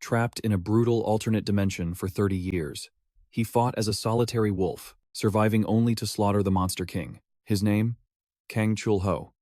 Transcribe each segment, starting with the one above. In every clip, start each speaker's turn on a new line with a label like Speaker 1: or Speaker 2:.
Speaker 1: trapped in a brutal alternate dimension for 30 years. He fought as a solitary wolf, surviving only to slaughter the Monster King. His name? Kang Chul-ho.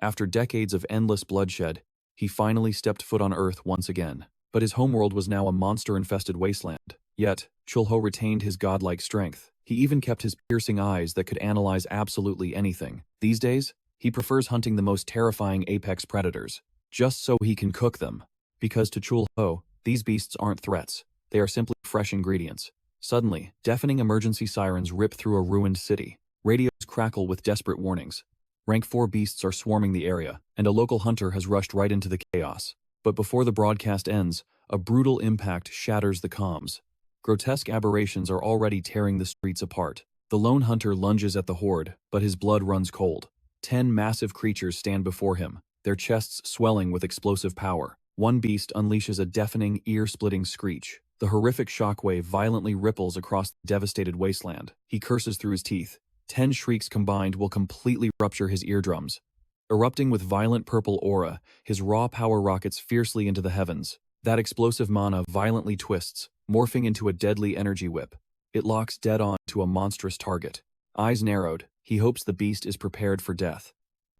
Speaker 1: After decades of endless bloodshed, he finally stepped foot on Earth once again. But his homeworld was now a monster-infested wasteland. Yet, Chul-ho retained his godlike strength. He even kept his piercing eyes that could analyze absolutely anything. These days, he prefers hunting the most terrifying apex predators, just so he can cook them. Because to Chul-ho, these beasts aren't threats. They are simply fresh ingredients. Suddenly, deafening emergency sirens rip through a ruined city. Radios crackle with desperate warnings. Rank 4 beasts are swarming the area, and a local hunter has rushed right into the chaos. But before the broadcast ends, a brutal impact shatters the comms. Grotesque aberrations are already tearing the streets apart. The lone hunter lunges at the horde, but his blood runs cold. 10 massive creatures stand before him, their chests swelling with explosive power. One beast unleashes a deafening, ear-splitting screech. The horrific shockwave violently ripples across the devastated wasteland. He curses through his teeth. 10 shrieks combined will completely rupture his eardrums. Erupting with violent purple aura, his raw power rockets fiercely into the heavens. That explosive mana violently twists, morphing into a deadly energy whip. It locks dead on to a monstrous target. Eyes narrowed, he hopes the beast is prepared for death.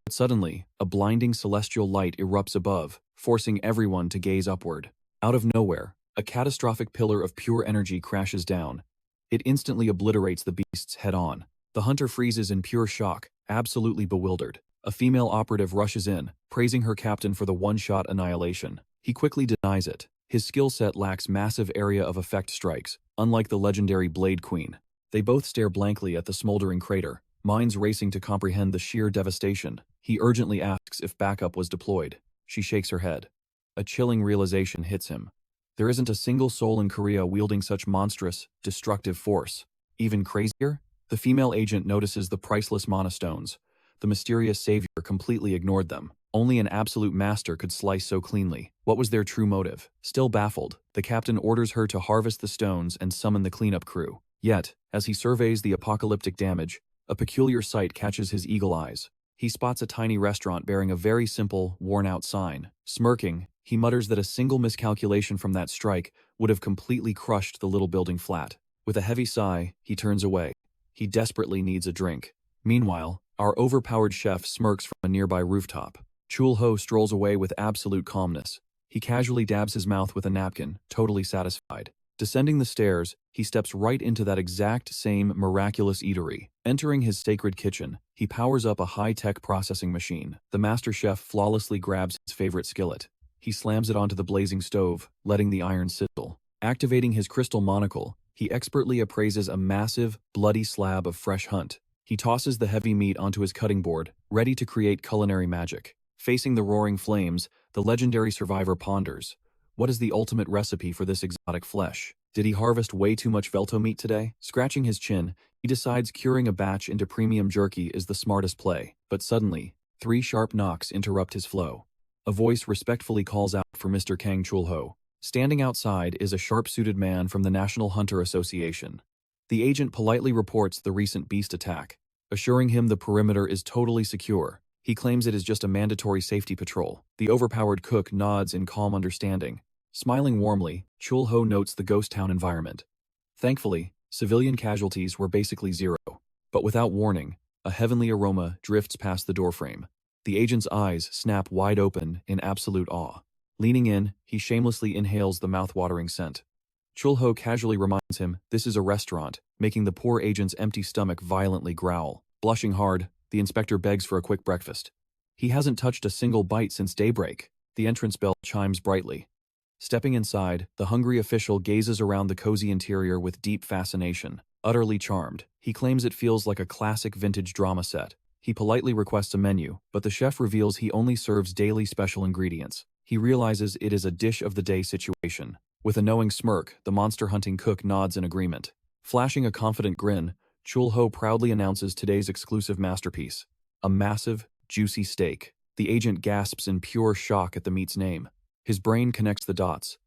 Speaker 1: But suddenly, a blinding celestial light erupts above, forcing everyone to gaze upward. Out of nowhere, a catastrophic pillar of pure energy crashes down. It instantly obliterates the beasts head-on. The hunter freezes in pure shock, absolutely bewildered. A female operative rushes in, praising her captain for the one-shot annihilation. He quickly denies it. His skill set lacks massive area of effect strikes, unlike the legendary Blade Queen. They both stare blankly at the smoldering crater, minds racing to comprehend the sheer devastation. He urgently asks if backup was deployed. She shakes her head. A chilling realization hits him. There isn't a single soul in Korea wielding such monstrous, destructive force. Even crazier? The female agent notices the priceless mana stones. The mysterious savior completely ignored them. Only an absolute master could slice so cleanly. What was their true motive? Still baffled, the captain orders her to harvest the stones and summon the cleanup crew. Yet, as he surveys the apocalyptic damage, a peculiar sight catches his eagle eyes. He spots a tiny restaurant bearing a very simple, worn-out sign. Smirking, he mutters that a single miscalculation from that strike would have completely crushed the little building flat. With a heavy sigh, he turns away. He desperately needs a drink. Meanwhile, our overpowered chef smirks from a nearby rooftop. Chul-ho strolls away with absolute calmness. He casually dabs his mouth with a napkin, totally satisfied. Descending the stairs, he steps right into that exact same miraculous eatery. Entering his sacred kitchen, he powers up a high-tech processing machine. The master chef flawlessly grabs his favorite skillet. He slams it onto the blazing stove, letting the iron sizzle. Activating his crystal monocle, he expertly appraises a massive, bloody slab of fresh hunt. He tosses the heavy meat onto his cutting board, ready to create culinary magic. Facing the roaring flames, the legendary survivor ponders. What is the ultimate recipe for this exotic flesh? Did he harvest way too much velto meat today? Scratching his chin, he decides curing a batch into premium jerky is the smartest play. But suddenly, 3 sharp knocks interrupt his flow. A voice respectfully calls out for Mr. Kang Chul-ho. Standing outside is a sharp-suited man from the National Hunter Association. The agent politely reports the recent beast attack, assuring him the perimeter is totally secure. He claims it is just a mandatory safety patrol. The overpowered cook nods in calm understanding. Smiling warmly, Chul-ho notes the ghost town environment. Thankfully, civilian casualties were basically zero. But without warning, a heavenly aroma drifts past the doorframe. The agent's eyes snap wide open in absolute awe. Leaning in, he shamelessly inhales the mouth-watering scent. Chul-ho casually reminds him this is a restaurant, making the poor agent's empty stomach violently growl. Blushing hard, the inspector begs for a quick breakfast. He hasn't touched a single bite since daybreak. The entrance bell chimes brightly. Stepping inside, the hungry official gazes around the cozy interior with deep fascination. Utterly charmed, he claims it feels like a classic vintage drama set. He politely requests a menu, but the chef reveals he only serves daily special ingredients. He realizes it is a dish-of-the-day situation. With a knowing smirk, the monster-hunting cook nods in agreement. Flashing a confident grin, Chul-ho proudly announces today's exclusive masterpiece. A massive, juicy steak. The agent gasps in pure shock at the meat's name. His brain connects the dots.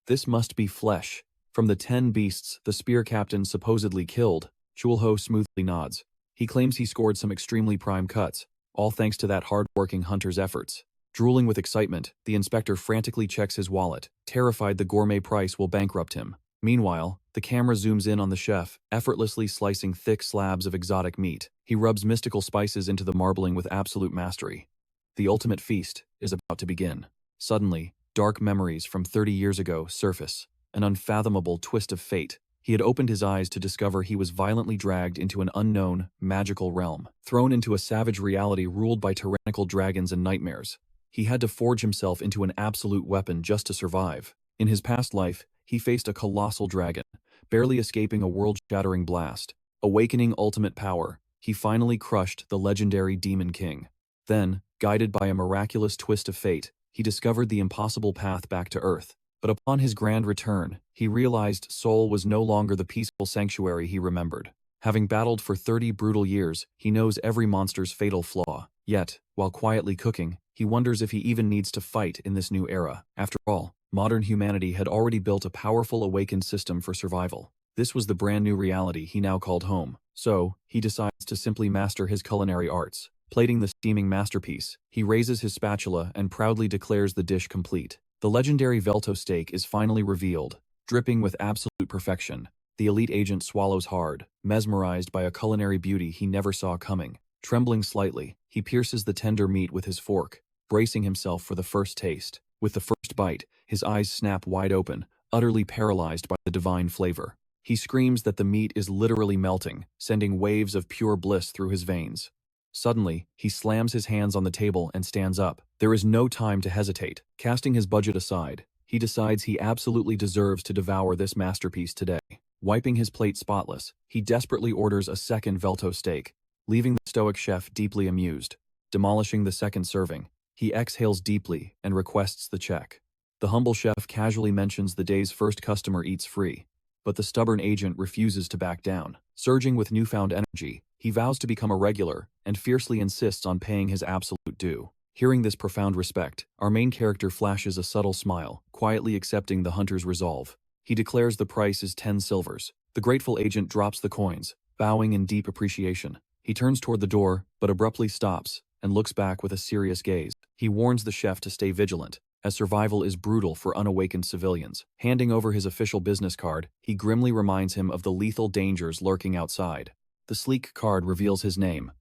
Speaker 1: This must be flesh. From the 10 beasts the spear captain supposedly killed, Chul-ho smoothly nods. He claims he scored some extremely prime cuts, all thanks to that hard-working hunter's efforts. Drooling with excitement, the inspector frantically checks his wallet, terrified the gourmet price will bankrupt him. Meanwhile, the camera zooms in on the chef, effortlessly slicing thick slabs of exotic meat. He rubs mystical spices into the marbling with absolute mastery. The ultimate feast is about to begin. Suddenly, dark memories from 30 years ago surface, an unfathomable twist of fate. He had opened his eyes to discover he was violently dragged into an unknown, magical realm, thrown into a savage reality ruled by tyrannical dragons and nightmares. He had to forge himself into an absolute weapon just to survive. In his past life, he faced a colossal dragon, barely escaping a world-shattering blast. Awakening ultimate power, he finally crushed the legendary Demon King. Then, guided by a miraculous twist of fate, he discovered the impossible path back to Earth. But upon his grand return, he realized Seoul was no longer the peaceful sanctuary he remembered. Having battled for 30 brutal years, he knows every monster's fatal flaw. Yet, while quietly cooking, he wonders if he even needs to fight in this new era. After all, modern humanity had already built a powerful awakened system for survival. This was the brand new reality he now called home. So, he decides to simply master his culinary arts. Plating the steaming masterpiece, he raises his spatula and proudly declares the dish complete. The legendary Velto steak is finally revealed, dripping with absolute perfection. The elite agent swallows hard, mesmerized by a culinary beauty he never saw coming. Trembling slightly, he pierces the tender meat with his fork, bracing himself for the first taste. With the first bite, his eyes snap wide open, utterly paralyzed by the divine flavor. He screams that the meat is literally melting, sending waves of pure bliss through his veins. Suddenly, he slams his hands on the table and stands up. There is no time to hesitate. Casting his budget aside, he decides he absolutely deserves to devour this masterpiece today. Wiping his plate spotless, he desperately orders a second Velto steak, leaving the stoic chef deeply amused. Demolishing the second serving, he exhales deeply and requests the check. The humble chef casually mentions the day's first customer eats free, but the stubborn agent refuses to back down. Surging with newfound energy, he vows to become a regular and fiercely insists on paying his absolute due. Hearing this profound respect, our main character flashes a subtle smile, quietly accepting the hunter's resolve. He declares the price is 10 silvers. The grateful agent drops the coins, bowing in deep appreciation. He turns toward the door, but abruptly stops and looks back with a serious gaze. He warns the chef to stay vigilant, as survival is brutal for unawakened civilians. Handing over his official business card, he grimly reminds him of the lethal dangers lurking outside. The sleek card reveals his name,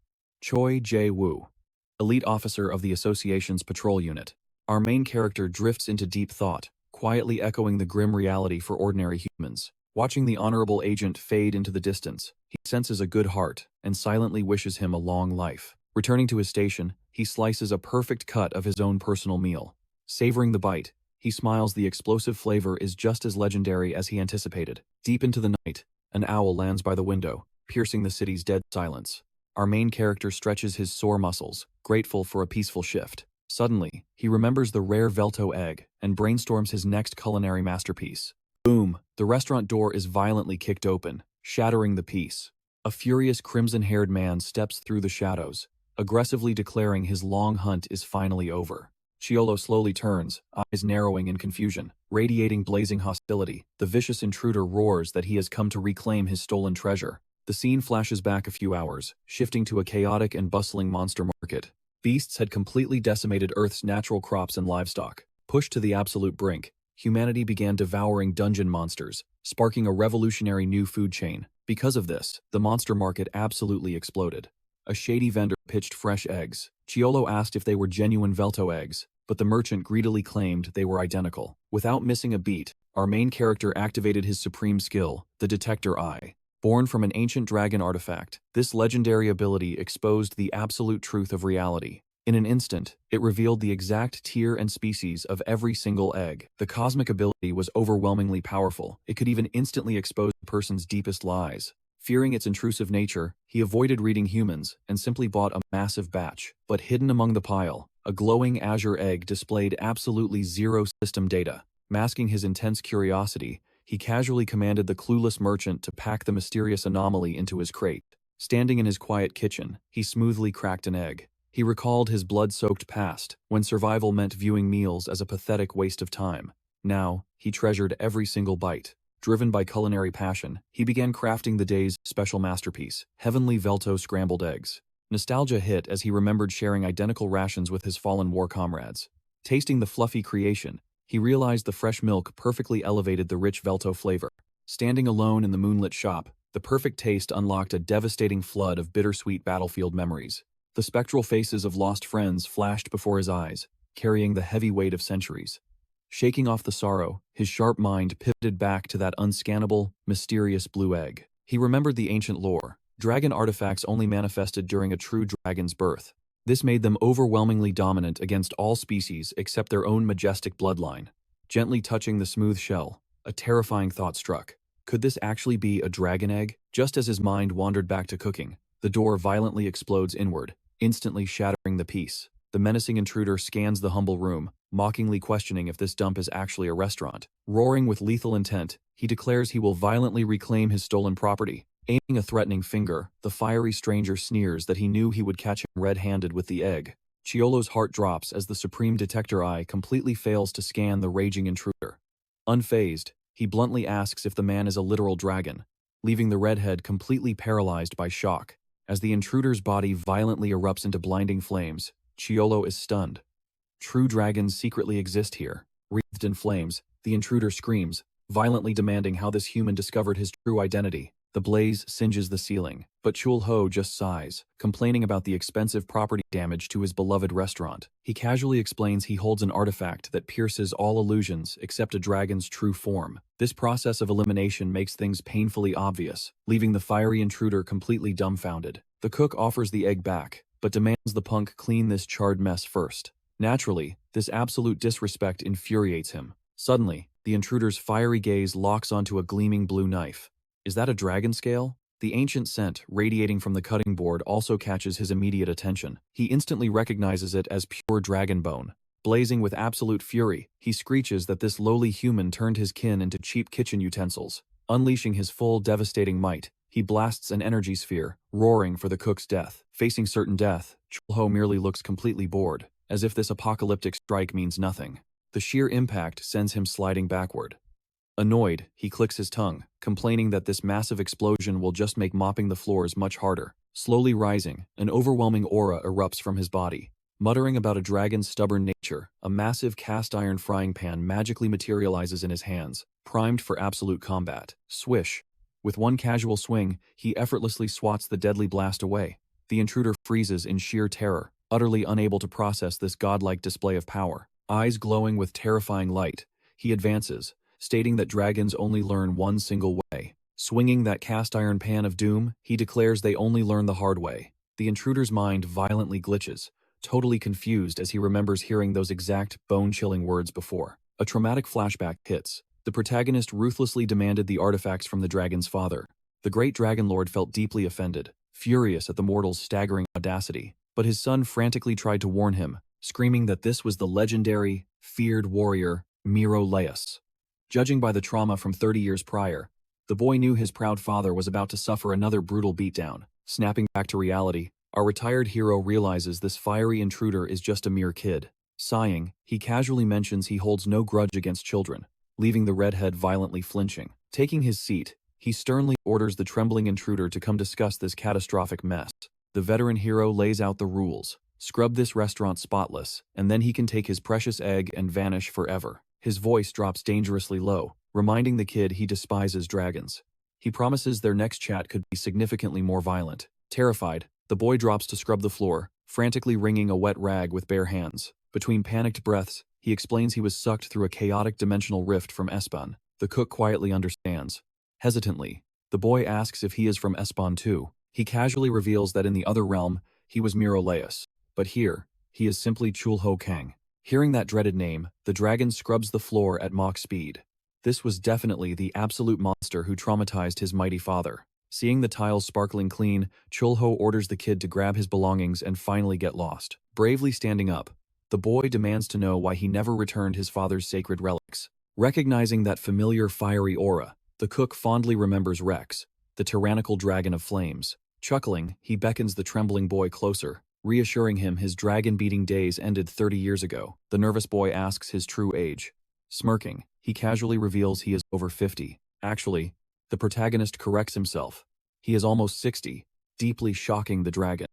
Speaker 1: Choi Jae-woo, elite officer of the association's patrol unit. Our main character drifts into deep thought, quietly echoing the grim reality for ordinary humans. Watching the honorable agent fade into the distance, he senses a good heart and silently wishes him a long life. Returning to his station, he slices a perfect cut of his own personal meal. Savoring the bite, he smiles. The explosive flavor is just as legendary as he anticipated. Deep into the night, an owl lands by the window, piercing the city's dead silence. Our main character stretches his sore muscles, grateful for a peaceful shift. Suddenly, he remembers the rare Velto egg and brainstorms his next culinary masterpiece. Boom! The restaurant door is violently kicked open, shattering the peace. A furious crimson-haired man steps through the shadows, aggressively declaring his long hunt is finally over. Chul-ho slowly turns, eyes narrowing in confusion, radiating blazing hostility. The vicious intruder roars that he has come to reclaim his stolen treasure. The scene flashes back a few hours, shifting to a chaotic and bustling monster market. Beasts had completely decimated Earth's natural crops and livestock. Pushed to the absolute brink, humanity began devouring dungeon monsters, sparking a revolutionary new food chain. Because of this, the monster market absolutely exploded. A shady vendor pitched fresh eggs. Chul-ho asked if they were genuine Velto eggs, but the merchant greedily claimed they were identical. Without missing a beat, our main character activated his supreme skill, the Detector Eye. Born from an ancient dragon artifact, this legendary ability exposed the absolute truth of reality. In an instant, it revealed the exact tier and species of every single egg. The cosmic ability was overwhelmingly powerful. It could even instantly expose a person's deepest lies. Fearing its intrusive nature, he avoided reading humans and simply bought a massive batch. But hidden among the pile, a glowing azure egg displayed absolutely zero system data. Masking his intense curiosity, he casually commanded the clueless merchant to pack the mysterious anomaly into his crate. Standing in his quiet kitchen, he smoothly cracked an egg. He recalled his blood-soaked past, when survival meant viewing meals as a pathetic waste of time. Now, he treasured every single bite. Driven by culinary passion, he began crafting the day's special masterpiece, heavenly Velto scrambled eggs. Nostalgia hit as he remembered sharing identical rations with his fallen war comrades. Tasting the fluffy creation, he realized the fresh milk perfectly elevated the rich Velto flavor. Standing alone in the moonlit shop, the perfect taste unlocked a devastating flood of bittersweet battlefield memories. The spectral faces of lost friends flashed before his eyes, carrying the heavy weight of centuries. Shaking off the sorrow, his sharp mind pivoted back to that unscannable, mysterious blue egg. He remembered the ancient lore. Dragon artifacts only manifested during a true dragon's birth. This made them overwhelmingly dominant against all species except their own majestic bloodline. Gently touching the smooth shell, a terrifying thought struck. Could this actually be a dragon egg? Just as his mind wandered back to cooking, the door violently explodes inward, instantly shattering the peace. The menacing intruder scans the humble room, mockingly questioning if this dump is actually a restaurant. Roaring with lethal intent, he declares he will violently reclaim his stolen property. Aiming a threatening finger, the fiery stranger sneers that he knew he would catch him red-handed with the egg. Chiolo's heart drops as the supreme detector eye completely fails to scan the raging intruder. Unfazed, he bluntly asks if the man is a literal dragon, leaving the redhead completely paralyzed by shock. As the intruder's body violently erupts into blinding flames, Chiolo is stunned. True dragons secretly exist here. Wreathed in flames, the intruder screams, violently demanding how this human discovered his true identity. The blaze singes the ceiling, but Chul-ho just sighs, complaining about the expensive property damage to his beloved restaurant. He casually explains he holds an artifact that pierces all illusions except a dragon's true form. This process of elimination makes things painfully obvious, leaving the fiery intruder completely dumbfounded. The cook offers the egg back, but demands the punk clean this charred mess first. Naturally, this absolute disrespect infuriates him. Suddenly, the intruder's fiery gaze locks onto a gleaming blue knife. Is that a dragon scale? The ancient scent radiating from the cutting board also catches his immediate attention. He instantly recognizes it as pure dragon bone. Blazing with absolute fury, he screeches that this lowly human turned his kin into cheap kitchen utensils. Unleashing his full devastating might, he blasts an energy sphere, roaring for the cook's death. Facing certain death, Chul-ho merely looks completely bored, as if this apocalyptic strike means nothing. The sheer impact sends him sliding backward. Annoyed, he clicks his tongue, complaining that this massive explosion will just make mopping the floors much harder. Slowly rising, an overwhelming aura erupts from his body. Muttering about a dragon's stubborn nature, a massive cast-iron frying pan magically materializes in his hands, primed for absolute combat. Swish! With one casual swing, he effortlessly swats the deadly blast away. The intruder freezes in sheer terror, utterly unable to process this godlike display of power. Eyes glowing with terrifying light, he advances, stating that dragons only learn one single way. Swinging that cast-iron pan of doom, he declares they only learn the hard way. The intruder's mind violently glitches, totally confused as he remembers hearing those exact bone-chilling words before. A traumatic flashback hits. The protagonist ruthlessly demanded the artifacts from the dragon's father. The great dragon lord felt deeply offended, furious at the mortal's staggering audacity. But his son frantically tried to warn him, screaming that this was the legendary, feared warrior, Menelaus. Judging by the trauma from 30 years prior, the boy knew his proud father was about to suffer another brutal beatdown. Snapping back to reality, our retired hero realizes this fiery intruder is just a mere kid. Sighing, he casually mentions he holds no grudge against children, leaving the redhead violently flinching. Taking his seat, he sternly orders the trembling intruder to come discuss this catastrophic mess. The veteran hero lays out the rules. Scrub this restaurant spotless, and then he can take his precious egg and vanish forever. His voice drops dangerously low, reminding the kid he despises dragons. He promises their next chat could be significantly more violent. Terrified, the boy drops to scrub the floor, frantically wringing a wet rag with bare hands. Between panicked breaths, he explains he was sucked through a chaotic dimensional rift from Espan. The cook quietly understands. Hesitantly, the boy asks if he is from Espan too. He casually reveals that in the other realm, he was Menelaus. But here, he is simply Chul-ho Kang. Hearing that dreaded name, the dragon scrubs the floor at Mach speed. This was definitely the absolute monster who traumatized his mighty father. Seeing the tiles sparkling clean, Chul-ho orders the kid to grab his belongings and finally get lost. Bravely standing up, the boy demands to know why he never returned his father's sacred relics. Recognizing that familiar fiery aura, the cook fondly remembers Rex, the tyrannical dragon of flames. Chuckling, he beckons the trembling boy closer, reassuring him his dragon-beating days ended 30 years ago. The nervous boy asks his true age. Smirking, he casually reveals he is over 50. Actually, the protagonist corrects himself. He is almost 60, deeply shocking the dragon.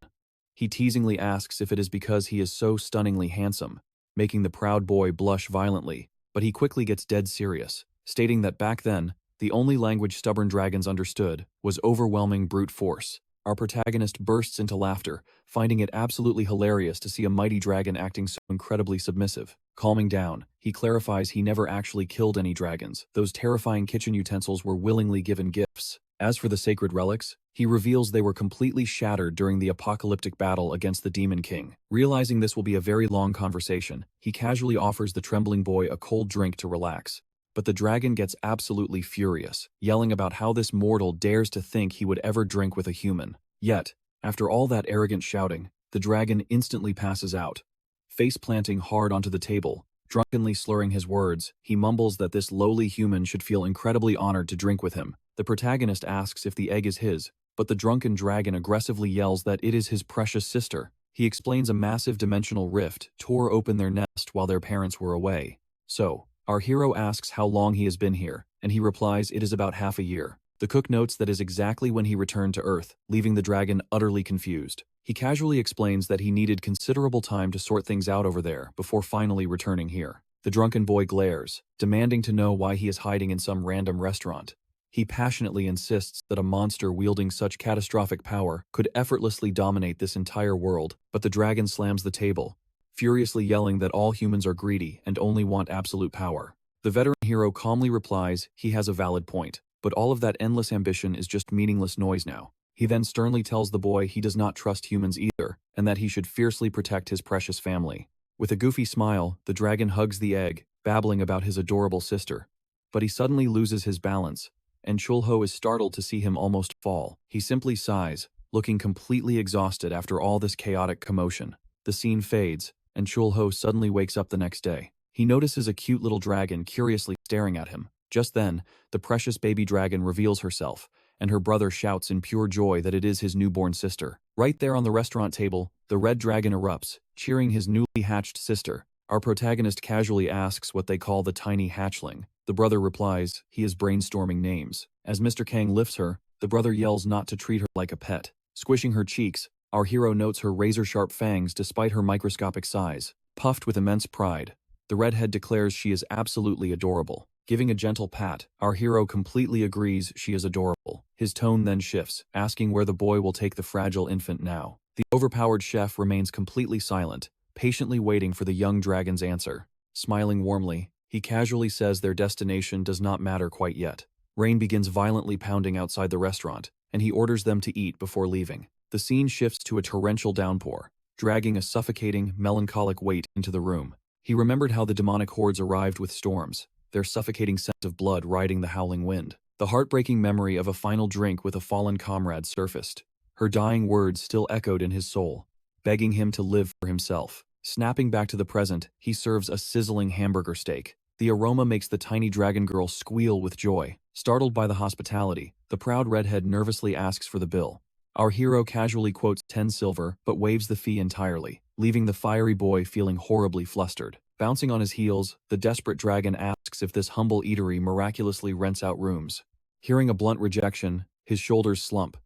Speaker 1: He teasingly asks if it is because he is so stunningly handsome, making the proud boy blush violently, but he quickly gets dead serious, stating that back then, the only language stubborn dragons understood was overwhelming brute force. Our protagonist bursts into laughter, finding it absolutely hilarious to see a mighty dragon acting so incredibly submissive. Calming down, he clarifies he never actually killed any dragons. Those terrifying kitchen utensils were willingly given gifts. As for the sacred relics, he reveals they were completely shattered during the apocalyptic battle against the Demon King. Realizing this will be a very long conversation, he casually offers the trembling boy a cold drink to relax. But the dragon gets absolutely furious, yelling about how this mortal dares to think he would ever drink with a human. Yet, after all that arrogant shouting, the dragon instantly passes out. Face planting hard onto the table, drunkenly slurring his words, he mumbles that this lowly human should feel incredibly honored to drink with him. The protagonist asks if the egg is his, but the drunken dragon aggressively yells that it is his precious sister. He explains a massive dimensional rift tore open their nest while their parents were away. So, our hero asks how long he has been here, and he replies it is about half a year. The cook notes that is exactly when he returned to Earth, leaving the dragon utterly confused. He casually explains that he needed considerable time to sort things out over there before finally returning here. The drunken boy glares, demanding to know why he is hiding in some random restaurant. He passionately insists that a monster wielding such catastrophic power could effortlessly dominate this entire world, but the dragon slams the table, furiously yelling that all humans are greedy and only want absolute power. The veteran hero calmly replies he has a valid point, but all of that endless ambition is just meaningless noise now. He then sternly tells the boy he does not trust humans either, and that he should fiercely protect his precious family. With a goofy smile, the dragon hugs the egg, babbling about his adorable sister. But he suddenly loses his balance, and Chul-ho is startled to see him almost fall. He simply sighs, looking completely exhausted after all this chaotic commotion. The scene fades, and Chul-ho suddenly wakes up the next day. He notices a cute little dragon curiously staring at him. Just then, the precious baby dragon reveals herself, and her brother shouts in pure joy that it is his newborn sister. Right there on the restaurant table, the red dragon erupts, cheering his newly hatched sister. Our protagonist casually asks what they call the tiny hatchling. The brother replies he is brainstorming names. As Mr. Kang lifts her, the brother yells not to treat her like a pet. Squishing her cheeks, our hero notes her razor-sharp fangs despite her microscopic size. Puffed with immense pride, the redhead declares she is absolutely adorable. Giving a gentle pat, our hero completely agrees she is adorable. His tone then shifts, asking where the boy will take the fragile infant now. The overpowered chef remains completely silent, patiently waiting for the young dragon's answer. Smiling warmly, he casually says their destination does not matter quite yet. Rain begins violently pounding outside the restaurant, and he orders them to eat before leaving. The scene shifts to a torrential downpour, dragging a suffocating, melancholic weight into the room. He remembered how the demonic hordes arrived with storms, their suffocating scent of blood riding the howling wind. The heartbreaking memory of a final drink with a fallen comrade surfaced. Her dying words still echoed in his soul, begging him to live for himself. Snapping back to the present, he serves a sizzling hamburger steak. The aroma makes the tiny dragon girl squeal with joy. Startled by the hospitality, the proud redhead nervously asks for the bill. Our hero casually quotes 10 silver but waives the fee entirely, leaving the fiery boy feeling horribly flustered. Bouncing on his heels, the desperate dragon asks if this humble eatery miraculously rents out rooms. Hearing a blunt rejection, his shoulders slump.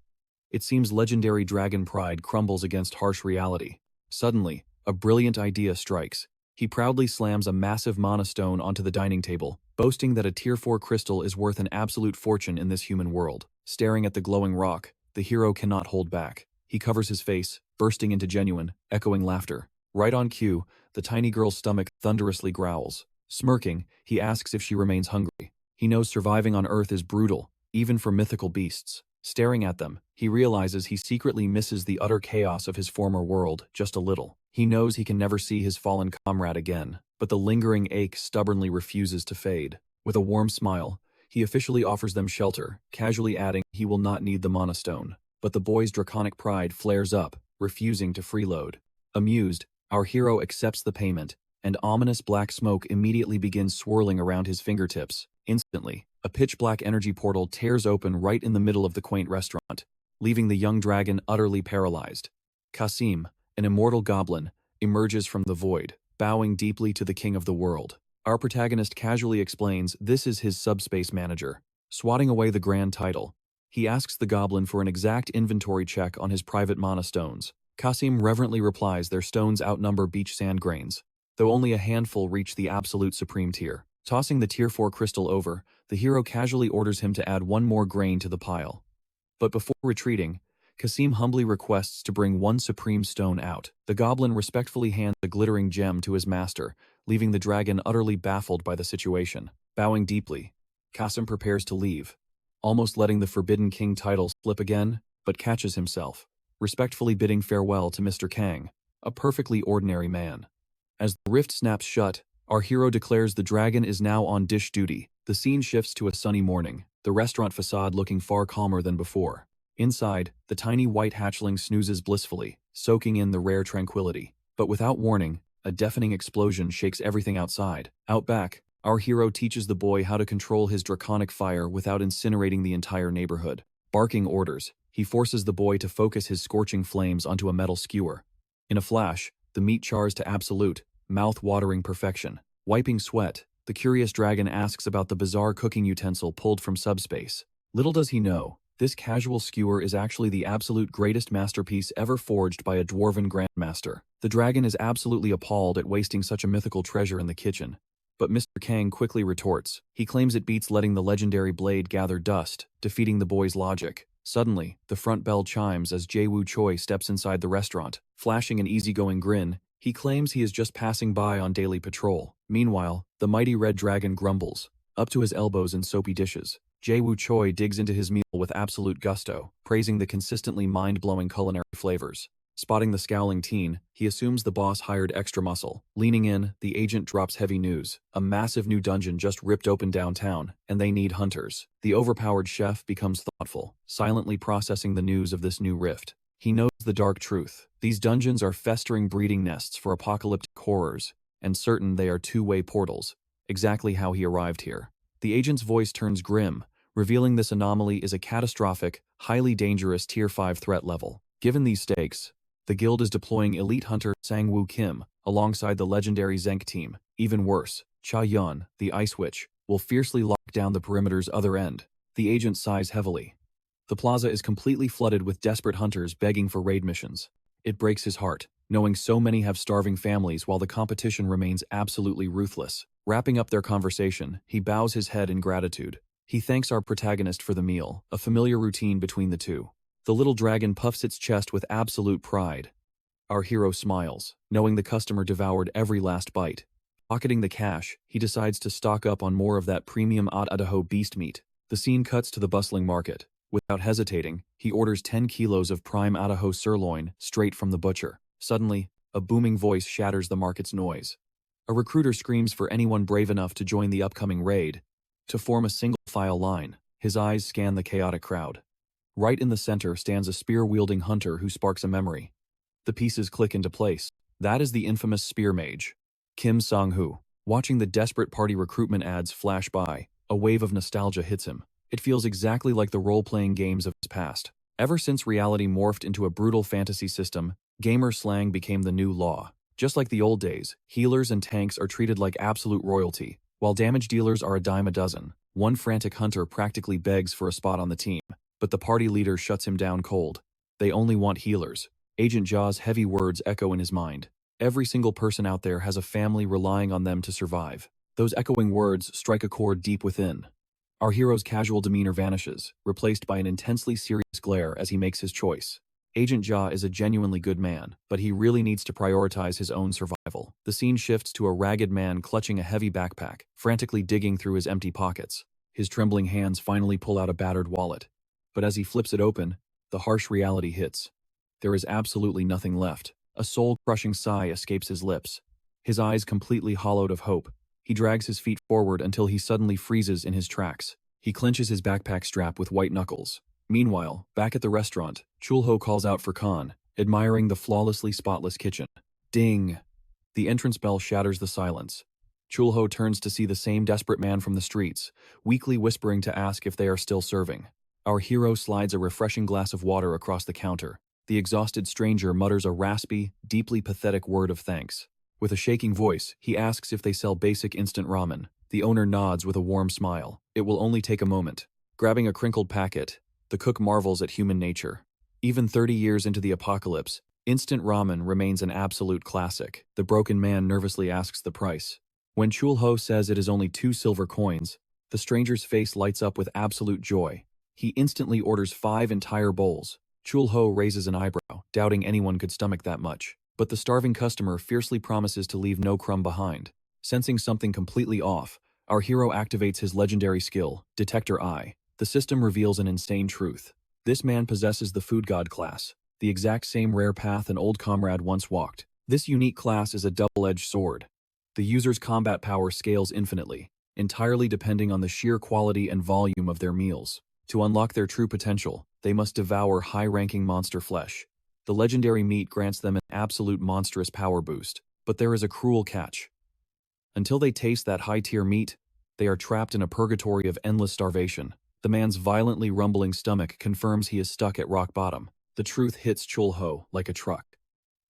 Speaker 1: It seems legendary dragon pride crumbles against harsh reality. Suddenly, a brilliant idea strikes. He proudly slams a massive mana stone onto the dining table, boasting that a Tier 4 crystal is worth an absolute fortune in this human world. Staring at the glowing rock, the hero cannot hold back. He covers his face, bursting into genuine, echoing laughter. Right on cue, the tiny girl's stomach thunderously growls. Smirking, he asks if she remains hungry. He knows surviving on Earth is brutal, even for mythical beasts. Staring at them, he realizes he secretly misses the utter chaos of his former world just a little. He knows he can never see his fallen comrade again, but the lingering ache stubbornly refuses to fade. With a warm smile, he officially offers them shelter, casually adding he will not need the mana stone. But the boy's draconic pride flares up, refusing to freeload. Amused, our hero accepts the payment, and ominous black smoke immediately begins swirling around his fingertips. Instantly, a pitch-black energy portal tears open right in the middle of the quaint restaurant, leaving the young dragon utterly paralyzed. Kasim, an immortal goblin, emerges from the void, bowing deeply to the king of the world. Our protagonist casually explains this is his subspace manager. Swatting away the grand title, he asks the goblin for an exact inventory check on his private mana stones. Kasim reverently replies their stones outnumber beach sand grains, though only a handful reach the absolute supreme tier. Tossing the tier 4 crystal over, the hero casually orders him to add one more grain to the pile. But before retreating, Kasim humbly requests to bring one supreme stone out. The goblin respectfully hands a glittering gem to his master, leaving the dragon utterly baffled by the situation. Bowing deeply, Kasim prepares to leave, almost letting the Forbidden King title slip again, but catches himself, respectfully bidding farewell to Mr. Kang, a perfectly ordinary man. As the rift snaps shut, our hero declares the dragon is now on dish duty. The scene shifts to a sunny morning, the restaurant facade looking far calmer than before. Inside, the tiny white hatchling snoozes blissfully, soaking in the rare tranquility. But without warning, a deafening explosion shakes everything outside. Out back, our hero teaches the boy how to control his draconic fire without incinerating the entire neighborhood. Barking orders, he forces the boy to focus his scorching flames onto a metal skewer. In a flash, the meat chars to absolute, mouth-watering perfection. Wiping sweat, the curious dragon asks about the bizarre cooking utensil pulled from subspace. Little does he know, this casual skewer is actually the absolute greatest masterpiece ever forged by a dwarven grandmaster. The dragon is absolutely appalled at wasting such a mythical treasure in the kitchen. But Mr. Kang quickly retorts. He claims it beats letting the legendary blade gather dust, defeating the boy's logic. Suddenly, the front bell chimes as Jae-woo Choi steps inside the restaurant. Flashing an easygoing grin, he claims he is just passing by on daily patrol. Meanwhile, the mighty red dragon grumbles, up to his elbows in soapy dishes. Jae-woo Choi digs into his meal with absolute gusto, praising the consistently mind-blowing culinary flavors. Spotting the scowling teen, he assumes the boss hired extra muscle. Leaning in, the agent drops heavy news. A massive new dungeon just ripped open downtown, and they need hunters. The overpowered chef becomes thoughtful, silently processing the news of this new rift. He knows the dark truth. These dungeons are festering breeding nests for apocalyptic horrors, and certain they are two-way portals, exactly how he arrived here. The agent's voice turns grim, revealing this anomaly is a catastrophic, highly dangerous Tier 5 threat level. Given these stakes, the guild is deploying elite hunter Sang-woo Kim alongside the legendary Zenk team. Even worse, Cha-yeon, the Ice Witch, will fiercely lock down the perimeter's other end. The agent sighs heavily. The plaza is completely flooded with desperate hunters begging for raid missions. It breaks his heart, knowing so many have starving families while the competition remains absolutely ruthless. Wrapping up their conversation, he bows his head in gratitude. He thanks our protagonist for the meal, a familiar routine between the two. The little dragon puffs its chest with absolute pride. Our hero smiles, knowing the customer devoured every last bite. Pocketing the cash, he decides to stock up on more of that premium Idaho beast meat. The scene cuts to the bustling market. Without hesitating, he orders 10 kilos of prime Idaho sirloin straight from the butcher. Suddenly, a booming voice shatters the market's noise. A recruiter screams for anyone brave enough to join the upcoming raid. To form a single-file line, his eyes scan the chaotic crowd. Right in the center stands a spear-wielding hunter who sparks a memory. The pieces click into place. That is the infamous spear mage, Kim Sang-woo. Watching the desperate party recruitment ads flash by, a wave of nostalgia hits him. It feels exactly like the role-playing games of his past. Ever since reality morphed into a brutal fantasy system, gamer slang became the new law. Just like the old days, healers and tanks are treated like absolute royalty, while damage dealers are a dime a dozen. One frantic hunter practically begs for a spot on the team, but the party leader shuts him down cold. They only want healers. Agent Jaw's heavy words echo in his mind. Every single person out there has a family relying on them to survive. Those echoing words strike a chord deep within. Our hero's casual demeanor vanishes, replaced by an intensely serious glare as he makes his choice. Agent Jaw is a genuinely good man, but he really needs to prioritize his own survival. The scene shifts to a ragged man clutching a heavy backpack, frantically digging through his empty pockets. His trembling hands finally pull out a battered wallet. But as he flips it open, the harsh reality hits. There is absolutely nothing left. A soul-crushing sigh escapes his lips. His eyes completely hollowed of hope. He drags his feet forward until he suddenly freezes in his tracks. He clenches his backpack strap with white knuckles. Meanwhile, back at the restaurant, Chul-ho calls out for Khan, admiring the flawlessly spotless kitchen. Ding! The entrance bell shatters the silence. Chul-ho turns to see the same desperate man from the streets, weakly whispering to ask if they are still serving. Our hero slides a refreshing glass of water across the counter. The exhausted stranger mutters a raspy, deeply pathetic word of thanks. With a shaking voice, he asks if they sell basic instant ramen. The owner nods with a warm smile. It will only take a moment. Grabbing a crinkled packet, the cook marvels at human nature. Even 30 years into the apocalypse, Instant ramen remains an absolute classic. The broken man nervously asks the price. When Chul-ho says it is only 2 silver coins, the stranger's face lights up with absolute joy. He instantly orders 5 entire bowls. Chul-ho raises an eyebrow, doubting anyone could stomach that much. But the starving customer fiercely promises to leave no crumb behind. Sensing something completely off, our hero activates his legendary skill, Detector Eye. The system reveals an insane truth. This man possesses the food god class, the exact same rare path an old comrade once walked. This unique class is a double-edged sword. The user's combat power scales infinitely, entirely depending on the sheer quality and volume of their meals. To unlock their true potential, they must devour high-ranking monster flesh. The legendary meat grants them an absolute monstrous power boost, but there is a cruel catch. Until they taste that high-tier meat, they are trapped in a purgatory of endless starvation. The man's violently rumbling stomach confirms he is stuck at rock bottom. The truth hits Chul-ho like a truck.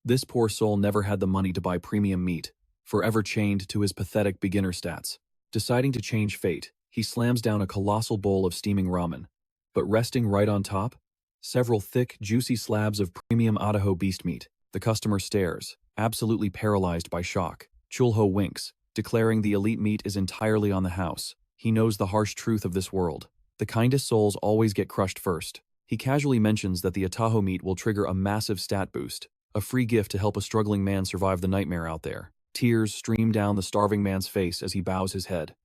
Speaker 1: This poor soul never had the money to buy premium meat, forever chained to his pathetic beginner stats. Deciding to change fate, he slams down a colossal bowl of steaming ramen. But resting right on top, several thick, juicy slabs of premium Idaho beast meat. The customer stares, absolutely paralyzed by shock. Chul-ho winks, declaring the elite meat is entirely on the house. He knows the harsh truth of this world. The kindest souls always get crushed first. He casually mentions that the Idaho meat will trigger a massive stat boost, a free gift to help a struggling man survive the nightmare out there. Tears stream down the starving man's face as he bows his head.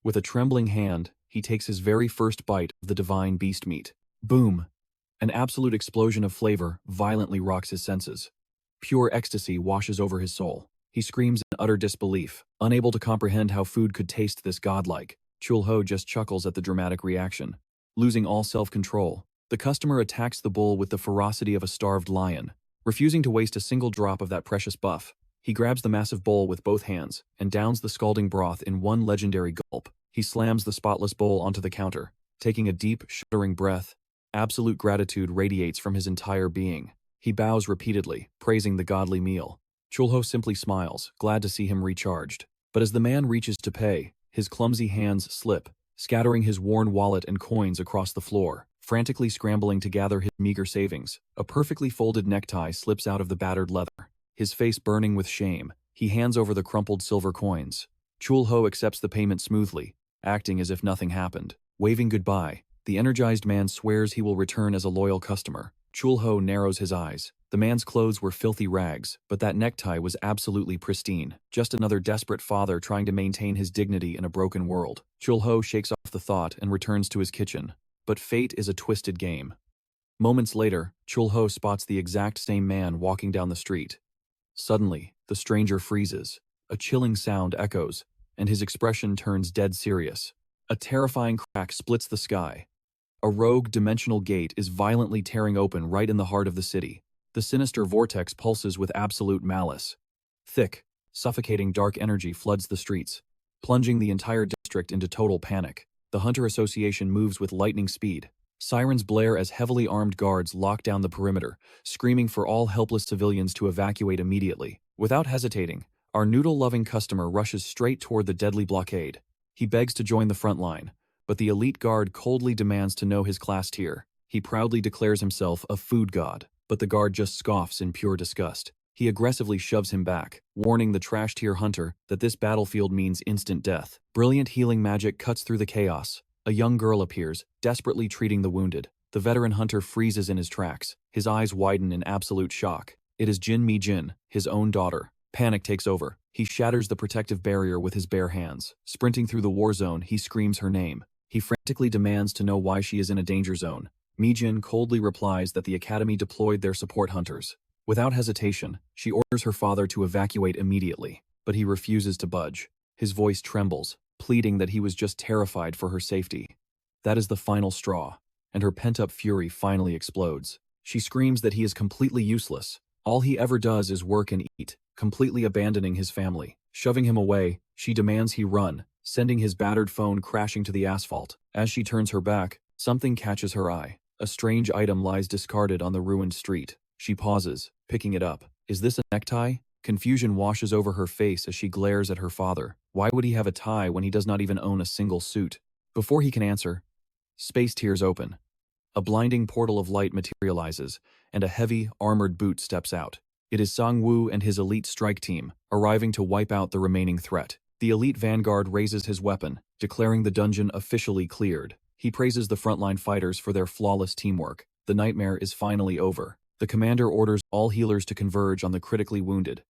Speaker 1: With a trembling hand, he takes his very first bite of the divine beast meat. Boom! An absolute explosion of flavor violently rocks his senses. Pure ecstasy washes over his soul. He screams in utter disbelief, unable to comprehend how food could taste this godlike. Chul-ho just chuckles at the dramatic reaction. Losing all self-control, the customer attacks the bowl with the ferocity of a starved lion. Refusing to waste a single drop of that precious buff, he grabs the massive bowl with both hands and downs the scalding broth in one legendary gulp. He slams the spotless bowl onto the counter, taking a deep, shuddering breath. Absolute gratitude radiates from his entire being. He bows repeatedly, praising the godly meal. Chul-ho simply smiles, glad to see him recharged. But as the man reaches to pay, his clumsy hands slip, scattering his worn wallet and coins across the floor. Frantically scrambling to gather his meager savings, a perfectly folded necktie slips out of the battered leather. His face burning with shame, he hands over the crumpled silver coins. Chul-ho accepts the payment smoothly, acting as if nothing happened. Waving goodbye, the energized man swears he will return as a loyal customer. Chul-ho narrows his eyes. The man's clothes were filthy rags, but that necktie was absolutely pristine. Just another desperate father trying to maintain his dignity in a broken world. Chul-ho shakes off the thought and returns to his kitchen. But fate is a twisted game. Moments later, Chul-ho spots the exact same man walking down the street. Suddenly, the stranger freezes. A chilling sound echoes, and his expression turns dead serious. A terrifying crack splits the sky. A rogue dimensional gate is violently tearing open right in the heart of the city. The sinister vortex pulses with absolute malice. Thick, suffocating dark energy floods the streets, plunging the entire district into total panic. The Hunter Association moves with lightning speed. Sirens blare as heavily armed guards lock down the perimeter, screaming for all helpless civilians to evacuate immediately. Without hesitating, our noodle-loving customer rushes straight toward the deadly blockade. He begs to join the front line, but the elite guard coldly demands to know his class tier. He proudly declares himself a food god, but the guard just scoffs in pure disgust. He aggressively shoves him back, warning the trash-tier hunter that this battlefield means instant death. Brilliant healing magic cuts through the chaos. A young girl appears, desperately treating the wounded. The veteran hunter freezes in his tracks. His eyes widen in absolute shock. It is Jin Mi-jin, his own daughter. Panic takes over. He shatters the protective barrier with his bare hands. Sprinting through the war zone, he screams her name. He frantically demands to know why she is in a danger zone. Mi-jin coldly replies that the academy deployed their support hunters. Without hesitation, she orders her father to evacuate immediately, but he refuses to budge. His voice trembles, pleading that he was just terrified for her safety. That is the final straw, and her pent-up fury finally explodes. She screams that he is completely useless. All he ever does is work and eat, completely abandoning his family. Shoving him away, she demands he run, sending his battered phone crashing to the asphalt. As she turns her back, something catches her eye. A strange item lies discarded on the ruined street. She pauses, picking it up. Is this a necktie? Confusion washes over her face as she glares at her father. Why would he have a tie when he does not even own a single suit? Before he can answer, space tears open. A blinding portal of light materializes, and a heavy, armored boot steps out. It is Sang-woo and his elite strike team, arriving to wipe out the remaining threat. The elite vanguard raises his weapon, declaring the dungeon officially cleared. He praises the frontline fighters for their flawless teamwork. The nightmare is finally over. The commander orders all healers to converge on the critically wounded.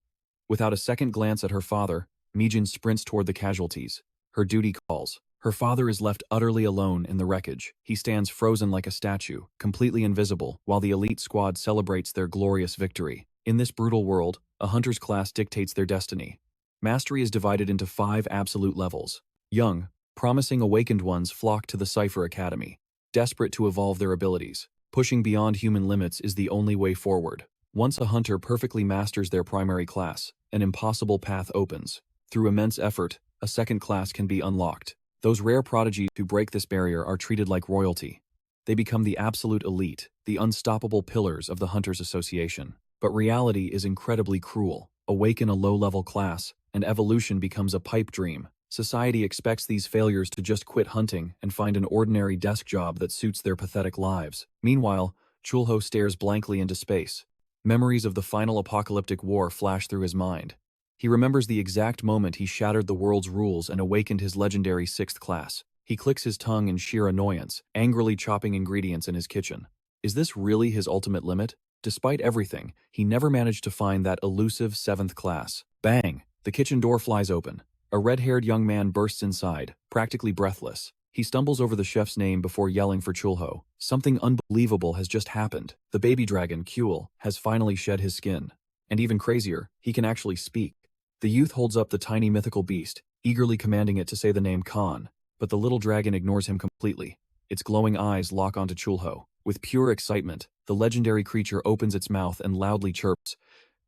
Speaker 1: Without a second glance at her father, Mi-jin sprints toward the casualties. Her duty calls. Her father is left utterly alone in the wreckage. He stands frozen like a statue, completely invisible, while the elite squad celebrates their glorious victory. In this brutal world, a hunter's class dictates their destiny. Mastery is divided into 5 absolute levels. Young, promising awakened ones flock to the Cypher Academy, desperate to evolve their abilities. Pushing beyond human limits is the only way forward. Once a hunter perfectly masters their primary class, an impossible path opens. Through immense effort, a second class can be unlocked. Those rare prodigies who break this barrier are treated like royalty. They become the absolute elite, the unstoppable pillars of the Hunters Association. But reality is incredibly cruel. Awaken a low-level class, and evolution becomes a pipe dream. Society expects these failures to just quit hunting and find an ordinary desk job that suits their pathetic lives. Meanwhile, Chul-ho stares blankly into space. Memories of the final apocalyptic war flash through his mind. He remembers the exact moment he shattered the world's rules and awakened his legendary 6th class. He clicks his tongue in sheer annoyance, angrily chopping ingredients in his kitchen. Is this really his ultimate limit? Despite everything, he never managed to find that elusive 7th class. Bang! The kitchen door flies open. A red-haired young man bursts inside, practically breathless. He stumbles over the chef's name before yelling for Chul-ho. Something unbelievable has just happened. The baby dragon, Kul, has finally shed his skin. And even crazier, he can actually speak. The youth holds up the tiny mythical beast, eagerly commanding it to say the name Khan, but the little dragon ignores him completely. Its glowing eyes lock onto Chul-ho. With pure excitement, the legendary creature opens its mouth and loudly chirps,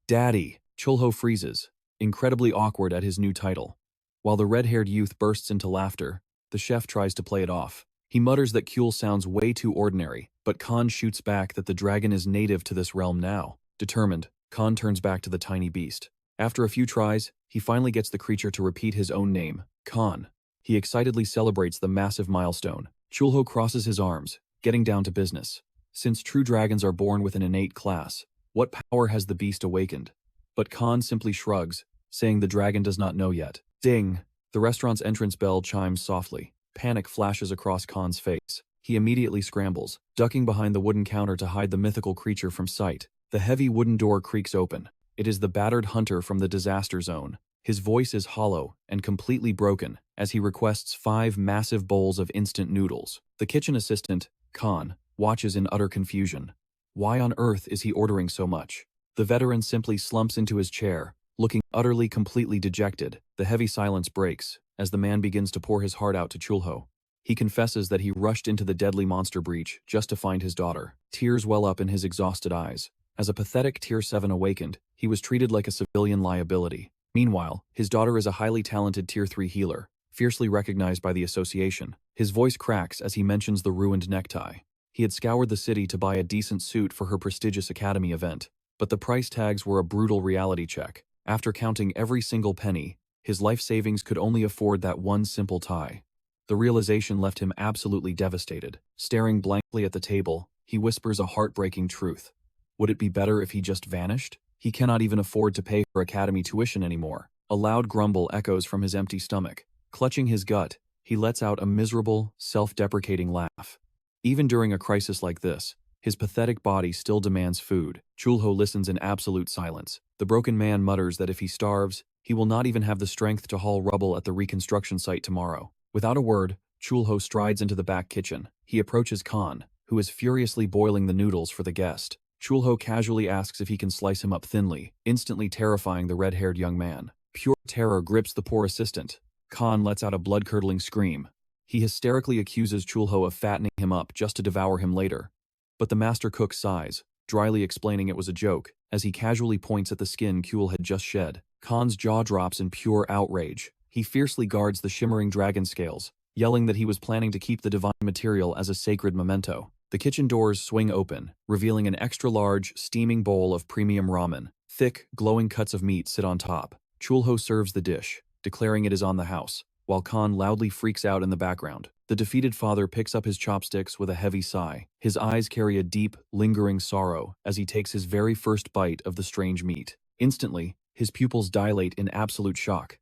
Speaker 1: "Daddy!" Chul-ho freezes, incredibly awkward at his new title. While the red-haired youth bursts into laughter, the chef tries to play it off. He mutters that Kul sounds way too ordinary, but Khan shoots back that the dragon is native to this realm now. Determined, Khan turns back to the tiny beast. After a few tries, he finally gets the creature to repeat his own name, Khan. He excitedly celebrates the massive milestone. Chul-ho crosses his arms, getting down to business. Since true dragons are born with an innate class, what power has the beast awakened? But Khan simply shrugs, saying the dragon does not know yet. Ding! The restaurant's entrance bell chimes softly. Panic flashes across Khan's face. He immediately scrambles, ducking behind the wooden counter to hide the mythical creature from sight. The heavy wooden door creaks open. It is the battered hunter from the disaster zone. His voice is hollow and completely broken as he requests 5 massive bowls of instant noodles. The kitchen assistant, Khan, watches in utter confusion. Why on earth is he ordering so much? The veteran simply slumps into his chair, looking utterly completely dejected. The heavy silence breaks as the man begins to pour his heart out to Chul-ho. He confesses that he rushed into the deadly monster breach just to find his daughter. Tears well up in his exhausted eyes. As a pathetic Tier 7 awakened, he was treated like a civilian liability. Meanwhile, his daughter is a highly talented Tier 3 healer, fiercely recognized by the association. His voice cracks as he mentions the ruined necktie. He had scoured the city to buy a decent suit for her prestigious academy event, but the price tags were a brutal reality check. After counting every single penny, his life savings could only afford that one simple tie. The realization left him absolutely devastated. Staring blankly at the table, he whispers a heartbreaking truth. Would it be better if he just vanished? He cannot even afford to pay for academy tuition anymore. A loud grumble echoes from his empty stomach. Clutching his gut, he lets out a miserable, self-deprecating laugh. Even during a crisis like this, his pathetic body still demands food. Chul-ho listens in absolute silence. The broken man mutters that if he starves, he will not even have the strength to haul rubble at the reconstruction site tomorrow. Without a word, Chul-ho strides into the back kitchen. He approaches Khan, who is furiously boiling the noodles for the guest. Chul-ho casually asks if he can slice him up thinly, instantly terrifying the red-haired young man. Pure terror grips the poor assistant. Khan lets out a blood-curdling scream. He hysterically accuses Chul-ho of fattening him up just to devour him later. But the master cook sighs, dryly explaining it was a joke, as he casually points at the skin Kul had just shed. Khan's jaw drops in pure outrage. He fiercely guards the shimmering dragon scales, yelling that he was planning to keep the divine material as a sacred memento. The kitchen doors swing open, revealing an extra-large, steaming bowl of premium ramen. Thick, glowing cuts of meat sit on top. Chul-ho serves the dish, declaring it is on the house, while Khan loudly freaks out in the background. The defeated father picks up his chopsticks with a heavy sigh. His eyes carry a deep, lingering sorrow as he takes his very first bite of the strange meat. Instantly, his pupils dilate in absolute shock.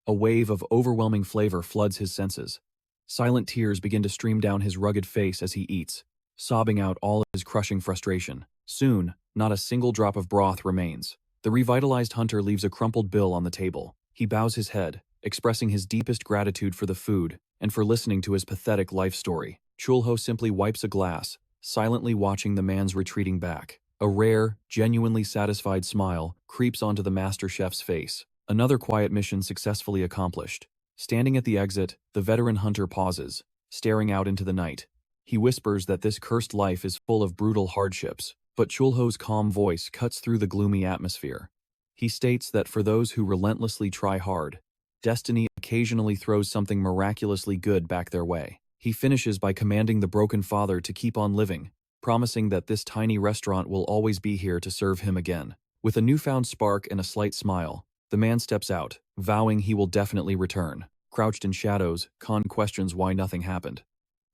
Speaker 1: A wave of overwhelming flavor floods his senses. Silent tears begin to stream down his rugged face as he eats, sobbing out all of his crushing frustration. Soon, not a single drop of broth remains. The revitalized hunter leaves a crumpled bill on the table. He bows his head, expressing his deepest gratitude for the food and for listening to his pathetic life story. Chul-ho simply wipes a glass, silently watching the man's retreating back. A rare, genuinely satisfied smile creeps onto the master chef's face. Another quiet mission successfully accomplished. Standing at the exit, the veteran hunter pauses, staring out into the night. He whispers that this cursed life is full of brutal hardships, but Chul-ho's calm voice cuts through the gloomy atmosphere. He states that for those who relentlessly try hard, destiny occasionally throws something miraculously good back their way. He finishes by commanding the broken father to keep on living, promising that this tiny restaurant will always be here to serve him again. With a newfound spark and a slight smile, the man steps out, vowing he will definitely return. Crouched in shadows, Khan questions why nothing happened.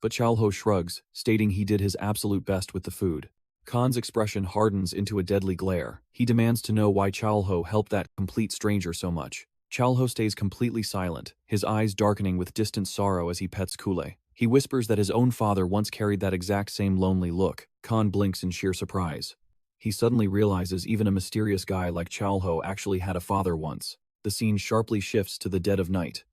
Speaker 1: But Chul-ho shrugs, stating he did his absolute best with the food. Khan's expression hardens into a deadly glare. He demands to know why Chul-ho helped that complete stranger so much. Chul-ho stays completely silent, his eyes darkening with distant sorrow as he pets Kule. He whispers that his own father once carried that exact same lonely look. Khan blinks in sheer surprise. He suddenly realizes even a mysterious guy like Chul-ho actually had a father once. The scene sharply shifts to the dead of night.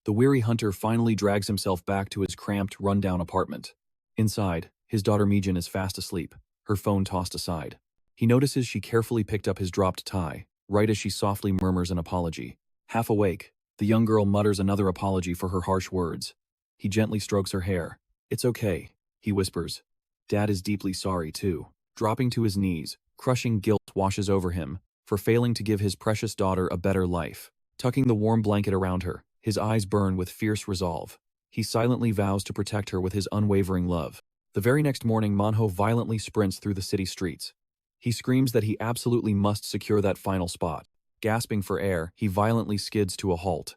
Speaker 1: The weary hunter finally drags himself back to his cramped, run-down apartment. Inside, his daughter Mijin is fast asleep, her phone tossed aside. He notices she carefully picked up his dropped tie, right as she softly murmurs an apology. Half awake, the young girl mutters another apology for her harsh words. He gently strokes her hair. "It's okay," he whispers. "Dad is deeply sorry, too." Dropping to his knees, crushing guilt washes over him for failing to give his precious daughter a better life. Tucking the warm blanket around her, his eyes burn with fierce resolve. He silently vows to protect her with his unwavering love. The very next morning, Manhwa violently sprints through the city streets. He screams that he absolutely must secure that final spot. Gasping for air, he violently skids to a halt.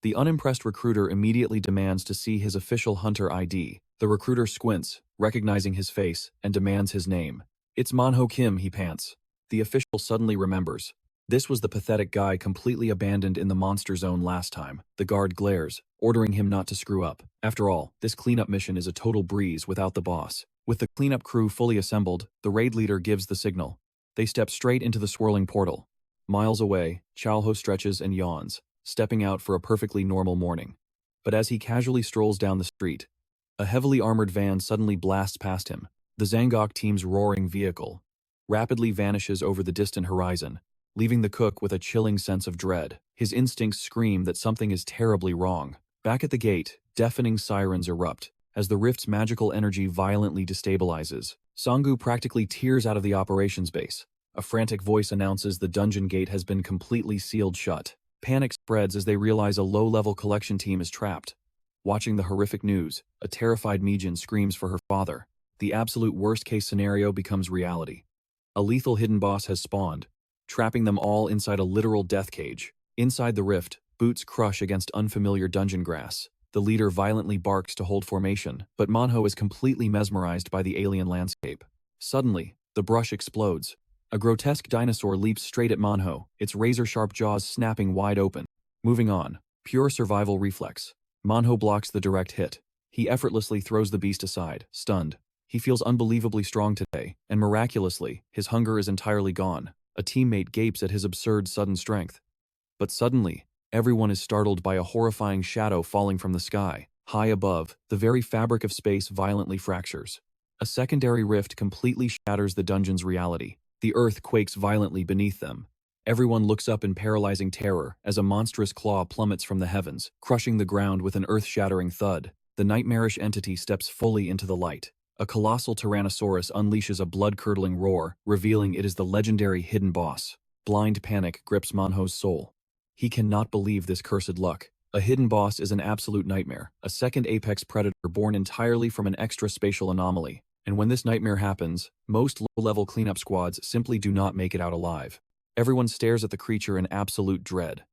Speaker 1: The unimpressed recruiter immediately demands to see his official hunter ID. The recruiter squints, recognizing his face, and demands his name. "It's Manhwa Kim," he pants. The official suddenly remembers. This was the pathetic guy completely abandoned in the monster zone last time. The guard glares, ordering him not to screw up. After all, this cleanup mission is a total breeze without the boss. With the cleanup crew fully assembled, the raid leader gives the signal. They step straight into the swirling portal. Miles away, Chul-ho stretches and yawns, stepping out for a perfectly normal morning. But as he casually strolls down the street, a heavily armored van suddenly blasts past him. The Zangok team's roaring vehicle rapidly vanishes over the distant horizon, leaving the cook with a chilling sense of dread. His instincts scream that something is terribly wrong. Back at the gate, deafening sirens erupt, as the rift's magical energy violently destabilizes. Sanggu practically tears out of the operations base. A frantic voice announces the dungeon gate has been completely sealed shut. Panic spreads as they realize a low-level collection team is trapped. Watching the horrific news, a terrified Mijin screams for her father. The absolute worst-case scenario becomes reality. A lethal hidden boss has spawned, trapping them all inside a literal death cage. Inside the rift, boots crush against unfamiliar dungeon grass. The leader violently barks to hold formation, but Manhwa is completely mesmerized by the alien landscape. Suddenly, the brush explodes. A grotesque dinosaur leaps straight at Manhwa, its razor-sharp jaws snapping wide open. Moving on, pure survival reflex. Manhwa blocks the direct hit. He effortlessly throws the beast aside, stunned. He feels unbelievably strong today, and miraculously, his hunger is entirely gone. A teammate gapes at his absurd sudden strength. But suddenly, everyone is startled by a horrifying shadow falling from the sky. High above, the very fabric of space violently fractures. A secondary rift completely shatters the dungeon's reality. The earth quakes violently beneath them. Everyone looks up in paralyzing terror as a monstrous claw plummets from the heavens, crushing the ground with an earth-shattering thud. The nightmarish entity steps fully into the light. A colossal Tyrannosaurus unleashes a blood-curdling roar, revealing it is the legendary hidden boss. Blind panic grips Manho's soul. He cannot believe this cursed luck. A hidden boss is an absolute nightmare, a second apex predator born entirely from an extra-spatial anomaly. And when this nightmare happens, most low-level cleanup squads simply do not make it out alive. Everyone stares at the creature in absolute dread.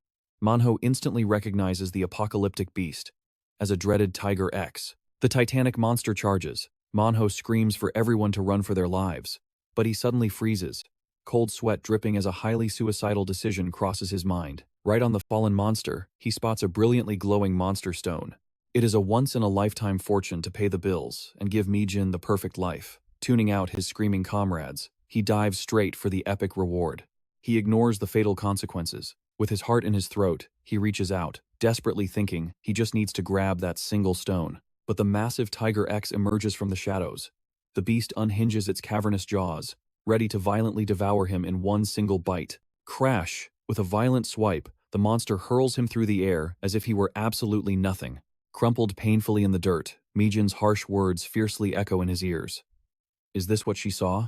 Speaker 1: Manhwa instantly recognizes the apocalyptic beast as a dreaded Tiger X. The titanic monster charges. Manhwa screams for everyone to run for their lives. But he suddenly freezes. Cold sweat dripping as a highly suicidal decision crosses his mind. Right on the fallen monster, he spots a brilliantly glowing monster stone. It is a once-in-a-lifetime fortune to pay the bills and give Mi-jin the perfect life. Tuning out his screaming comrades, he dives straight for the epic reward. He ignores the fatal consequences. With his heart in his throat, he reaches out, desperately thinking he just needs to grab that single stone. But the massive Tiger X emerges from the shadows. The beast unhinges its cavernous jaws, ready to violently devour him in one single bite. Crash! With a violent swipe, the monster hurls him through the air as if he were absolutely nothing. Crumpled painfully in the dirt, Mi-jin's harsh words fiercely echo in his ears. Is this what she saw?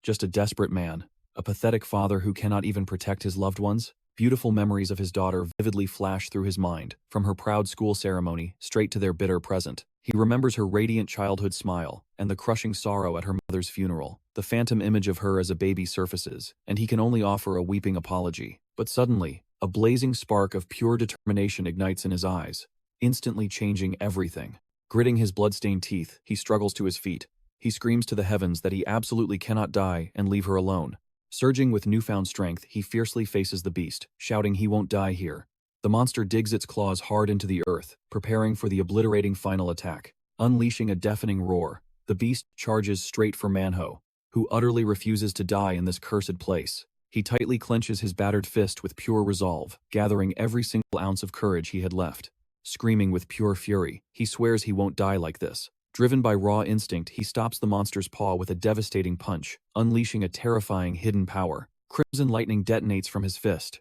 Speaker 1: Just a desperate man, a pathetic father who cannot even protect his loved ones? Beautiful memories of his daughter vividly flash through his mind, from her proud school ceremony straight to their bitter present. He remembers her radiant childhood smile and the crushing sorrow at her mother's funeral. The phantom image of her as a baby surfaces, and he can only offer a weeping apology. But suddenly, a blazing spark of pure determination ignites in his eyes, instantly changing everything. Gritting his blood-stained teeth, he struggles to his feet. He screams to the heavens that he absolutely cannot die and leave her alone. Surging with newfound strength, he fiercely faces the beast, shouting he won't die here. The monster digs its claws hard into the earth, preparing for the obliterating final attack. Unleashing a deafening roar, the beast charges straight for Manhwa, who utterly refuses to die in this cursed place. He tightly clenches his battered fist with pure resolve, gathering every single ounce of courage he had left. Screaming with pure fury, he swears he won't die like this. Driven by raw instinct, he stops the monster's paw with a devastating punch, unleashing a terrifying hidden power. Crimson lightning detonates from his fist.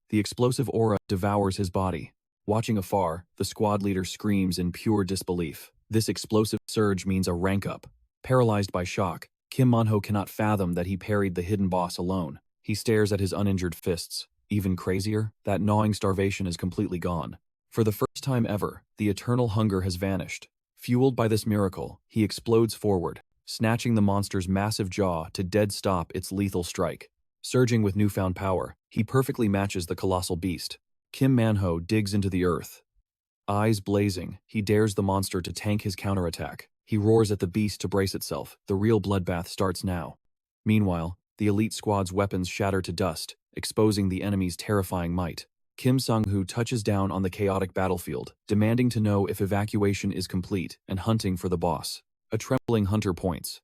Speaker 1: The explosive aura devours his body. Watching afar, the squad leader screams in pure disbelief. This explosive surge means a rank up. Paralyzed by shock, Kim Manhwa cannot fathom that he parried the hidden boss alone. He stares at his uninjured fists. Even crazier, that gnawing starvation is completely gone. For the first time ever, the eternal hunger has vanished. Fueled by this miracle, he explodes forward, snatching the monster's massive jaw to dead stop its lethal strike. Surging with newfound power, he perfectly matches the colossal beast. Kim Manhwa digs into the earth. Eyes blazing, he dares the monster to tank his counterattack. He roars at the beast to brace itself. The real bloodbath starts now. Meanwhile, the elite squad's weapons shatter to dust, exposing the enemy's terrifying might. Kim Sang-ho touches down on the chaotic battlefield, demanding to know if evacuation is complete and hunting for the boss. A trembling hunter points.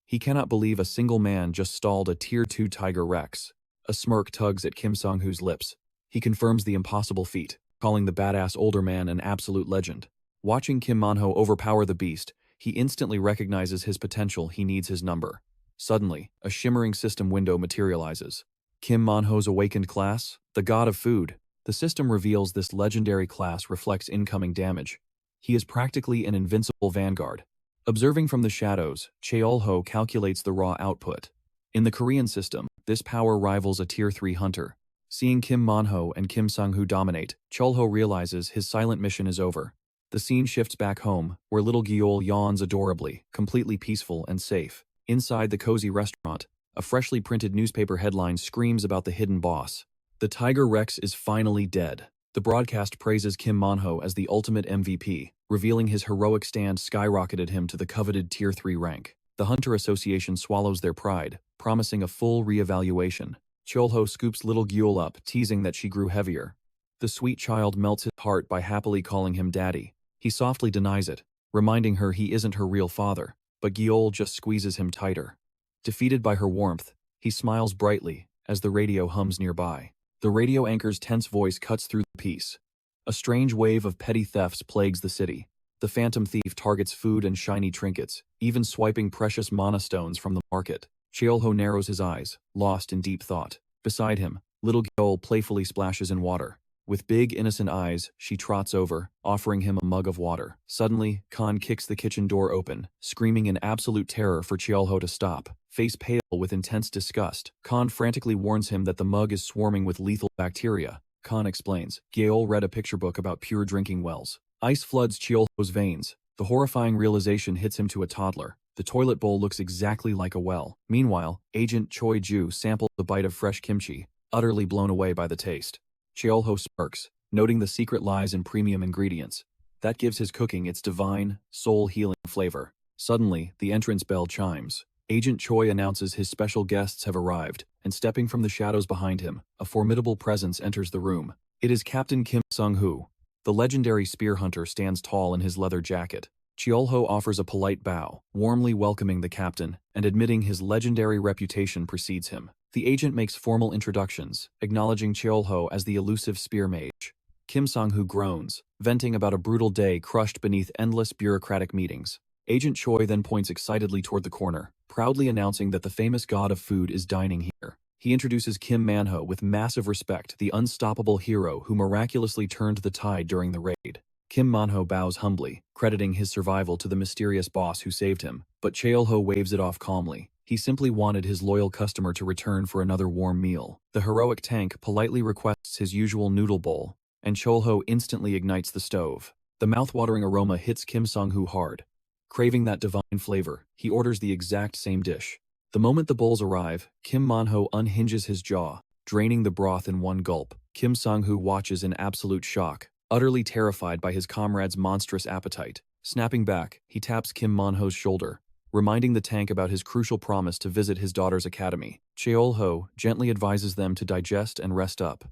Speaker 1: He cannot believe a single man just stalled a Tier 2 Tiger Rex. A smirk tugs at Kim Sang-ho's lips. He confirms the impossible feat, calling the badass older man an absolute legend. Watching Kim Manhwa overpower the beast, he instantly recognizes his potential. He needs his number. Suddenly, a shimmering system window materializes. Kim Manhwa's awakened class, the god of food. The system reveals this legendary class reflects incoming damage. He is practically an invincible vanguard. Observing from the shadows, Chul-ho calculates the raw output. In the Korean system, this power rivals a Tier 3 hunter. Seeing Kim Manhwa and Kim Sang-ho dominate, Chul-ho realizes his silent mission is over. The scene shifts back home, where little Gyeol yawns adorably, completely peaceful and safe. Inside the cozy restaurant, a freshly printed newspaper headline screams about the hidden boss. The Tiger Rex is finally dead. The broadcast praises Kim Manhwa as the ultimate MVP, revealing his heroic stand skyrocketed him to the coveted Tier 3 rank. The Hunter Association swallows their pride, promising a full re-evaluation. Chul-ho scoops little Gyeol up, teasing that she grew heavier. The sweet child melts his heart by happily calling him daddy. He softly denies it, reminding her he isn't her real father, but Gyeol just squeezes him tighter. Defeated by her warmth, he smiles brightly as the radio hums nearby. The radio anchor's tense voice cuts through the peace. A strange wave of petty thefts plagues the city. The phantom thief targets food and shiny trinkets, even swiping precious mana stones from the market. Chul-ho narrows his eyes, lost in deep thought. Beside him, little Gyeol playfully splashes in water. With big, innocent eyes, she trots over, offering him a mug of water. Suddenly, Khan kicks the kitchen door open, screaming in absolute terror for Chul-ho to stop. Face pale with intense disgust, Khan frantically warns him that the mug is swarming with lethal bacteria. Khan explains, Gyeol read a picture book about pure drinking wells. Ice floods Chul-ho's veins. The horrifying realization hits him to a toddler. The toilet bowl looks exactly like a well. Meanwhile, Agent Choi-ju samples a bite of fresh kimchi, utterly blown away by the taste. Chul-ho smirks, noting the secret lies in premium ingredients. That gives his cooking its divine, soul-healing flavor. Suddenly, the entrance bell chimes. Agent Choi announces his special guests have arrived, and stepping from the shadows behind him, a formidable presence enters the room. It is Captain Kim Sung-ho. The legendary spear hunter stands tall in his leather jacket. Chul-ho offers a polite bow, warmly welcoming the captain, and admitting his legendary reputation precedes him. The agent makes formal introductions, acknowledging Chul-ho as the elusive spear mage. Kim Sung-ho groans, venting about a brutal day crushed beneath endless bureaucratic meetings. Agent Choi then points excitedly toward the corner, proudly announcing that the famous god of food is dining here. He introduces Kim Manhwa with massive respect, the unstoppable hero who miraculously turned the tide during the raid. Kim Manhwa bows humbly, crediting his survival to the mysterious boss who saved him, but Chul-ho waves it off calmly. He simply wanted his loyal customer to return for another warm meal. The heroic tank politely requests his usual noodle bowl, and Chul-ho instantly ignites the stove. The mouth-watering aroma hits Kim Sung-ho hard. Craving that divine flavor, he orders the exact same dish. The moment the bowls arrive, Kim Manhwa unhinges his jaw, draining the broth in one gulp. Kim Sung-ho watches in absolute shock, utterly terrified by his comrade's monstrous appetite. Snapping back, he taps Kim Manhwa's shoulder, reminding the tank about his crucial promise to visit his daughter's academy. Chul-ho gently advises them to digest and rest up.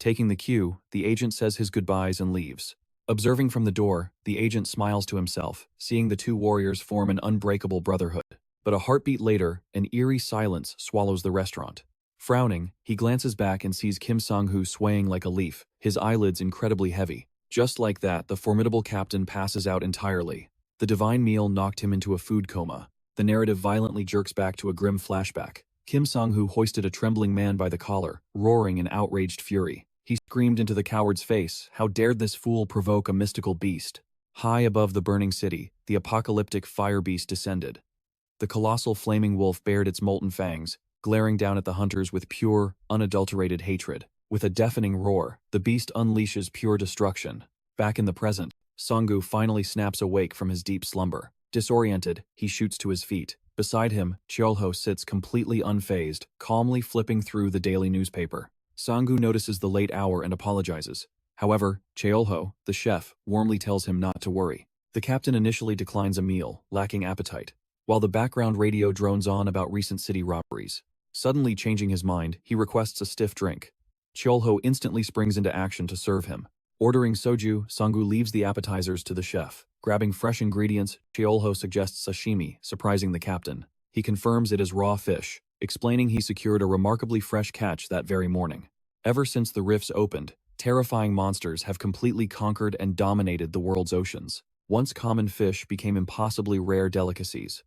Speaker 1: Taking the cue, the agent says his goodbyes and leaves. Observing from the door, the agent smiles to himself, seeing the two warriors form an unbreakable brotherhood. But a heartbeat later, an eerie silence swallows the restaurant. Frowning, he glances back and sees Kim Sung-ho swaying like a leaf, his eyelids incredibly heavy. Just like that, the formidable captain passes out entirely. The divine meal knocked him into a food coma. The narrative violently jerks back to a grim flashback. Kim Sung-ho hoisted a trembling man by the collar, roaring in outraged fury. He screamed into the coward's face, "How dared this fool provoke a mystical beast?" High above the burning city, the apocalyptic fire beast descended. The colossal flaming wolf bared its molten fangs, glaring down at the hunters with pure, unadulterated hatred. With a deafening roar, the beast unleashes pure destruction. Back in the present, Sung-ho finally snaps awake from his deep slumber. Disoriented, he shoots to his feet. Beside him, Chul-ho sits completely unfazed, calmly flipping through the daily newspaper. Sung-ho notices the late hour and apologizes. However, Chul-ho, the chef, warmly tells him not to worry. The captain initially declines a meal, lacking appetite, while the background radio drones on about recent city robberies. Suddenly changing his mind, he requests a stiff drink. Chul-ho instantly springs into action to serve him. Ordering soju, Sung-ho leaves the appetizers to the chef. Grabbing fresh ingredients, Chul-ho suggests sashimi, surprising the captain. He confirms it is raw fish, explaining he secured a remarkably fresh catch that very morning. Ever since the rifts opened, terrifying monsters have completely conquered and dominated the world's oceans. Once common fish became impossibly rare delicacies.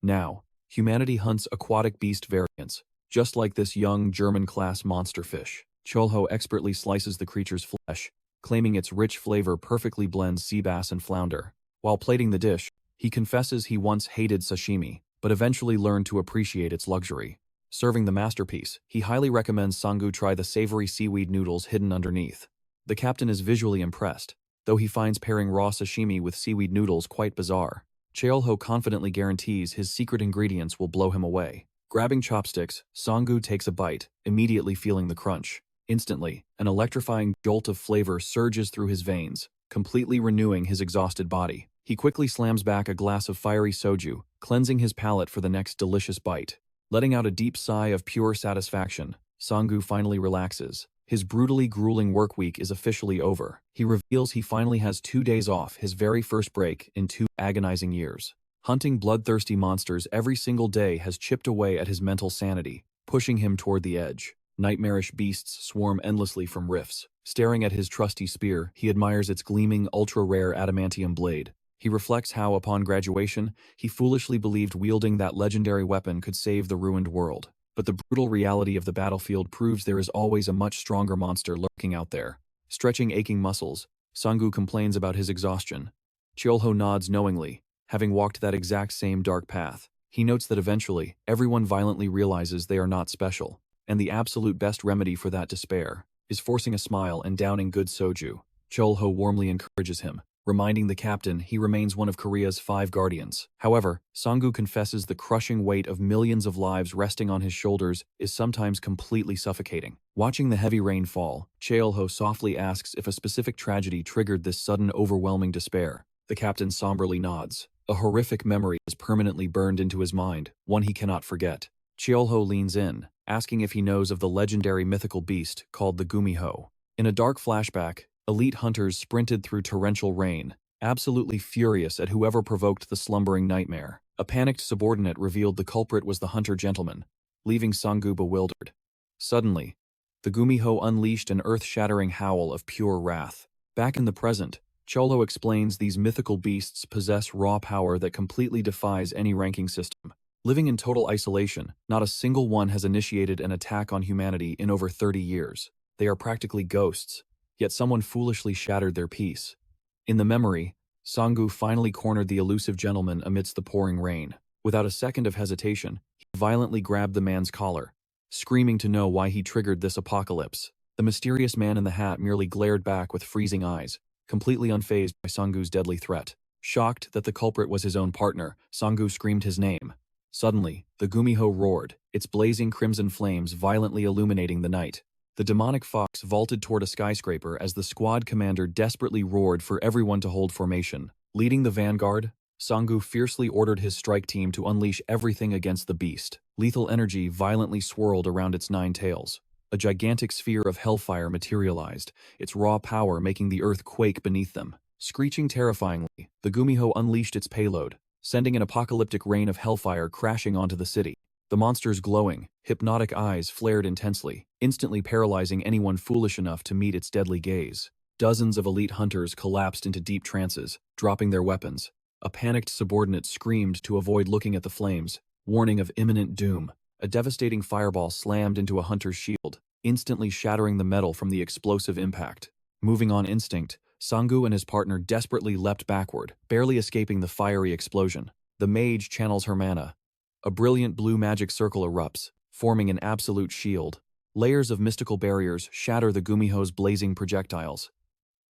Speaker 1: Now, humanity hunts aquatic beast variants, just like this young German-class monster fish. Chul-ho expertly slices the creature's flesh, claiming its rich flavor perfectly blends sea bass and flounder. While plating the dish, he confesses he once hated sashimi, but eventually learned to appreciate its luxury. Serving the masterpiece, he highly recommends Sung-ho try the savory seaweed noodles hidden underneath. The captain is visually impressed, though he finds pairing raw sashimi with seaweed noodles quite bizarre. Chul-ho confidently guarantees his secret ingredients will blow him away. Grabbing chopsticks, Sung-ho takes a bite, immediately feeling the crunch. Instantly, an electrifying jolt of flavor surges through his veins, completely renewing his exhausted body. He quickly slams back a glass of fiery soju, cleansing his palate for the next delicious bite. Letting out a deep sigh of pure satisfaction, Sung-ho finally relaxes. His brutally grueling work week is officially over. He reveals he finally has 2 days off, his very first break in 2 agonizing years. Hunting bloodthirsty monsters every single day has chipped away at his mental sanity, pushing him toward the edge. Nightmarish beasts swarm endlessly from rifts. Staring at his trusty spear, he admires its gleaming, ultra-rare adamantium blade. He reflects how, upon graduation, he foolishly believed wielding that legendary weapon could save the ruined world. But the brutal reality of the battlefield proves there is always a much stronger monster lurking out there. Stretching aching muscles, Sung-ho complains about his exhaustion. Chul-ho nods knowingly, having walked that exact same dark path. He notes that eventually, everyone violently realizes they are not special, and the absolute best remedy for that despair is forcing a smile and downing good soju. Chul-ho warmly encourages him, reminding the captain he remains one of Korea's 5 guardians. However, Sang-gu confesses the crushing weight of millions of lives resting on his shoulders is sometimes completely suffocating. Watching the heavy rain fall, Chul-ho softly asks if a specific tragedy triggered this sudden overwhelming despair. The captain somberly nods. A horrific memory is permanently burned into his mind, one he cannot forget. Chul-ho leans in, asking if he knows of the legendary mythical beast called the Gumiho. In a dark flashback, elite hunters sprinted through torrential rain, absolutely furious at whoever provoked the slumbering nightmare. A panicked subordinate revealed the culprit was the hunter gentleman, leaving Sang-gu bewildered. Suddenly, the Gumiho unleashed an earth-shattering howl of pure wrath. Back in the present, Chul-ho explains these mythical beasts possess raw power that completely defies any ranking system. Living in total isolation, not a single one has initiated an attack on humanity in over 30 years. They are practically ghosts, yet someone foolishly shattered their peace. In the memory, Sang-gu finally cornered the elusive gentleman amidst the pouring rain. Without a second of hesitation, he violently grabbed the man's collar, screaming to know why he triggered this apocalypse. The mysterious man in the hat merely glared back with freezing eyes, completely unfazed by Sang-gu's deadly threat. Shocked that the culprit was his own partner, Sang-gu screamed his name. Suddenly, the Gumiho roared, its blazing crimson flames violently illuminating the night. The demonic fox vaulted toward a skyscraper as the squad commander desperately roared for everyone to hold formation. Leading the vanguard, Sang-gu fiercely ordered his strike team to unleash everything against the beast. Lethal energy violently swirled around its 9 tails. A gigantic sphere of hellfire materialized, its raw power making the earth quake beneath them. Screeching terrifyingly, the Gumiho unleashed its payload, sending an apocalyptic rain of hellfire crashing onto the city. The monster's glowing, hypnotic eyes flared intensely, instantly paralyzing anyone foolish enough to meet its deadly gaze. Dozens of elite hunters collapsed into deep trances, dropping their weapons. A panicked subordinate screamed to avoid looking at the flames, warning of imminent doom. A devastating fireball slammed into a hunter's shield, instantly shattering the metal from the explosive impact. Moving on instinct, Sang-gu and his partner desperately leapt backward, barely escaping the fiery explosion. The mage channels her mana. A brilliant blue magic circle erupts, forming an absolute shield. Layers of mystical barriers shatter the Gumiho's blazing projectiles.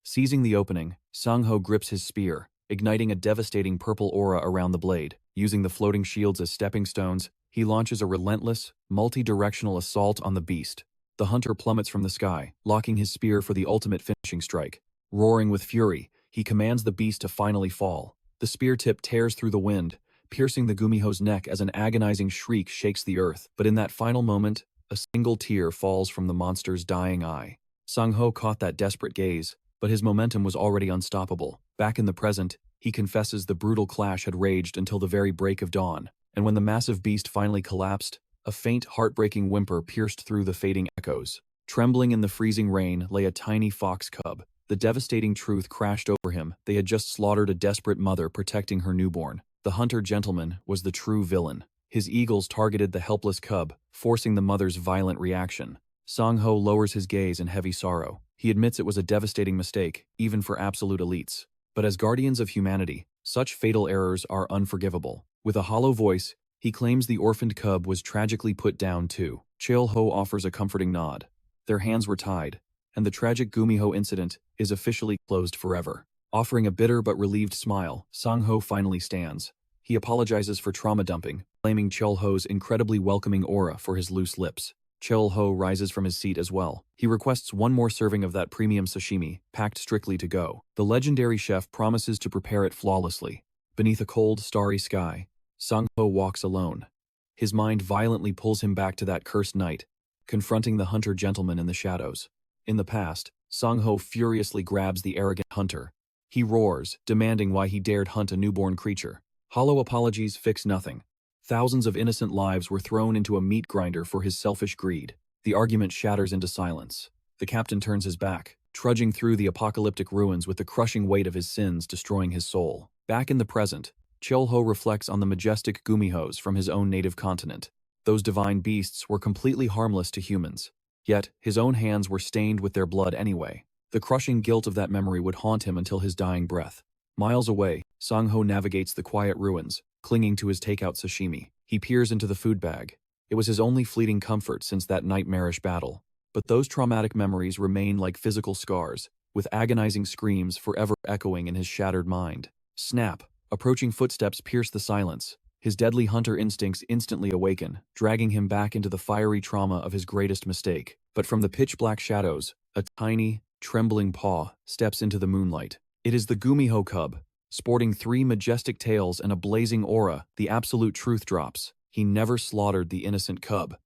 Speaker 1: Seizing the opening, Sang-ho grips his spear, igniting a devastating purple aura around the blade. Using the floating shields as stepping stones, he launches a relentless, multi-directional assault on the beast. The hunter plummets from the sky, locking his spear for the ultimate finishing strike. Roaring with fury, he commands the beast to finally fall. The spear tip tears through the wind, piercing the Gumiho's neck as an agonizing shriek shakes the earth. But in that final moment, a single tear falls from the monster's dying eye. Sang-ho caught that desperate gaze, but his momentum was already unstoppable. Back in the present, he confesses the brutal clash had raged until the very break of dawn, and when the massive beast finally collapsed, a faint, heartbreaking whimper pierced through the fading echoes. Trembling in the freezing rain lay a tiny fox cub. The devastating truth crashed over him. They had just slaughtered a desperate mother protecting her newborn. The hunter gentleman was the true villain. His eagles targeted the helpless cub, forcing the mother's violent reaction. Sang-ho lowers his gaze in heavy sorrow. He admits it was a devastating mistake, even for absolute elites. But as guardians of humanity, such fatal errors are unforgivable. With a hollow voice, he claims the orphaned cub was tragically put down too. Chul-ho offers a comforting nod. Their hands were tied, and the tragic Gumiho incident is officially closed forever. Offering a bitter but relieved smile, Sang-ho finally stands. He apologizes for trauma dumping, blaming Chul-ho's incredibly welcoming aura for his loose lips. Chul-ho rises from his seat as well. He requests one more serving of that premium sashimi, packed strictly to go. The legendary chef promises to prepare it flawlessly. Beneath a cold, starry sky, Sang-ho walks alone. His mind violently pulls him back to that cursed night, confronting the hunter gentleman in the shadows. In the past, Sang-ho furiously grabs the arrogant hunter. He roars, demanding why he dared hunt a newborn creature. Hollow apologies fix nothing. Thousands of innocent lives were thrown into a meat grinder for his selfish greed. The argument shatters into silence. The captain turns his back, trudging through the apocalyptic ruins with the crushing weight of his sins destroying his soul. Back in the present, Chul-ho reflects on the majestic Gumihos from his own native continent. Those divine beasts were completely harmless to humans. Yet, his own hands were stained with their blood anyway. The crushing guilt of that memory would haunt him until his dying breath. Miles away, Sang-ho navigates the quiet ruins, clinging to his takeout sashimi. He peers into the food bag. It was his only fleeting comfort since that nightmarish battle. But those traumatic memories remain like physical scars, with agonizing screams forever echoing in his shattered mind. Snap! Approaching footsteps pierce the silence. His deadly hunter instincts instantly awaken, dragging him back into the fiery trauma of his greatest mistake. But from the pitch-black shadows, a tiny, trembling paw steps into the moonlight. It is the Gumiho cub. Sporting 3 majestic tails and a blazing aura, the absolute truth drops. He never slaughtered the innocent cub.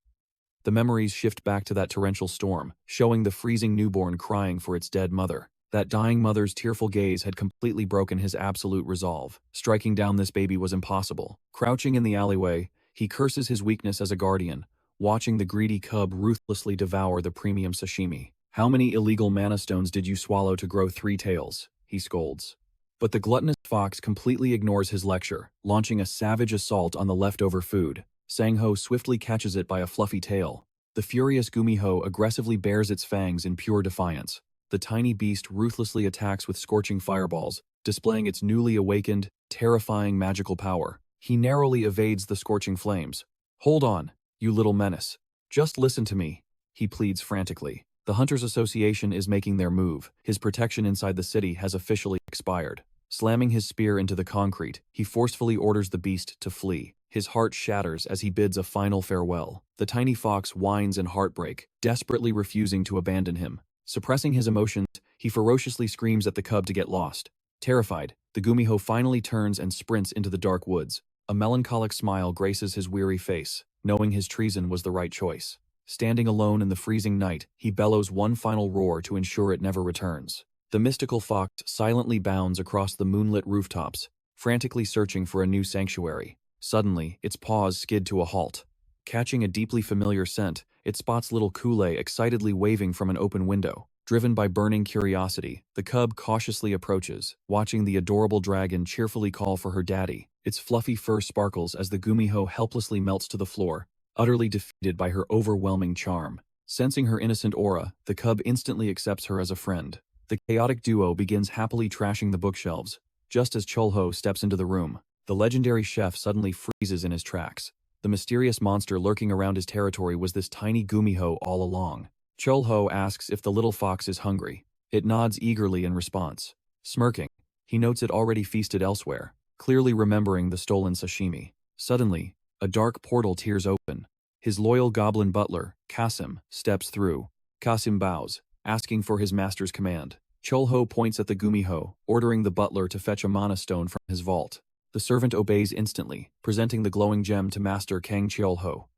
Speaker 1: The memories shift back to that torrential storm, showing the freezing newborn crying for its dead mother. That dying mother's tearful gaze had completely broken his absolute resolve. Striking down this baby was impossible. Crouching in the alleyway, he curses his weakness as a guardian, watching the greedy cub ruthlessly devour the premium sashimi. "How many illegal mana stones did you swallow to grow 3 tails?" he scolds. But the gluttonous fox completely ignores his lecture, launching a savage assault on the leftover food. Sang-ho swiftly catches it by a fluffy tail. The furious Gumiho aggressively bares its fangs in pure defiance. The tiny beast ruthlessly attacks with scorching fireballs, displaying its newly awakened, terrifying magical power. He narrowly evades the scorching flames. "Hold on, you little menace. Just listen to me," he pleads frantically. The Hunters Association is making their move. His protection inside the city has officially expired. Slamming his spear into the concrete, he forcefully orders the beast to flee. His heart shatters as he bids a final farewell. The tiny fox whines in heartbreak, desperately refusing to abandon him. Suppressing his emotions, he ferociously screams at the cub to get lost. Terrified, the Gumiho finally turns and sprints into the dark woods. A melancholic smile graces his weary face, knowing his treason was the right choice. Standing alone in the freezing night, he bellows one final roar to ensure it never returns. The mystical fox silently bounds across the moonlit rooftops, frantically searching for a new sanctuary. Suddenly, its paws skid to a halt. Catching a deeply familiar scent, it spots little Kule excitedly waving from an open window. Driven by burning curiosity, the cub cautiously approaches, watching the adorable dragon cheerfully call for her daddy. Its fluffy fur sparkles as the Gumiho helplessly melts to the floor, utterly defeated by her overwhelming charm. Sensing her innocent aura, the cub instantly accepts her as a friend. The chaotic duo begins happily trashing the bookshelves. Just as Chul-ho steps into the room, the legendary chef suddenly freezes in his tracks. The mysterious monster lurking around his territory was this tiny Gumiho all along. Chul-ho asks if the little fox is hungry. It nods eagerly in response. Smirking, he notes it already feasted elsewhere, clearly remembering the stolen sashimi. Suddenly, a dark portal tears open. His loyal goblin butler, Kasim, steps through. Kasim bows, asking for his master's command. Chul-ho points at the Gumiho, ordering the butler to fetch a mana stone from his vault. The servant obeys instantly, presenting the glowing gem to Master Kang Chul-ho.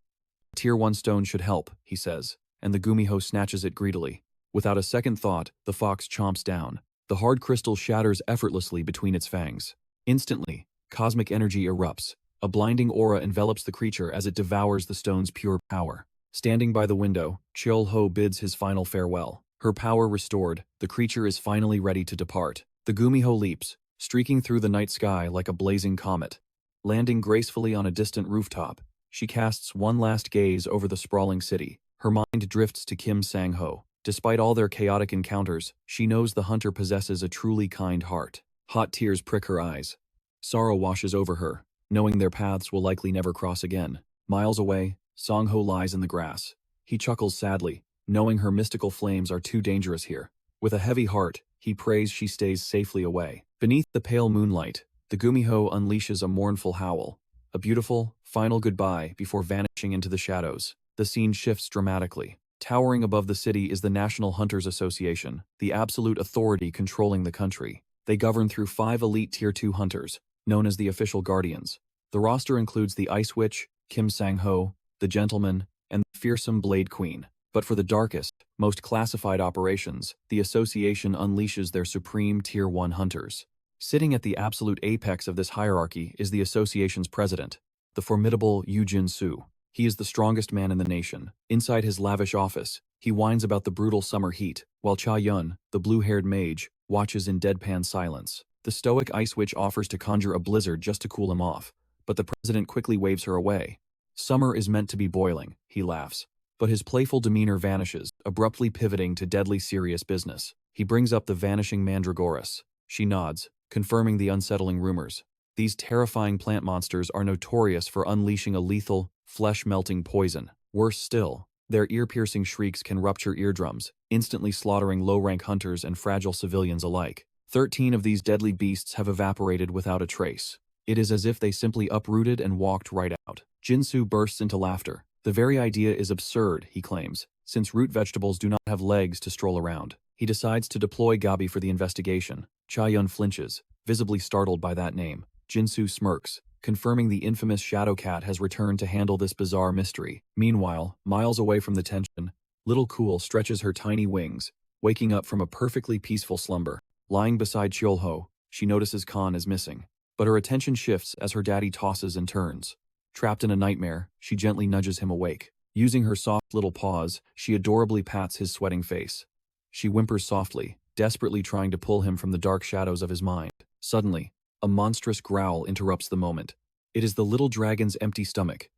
Speaker 1: "Tier 1 stone should help," he says, and the Gumiho snatches it greedily. Without a second thought, the fox chomps down. The hard crystal shatters effortlessly between its fangs. Instantly, cosmic energy erupts. A blinding aura envelops the creature as it devours the stone's pure power. Standing by the window, Chul-ho bids his final farewell. Her power restored, the creature is finally ready to depart. The Gumiho leaps, streaking through the night sky like a blazing comet. Landing gracefully on a distant rooftop, she casts one last gaze over the sprawling city. Her mind drifts to Kim Sang-ho. Despite all their chaotic encounters, she knows the hunter possesses a truly kind heart. Hot tears prick her eyes. Sorrow washes over her, knowing their paths will likely never cross again. Miles away, Sang-ho lies in the grass. He chuckles sadly, knowing her mystical flames are too dangerous here. With a heavy heart, he prays she stays safely away. Beneath the pale moonlight, the Gumiho unleashes a mournful howl. A beautiful, final goodbye before vanishing into the shadows. The scene shifts dramatically. Towering above the city is the National Hunters Association, the absolute authority controlling the country. They govern through 5 elite Tier 2 hunters, known as the official guardians. The roster includes the Ice Witch, Kim Sang-ho, the Gentleman, and the fearsome Blade Queen. But for the darkest, most classified operations, the association unleashes their supreme Tier 1 hunters. Sitting at the absolute apex of this hierarchy is the association's president, the formidable Yu Jin-soo. He is the strongest man in the nation. Inside his lavish office, he whines about the brutal summer heat, while Cha-yun, the blue-haired mage, watches in deadpan silence. The stoic Ice Witch offers to conjure a blizzard just to cool him off, but the president quickly waves her away. Summer is meant to be boiling, he laughs. But his playful demeanor vanishes, abruptly pivoting to deadly serious business. He brings up the vanishing Mandragoras. She nods, confirming the unsettling rumors. These terrifying plant monsters are notorious for unleashing a lethal, flesh-melting poison. Worse still, Their ear-piercing shrieks can rupture eardrums, instantly slaughtering low-rank hunters and fragile civilians alike. 13 of these deadly beasts have evaporated without a trace. It is as if they simply uprooted and walked right out. Jinsu bursts into laughter. The very idea is absurd, he claims, since root vegetables do not have legs to stroll around. He decides to deploy Gabi for the investigation. Cha-yun flinches, visibly startled by that name. Jinsu smirks, confirming the infamous Shadow Cat has returned to handle this bizarre mystery. Meanwhile, miles away from the tension, little Cool stretches her tiny wings, waking up from a perfectly peaceful slumber. Lying beside Chul-ho, she notices Khan is missing. But her attention shifts as her daddy tosses and turns. Trapped in a nightmare, she gently nudges him awake. Using her soft little paws, she adorably pats his sweating face. She whimpers softly, desperately trying to pull him from the dark shadows of his mind. Suddenly, a monstrous growl interrupts the moment. It is the little dragon's empty stomach.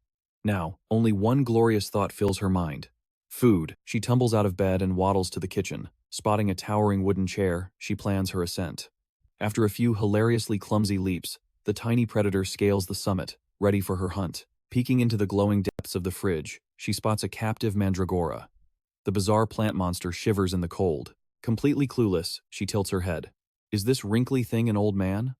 Speaker 1: Now, only one glorious thought fills her mind. Food. She tumbles out of bed and waddles to the kitchen. Spotting a towering wooden chair, she plans her ascent. After a few hilariously clumsy leaps, the tiny predator scales the summit, ready for her hunt. Peeking into the glowing depths of the fridge, she spots a captive mandragora. The bizarre plant monster shivers in the cold. Completely clueless, she tilts her head. Is this wrinkly thing an old man?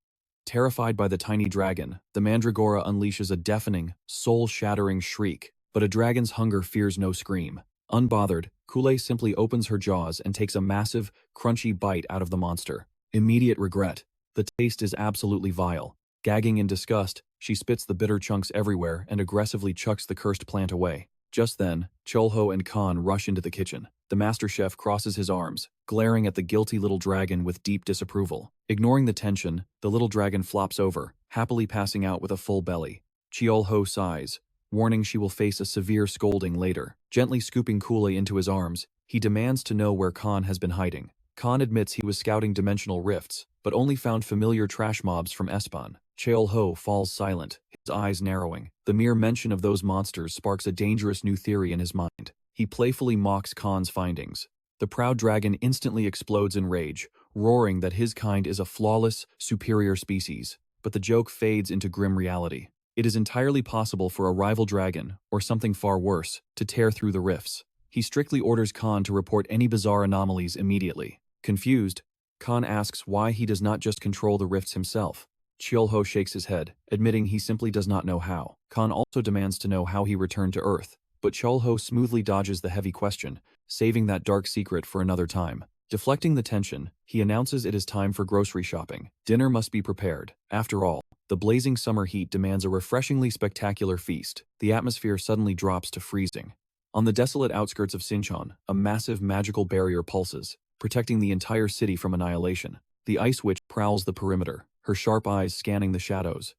Speaker 1: Terrified by the tiny dragon, the mandragora unleashes a deafening, soul-shattering shriek, but a dragon's hunger fears no scream. Unbothered, Kule simply opens her jaws and takes a massive, crunchy bite out of the monster. Immediate regret. The taste is absolutely vile. Gagging in disgust, she spits the bitter chunks everywhere and aggressively chucks the cursed plant away. Just then, Chul-ho and Khan rush into the kitchen. The master chef crosses his arms, glaring at the guilty little dragon with deep disapproval. Ignoring the tension, the little dragon flops over, happily passing out with a full belly. Chul-ho sighs, warning she will face a severe scolding later. Gently scooping Kule into his arms, he demands to know where Khan has been hiding. Khan admits he was scouting dimensional rifts, but only found familiar trash mobs from Espan. Chul-ho falls silent, his eyes narrowing. The mere mention of those monsters sparks a dangerous new theory in his mind. He playfully mocks Khan's findings. The proud dragon instantly explodes in rage, roaring that his kind is a flawless, superior species. But the joke fades into grim reality. It is entirely possible for a rival dragon, or something far worse, to tear through the rifts. He strictly orders Khan to report any bizarre anomalies immediately. Confused, Khan asks why he does not just control the rifts himself. Chul-ho shakes his head, admitting he simply does not know how. Khan also demands to know how he returned to Earth, but Chul-ho smoothly dodges the heavy question, saving that dark secret for another time. Deflecting the tension, he announces it is time for grocery shopping. Dinner must be prepared. After all, the blazing summer heat demands a refreshingly spectacular feast. The atmosphere suddenly drops to freezing. On the desolate outskirts of Sinchon, a massive magical barrier pulses, protecting the entire city from annihilation. The Ice Witch prowls the perimeter, her sharp eyes scanning the shadows.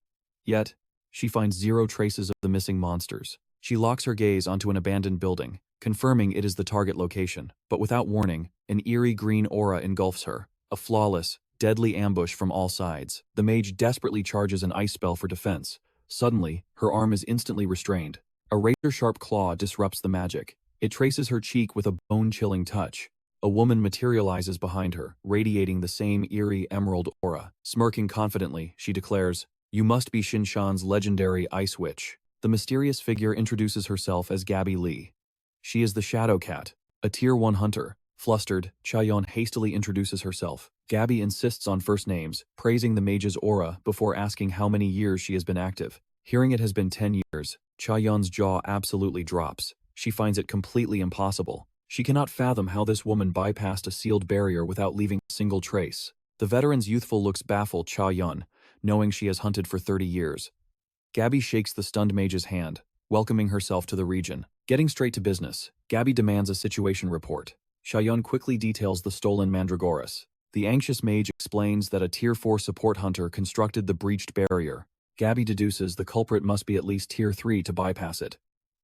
Speaker 1: Yet, she finds zero traces of the missing monsters. She locks her gaze onto an abandoned building, confirming it is the target location. But without warning, an eerie green aura engulfs her, a flawless, deadly ambush from all sides. The mage desperately charges an ice spell for defense. Suddenly, her arm is instantly restrained. A razor-sharp claw disrupts the magic. It traces her cheek with a bone-chilling touch. A woman materializes behind her, radiating the same eerie emerald aura. Smirking confidently, she declares, "You must be Shinshan's legendary Ice Witch." The mysterious figure introduces herself as Gabi Lee. She is the Shadow Cat, a Tier 1 hunter. Flustered, Cha-yun hastily introduces herself. Gabi insists on first names, praising the mage's aura before asking how many years she has been active. Hearing it has been 10 years, Cha-yun's jaw absolutely drops. She finds it completely impossible. She cannot fathom how this woman bypassed a sealed barrier without leaving a single trace. The veteran's youthful looks baffle Cha-yun, knowing she has hunted for 30 years. Gabi shakes the stunned mage's hand, welcoming herself to the region. Getting straight to business, Gabi demands a situation report. Cha-yun quickly details the stolen mandragoras. The anxious mage explains that a Tier 4 support hunter constructed the breached barrier. Gabi deduces the culprit must be at least Tier 3 to bypass it.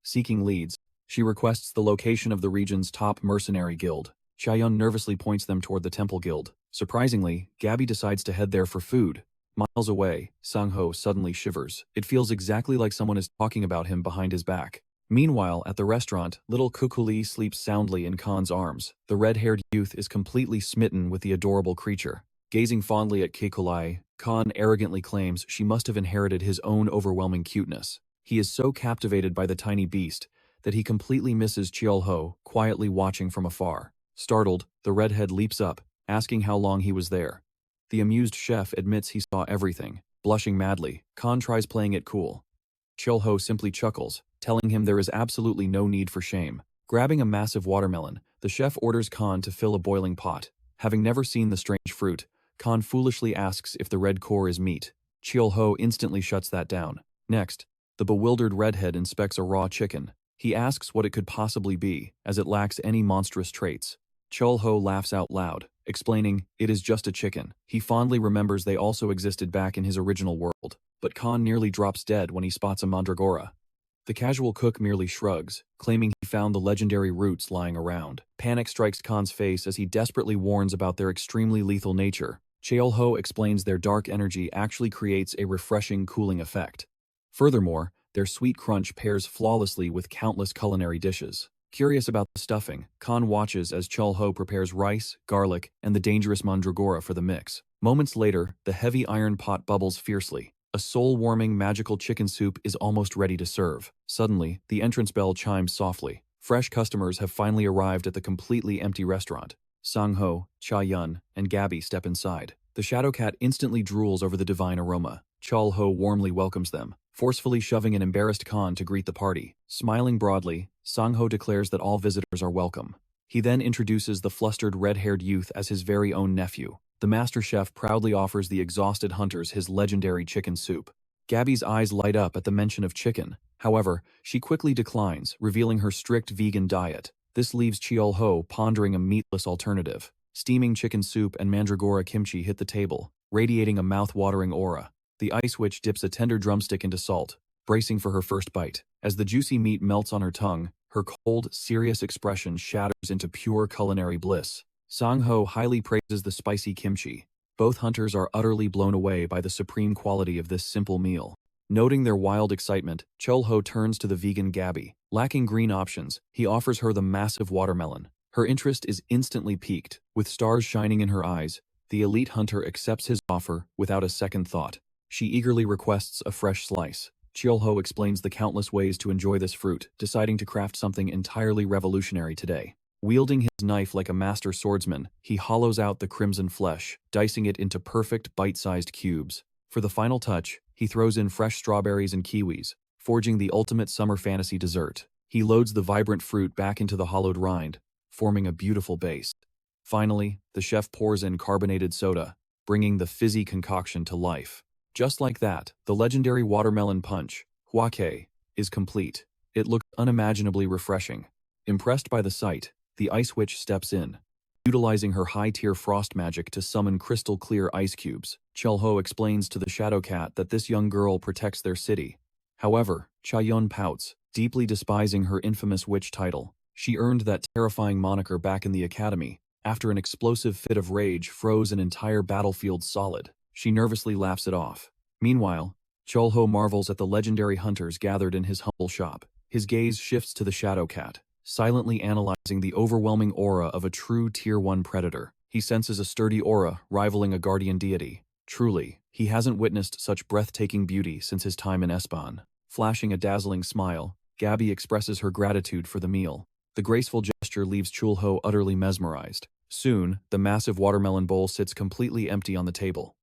Speaker 1: Seeking leads, she requests the location of the region's top mercenary guild. Cha-yun nervously points them toward the Temple Guild. Surprisingly, Gabi decides to head there for food. Miles away, Sang-ho suddenly shivers. It feels exactly like someone is talking about him behind his back. Meanwhile, at the restaurant, little Kukuli sleeps soundly in Khan's arms. The red-haired youth is completely smitten with the adorable creature. Gazing fondly at Kekulai, Khan arrogantly claims she must have inherited his own overwhelming cuteness. He is so captivated by the tiny beast that he completely misses Chul-ho quietly watching from afar. Startled, the redhead leaps up, asking how long he was there. The amused chef admits he saw everything. Blushing madly, Khan tries playing it cool. Chul-ho simply chuckles, telling him there is absolutely no need for shame. Grabbing a massive watermelon, the chef orders Khan to fill a boiling pot. Having never seen the strange fruit, Khan foolishly asks if the red core is meat. Chul-ho instantly shuts that down. Next, the bewildered redhead inspects a raw chicken. He asks what it could possibly be, as it lacks any monstrous traits. Chul-ho laughs out loud, explaining, it is just a chicken. He fondly remembers they also existed back in his original world, but Khan nearly drops dead when he spots a mandragora. The casual cook merely shrugs, claiming he found the legendary roots lying around. Panic strikes Khan's face as he desperately warns about their extremely lethal nature. Chul-ho explains their dark energy actually creates a refreshing cooling effect. Furthermore, their sweet crunch pairs flawlessly with countless culinary dishes. Curious about the stuffing, Khan watches as Chul-ho prepares rice, garlic, and the dangerous mandragora for the mix. Moments later, the heavy iron pot bubbles fiercely. A soul-warming magical chicken soup is almost ready to serve. Suddenly, the entrance bell chimes softly. Fresh customers have finally arrived at the completely empty restaurant. Sang-ho, Cha-yun, and Gabby step inside. The shadow cat instantly drools over the divine aroma. Chul-ho warmly welcomes them, forcefully shoving an embarrassed Khan to greet the party. Smiling broadly, Sang-ho declares that all visitors are welcome. He then introduces the flustered red-haired youth as his very own nephew. The master chef proudly offers the exhausted hunters his legendary chicken soup. Gabby's eyes light up at the mention of chicken. However, she quickly declines, revealing her strict vegan diet. This leaves Chul-ho pondering a meatless alternative. Steaming chicken soup and mandragora kimchi hit the table, radiating a mouth-watering aura. The ice witch dips a tender drumstick into salt, bracing for her first bite. As the juicy meat melts on her tongue, her cold, serious expression shatters into pure culinary bliss. Sang-ho highly praises the spicy kimchi. Both hunters are utterly blown away by the supreme quality of this simple meal. Noting their wild excitement, Chul-ho turns to the vegan Gabby. Lacking green options, he offers her the massive watermelon. Her interest is instantly piqued. With stars shining in her eyes, the elite hunter accepts his offer without a second thought. She eagerly requests a fresh slice. Chul-ho explains the countless ways to enjoy this fruit, deciding to craft something entirely revolutionary today. Wielding his knife like a master swordsman, he hollows out the crimson flesh, dicing it into perfect bite-sized cubes. For the final touch, he throws in fresh strawberries and kiwis, forging the ultimate summer fantasy dessert. He loads the vibrant fruit back into the hollowed rind, forming a beautiful base. Finally, the chef pours in carbonated soda, bringing the fizzy concoction to life. Just like that, the legendary watermelon punch, huake, is complete. It looked unimaginably refreshing. Impressed by the sight, the ice witch steps in, utilizing her high-tier frost magic to summon crystal-clear ice cubes. Chul-ho explains to the shadow cat that this young girl protects their city. However, Cha-yun pouts, deeply despising her infamous witch title. She earned that terrifying moniker back in the academy, after an explosive fit of rage froze an entire battlefield solid. She nervously laughs it off. Meanwhile, Chul-ho marvels at the legendary hunters gathered in his humble shop. His gaze shifts to the shadow cat, silently analyzing the overwhelming aura of a true Tier 1 predator. He senses a sturdy aura rivaling a guardian deity. Truly, he hasn't witnessed such breathtaking beauty since his time in Espan. Flashing a dazzling smile, Gabby expresses her gratitude for the meal. The graceful gesture leaves Chul-ho utterly mesmerized. Soon, the massive watermelon bowl sits completely empty on the table.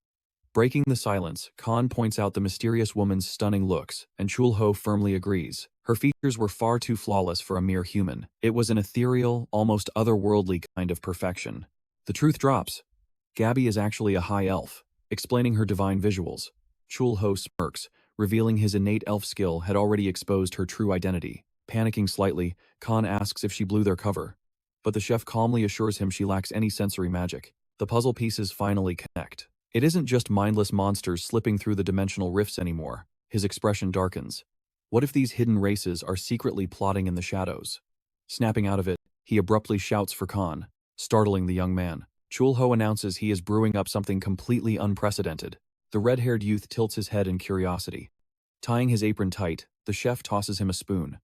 Speaker 1: Breaking the silence, Khan points out the mysterious woman's stunning looks, and Chul-ho firmly agrees. Her features were far too flawless for a mere human. It was an ethereal, almost otherworldly kind of perfection. The truth drops. Gabby is actually a high elf, explaining her divine visuals. Chul-ho smirks, revealing his innate elf skill had already exposed her true identity. Panicking slightly, Khan asks if she blew their cover, but the chef calmly assures him she lacks any sensory magic. The puzzle pieces finally connect. It isn't just mindless monsters slipping through the dimensional rifts anymore. His expression darkens. What if these hidden races are secretly plotting in the shadows? Snapping out of it, he abruptly shouts for Khan, startling the young man. Chul-ho announces he is brewing up something completely unprecedented. The red-haired youth tilts his head in curiosity. Tying his apron tight, the chef tosses him a spoon.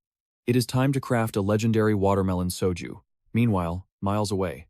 Speaker 1: It is time to craft a legendary watermelon soju. Meanwhile, miles away,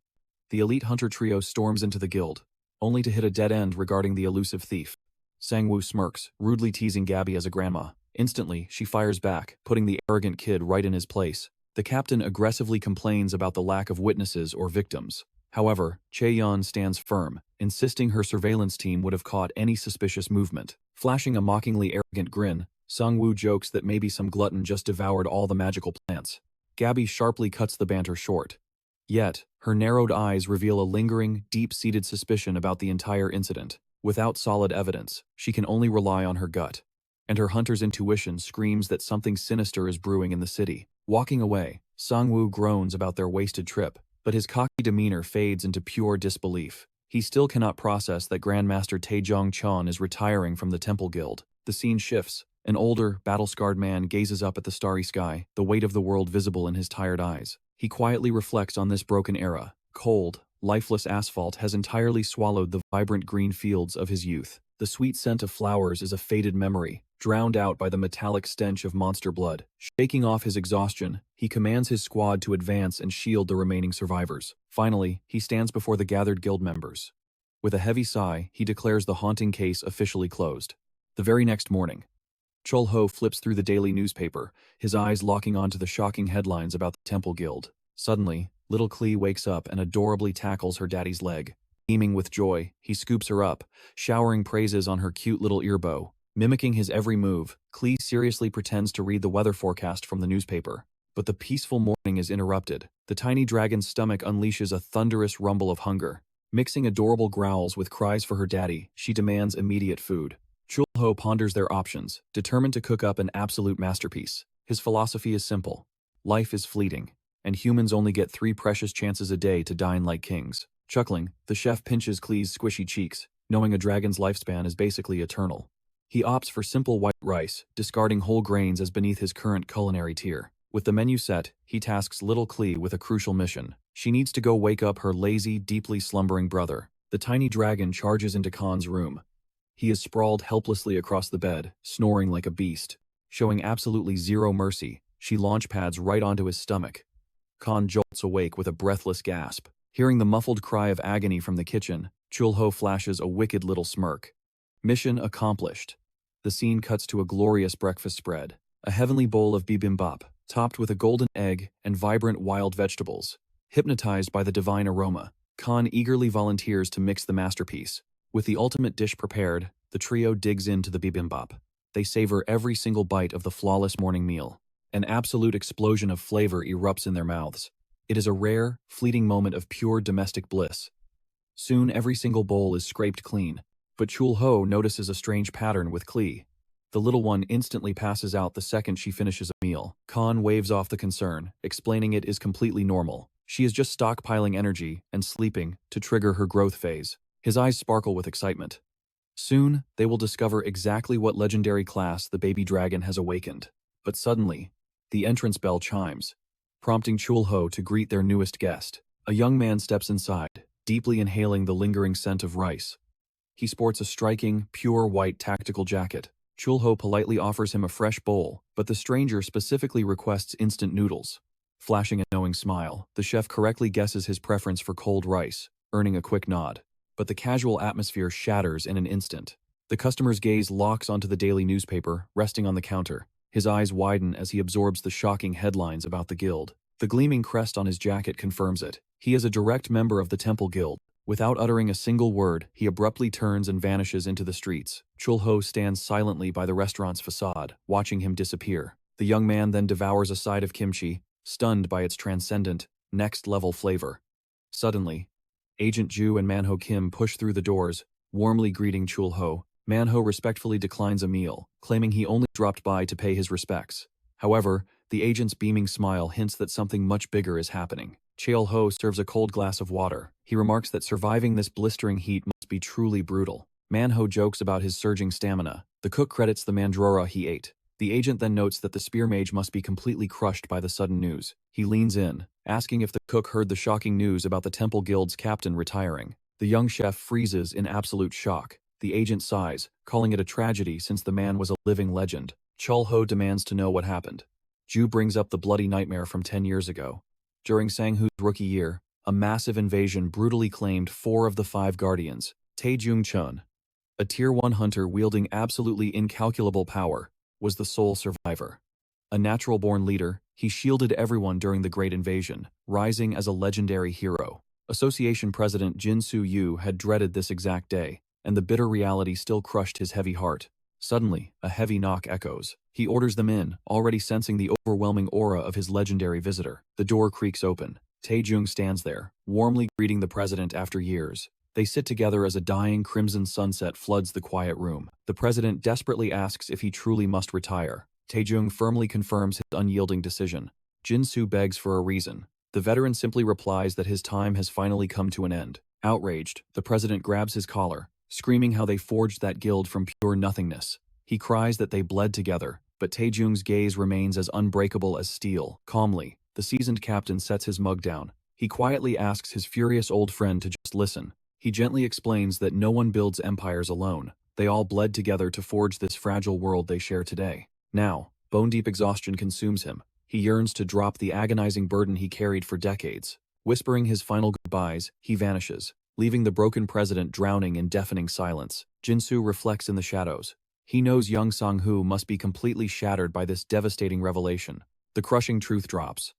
Speaker 1: the elite hunter trio storms into the guild, only to hit a dead end regarding the elusive thief. Sang-woo smirks, rudely teasing Gabby as a grandma. Instantly, she fires back, putting the arrogant kid right in his place. The captain aggressively complains about the lack of witnesses or victims. However, Chae-yeon stands firm, insisting her surveillance team would have caught any suspicious movement. Flashing a mockingly arrogant grin, Sung-woo jokes that maybe some glutton just devoured all the magical plants. Gabby sharply cuts the banter short. Yet, her narrowed eyes reveal a lingering, deep-seated suspicion about the entire incident. Without solid evidence, she can only rely on her gut. And her hunter's intuition screams that something sinister is brewing in the city. Walking away, Sung-woo groans about their wasted trip, but his cocky demeanor fades into pure disbelief. He still cannot process that Grandmaster Taejong-chon is retiring from the Temple Guild. The scene shifts. An older, battle-scarred man gazes up at the starry sky, the weight of the world visible in his tired eyes. He quietly reflects on this broken era. Cold, lifeless asphalt has entirely swallowed the vibrant green fields of his youth. The sweet scent of flowers is a faded memory, drowned out by the metallic stench of monster blood. Shaking off his exhaustion, he commands his squad to advance and shield the remaining survivors. Finally, he stands before the gathered guild members. With a heavy sigh, he declares the haunting case officially closed. The very next morning, Chul-ho flips through the daily newspaper, his eyes locking onto the shocking headlines about the Temple Guild. Suddenly, little Klee wakes up and adorably tackles her daddy's leg. Beaming with joy, he scoops her up, showering praises on her cute little earbow. Mimicking his every move, Klee seriously pretends to read the weather forecast from the newspaper. But the peaceful morning is interrupted. The tiny dragon's stomach unleashes a thunderous rumble of hunger. Mixing adorable growls with cries for her daddy, she demands immediate food. Chul-ho ponders their options, determined to cook up an absolute masterpiece. His philosophy is simple. Life is fleeting, and humans only get 3 precious chances a day to dine like kings. Chuckling, the chef pinches Klee's squishy cheeks, knowing a dragon's lifespan is basically eternal. He opts for simple white rice, discarding whole grains as beneath his current culinary tier. With the menu set, he tasks little Klee with a crucial mission. She needs to go wake up her lazy, deeply slumbering brother. The tiny dragon charges into Khan's room. He is sprawled helplessly across the bed, snoring like a beast. Showing absolutely zero mercy, she launch pads right onto his stomach. Khan jolts awake with a breathless gasp. Hearing the muffled cry of agony from the kitchen, Chul-ho flashes a wicked little smirk. Mission accomplished. The scene cuts to a glorious breakfast spread. A heavenly bowl of bibimbap, topped with a golden egg and vibrant wild vegetables. Hypnotized by the divine aroma, Khan eagerly volunteers to mix the masterpiece. With the ultimate dish prepared, the trio digs into the bibimbap. They savor every single bite of the flawless morning meal. An absolute explosion of flavor erupts in their mouths. It is a rare, fleeting moment of pure domestic bliss. Soon every single bowl is scraped clean, but Chul-ho notices a strange pattern with Klee. The little one instantly passes out the second she finishes a meal. Khan waves off the concern, explaining it is completely normal. She is just stockpiling energy and sleeping to trigger her growth phase. His eyes sparkle with excitement. Soon, they will discover exactly what legendary class the baby dragon has awakened. But suddenly, the entrance bell chimes, prompting Chul-ho to greet their newest guest. A young man steps inside, deeply inhaling the lingering scent of rice. He sports a striking, pure white tactical jacket. Chul-ho politely offers him a fresh bowl, but the stranger specifically requests instant noodles. Flashing a knowing smile, the chef correctly guesses his preference for cold rice, earning a quick nod. But the casual atmosphere shatters in an instant. The customer's gaze locks onto the daily newspaper, resting on the counter. His eyes widen as he absorbs the shocking headlines about the guild. The gleaming crest on his jacket confirms it. He is a direct member of the Temple Guild. Without uttering a single word, he abruptly turns and vanishes into the streets. Chul-ho stands silently by the restaurant's facade, watching him disappear. The young man then devours a side of kimchi, stunned by its transcendent, next-level flavor. Suddenly, Agent Ju and Manhwa Kim push through the doors, warmly greeting Chul-ho. Manhwa respectfully declines a meal, claiming he only dropped by to pay his respects. However, the agent's beaming smile hints that something much bigger is happening. Chul-ho serves a cold glass of water. He remarks that surviving this blistering heat must be truly brutal. Manhwa jokes about his surging stamina. The cook credits the mandrora he ate. The agent then notes that the spear mage must be completely crushed by the sudden news. He leans in, asking if the cook heard the shocking news about the Temple Guild's captain retiring. The young chef freezes in absolute shock. The agent sighs, calling it a tragedy since the man was a living legend. Chul-ho demands to know what happened. Ju brings up the bloody nightmare from 10 years ago. During Sang-hoo's rookie year, a massive invasion brutally claimed 4 of the 5 guardians. Taejung-chun, a Tier 1 hunter wielding absolutely incalculable power, was the sole survivor. A natural-born leader, he shielded everyone during the Great Invasion, rising as a legendary hero. Association President Jin Soo-yu had dreaded this exact day, and the bitter reality still crushed his heavy heart. Suddenly, a heavy knock echoes. He orders them in, already sensing the overwhelming aura of his legendary visitor. The door creaks open. Taejung stands there, warmly greeting the president after years. They sit together as a dying crimson sunset floods the quiet room. The president desperately asks if he truly must retire. Taejung firmly confirms his unyielding decision. Jin-soo begs for a reason. The veteran simply replies that his time has finally come to an end. Outraged, the president grabs his collar, screaming how they forged that guild from pure nothingness. He cries that they bled together, but Taejung's gaze remains as unbreakable as steel. Calmly, the seasoned captain sets his mug down. He quietly asks his furious old friend to just listen. He gently explains that no one builds empires alone. They all bled together to forge this fragile world they share today. Now, bone-deep exhaustion consumes him. He yearns to drop the agonizing burden he carried for decades. Whispering his final goodbyes, he vanishes, leaving the broken president drowning in deafening silence. Jin-soo reflects in the shadows. He knows young Sang-hoo must be completely shattered by this devastating revelation. The crushing truth drops.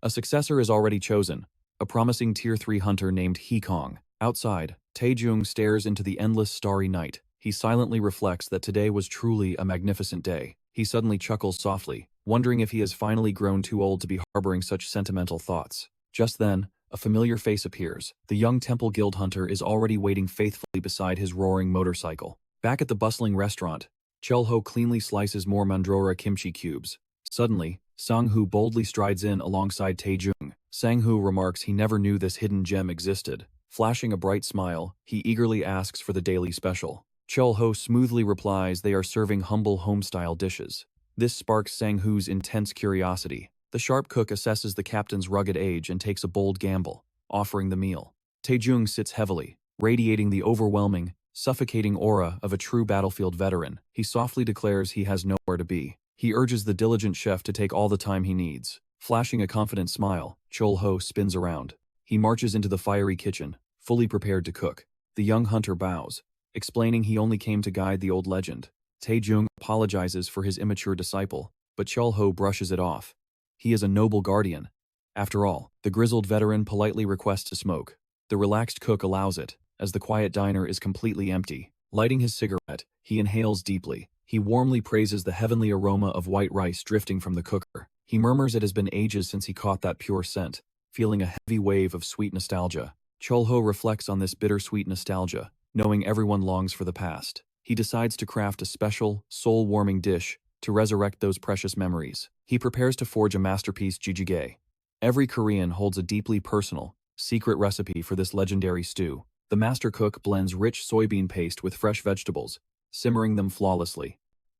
Speaker 1: A successor is already chosen, a promising Tier 3 hunter named Hee-kong. Outside, Taejung stares into the endless starry night. He silently reflects that today was truly a magnificent day. He suddenly chuckles softly, wondering if he has finally grown too old to be harboring such sentimental thoughts. Just then, a familiar face appears. The young Temple Guild hunter is already waiting faithfully beside his roaring motorcycle. Back at the bustling restaurant, Chul-ho cleanly slices more mandrora kimchi cubes. Suddenly, Sang-hoo boldly strides in alongside Taejung. Sang-hoo remarks he never knew this hidden gem existed. Flashing a bright smile, he eagerly asks for the daily special. Chul-ho smoothly replies they are serving humble home-style dishes. This sparks Sang-hoo's intense curiosity. The sharp cook assesses the captain's rugged age and takes a bold gamble, offering the meal. Taejung sits heavily, radiating the overwhelming, suffocating aura of a true battlefield veteran. He softly declares he has nowhere to be. He urges the diligent chef to take all the time he needs. Flashing a confident smile, Chul-ho spins around. He marches into the fiery kitchen, fully prepared to cook. The young hunter bows, explaining he only came to guide the old legend. Taejung apologizes for his immature disciple, but Chul-ho brushes it off. He is a noble guardian. After all, the grizzled veteran politely requests to smoke. The relaxed cook allows it, as the quiet diner is completely empty. Lighting his cigarette, he inhales deeply. He warmly praises the heavenly aroma of white rice drifting from the cooker. He murmurs it has been ages since he caught that pure scent, feeling a heavy wave of sweet nostalgia. Chul-ho reflects on this bittersweet nostalgia, knowing everyone longs for the past. He decides to craft a special, soul-warming dish to resurrect those precious memories. He prepares to forge a masterpiece jjigae. Every Korean holds a deeply personal, secret recipe for this legendary stew. The master cook blends rich soybean paste with fresh vegetables, simmering them flawlessly.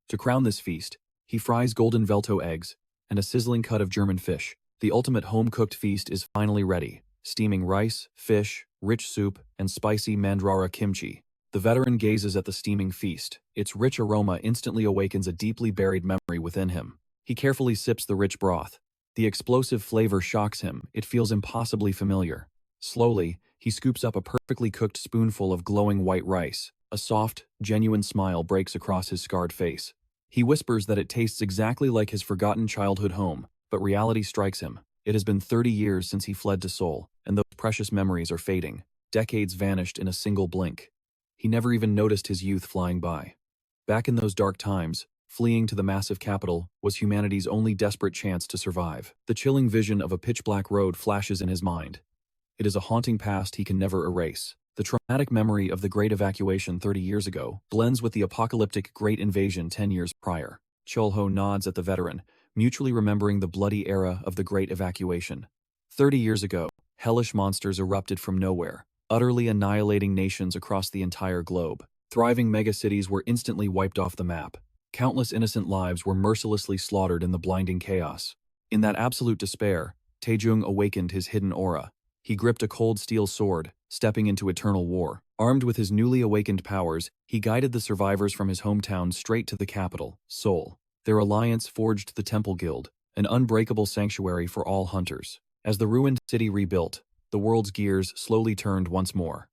Speaker 1: To crown this feast, he fries golden velto eggs and a sizzling cut of German fish. The ultimate home-cooked feast is finally ready. Steaming rice, fish, rich soup, and spicy mandrara kimchi. The veteran gazes at the steaming feast. Its rich aroma instantly awakens a deeply buried memory within him. He carefully sips the rich broth. The explosive flavor shocks him. It feels impossibly familiar. Slowly, he scoops up a perfectly cooked spoonful of glowing white rice. A soft, genuine smile breaks across his scarred face. He whispers that it tastes exactly like his forgotten childhood home, but reality strikes him. It has been 30 years since he fled to Seoul, and those precious memories are fading. Decades vanished in a single blink. He never even noticed his youth flying by. Back in those dark times, fleeing to the massive capital was humanity's only desperate chance to survive. The chilling vision of a pitch-black road flashes in his mind. It is a haunting past he can never erase. The traumatic memory of the Great Evacuation 30 years ago blends with the apocalyptic Great Invasion 10 years prior. Chul-ho nods at the veteran, mutually remembering the bloody era of the Great Evacuation. 30 years ago, hellish monsters erupted from nowhere, utterly annihilating nations across the entire globe. Thriving megacities were instantly wiped off the map. Countless innocent lives were mercilessly slaughtered in the blinding chaos. In that absolute despair, Taejung awakened his hidden aura. He gripped a cold steel sword, stepping into eternal war. Armed with his newly awakened powers, he guided the survivors from his hometown straight to the capital, Seoul. Their alliance forged the Temple Guild, an unbreakable sanctuary for all hunters. As the ruined city rebuilt, the world's gears slowly turned once more.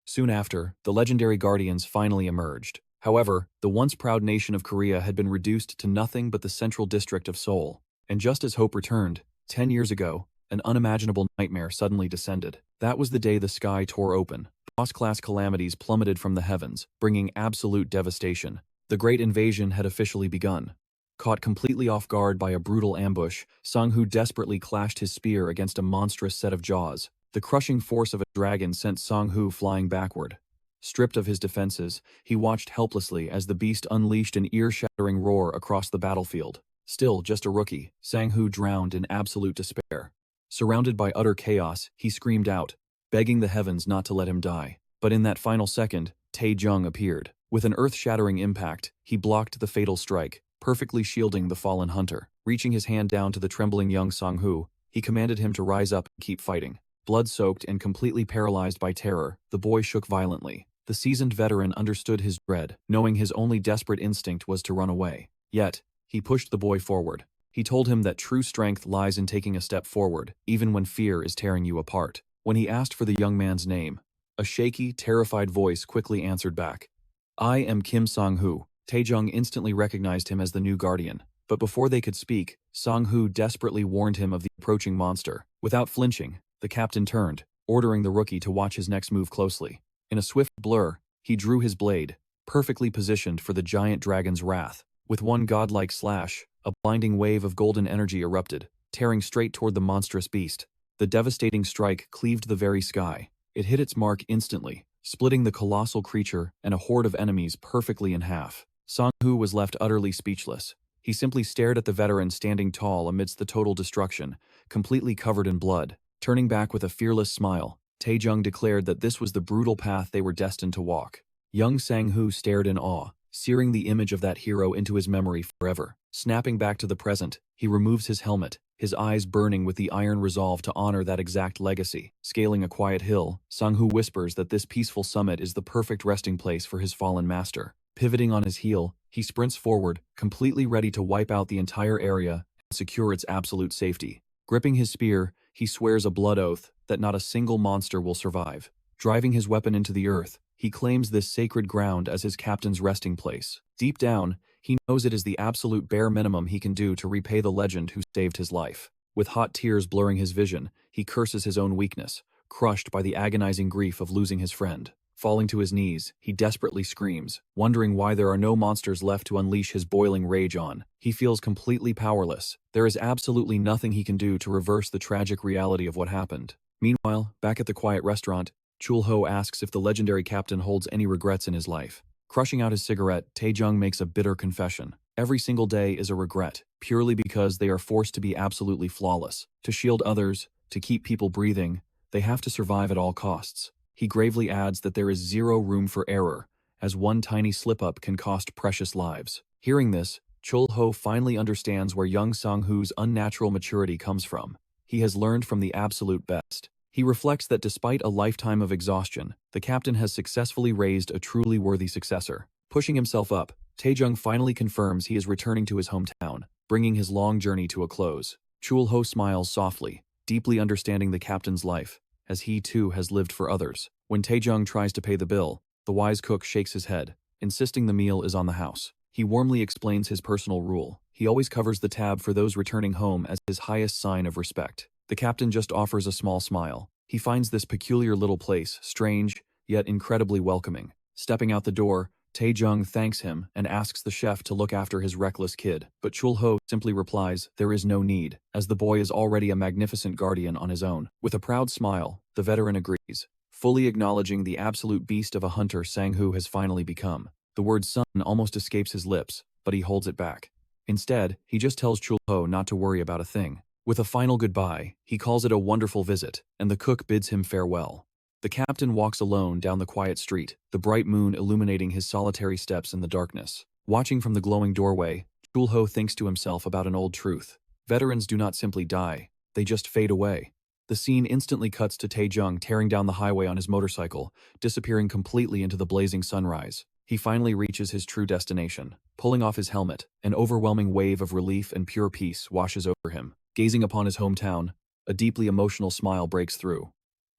Speaker 1: Soon after, the legendary guardians finally emerged. However, the once proud nation of Korea had been reduced to nothing but the central district of Seoul. And just as hope returned, 10 years ago, an unimaginable nightmare suddenly descended. That was the day the sky tore open. Boss-class calamities plummeted from the heavens, bringing absolute devastation. The Great Invasion had officially begun. Caught completely off guard by a brutal ambush, Sang-hoo desperately clashed his spear against a monstrous set of jaws. The crushing force of a dragon sent Sang-hoo flying backward. Stripped of his defenses, he watched helplessly as the beast unleashed an ear-shattering roar across the battlefield. Still just a rookie, Sang-hoo drowned in absolute despair. Surrounded by utter chaos, he screamed out, begging the heavens not to let him die. But in that final second, Tae-jung appeared. With an earth-shattering impact, he blocked the fatal strike, perfectly shielding the fallen hunter. Reaching his hand down to the trembling young Sang-hoo, he commanded him to rise up and keep fighting. Blood-soaked and completely paralyzed by terror, the boy shook violently. The seasoned veteran understood his dread, knowing his only desperate instinct was to run away. Yet, he pushed the boy forward. He told him that true strength lies in taking a step forward, even when fear is tearing you apart. When he asked for the young man's name, a shaky, terrified voice quickly answered back. "I am Kim Sang-hoo." Tae-jung instantly recognized him as the new guardian. But before they could speak, Sang-hoo desperately warned him of the approaching monster. Without flinching, the captain turned, ordering the rookie to watch his next move closely. In a swift blur, he drew his blade, perfectly positioned for the giant dragon's wrath. With one godlike slash, a blinding wave of golden energy erupted, tearing straight toward the monstrous beast. The devastating strike cleaved the very sky. It hit its mark instantly, splitting the colossal creature and a horde of enemies perfectly in half. Sang-hoo was left utterly speechless. He simply stared at the veteran standing tall amidst the total destruction, completely covered in blood. Turning back with a fearless smile, Tae-jung declared that this was the brutal path they were destined to walk. Young Sang-hoo stared in awe, searing the image of that hero into his memory forever. Snapping back to the present, he removes his helmet, his eyes burning with the iron resolve to honor that exact legacy. Scaling a quiet hill, Sang-hoo whispers that this peaceful summit is the perfect resting place for his fallen master. Pivoting on his heel, he sprints forward, completely ready to wipe out the entire area and secure its absolute safety. Gripping his spear, he swears a blood oath that not a single monster will survive. Driving his weapon into the earth, he claims this sacred ground as his captain's resting place. Deep down, he knows it is the absolute bare minimum he can do to repay the legend who saved his life. With hot tears blurring his vision, he curses his own weakness, crushed by the agonizing grief of losing his friend. Falling to his knees, he desperately screams, wondering why there are no monsters left to unleash his boiling rage on. He feels completely powerless. There is absolutely nothing he can do to reverse the tragic reality of what happened. Meanwhile, back at the quiet restaurant, Chul-ho asks if the legendary captain holds any regrets in his life. Crushing out his cigarette, Tae-jung makes a bitter confession. Every single day is a regret, purely because they are forced to be absolutely flawless. To shield others, to keep people breathing, they have to survive at all costs. He gravely adds that there is zero room for error, as one tiny slip-up can cost precious lives. Hearing this, Chul-ho finally understands where young Sang-hoo's unnatural maturity comes from. He has learned from the absolute best. He reflects that despite a lifetime of exhaustion, the captain has successfully raised a truly worthy successor. Pushing himself up, Tae-jung finally confirms he is returning to his hometown, bringing his long journey to a close. Chul-ho smiles softly, deeply understanding the captain's life, as he too has lived for others. When Tae-jung tries to pay the bill, the wise cook shakes his head, insisting the meal is on the house. He warmly explains his personal rule. He always covers the tab for those returning home as his highest sign of respect. The captain just offers a small smile. He finds this peculiar little place strange, yet incredibly welcoming. Stepping out the door, Tae-jung thanks him and asks the chef to look after his reckless kid. But Chul-ho simply replies, there is no need, as the boy is already a magnificent guardian on his own. With a proud smile, the veteran agrees, fully acknowledging the absolute beast of a hunter Sang-hoo has finally become. The word son almost escapes his lips, but he holds it back. Instead, he just tells Chul-ho not to worry about a thing. With a final goodbye, he calls it a wonderful visit, and the cook bids him farewell. The captain walks alone down the quiet street, the bright moon illuminating his solitary steps in the darkness. Watching from the glowing doorway, Chul-ho thinks to himself about an old truth. Veterans do not simply die, they just fade away. The scene instantly cuts to Tae-jung tearing down the highway on his motorcycle, disappearing completely into the blazing sunrise. He finally reaches his true destination. Pulling off his helmet, an overwhelming wave of relief and pure peace washes over him. Gazing upon his hometown, a deeply emotional smile breaks through.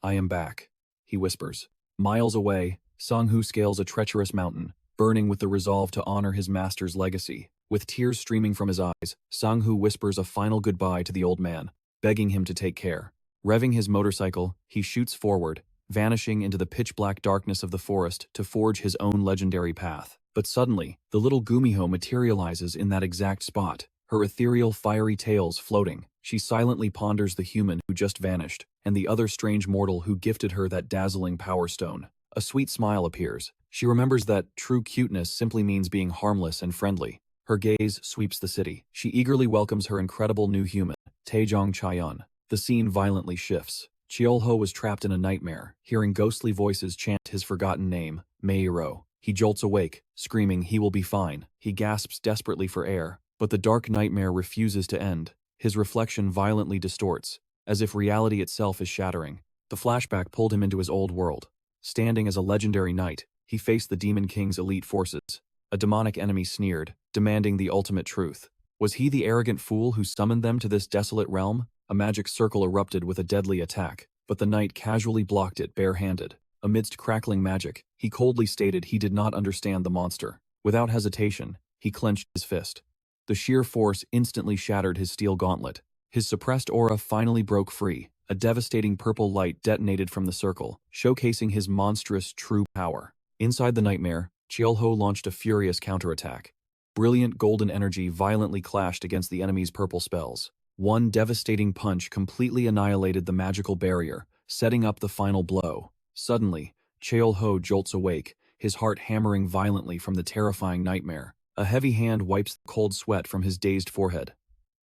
Speaker 1: I am back, he whispers. Miles away, Sang-hoo scales a treacherous mountain, burning with the resolve to honor his master's legacy. With tears streaming from his eyes, Sang-hoo whispers a final goodbye to the old man, begging him to take care. Revving his motorcycle, he shoots forward, vanishing into the pitch-black darkness of the forest to forge his own legendary path. But suddenly, the little Gumiho materializes in that exact spot, her ethereal fiery tails floating. She silently ponders the human who just vanished, and the other strange mortal who gifted her that dazzling power stone. A sweet smile appears. She remembers that true cuteness simply means being harmless and friendly. Her gaze sweeps the city. She eagerly welcomes her incredible new human, Taejong Chaeyeon. The scene violently shifts. Chul-ho was trapped in a nightmare, hearing ghostly voices chant his forgotten name, Meiro. He jolts awake, screaming he will be fine. He gasps desperately for air, but the dark nightmare refuses to end. His reflection violently distorts, as if reality itself is shattering. The flashback pulled him into his old world. Standing as a legendary knight, he faced the Demon King's elite forces. A demonic enemy sneered, demanding the ultimate truth. Was he the arrogant fool who summoned them to this desolate realm? A magic circle erupted with a deadly attack, but the knight casually blocked it bare-handed. Amidst crackling magic, he coldly stated he did not understand the monster. Without hesitation, he clenched his fist. The sheer force instantly shattered his steel gauntlet. His suppressed aura finally broke free. A devastating purple light detonated from the circle, showcasing his monstrous true power. Inside the nightmare, Chul-ho launched a furious counterattack. Brilliant golden energy violently clashed against the enemy's purple spells. One devastating punch completely annihilated the magical barrier, setting up the final blow. Suddenly, Chul-ho jolts awake, his heart hammering violently from the terrifying nightmare. A heavy hand wipes the cold sweat from his dazed forehead.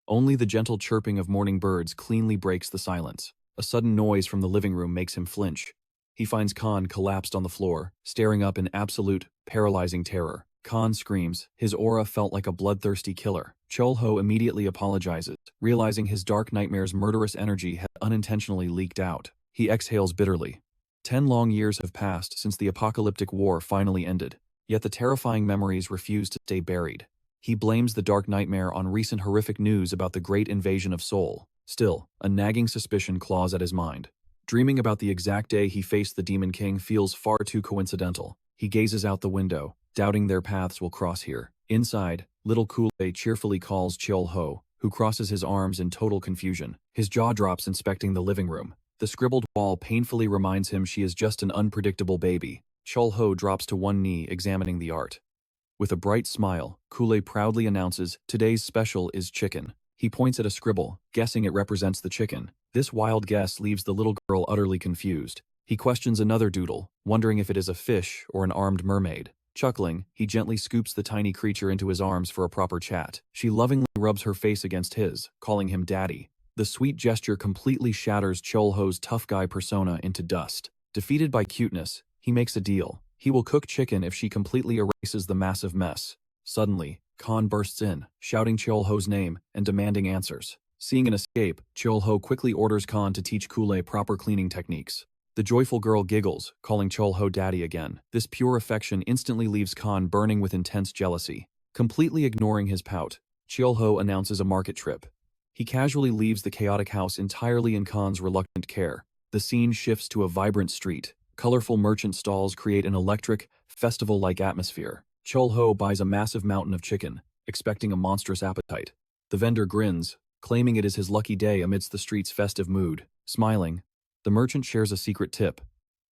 Speaker 1: Only the gentle chirping of morning birds cleanly breaks the silence. A sudden noise from the living room makes him flinch. He finds Khan collapsed on the floor, staring up in absolute, paralyzing terror. Khan screams. His aura felt like a bloodthirsty killer. Chul-ho immediately apologizes, realizing his dark nightmare's murderous energy had unintentionally leaked out. He exhales bitterly. 10 long years have passed since the apocalyptic war finally ended, yet the terrifying memories refuse to stay buried. He blames the dark nightmare on recent horrific news about the great invasion of Seoul. Still, a nagging suspicion claws at his mind. Dreaming about the exact day he faced the Demon King feels far too coincidental. He gazes out the window, doubting their paths will cross here. Inside, little Kule cheerfully calls Chul-ho, who crosses his arms in total confusion. His jaw drops inspecting the living room. The scribbled wall painfully reminds him she is just an unpredictable baby. Chul-ho drops to one knee, examining the art. With a bright smile, Kule proudly announces, "Today's special is chicken." He points at a scribble, guessing it represents the chicken. This wild guess leaves the little girl utterly confused. He questions another doodle, wondering if it is a fish or an armed mermaid. Chuckling, he gently scoops the tiny creature into his arms for a proper chat. She lovingly rubs her face against his, calling him daddy. The sweet gesture completely shatters Chul-ho's tough guy persona into dust. Defeated by cuteness, he makes a deal. He will cook chicken if she completely erases the massive mess. Suddenly, Khan bursts in, shouting Chul-ho's name and demanding answers. Seeing an escape, Chul-ho quickly orders Khan to teach Kule proper cleaning techniques. The joyful girl giggles, calling Chul-ho daddy again. This pure affection instantly leaves Khan burning with intense jealousy. Completely ignoring his pout, Chul-ho announces a market trip. He casually leaves the chaotic house entirely in Khan's reluctant care. The scene shifts to a vibrant street. Colorful merchant stalls create an electric, festival-like atmosphere. Chul-ho buys a massive mountain of chicken, expecting a monstrous appetite. The vendor grins, claiming it is his lucky day amidst the street's festive mood. Smiling, the merchant shares a secret tip.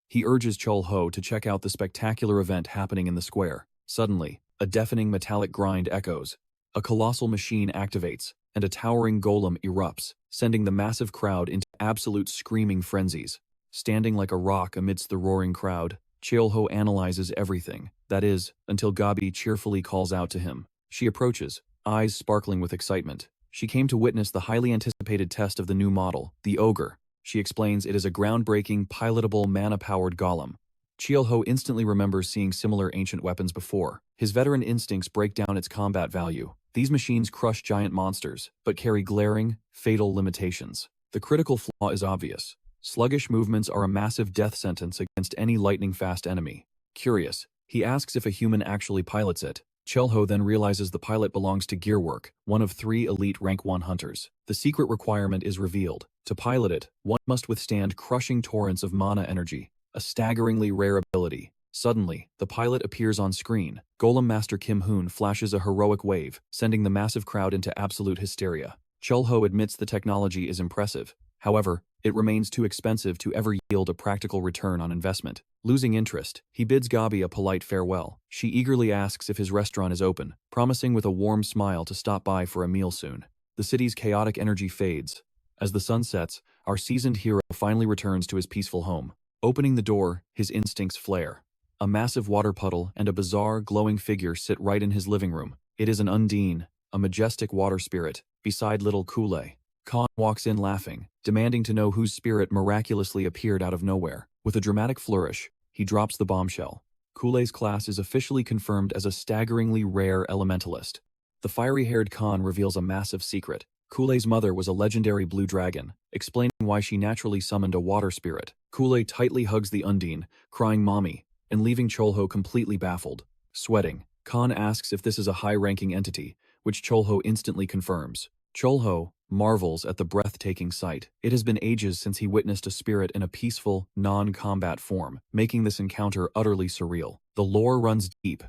Speaker 1: He urges Chul-ho to check out the spectacular event happening in the square. Suddenly, a deafening metallic grind echoes. A colossal machine activates, and a towering golem erupts, sending the massive crowd into absolute screaming frenzies. Standing like a rock amidst the roaring crowd, Chul-ho analyzes everything, that is, until Gabi cheerfully calls out to him. She approaches, eyes sparkling with excitement. She came to witness the highly anticipated test of the new model, the Ogre. She explains it is a groundbreaking, pilotable, mana-powered golem. Chul-ho instantly remembers seeing similar ancient weapons before. His veteran instincts break down its combat value. These machines crush giant monsters, but carry glaring, fatal limitations. The critical flaw is obvious. Sluggish movements are a massive death sentence against any lightning-fast enemy. Curious, he asks if a human actually pilots it. Chul-ho then realizes the pilot belongs to Gearwork, one of 3 elite rank 1 hunters. The secret requirement is revealed. To pilot it, one must withstand crushing torrents of mana energy, a staggeringly rare ability. Suddenly, the pilot appears on screen. Golem Master Kim Hoon flashes a heroic wave, sending the massive crowd into absolute hysteria. Chul-ho admits the technology is impressive. However, it remains too expensive to ever yield a practical return on investment. Losing interest, he bids Gabi a polite farewell. She eagerly asks if his restaurant is open, promising with a warm smile to stop by for a meal soon. The city's chaotic energy fades. As the sun sets, our seasoned hero finally returns to his peaceful home. Opening the door, his instincts flare. A massive water puddle and a bizarre, glowing figure sit right in his living room. It is an Undine, a majestic water spirit, beside little Kule. Khan walks in laughing, demanding to know whose spirit miraculously appeared out of nowhere. With a dramatic flourish, he drops the bombshell. Kule's class is officially confirmed as a staggeringly rare elementalist. The fiery-haired Khan reveals a massive secret. Kule's mother was a legendary blue dragon, explaining why she naturally summoned a water spirit. Kule tightly hugs the Undine, crying "Mommy," and leaving Chul-ho completely baffled. Sweating, Khan asks if this is a high-ranking entity, which Chul-ho instantly confirms. Chul-ho marvels at the breathtaking sight. It has been ages since he witnessed a spirit in a peaceful, non-combat form, making this encounter utterly surreal. The lore runs deep.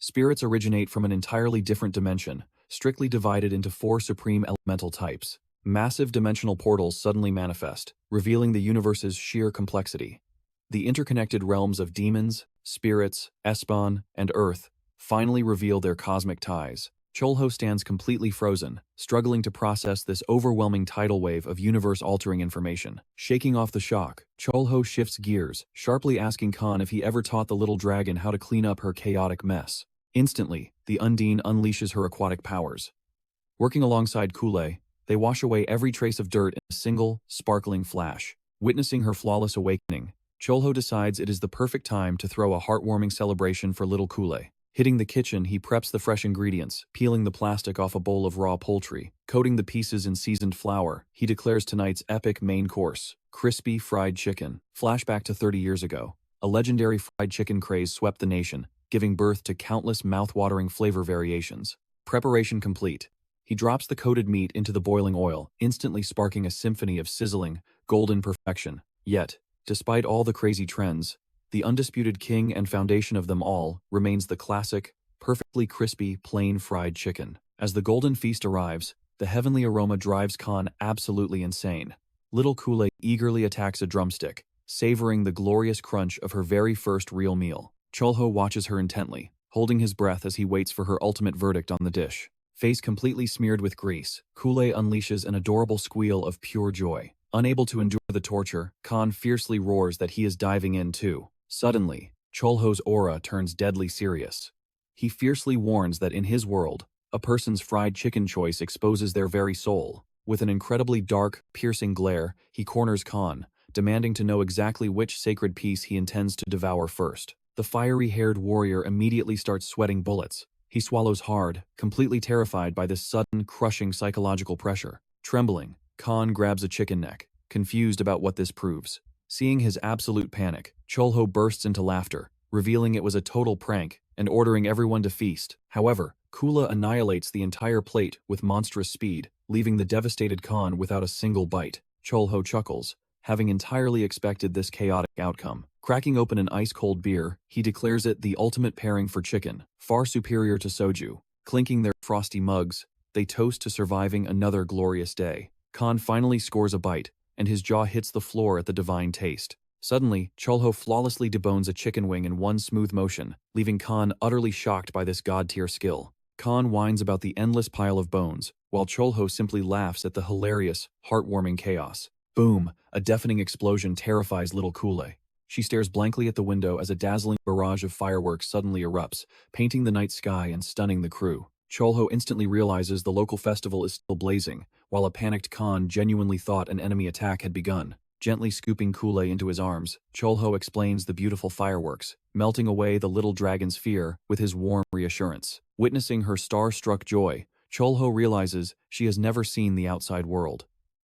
Speaker 1: Spirits originate from an entirely different dimension, strictly divided into 4 supreme elemental types. Massive dimensional portals suddenly manifest, revealing the universe's sheer complexity. The interconnected realms of demons, spirits, Espan, and Earth finally reveal their cosmic ties. Chul-ho stands completely frozen, struggling to process this overwhelming tidal wave of universe-altering information. Shaking off the shock, Chul-ho shifts gears, sharply asking Khan if he ever taught the little dragon how to clean up her chaotic mess. Instantly, the Undine unleashes her aquatic powers. Working alongside Kule, they wash away every trace of dirt in a single, sparkling flash. Witnessing her flawless awakening, Chul-ho decides it is the perfect time to throw a heartwarming celebration for little Kule. Hitting the kitchen, he preps the fresh ingredients, peeling the plastic off a bowl of raw poultry. Coating the pieces in seasoned flour, he declares tonight's epic main course: crispy fried chicken. Flashback to 30 years ago. A legendary fried chicken craze swept the nation, giving birth to countless mouth-watering flavor variations. Preparation complete. He drops the coated meat into the boiling oil, instantly sparking a symphony of sizzling, golden perfection. Yet, despite all the crazy trends, the undisputed king and foundation of them all remains the classic, perfectly crispy, plain fried chicken. As the golden feast arrives, the heavenly aroma drives Khan absolutely insane. Little Kule eagerly attacks a drumstick, savoring the glorious crunch of her very first real meal. Chul-ho watches her intently, holding his breath as he waits for her ultimate verdict on the dish. Face completely smeared with grease, Kule unleashes an adorable squeal of pure joy. Unable to endure the torture, Khan fiercely roars that he is diving in too. Suddenly, Chul-ho's aura turns deadly serious. He fiercely warns that in his world, a person's fried chicken choice exposes their very soul. With an incredibly dark, piercing glare, he corners Khan, demanding to know exactly which sacred piece he intends to devour first. The fiery-haired warrior immediately starts sweating bullets. He swallows hard, completely terrified by this sudden, crushing psychological pressure. Trembling, Khan grabs a chicken neck, confused about what this proves. Seeing his absolute panic, Chul-ho bursts into laughter, revealing it was a total prank and ordering everyone to feast. However, Kula annihilates the entire plate with monstrous speed, leaving the devastated Khan without a single bite. Chul-ho chuckles, having entirely expected this chaotic outcome. Cracking open an ice-cold beer, he declares it the ultimate pairing for chicken, far superior to soju. Clinking their frosty mugs, they toast to surviving another glorious day. Khan finally scores a bite, and his jaw hits the floor at the divine taste. Suddenly, Chul-ho flawlessly debones a chicken wing in one smooth motion, leaving Khan utterly shocked by this god-tier skill. Khan whines about the endless pile of bones, while Chul-ho simply laughs at the hilarious, heartwarming chaos. Boom! A deafening explosion terrifies little Kule. She stares blankly at the window as a dazzling barrage of fireworks suddenly erupts, painting the night sky and stunning the crew. Chul-ho instantly realizes the local festival is still blazing, while a panicked Khan genuinely thought an enemy attack had begun. Gently scooping Kule into his arms, Chul-ho explains the beautiful fireworks, melting away the little dragon's fear with his warm reassurance. Witnessing her star-struck joy, Chul-ho realizes she has never seen the outside world.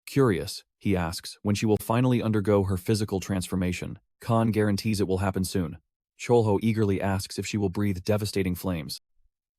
Speaker 1: Curious, he asks when she will finally undergo her physical transformation. Khan guarantees it will happen soon. Chul-ho eagerly asks if she will breathe devastating flames.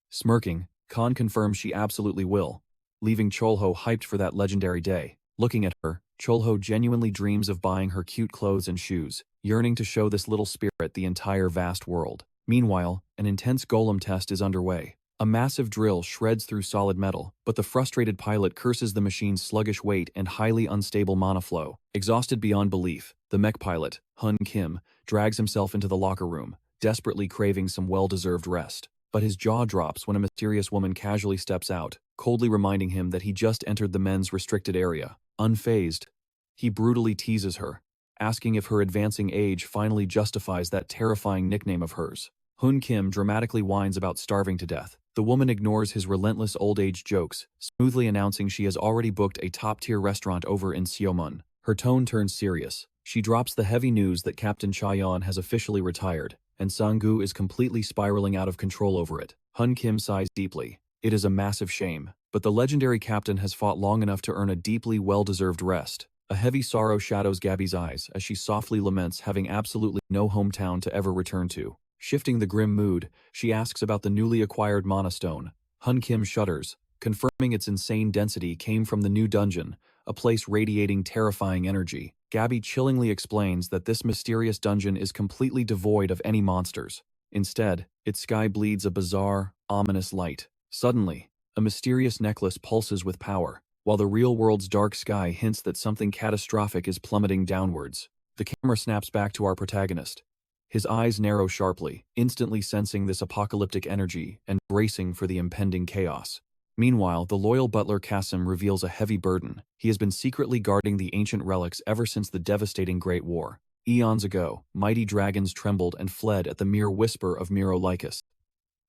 Speaker 1: Smirking, Khan confirms she absolutely will, leaving Chul-ho hyped for that legendary day. Looking at her, Chul-ho genuinely dreams of buying her cute clothes and shoes. yearning to show this little spirit the entire vast world. Meanwhile, an intense golem test is underway. A massive drill shreds through solid metal, but the frustrated pilot curses the machine's sluggish weight and highly unstable mana flow. Exhausted beyond belief, the mech pilot, Hun Kim, drags himself into the locker room, desperately craving some well-deserved rest. But his jaw drops when a mysterious woman casually steps out, coldly reminding him that he just entered the men's restricted area. Unfazed, he brutally teases her, asking if her advancing age finally justifies that terrifying nickname of hers. Hun Kim dramatically whines about starving to death. The woman ignores his relentless old-age jokes, smoothly announcing she has already booked a top-tier restaurant over in Seomun. Her tone turns serious. She drops the heavy news that Captain Chaeyeon has officially retired, and Sang-gu is completely spiraling out of control over it. Hun Kim sighs deeply. It is a massive shame, but the legendary captain has fought long enough to earn a deeply well-deserved rest. A heavy sorrow shadows Gabby's eyes as she softly laments having absolutely no hometown to ever return to. Shifting the grim mood, she asks about the newly acquired Mana Stone. Hun Kim shudders, confirming its insane density came from the new dungeon, a place radiating terrifying energy. Gabby chillingly explains that this mysterious dungeon is completely devoid of any monsters. Instead, its sky bleeds a bizarre, ominous light. Suddenly, a mysterious necklace pulses with power, while the real world's dark sky hints that something catastrophic is plummeting downwards. The camera snaps back to our protagonist. His eyes narrow sharply, instantly sensing this apocalyptic energy and bracing for the impending chaos. Meanwhile, the loyal butler Kasim reveals a heavy burden. He has been secretly guarding the ancient relics ever since the devastating Great War. Eons ago, mighty dragons trembled and fled at the mere whisper of Miro Lycus.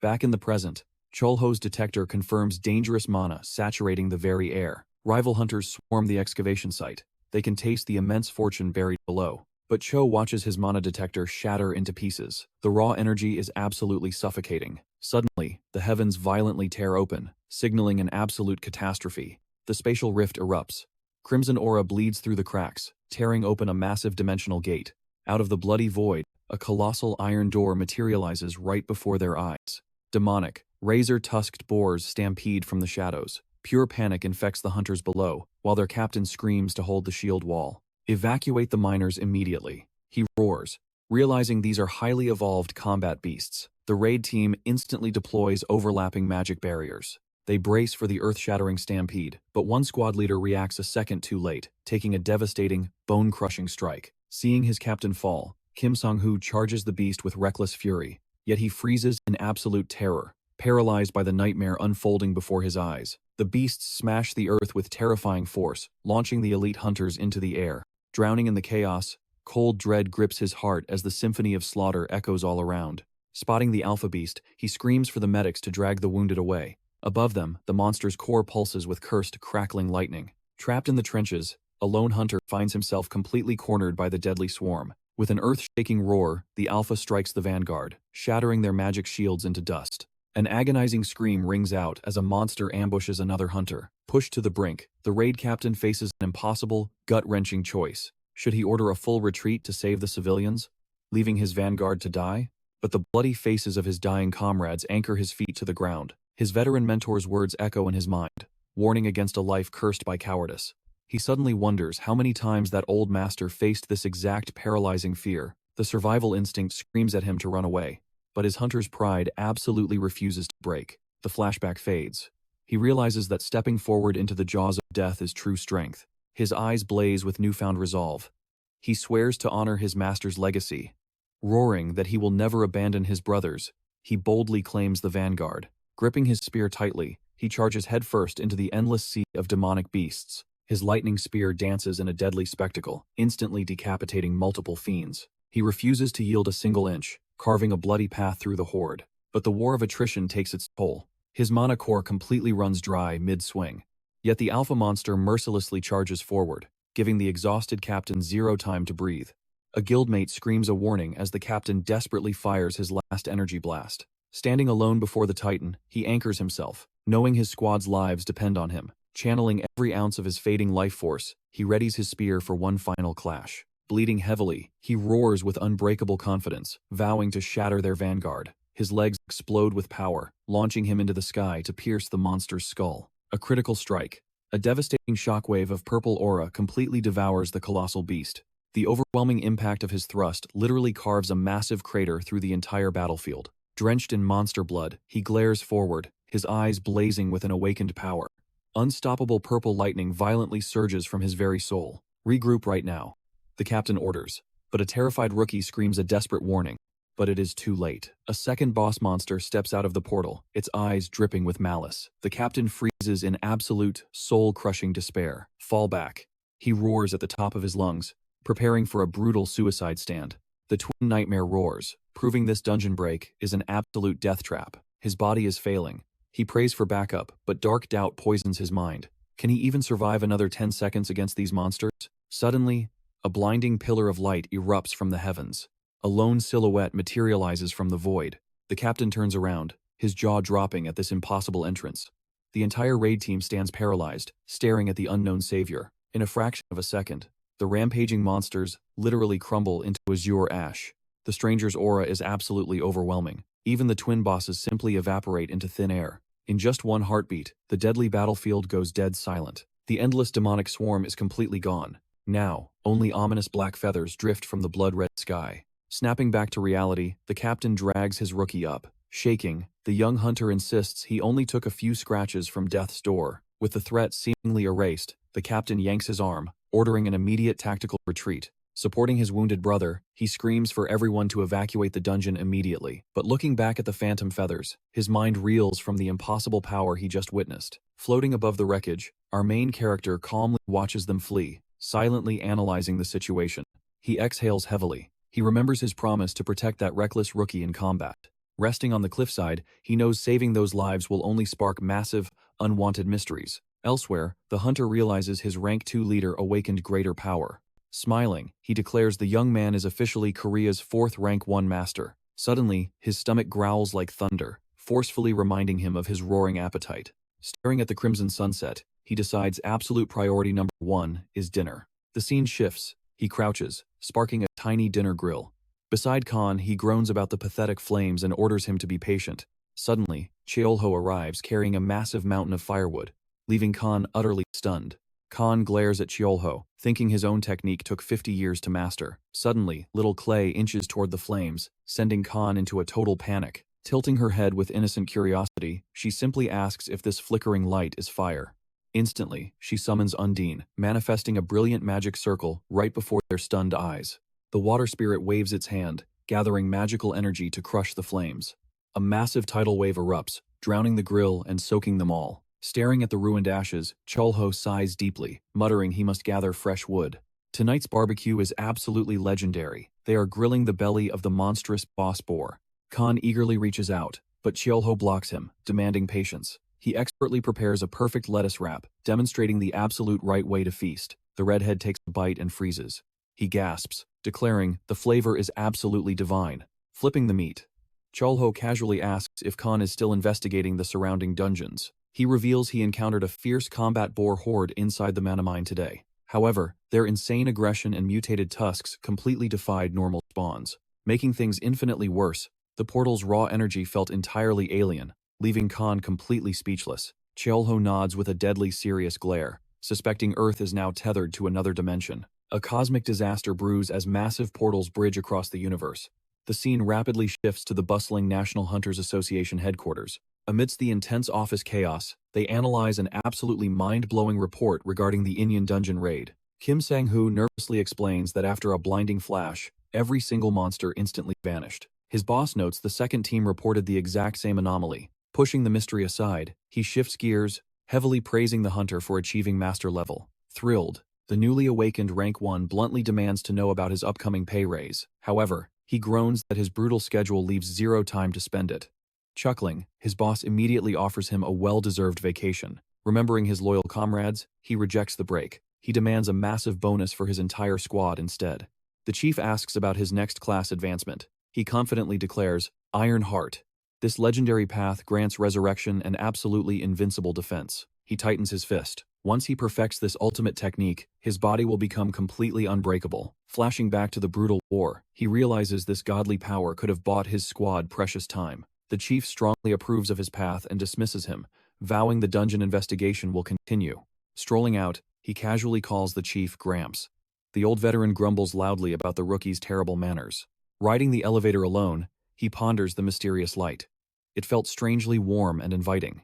Speaker 1: Back in the present, Chul-ho's detector confirms dangerous mana saturating the very air. Rival hunters swarm the excavation site. They can taste the immense fortune buried below. But Cho watches his mana detector shatter into pieces. The raw energy is absolutely suffocating. Suddenly, the heavens violently tear open, signaling an absolute catastrophe. The spatial rift erupts. Crimson aura bleeds through the cracks, tearing open a massive dimensional gate. Out of the bloody void, a colossal iron door materializes right before their eyes. Demonic, razor-tusked boars stampede from the shadows. Pure panic infects the hunters below, while their captain screams to hold the shield wall. Evacuate the miners immediately, he roars. Realizing these are highly evolved combat beasts, the raid team instantly deploys overlapping magic barriers. They brace for the earth-shattering stampede, but one squad leader reacts a second too late, taking a devastating, bone-crushing strike. Seeing his captain fall, Kim Sang-hu charges the beast with reckless fury, yet he freezes in absolute terror, paralyzed by the nightmare unfolding before his eyes. The beasts smash the earth with terrifying force, launching the elite hunters into the air. Drowning in the chaos, cold dread grips his heart as the symphony of slaughter echoes all around. Spotting the alpha beast, he screams for the medics to drag the wounded away. Above them, the monster's core pulses with cursed, crackling lightning. Trapped in the trenches, a lone hunter finds himself completely cornered by the deadly swarm. With an earth-shaking roar, the alpha strikes the vanguard, shattering their magic shields into dust. An agonizing scream rings out as a monster ambushes another hunter. Pushed to the brink, the raid captain faces an impossible, gut-wrenching choice. Should he order a full retreat to save the civilians, leaving his vanguard to die? But the bloody faces of his dying comrades anchor his feet to the ground. His veteran mentor's words echo in his mind, warning against a life cursed by cowardice. He suddenly wonders how many times that old master faced this exact paralyzing fear. The survival instinct screams at him to run away, but his hunter's pride absolutely refuses to break. The flashback fades. He realizes that stepping forward into the jaws of death is true strength. His eyes blaze with newfound resolve. He swears to honor his master's legacy. Roaring that he will never abandon his brothers, he boldly claims the vanguard. Gripping his spear tightly, he charges headfirst into the endless sea of demonic beasts. His lightning spear dances in a deadly spectacle, instantly decapitating multiple fiends. He refuses to yield a single inch, carving a bloody path through the horde. But the war of attrition takes its toll. His mana core completely runs dry mid-swing. Yet the alpha monster mercilessly charges forward, giving the exhausted captain zero time to breathe. A guildmate screams a warning as the captain desperately fires his last energy blast. Standing alone before the Titan, he anchors himself, knowing his squad's lives depend on him. Channeling every ounce of his fading life force, he readies his spear for one final clash. Bleeding heavily, he roars with unbreakable confidence, vowing to shatter their vanguard. His legs explode with power, launching him into the sky to pierce the monster's skull. A critical strike. A devastating shockwave of purple aura completely devours the colossal beast. The overwhelming impact of his thrust literally carves a massive crater through the entire battlefield. Drenched in monster blood, he glares forward, his eyes blazing with an awakened power. Unstoppable purple lightning violently surges from his very soul. Regroup right now, the captain orders. But a terrified rookie screams a desperate warning. But it is too late. A second boss monster steps out of the portal, its eyes dripping with malice. The captain freezes in absolute, soul-crushing despair. Fall back. He roars at the top of his lungs, preparing for a brutal suicide stand. The twin nightmare roars, proving this dungeon break is an absolute death trap. His body is failing. He prays for backup, but dark doubt poisons his mind. Can he even survive another 10 seconds against these monsters? Suddenly, a blinding pillar of light erupts from the heavens. A lone silhouette materializes from the void. The captain turns around, his jaw dropping at this impossible entrance. The entire raid team stands paralyzed, staring at the unknown savior. In a fraction of a second, the rampaging monsters literally crumble into azure ash. The stranger's aura is absolutely overwhelming. Even the twin bosses simply evaporate into thin air. In just one heartbeat, the deadly battlefield goes dead silent. The endless demonic swarm is completely gone. Now, only ominous black feathers drift from the blood-red sky. Snapping back to reality, the captain drags his rookie up. Shaking, the young hunter insists he only took a few scratches from death's door. With the threat seemingly erased, the captain yanks his arm, ordering an immediate tactical retreat. Supporting his wounded brother, he screams for everyone to evacuate the dungeon immediately. But looking back at the phantom feathers, his mind reels from the impossible power he just witnessed. Floating above the wreckage, our main character calmly watches them flee, silently analyzing the situation. He exhales heavily. He remembers his promise to protect that reckless rookie in combat. Resting on the cliffside, he knows saving those lives will only spark massive, unwanted mysteries. Elsewhere, the hunter realizes his rank 2 leader awakened greater power. Smiling, he declares the young man is officially Korea's 4th rank 1 master. Suddenly, his stomach growls like thunder, forcefully reminding him of his roaring appetite. Staring at the crimson sunset, he decides absolute priority number 1 is dinner. The scene shifts. He crouches, sparking a tiny dinner grill. Beside Khan, he groans about the pathetic flames and orders him to be patient. Suddenly, Chul-ho arrives carrying a massive mountain of firewood, leaving Khan utterly stunned. Khan glares at Chul-ho, thinking his own technique took 50 years to master. Suddenly, little Clay inches toward the flames, sending Khan into a total panic. Tilting her head with innocent curiosity, she simply asks if this flickering light is fire. Instantly, she summons Undine, manifesting a brilliant magic circle right before their stunned eyes. The water spirit waves its hand, gathering magical energy to crush the flames. A massive tidal wave erupts, drowning the grill and soaking them all. Staring at the ruined ashes, Chul-ho sighs deeply, muttering he must gather fresh wood. Tonight's barbecue is absolutely legendary. They are grilling the belly of the monstrous boss boar. Khan eagerly reaches out, but Chul-ho blocks him, demanding patience. He expertly prepares a perfect lettuce wrap, demonstrating the absolute right way to feast. The redhead takes a bite and freezes. He gasps, declaring, the flavor is absolutely divine. Flipping the meat, Chul-ho casually asks if Khan is still investigating the surrounding dungeons. He reveals he encountered a fierce combat boar horde inside the mana mine today. However, their insane aggression and mutated tusks completely defied normal spawns. Making things infinitely worse, the portal's raw energy felt entirely alien, leaving Khan completely speechless. Chul-ho nods with a deadly serious glare, suspecting Earth is now tethered to another dimension. A cosmic disaster brews as massive portals bridge across the universe. The scene rapidly shifts to the bustling National Hunters Association headquarters. Amidst the intense office chaos, they analyze an absolutely mind-blowing report regarding the Inyan dungeon raid. Kim Sang-hoo nervously explains that after a blinding flash, every single monster instantly vanished. His boss notes the second team reported the exact same anomaly. Pushing the mystery aside, he shifts gears, heavily praising the hunter for achieving master level. Thrilled, the newly awakened rank 1 bluntly demands to know about his upcoming pay raise. However, he groans that his brutal schedule leaves zero time to spend it. Chuckling, his boss immediately offers him a well-deserved vacation. Remembering his loyal comrades, he rejects the break. He demands a massive bonus for his entire squad instead. The chief asks about his next class advancement. He confidently declares, Iron Heart. This legendary path grants resurrection and absolutely invincible defense. He tightens his fist. Once he perfects this ultimate technique, his body will become completely unbreakable. Flashing back to the brutal war, he realizes this godly power could have bought his squad precious time. The chief strongly approves of his path and dismisses him, vowing the dungeon investigation will continue. Strolling out, he casually calls the chief Gramps. The old veteran grumbles loudly about the rookie's terrible manners. Riding the elevator alone, he ponders the mysterious light. It felt strangely warm and inviting.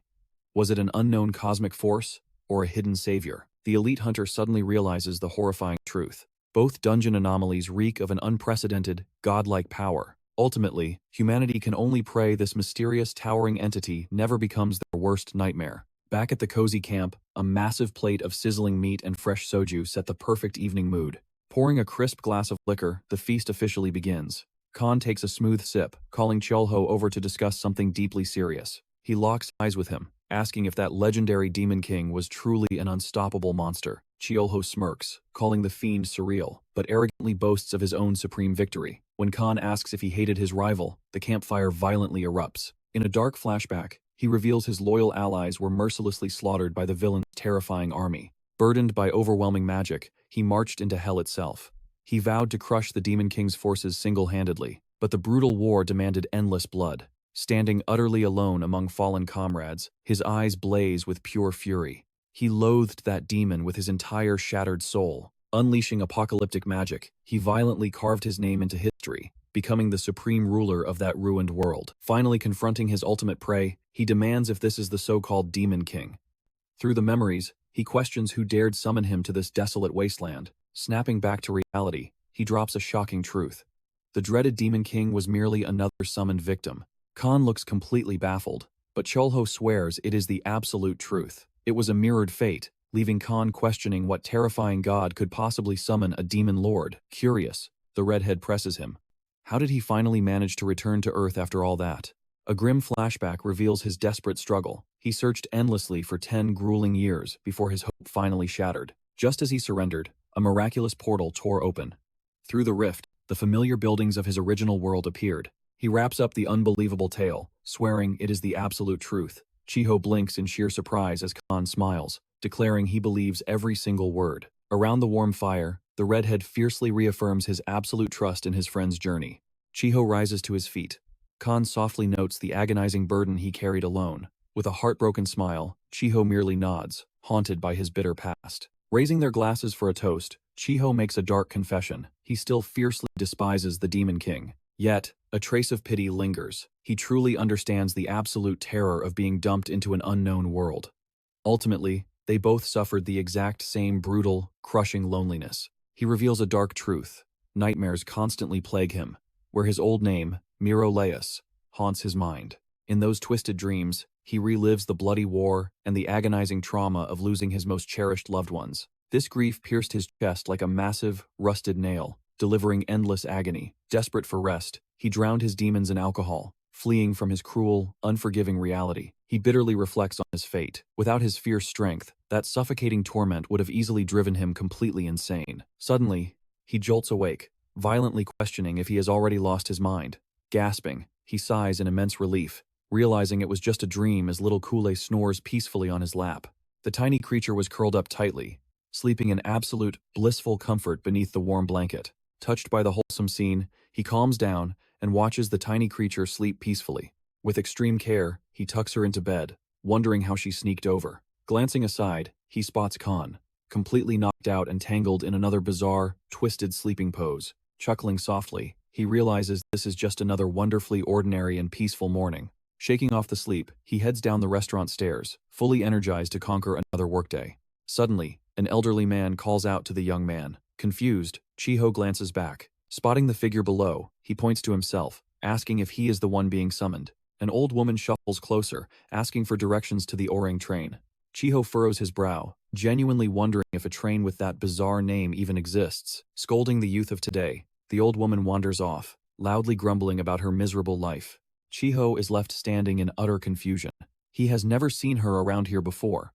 Speaker 1: Was it an unknown cosmic force, or a hidden savior? The elite hunter suddenly realizes the horrifying truth. Both dungeon anomalies reek of an unprecedented, godlike power. Ultimately, humanity can only pray this mysterious towering entity never becomes their worst nightmare. Back at the cozy camp, a massive plate of sizzling meat and fresh soju set the perfect evening mood. Pouring a crisp glass of liquor, the feast officially begins. Khan takes a smooth sip, calling Chul-ho over to discuss something deeply serious. He locks eyes with him, asking if that legendary Demon King was truly an unstoppable monster. Chul-ho smirks, calling the fiend surreal, but arrogantly boasts of his own supreme victory. When Khan asks if he hated his rival, the campfire violently erupts. In a dark flashback, he reveals his loyal allies were mercilessly slaughtered by the villain's terrifying army. Burdened by overwhelming magic, he marched into hell itself. He vowed to crush the Demon King's forces single-handedly, but the brutal war demanded endless blood. Standing utterly alone among fallen comrades, his eyes blaze with pure fury. He loathed that demon with his entire shattered soul. Unleashing apocalyptic magic, he violently carved his name into history, becoming the supreme ruler of that ruined world. Finally confronting his ultimate prey, he demands if this is the so-called Demon King. Through the memories, he questions who dared summon him to this desolate wasteland. Snapping back to reality, he drops a shocking truth. The dreaded Demon King was merely another summoned victim. Khan looks completely baffled, but Chul-ho swears it is the absolute truth. It was a mirrored fate, leaving Khan questioning what terrifying god could possibly summon a demon lord. Curious, the redhead presses him. How did he finally manage to return to Earth after all that? A grim flashback reveals his desperate struggle. He searched endlessly for 10 grueling years before his hope finally shattered. Just as he surrendered, a miraculous portal tore open. Through the rift, the familiar buildings of his original world appeared. He wraps up the unbelievable tale, swearing it is the absolute truth. Chul-ho blinks in sheer surprise as Khan smiles, declaring he believes every single word. Around the warm fire, the redhead fiercely reaffirms his absolute trust in his friend's journey. Chul-ho rises to his feet. Khan softly notes the agonizing burden he carried alone. With a heartbroken smile, Chul-ho merely nods, haunted by his bitter past. Raising their glasses for a toast, Chul-ho makes a dark confession. He still fiercely despises the Demon King. Yet, a trace of pity lingers. He truly understands the absolute terror of being dumped into an unknown world. Ultimately, they both suffered the exact same brutal, crushing loneliness. He reveals a dark truth. Nightmares constantly plague him, where his old name, Miroleus, haunts his mind. In those twisted dreams, he relives the bloody war and the agonizing trauma of losing his most cherished loved ones. This grief pierced his chest like a massive, rusted nail, delivering endless agony. Desperate for rest, he drowned his demons in alcohol, fleeing from his cruel, unforgiving reality. He bitterly reflects on his fate. Without his fierce strength, that suffocating torment would have easily driven him completely insane. Suddenly, he jolts awake, violently questioning if he has already lost his mind. Gasping, he sighs in immense relief, realizing it was just a dream as little Kule snores peacefully on his lap. The tiny creature was curled up tightly, sleeping in absolute, blissful comfort beneath the warm blanket. Touched by the wholesome scene, he calms down and watches the tiny creature sleep peacefully. With extreme care, he tucks her into bed, wondering how she sneaked over. Glancing aside, he spots Khan, completely knocked out and tangled in another bizarre, twisted sleeping pose. Chuckling softly, he realizes this is just another wonderfully ordinary and peaceful morning. Shaking off the sleep, he heads down the restaurant stairs, fully energized to conquer another workday. Suddenly, an elderly man calls out to the young man. Confused, Chul-ho glances back. Spotting the figure below, he points to himself, asking if he is the one being summoned. An old woman shuffles closer, asking for directions to the Orang train. Chul-ho furrows his brow, genuinely wondering if a train with that bizarre name even exists. Scolding the youth of today, the old woman wanders off, loudly grumbling about her miserable life. Chul-ho is left standing in utter confusion. He has never seen her around here before.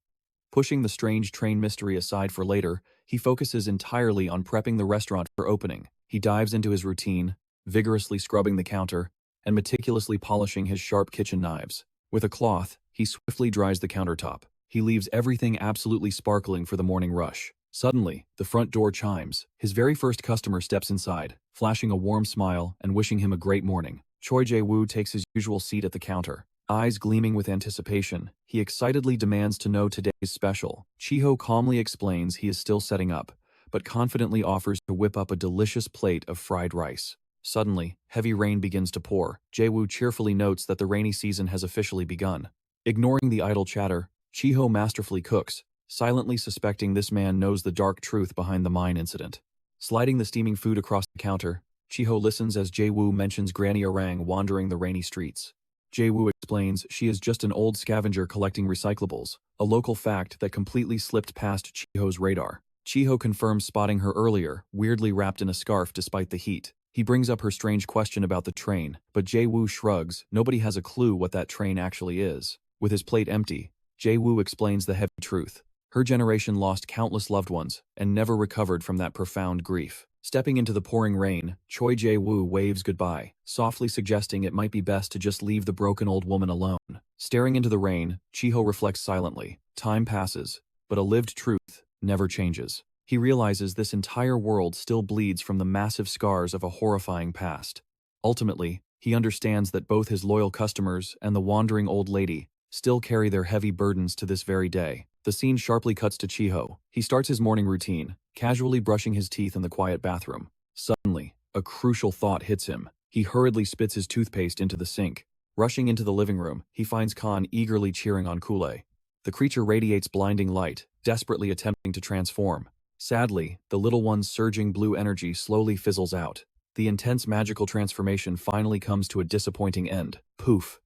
Speaker 1: Pushing the strange train mystery aside for later, he focuses entirely on prepping the restaurant for opening. He dives into his routine, vigorously scrubbing the counter, and meticulously polishing his sharp kitchen knives. With a cloth, he swiftly dries the countertop. He leaves everything absolutely sparkling for the morning rush. Suddenly, the front door chimes. His very first customer steps inside, flashing a warm smile and wishing him a great morning. Choi Jae-woo takes his usual seat at the counter. Eyes gleaming with anticipation, he excitedly demands to know today's special. Chul-ho calmly explains he is still setting up, but confidently offers to whip up a delicious plate of fried rice. Suddenly, heavy rain begins to pour. Jae-woo cheerfully notes that the rainy season has officially begun. Ignoring the idle chatter, Chi-ho masterfully cooks, silently suspecting this man knows the dark truth behind the mine incident. Sliding the steaming food across the counter, Chi-ho listens as Jae-woo mentions Granny Orang wandering the rainy streets. Jae-woo explains she is just an old scavenger collecting recyclables, a local fact that completely slipped past Chi-ho's radar. Chi-ho confirms spotting her earlier, weirdly wrapped in a scarf despite the heat. He brings up her strange question about the train, but Jae-woo shrugs. Nobody has a clue what that train actually is. With his plate empty, Jae-woo explains the heavy truth. Her generation lost countless loved ones and never recovered from that profound grief. Stepping into the pouring rain, Choi Jae-woo waves goodbye, softly suggesting it might be best to just leave the broken old woman alone. Staring into the rain, Chi-ho reflects silently. Time passes, but a lived truth never changes. He realizes this entire world still bleeds from the massive scars of a horrifying past. Ultimately, he understands that both his loyal customers and the wandering old lady still carry their heavy burdens to this very day. The scene sharply cuts to Chi-ho. He starts his morning routine, casually brushing his teeth in the quiet bathroom. Suddenly, a crucial thought hits him. He hurriedly spits his toothpaste into the sink. Rushing into the living room, he finds Khan eagerly cheering on Kule. The creature radiates blinding light, desperately attempting to transform. Sadly, the little one's surging blue energy slowly fizzles out. The intense magical transformation finally comes to a disappointing end. Poof!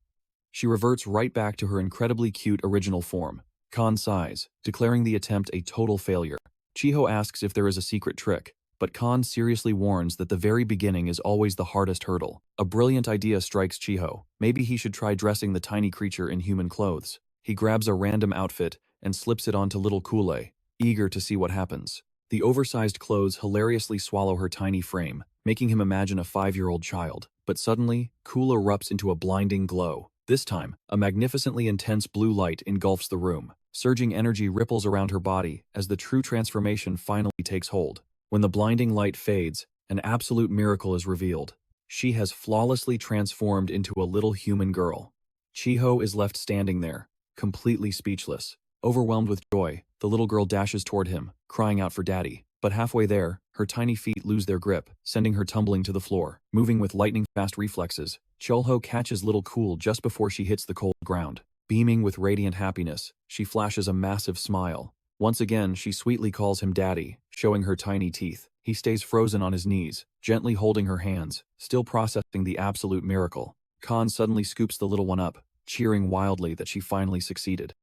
Speaker 1: She reverts right back to her incredibly cute original form. Khan sighs, declaring the attempt a total failure. Chi-ho asks if there is a secret trick, but Khan seriously warns that the very beginning is always the hardest hurdle. A brilliant idea strikes Chi-ho. Maybe he should try dressing the tiny creature in human clothes. He grabs a random outfit and slips it onto little Kule, eager to see what happens. The oversized clothes hilariously swallow her tiny frame, making him imagine a 5-year-old child. But suddenly, Kule erupts into a blinding glow. This time, a magnificently intense blue light engulfs the room. Surging energy ripples around her body as the true transformation finally takes hold. When the blinding light fades, an absolute miracle is revealed. She has flawlessly transformed into a little human girl. Chi-ho is left standing there, completely speechless. Overwhelmed with joy, the little girl dashes toward him, crying out for daddy. But halfway there, her tiny feet lose their grip, sending her tumbling to the floor. Moving with lightning-fast reflexes, Chul-ho catches little Cool just before she hits the cold ground. Beaming with radiant happiness, she flashes a massive smile. Once again, she sweetly calls him daddy, showing her tiny teeth. He stays frozen on his knees, gently holding her hands, still processing the absolute miracle. Khan suddenly scoops the little one up, cheering wildly that she finally succeeded.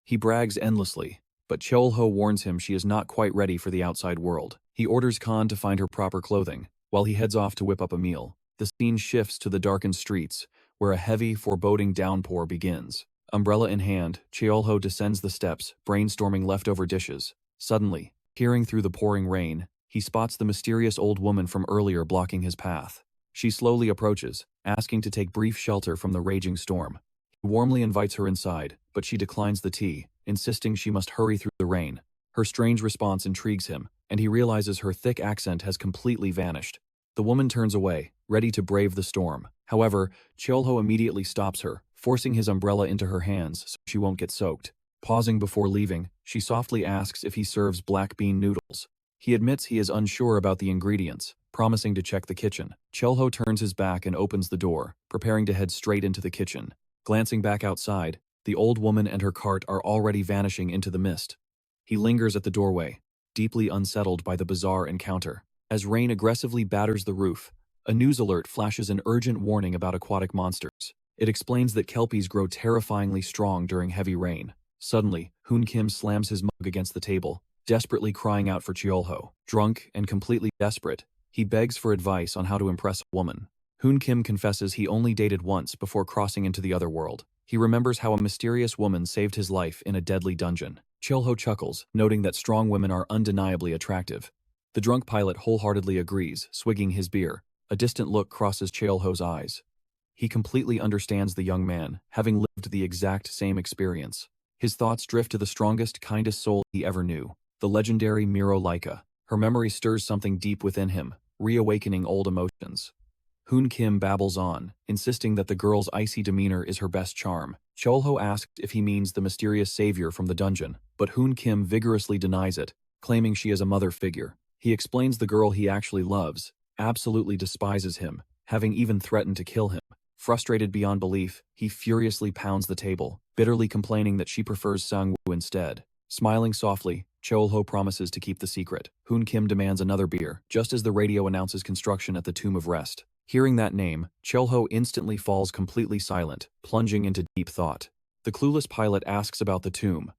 Speaker 1: He brags endlessly, but Chul-ho warns him she is not quite ready for the outside world. He orders Khan to find her proper clothing, while he heads off to whip up a meal. The scene shifts to the darkened streets, where a heavy, foreboding downpour begins. Umbrella in hand, Chul-ho descends the steps, brainstorming leftover dishes. Suddenly, peering through the pouring rain, he spots the mysterious old woman from earlier blocking his path. She slowly approaches, asking to take brief shelter from the raging storm. He warmly invites her inside, but she declines the tea, insisting she must hurry through the rain. Her strange response intrigues him, and he realizes her thick accent has completely vanished. The woman turns away, ready to brave the storm. However, Chul-ho immediately stops her, forcing his umbrella into her hands so she won't get soaked. Pausing before leaving, she softly asks if he serves black bean noodles. He admits he is unsure about the ingredients, promising to check the kitchen. Chul-ho turns his back and opens the door, preparing to head straight into the kitchen. Glancing back outside, the old woman and her cart are already vanishing into the mist. He lingers at the doorway, deeply unsettled by the bizarre encounter. As rain aggressively batters the roof, a news alert flashes an urgent warning about aquatic monsters. It explains that kelpies grow terrifyingly strong during heavy rain. Suddenly, Hoon Kim slams his mug against the table, desperately crying out for Chul-ho. Drunk and completely desperate, he begs for advice on how to impress a woman. Hoon Kim confesses he only dated once before crossing into the other world. He remembers how a mysterious woman saved his life in a deadly dungeon. Chul-ho chuckles, noting that strong women are undeniably attractive. The drunk pilot wholeheartedly agrees, swigging his beer. A distant look crosses Chul-ho's eyes. He completely understands the young man, having lived the exact same experience. His thoughts drift to the strongest, kindest soul he ever knew, the legendary Miro Laika. Her memory stirs something deep within him, reawakening old emotions. Hoon Kim babbles on, insisting that the girl's icy demeanor is her best charm. Chul-ho asked if he means the mysterious savior from the dungeon, but Hoon Kim vigorously denies it, claiming she is a mother figure. He explains the girl he actually loves absolutely despises him, having even threatened to kill him. Frustrated beyond belief, he furiously pounds the table, bitterly complaining that she prefers Sang-woo instead. Smiling softly, Chul-ho promises to keep the secret. Hoon Kim demands another beer, just as the radio announces construction at the Tomb of Rest. Hearing that name, Chul-ho instantly falls completely silent, plunging into deep thought. The clueless pilot asks about the tomb.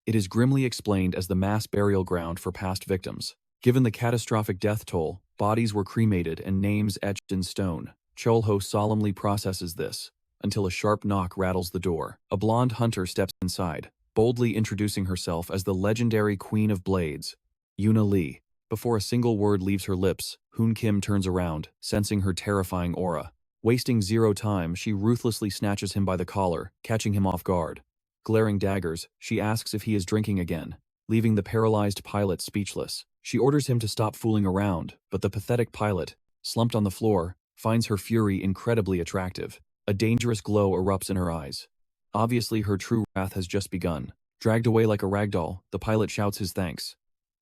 Speaker 1: It is grimly explained as the mass burial ground for past victims. Given the catastrophic death toll, bodies were cremated and names etched in stone. Chul-ho solemnly processes this, until a sharp knock rattles the door. A blonde hunter steps inside, boldly introducing herself as the legendary Queen of Blades, Yuna Lee. Before a single word leaves her lips, Hoon Kim turns around, sensing her terrifying aura. Wasting zero time, she ruthlessly snatches him by the collar, catching him off guard. Glaring daggers, she asks if he is drinking again, leaving the paralyzed pilot speechless. She orders him to stop fooling around, but the pathetic pilot, slumped on the floor, finds her fury incredibly attractive. A dangerous glow erupts in her eyes. Obviously, her true wrath has just begun. Dragged away like a ragdoll, the pilot shouts his thanks.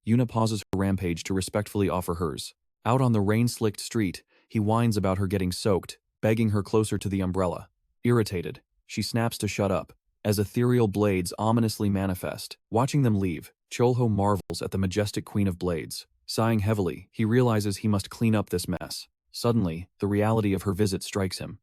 Speaker 1: Yuna pauses her rampage to respectfully offer hers. Out on the rain-slicked street, he whines about her getting soaked, begging her closer to the umbrella. Irritated, she snaps to shut up, as ethereal blades ominously manifest. Watching them leave, Chul-ho marvels at the majestic Queen of Blades. Sighing heavily, he realizes he must clean up this mess. Suddenly, the reality of her visit strikes him.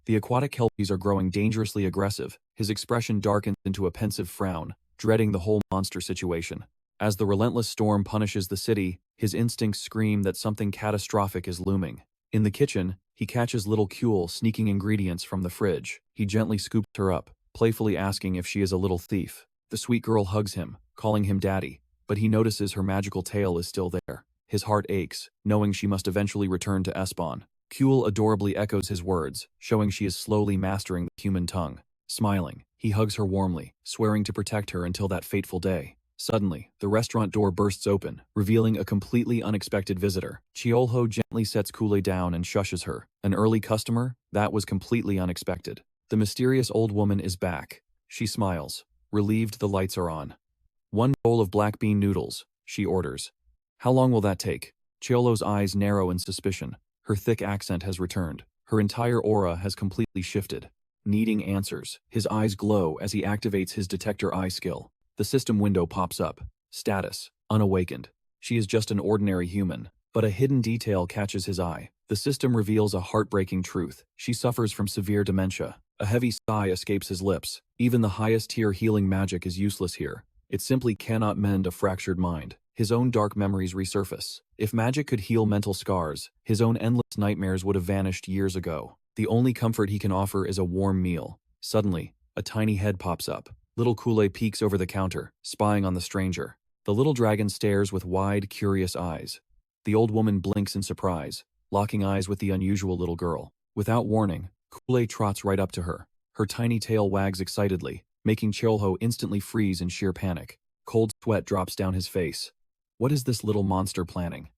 Speaker 1: The aquatic kelpies are growing dangerously aggressive. His expression darkens into a pensive frown, dreading the whole monster situation. As the relentless storm punishes the city, his instincts scream that something catastrophic is looming. In the kitchen, he catches little Kule sneaking ingredients from the fridge. He gently scoops her up, playfully asking if she is a little thief. The sweet girl hugs him, calling him daddy, but he notices her magical tail is still there. His heart aches, knowing she must eventually return to Esbon. Kule adorably echoes his words, showing she is slowly mastering the human tongue. Smiling, he hugs her warmly, swearing to protect her until that fateful day. Suddenly, the restaurant door bursts open, revealing a completely unexpected visitor. Chul-ho gently sets Kule down and shushes her. An early customer? That was completely unexpected. The mysterious old woman is back. She smiles. Relieved, the lights are on. "One bowl of black bean noodles," she orders. "How long will that take?" Chul-ho's eyes narrow in suspicion. Her thick accent has returned. Her entire aura has completely shifted. Needing answers, his eyes glow as he activates his detector eye skill. The system window pops up. Status: unawakened. She is just an ordinary human, but a hidden detail catches his eye. The system reveals a heartbreaking truth. She suffers from severe dementia. A heavy sigh escapes his lips. Even the highest tier healing magic is useless here. It simply cannot mend a fractured mind. His own dark memories resurface. If magic could heal mental scars, his own endless nightmares would have vanished years ago. The only comfort he can offer is a warm meal. Suddenly, a tiny head pops up. Little Kule peeks over the counter, spying on the stranger. The little dragon stares with wide, curious eyes. The old woman blinks in surprise, locking eyes with the unusual little girl. Without warning, Kule trots right up to her. Her tiny tail wags excitedly, making Chul-ho instantly freeze in sheer panic. Cold sweat drops down his face. What is this little monster planning?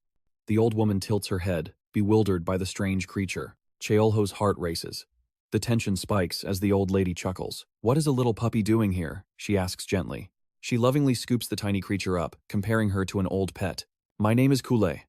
Speaker 1: The old woman tilts her head, bewildered by the strange creature. Chul-ho's heart races. The tension spikes as the old lady chuckles. "What is a little puppy doing here?" she asks gently. She lovingly scoops the tiny creature up, comparing her to an old pet. "My name is Kule,"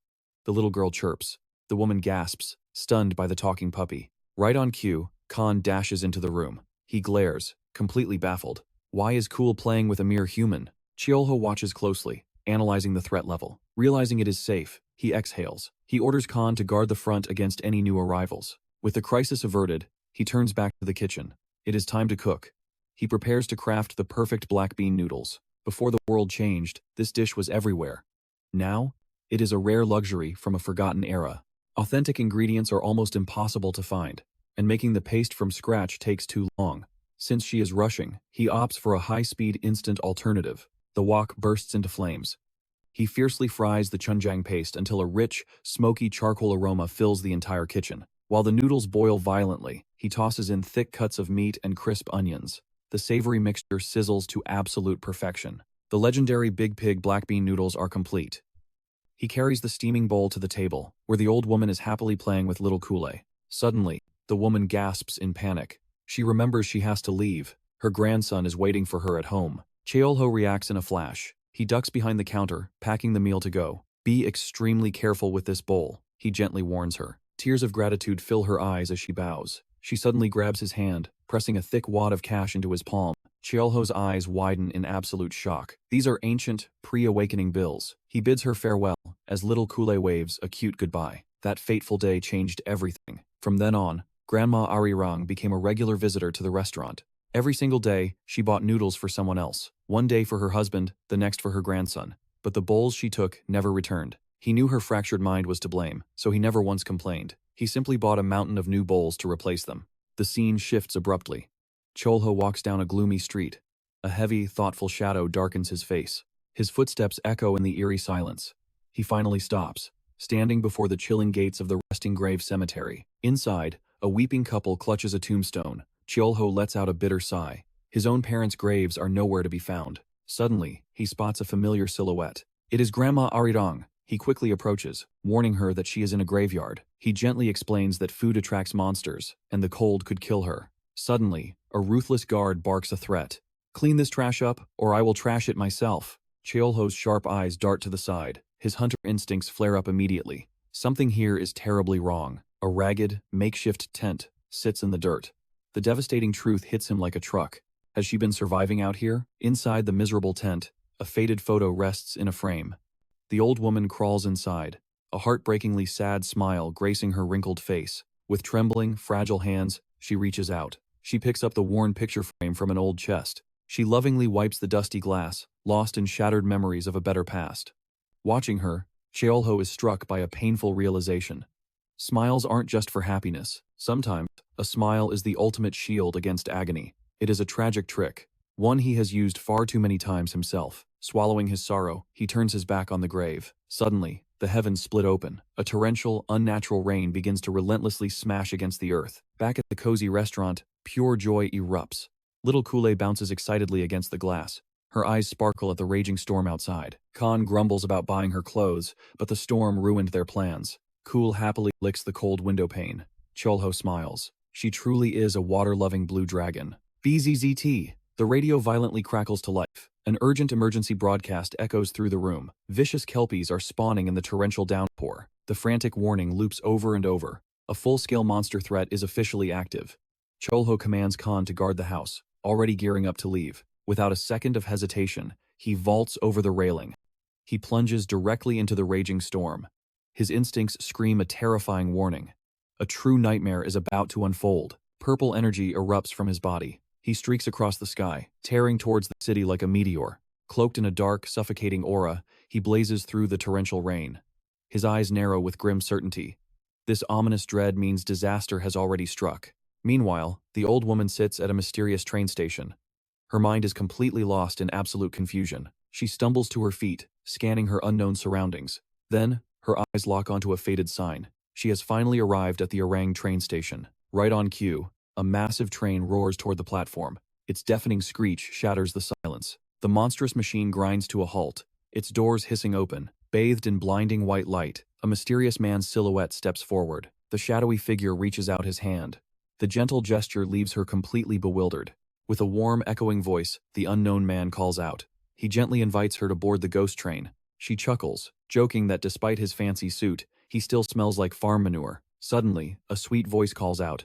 Speaker 1: the little girl chirps. The woman gasps, stunned by the talking puppy. Right on cue, Khan dashes into the room. He glares, completely baffled. Why is Kule playing with a mere human? Chul-ho watches closely, analyzing the threat level. Realizing it is safe, he exhales. He orders Khan to guard the front against any new arrivals. With the crisis averted, he turns back to the kitchen. It is time to cook. He prepares to craft the perfect black bean noodles. Before the world changed, this dish was everywhere. Now, it is a rare luxury from a forgotten era. Authentic ingredients are almost impossible to find, and making the paste from scratch takes too long. Since she is rushing, he opts for a high-speed instant alternative. The wok bursts into flames. He fiercely fries the chunjang paste until a rich, smoky charcoal aroma fills the entire kitchen. While the noodles boil violently, he tosses in thick cuts of meat and crisp onions. The savory mixture sizzles to absolute perfection. The legendary Big Pig black bean noodles are complete. He carries the steaming bowl to the table, where the old woman is happily playing with little Kule. Suddenly, the woman gasps in panic. She remembers she has to leave. Her grandson is waiting for her at home. Chul-ho reacts in a flash. He ducks behind the counter, packing the meal to go. Be extremely careful with this bowl, he gently warns her. Tears of gratitude fill her eyes as she bows. She suddenly grabs his hand, pressing a thick wad of cash into his palm. Chul-ho's eyes widen in absolute shock. These are ancient, pre-awakening bills. He bids her farewell, as little Kule waves a cute goodbye. That fateful day changed everything. From then on, Grandma Arirang became a regular visitor to the restaurant. Every single day, she bought noodles for someone else. One day for her husband, the next for her grandson. But the bowls she took never returned. He knew her fractured mind was to blame, so he never once complained. He simply bought a mountain of new bowls to replace them. The scene shifts abruptly. Chul-ho walks down a gloomy street. A heavy, thoughtful shadow darkens his face. His footsteps echo in the eerie silence. He finally stops, standing before the chilling gates of the resting grave cemetery. Inside, a weeping couple clutches a tombstone. Chul-ho lets out a bitter sigh. His own parents' graves are nowhere to be found. Suddenly, he spots a familiar silhouette. It is Grandma Arirang. He quickly approaches, warning her that she is in a graveyard. He gently explains that food attracts monsters, and the cold could kill her. Suddenly, a ruthless guard barks a threat. "Clean this trash up, or I will trash it myself." Chul-ho's sharp eyes dart to the side. His hunter instincts flare up immediately. Something here is terribly wrong. A ragged, makeshift tent sits in the dirt. The devastating truth hits him like a truck. Has she been surviving out here? Inside the miserable tent, a faded photo rests in a frame. The old woman crawls inside, a heartbreakingly sad smile gracing her wrinkled face. With trembling, fragile hands, she reaches out. She picks up the worn picture frame from an old chest. She lovingly wipes the dusty glass, lost in shattered memories of a better past. Watching her, Chul-ho is struck by a painful realization. Smiles aren't just for happiness. Sometimes, a smile is the ultimate shield against agony. It is a tragic trick, one he has used far too many times himself. Swallowing his sorrow, he turns his back on the grave. Suddenly, the heavens split open. A torrential, unnatural rain begins to relentlessly smash against the earth. Back at the cozy restaurant, pure joy erupts. Little Kule bounces excitedly against the glass. Her eyes sparkle at the raging storm outside. Khan grumbles about buying her clothes, but the storm ruined their plans. Kul happily licks the cold window pane. Chul-ho smiles. She truly is a water-loving blue dragon. BZZT. The radio violently crackles to life. An urgent emergency broadcast echoes through the room. Vicious kelpies are spawning in the torrential downpour. The frantic warning loops over and over. A full-scale monster threat is officially active. Chul-ho commands Khan to guard the house, already gearing up to leave. Without a second of hesitation, he vaults over the railing. He plunges directly into the raging storm. His instincts scream a terrifying warning. A true nightmare is about to unfold. Purple energy erupts from his body. He streaks across the sky, tearing towards the city like a meteor. Cloaked in a dark, suffocating aura, he blazes through the torrential rain. His eyes narrow with grim certainty. This ominous dread means disaster has already struck. Meanwhile, the old woman sits at a mysterious train station. Her mind is completely lost in absolute confusion. She stumbles to her feet, scanning her unknown surroundings. Then, her eyes lock onto a faded sign. She has finally arrived at the Orang train station. Right on cue, a massive train roars toward the platform. Its deafening screech shatters the silence. The monstrous machine grinds to a halt, its doors hissing open. Bathed in blinding white light, a mysterious man's silhouette steps forward. The shadowy figure reaches out his hand. The gentle gesture leaves her completely bewildered. With a warm, echoing voice, the unknown man calls out. He gently invites her to board the ghost train. She chuckles, joking that despite his fancy suit, he still smells like farm manure. Suddenly, a sweet voice calls out.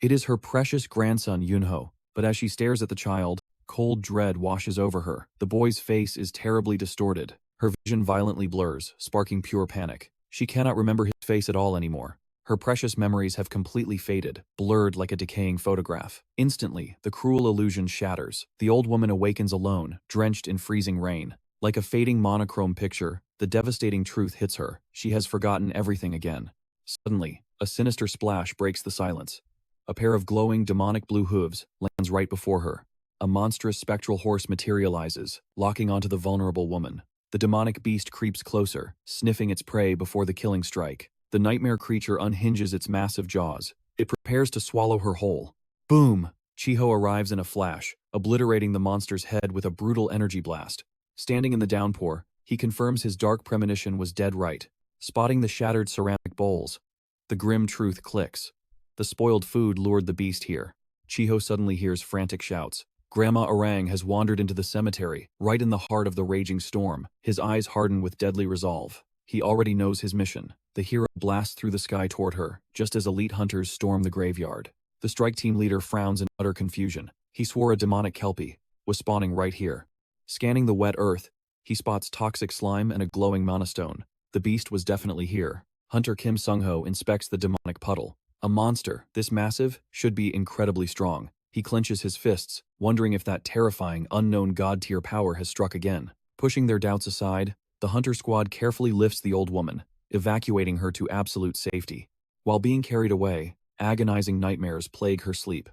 Speaker 1: It is her precious grandson Yunho, but as she stares at the child, cold dread washes over her. The boy's face is terribly distorted. Her vision violently blurs, sparking pure panic. She cannot remember his face at all anymore. Her precious memories have completely faded, blurred like a decaying photograph. Instantly, the cruel illusion shatters. The old woman awakens alone, drenched in freezing rain. Like a fading monochrome picture, the devastating truth hits her. She has forgotten everything again. Suddenly, a sinister splash breaks the silence. A pair of glowing, demonic blue hooves lands right before her. A monstrous spectral horse materializes, locking onto the vulnerable woman. The demonic beast creeps closer, sniffing its prey before the killing strike. The nightmare creature unhinges its massive jaws. It prepares to swallow her whole. Boom! Chiho arrives in a flash, obliterating the monster's head with a brutal energy blast. Standing in the downpour, he confirms his dark premonition was dead right. Spotting the shattered ceramic bowls, the grim truth clicks. The spoiled food lured the beast here. Chiho suddenly hears frantic shouts. Grandma Orang has wandered into the cemetery, right in the heart of the raging storm. His eyes harden with deadly resolve. He already knows his mission. The hero blasts through the sky toward her, just as elite hunters storm the graveyard. The strike team leader frowns in utter confusion. He swore a demonic kelpie was spawning right here. Scanning the wet earth, he spots toxic slime and a glowing mana stone. The beast was definitely here. Hunter Kim Sung-ho inspects the demonic puddle. A monster, this massive, should be incredibly strong. He clenches his fists, wondering if that terrifying, unknown god-tier power has struck again. Pushing their doubts aside, the hunter squad carefully lifts the old woman, evacuating her to absolute safety. While being carried away, agonizing nightmares plague her sleep.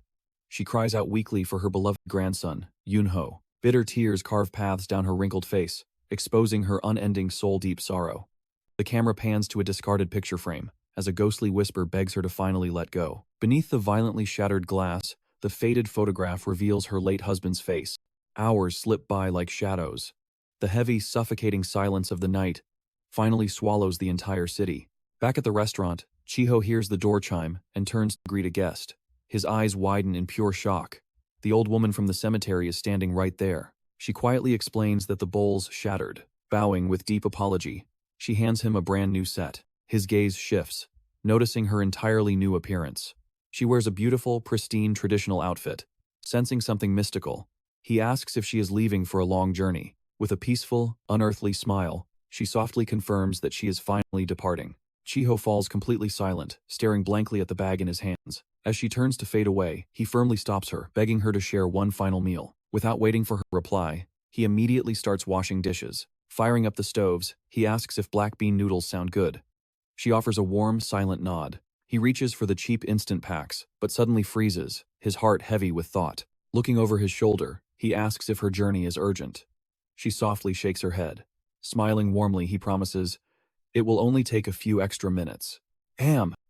Speaker 1: She cries out weakly for her beloved grandson, Yoon-ho. Bitter tears carve paths down her wrinkled face, exposing her unending soul-deep sorrow. The camera pans to a discarded picture frame, as a ghostly whisper begs her to finally let go. Beneath the violently shattered glass, the faded photograph reveals her late husband's face. Hours slip by like shadows. The heavy, suffocating silence of the night finally swallows the entire city. Back at the restaurant, Chiho hears the door chime and turns to greet a guest. His eyes widen in pure shock. The old woman from the cemetery is standing right there. She quietly explains that the bowl's shattered. Bowing with deep apology, she hands him a brand new set. His gaze shifts, noticing her entirely new appearance. She wears a beautiful, pristine traditional outfit. Sensing something mystical, he asks if she is leaving for a long journey. With a peaceful, unearthly smile, she softly confirms that she is finally departing. Chiho falls completely silent, staring blankly at the bag in his hands. As she turns to fade away, he firmly stops her, begging her to share one final meal. Without waiting for her reply, he immediately starts washing dishes. Firing up the stoves, he asks if black bean noodles sound good. She offers a warm, silent nod. He reaches for the cheap instant packs, but suddenly freezes, his heart heavy with thought. Looking over his shoulder, he asks if her journey is urgent. She softly shakes her head. Smiling warmly, he promises, "It will only take a few extra minutes."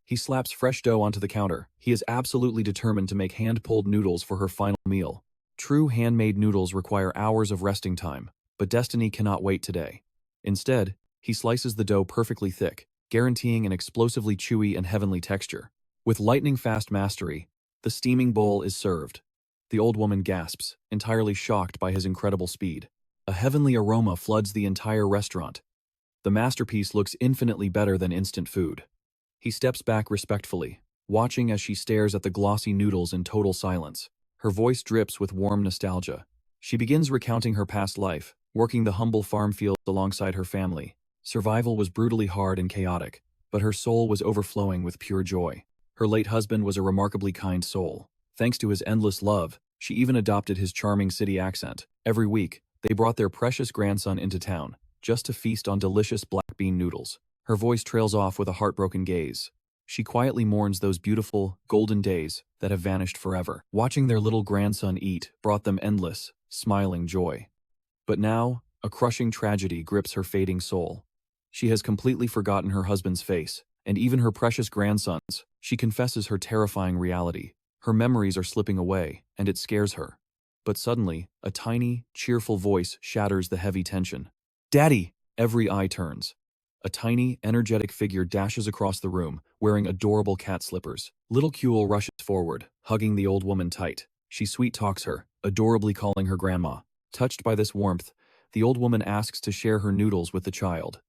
Speaker 1: He slaps fresh dough onto the counter. He is absolutely determined to make hand-pulled noodles for her final meal. True handmade noodles require hours of resting time, but Destiny cannot wait today. Instead, he slices the dough perfectly thick, guaranteeing an explosively chewy and heavenly texture. With lightning-fast mastery, the steaming bowl is served. The old woman gasps, entirely shocked by his incredible speed. A heavenly aroma floods the entire restaurant. The masterpiece looks infinitely better than instant food. He steps back respectfully, watching as she stares at the glossy noodles in total silence. Her voice drips with warm nostalgia. She begins recounting her past life, working the humble farm fields alongside her family. Survival was brutally hard and chaotic, but her soul was overflowing with pure joy. Her late husband was a remarkably kind soul. Thanks to his endless love, she even adopted his charming city accent. Every week, they brought their precious grandson into town, just to feast on delicious black bean noodles. Her voice trails off with a heartbroken gaze. She quietly mourns those beautiful, golden days that have vanished forever. Watching their little grandson eat brought them endless, smiling joy. But now, a crushing tragedy grips her fading soul. She has completely forgotten her husband's face, and even her precious grandson's. She confesses her terrifying reality. Her memories are slipping away, and it scares her. But suddenly, a tiny, cheerful voice shatters the heavy tension. "Daddy!" Every eye turns. A tiny, energetic figure dashes across the room, wearing adorable cat slippers. Little Kuel rushes forward, hugging the old woman tight. She sweet-talks her, adorably calling her grandma. Touched by this warmth, the old woman asks to share her noodles with the child.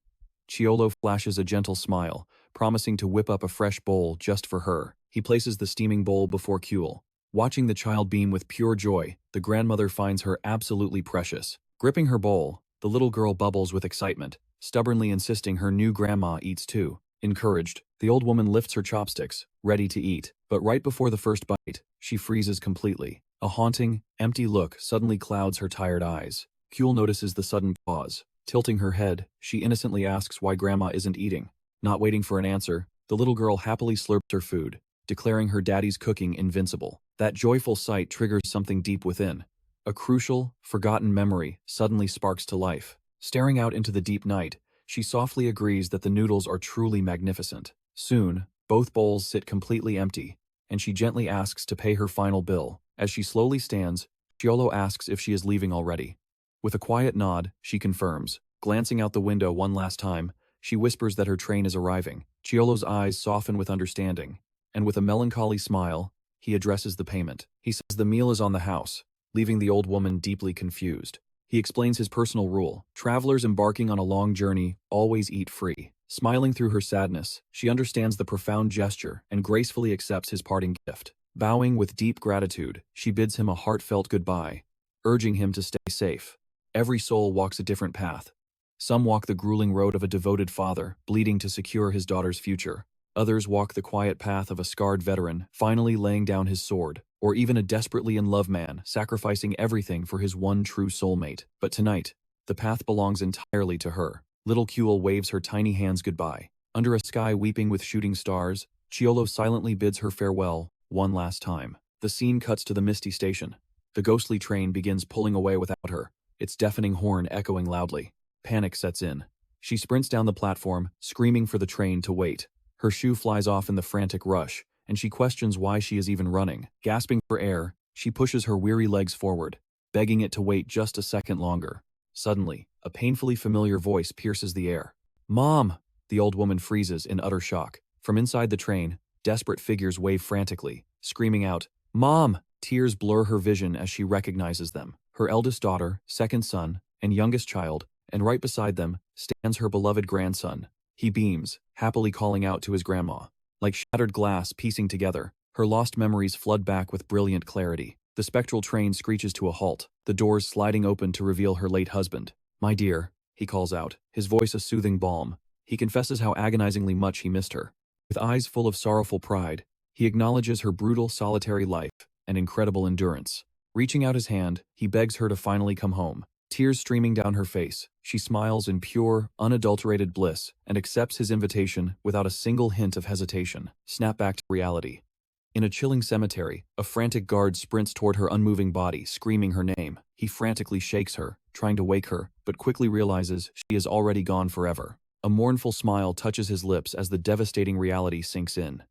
Speaker 1: Chiolo flashes a gentle smile, promising to whip up a fresh bowl just for her. He places the steaming bowl before Kuel. Watching the child beam with pure joy, the grandmother finds her absolutely precious. Gripping her bowl, the little girl bubbles with excitement, stubbornly insisting her new grandma eats too. Encouraged, the old woman lifts her chopsticks, ready to eat. But right before the first bite, she freezes completely. A haunting, empty look suddenly clouds her tired eyes. Kuel notices the sudden pause. Tilting her head, she innocently asks why grandma isn't eating. Not waiting for an answer, the little girl happily slurps her food, declaring her daddy's cooking invincible. That joyful sight triggers something deep within. A crucial, forgotten memory suddenly sparks to life. Staring out into the deep night, she softly agrees that the noodles are truly magnificent. Soon, both bowls sit completely empty, and she gently asks to pay her final bill. As she slowly stands, Chiolo asks if she is leaving already. With a quiet nod, she confirms. Glancing out the window one last time, she whispers that her train is arriving. Chiolo's eyes soften with understanding, and with a melancholy smile, he addresses the payment. He says the meal is on the house, leaving the old woman deeply confused. He explains his personal rule. Travelers embarking on a long journey always eat free. Smiling through her sadness, she understands the profound gesture and gracefully accepts his parting gift. Bowing with deep gratitude, she bids him a heartfelt goodbye, urging him to stay safe. Every soul walks a different path. Some walk the grueling road of a devoted father, bleeding to secure his daughter's future. Others walk the quiet path of a scarred veteran, finally laying down his sword, or even a desperately in love man, sacrificing everything for his one true soulmate. But tonight, the path belongs entirely to her. Little Kuel waves her tiny hands goodbye. Under a sky weeping with shooting stars, Chul-ho silently bids her farewell, one last time. The scene cuts to the misty station. The ghostly train begins pulling away without her, its deafening horn echoing loudly. Panic sets in. She sprints down the platform, screaming for the train to wait. Her shoe flies off in the frantic rush, and she questions why she is even running. Gasping for air, she pushes her weary legs forward, begging it to wait just a second longer. Suddenly, a painfully familiar voice pierces the air. "Mom!" The old woman freezes in utter shock. From inside the train, desperate figures wave frantically, screaming out, "Mom!" Tears blur her vision as she recognizes them. Her eldest daughter, second son, and youngest child, and right beside them stands her beloved grandson. He beams, happily calling out to his grandma. Like shattered glass piecing together, her lost memories flood back with brilliant clarity. The spectral train screeches to a halt, the doors sliding open to reveal her late husband. "My dear," he calls out, his voice a soothing balm. He confesses how agonizingly much he missed her. With eyes full of sorrowful pride, he acknowledges her brutal, solitary life and incredible endurance. Reaching out his hand, he begs her to finally come home. Tears streaming down her face, she smiles in pure, unadulterated bliss and accepts his invitation without a single hint of hesitation. Snap back to reality. In a chilling cemetery, a frantic guard sprints toward her unmoving body, screaming her name. He frantically shakes her, trying to wake her, but quickly realizes she is already gone forever. A mournful smile touches his lips as the devastating reality sinks in.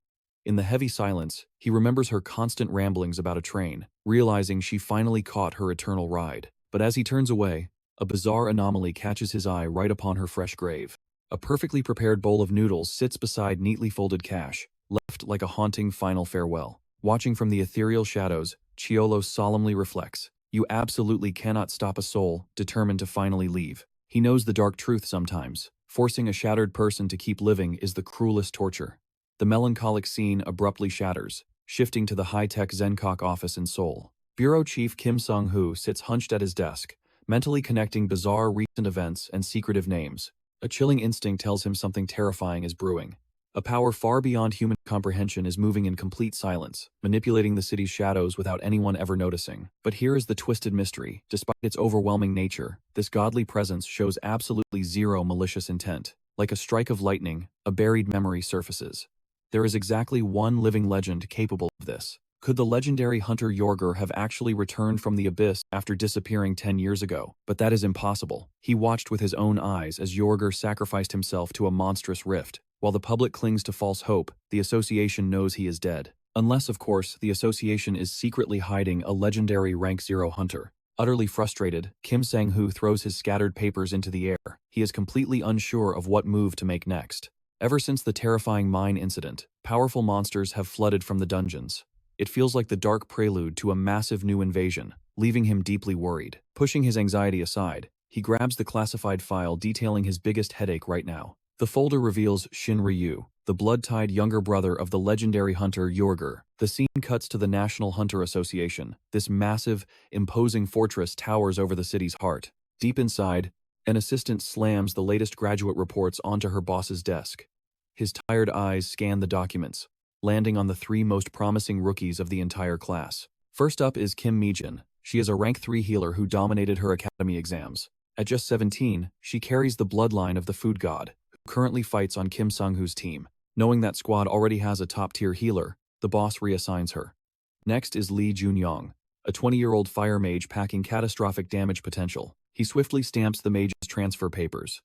Speaker 1: In the heavy silence, he remembers her constant ramblings about a train, realizing she finally caught her eternal ride. But as he turns away, a bizarre anomaly catches his eye right upon her fresh grave. A perfectly prepared bowl of noodles sits beside neatly folded cash, left like a haunting final farewell. Watching from the ethereal shadows, Chul-ho solemnly reflects, "You absolutely cannot stop a soul determined to finally leave." He knows the dark truth sometimes. Forcing a shattered person to keep living is the cruelest torture. The melancholic scene abruptly shatters, shifting to the high-tech Zenkok office in Seoul. Bureau Chief Kim Sung-ho sits hunched at his desk, mentally connecting bizarre recent events and secretive names. A chilling instinct tells him something terrifying is brewing. A power far beyond human comprehension is moving in complete silence, manipulating the city's shadows without anyone ever noticing. But here is the twisted mystery. Despite its overwhelming nature, this godly presence shows absolutely zero malicious intent. Like a strike of lightning, a buried memory surfaces. There is exactly one living legend capable of this. Could the legendary hunter Jorger have actually returned from the abyss after disappearing 10 years ago? But that is impossible. He watched with his own eyes as Jorger sacrificed himself to a monstrous rift. While the public clings to false hope, the association knows he is dead. Unless, of course, the association is secretly hiding a legendary Rank 0 hunter. Utterly frustrated, Kim Sang-ho throws his scattered papers into the air. He is completely unsure of what move to make next. Ever since the terrifying mine incident, powerful monsters have flooded from the dungeons. It feels like the dark prelude to a massive new invasion, leaving him deeply worried. Pushing his anxiety aside, he grabs the classified file detailing his biggest headache right now. The folder reveals Shin Ryu, the blood-tied younger brother of the legendary hunter Jorger. The scene cuts to the National Hunter Association. This massive, imposing fortress towers over the city's heart. Deep inside, an assistant slams the latest graduate reports onto her boss's desk. His tired eyes scan the documents, landing on the three most promising rookies of the entire class. First up is Kim Mi-jin. She is a rank 3 healer who dominated her academy exams. At just 17, she carries the bloodline of the food god, who currently fights on Kim Sung-ho's team. Knowing that squad already has a top-tier healer, the boss reassigns her. Next is Lee Jun-young, a 20-year-old fire mage packing catastrophic damage potential. He swiftly stamps the mage's transfer papers.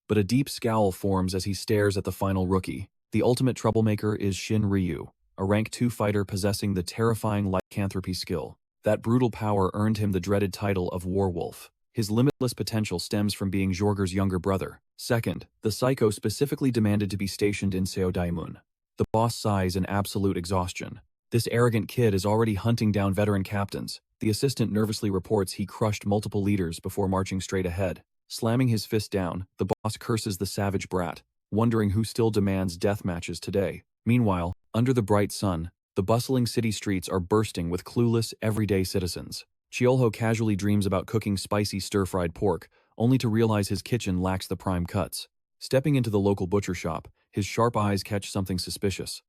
Speaker 1: But a deep scowl forms as he stares at the final rookie. The ultimate troublemaker is Shin Ryu, a rank 2 fighter possessing the terrifying lycanthropy skill. That brutal power earned him the dreaded title of Warwolf. His limitless potential stems from being Jorger's younger brother. Second, the psycho specifically demanded to be stationed in Seodaimun. The boss sighs in absolute exhaustion. This arrogant kid is already hunting down veteran captains, The assistant nervously reports he crushed multiple leaders before marching straight ahead. Slamming his fist down, the boss curses the savage brat, wondering who still demands death matches today. Meanwhile, under the bright sun, the bustling city streets are bursting with clueless, everyday citizens. Chul-ho casually dreams about cooking spicy stir-fried pork, only to realize his kitchen lacks the prime cuts. Stepping into the local butcher shop, his sharp eyes catch something suspicious.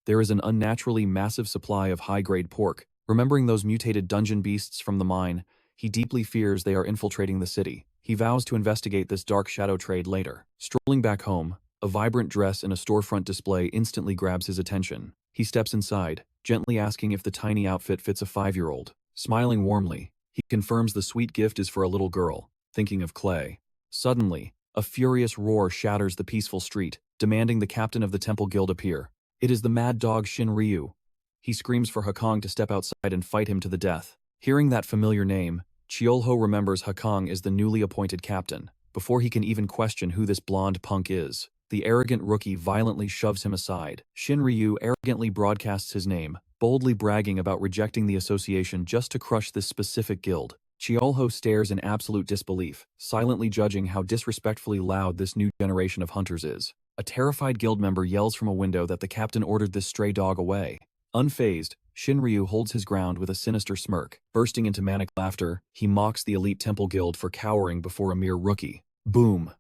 Speaker 1: There is an unnaturally massive supply of high-grade pork. Remembering those mutated dungeon beasts from the mine, he deeply fears they are infiltrating the city. He vows to investigate this dark shadow trade later. Strolling back home, a vibrant dress in a storefront display instantly grabs his attention. He steps inside, gently asking if the tiny outfit fits a 5-year-old. Smiling warmly, he confirms the sweet gift is for a little girl, thinking of Clay. Suddenly, a furious roar shatters the peaceful street, demanding the captain of the Temple Guild appear. It is the mad dog Shin Ryu. He screams for Hakang to step outside and fight him to the death. Hearing that familiar name, Chul-ho remembers Hakang is the newly appointed captain. Before he can even question who this blonde punk is, the arrogant rookie violently shoves him aside. Shin Ryu arrogantly broadcasts his name, boldly bragging about rejecting the association just to crush this specific guild. Chul-ho stares in absolute disbelief, silently judging how disrespectfully loud this new generation of hunters is. A terrified guild member yells from a window that the captain ordered this stray dog away. Unfazed, Shin Ryu holds his ground with a sinister smirk. Bursting into manic laughter, he mocks the elite Temple Guild for cowering before a mere rookie. Boom!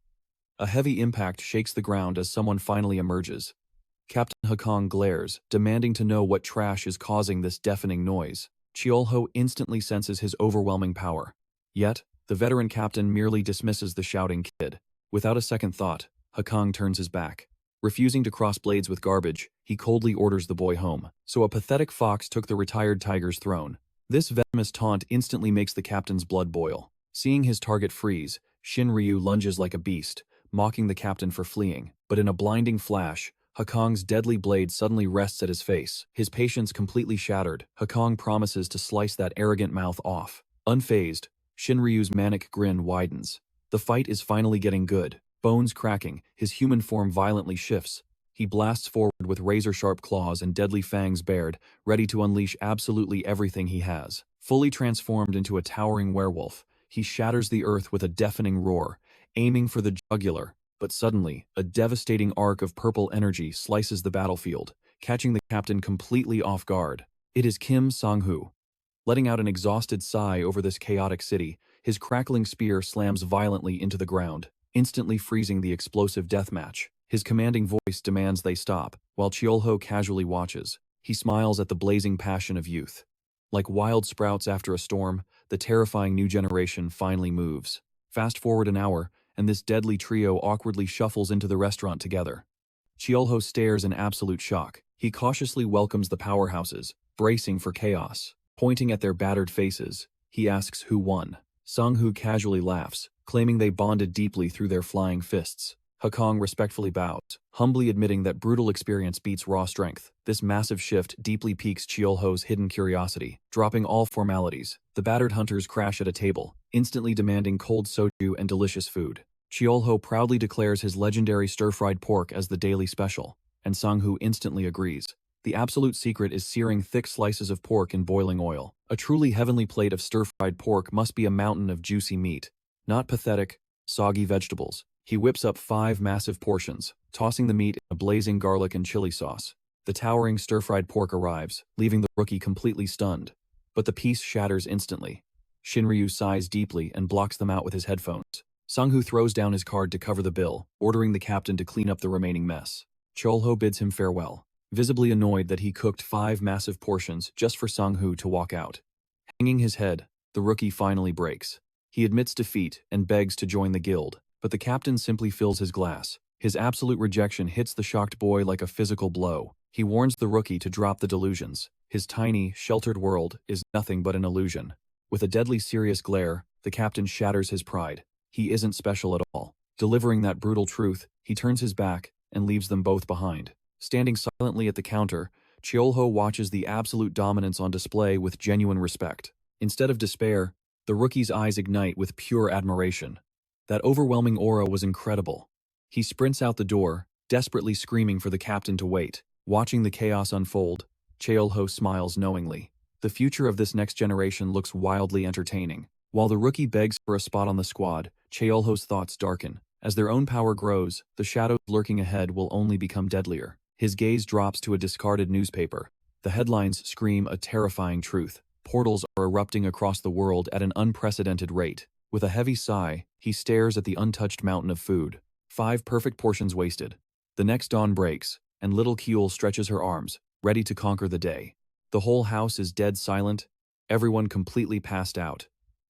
Speaker 1: A heavy impact shakes the ground as someone finally emerges. Captain Hakang glares, demanding to know what trash is causing this deafening noise. Chul-ho instantly senses his overwhelming power. Yet, the veteran captain merely dismisses the shouting kid. Without a second thought, Hakang turns his back. Refusing to cross blades with garbage, he coldly orders the boy home. So a pathetic fox took the retired tiger's throne. This venomous taunt instantly makes the captain's blood boil. Seeing his target freeze, Shin Ryu lunges like a beast, mocking the captain for fleeing. But in a blinding flash, Hakang's deadly blade suddenly rests at his face. His patience completely shattered, Hakang promises to slice that arrogant mouth off. Unfazed, Shin Ryu's manic grin widens. The fight is finally getting good. Bones cracking, his human form violently shifts. He blasts forward with razor-sharp claws and deadly fangs bared, ready to unleash absolutely everything he has. Fully transformed into a towering werewolf, he shatters the earth with a deafening roar, aiming for the jugular. But suddenly, a devastating arc of purple energy slices the battlefield, catching the captain completely off guard. It is Kim Sang-hoo. Letting out an exhausted sigh over this chaotic city, his crackling spear slams violently into the ground, instantly freezing the explosive deathmatch. His commanding voice demands they stop, while Chul-ho casually watches. He smiles at the blazing passion of youth. Like wild sprouts after a storm, the terrifying new generation finally moves. Fast forward an hour, and this deadly trio awkwardly shuffles into the restaurant together. Chul-ho stares in absolute shock. He cautiously welcomes the powerhouses, bracing for chaos. Pointing at their battered faces, he asks who won. Sang-hoo casually laughs, claiming they bonded deeply through their flying fists. Hakang respectfully bows, humbly admitting that brutal experience beats raw strength. This massive shift deeply piques Chul-ho's hidden curiosity. Dropping all formalities, the battered hunters crash at a table, instantly demanding cold soju and delicious food. Chul-ho proudly declares his legendary stir-fried pork as the daily special, and Sang-hoo instantly agrees. The absolute secret is searing thick slices of pork in boiling oil. A truly heavenly plate of stir-fried pork must be a mountain of juicy meat, not pathetic, soggy vegetables. He whips up 5 massive portions, tossing the meat in a blazing garlic and chili sauce. The towering stir-fried pork arrives, leaving the rookie completely stunned. But the piece shatters instantly. Shin Ryu sighs deeply and blocks them out with his headphones. Sang-hoo throws down his card to cover the bill, ordering the captain to clean up the remaining mess. Chul-ho bids him farewell, visibly annoyed that he cooked 5 massive portions just for Sang-hoo to walk out. Hanging his head, the rookie finally breaks. He admits defeat and begs to join the guild, but the captain simply fills his glass. His absolute rejection hits the shocked boy like a physical blow. He warns the rookie to drop the delusions. His tiny, sheltered world is nothing but an illusion. With a deadly serious glare, the captain shatters his pride. He isn't special at all. Delivering that brutal truth, he turns his back and leaves them both behind. Standing silently at the counter, Chul-ho watches the absolute dominance on display with genuine respect. Instead of despair, the rookie's eyes ignite with pure admiration. That overwhelming aura was incredible. He sprints out the door, desperately screaming for the captain to wait. Watching the chaos unfold, Chul-ho smiles knowingly. The future of this next generation looks wildly entertaining. While the rookie begs for a spot on the squad, Chul-ho's thoughts darken. As their own power grows, the shadows lurking ahead will only become deadlier. His gaze drops to a discarded newspaper. The headlines scream a terrifying truth. Portals are erupting across the world at an unprecedented rate. With a heavy sigh, he stares at the untouched mountain of food. 5 perfect portions wasted. The next dawn breaks, and little Kyul stretches her arms, ready to conquer the day. The whole house is dead silent, everyone completely passed out.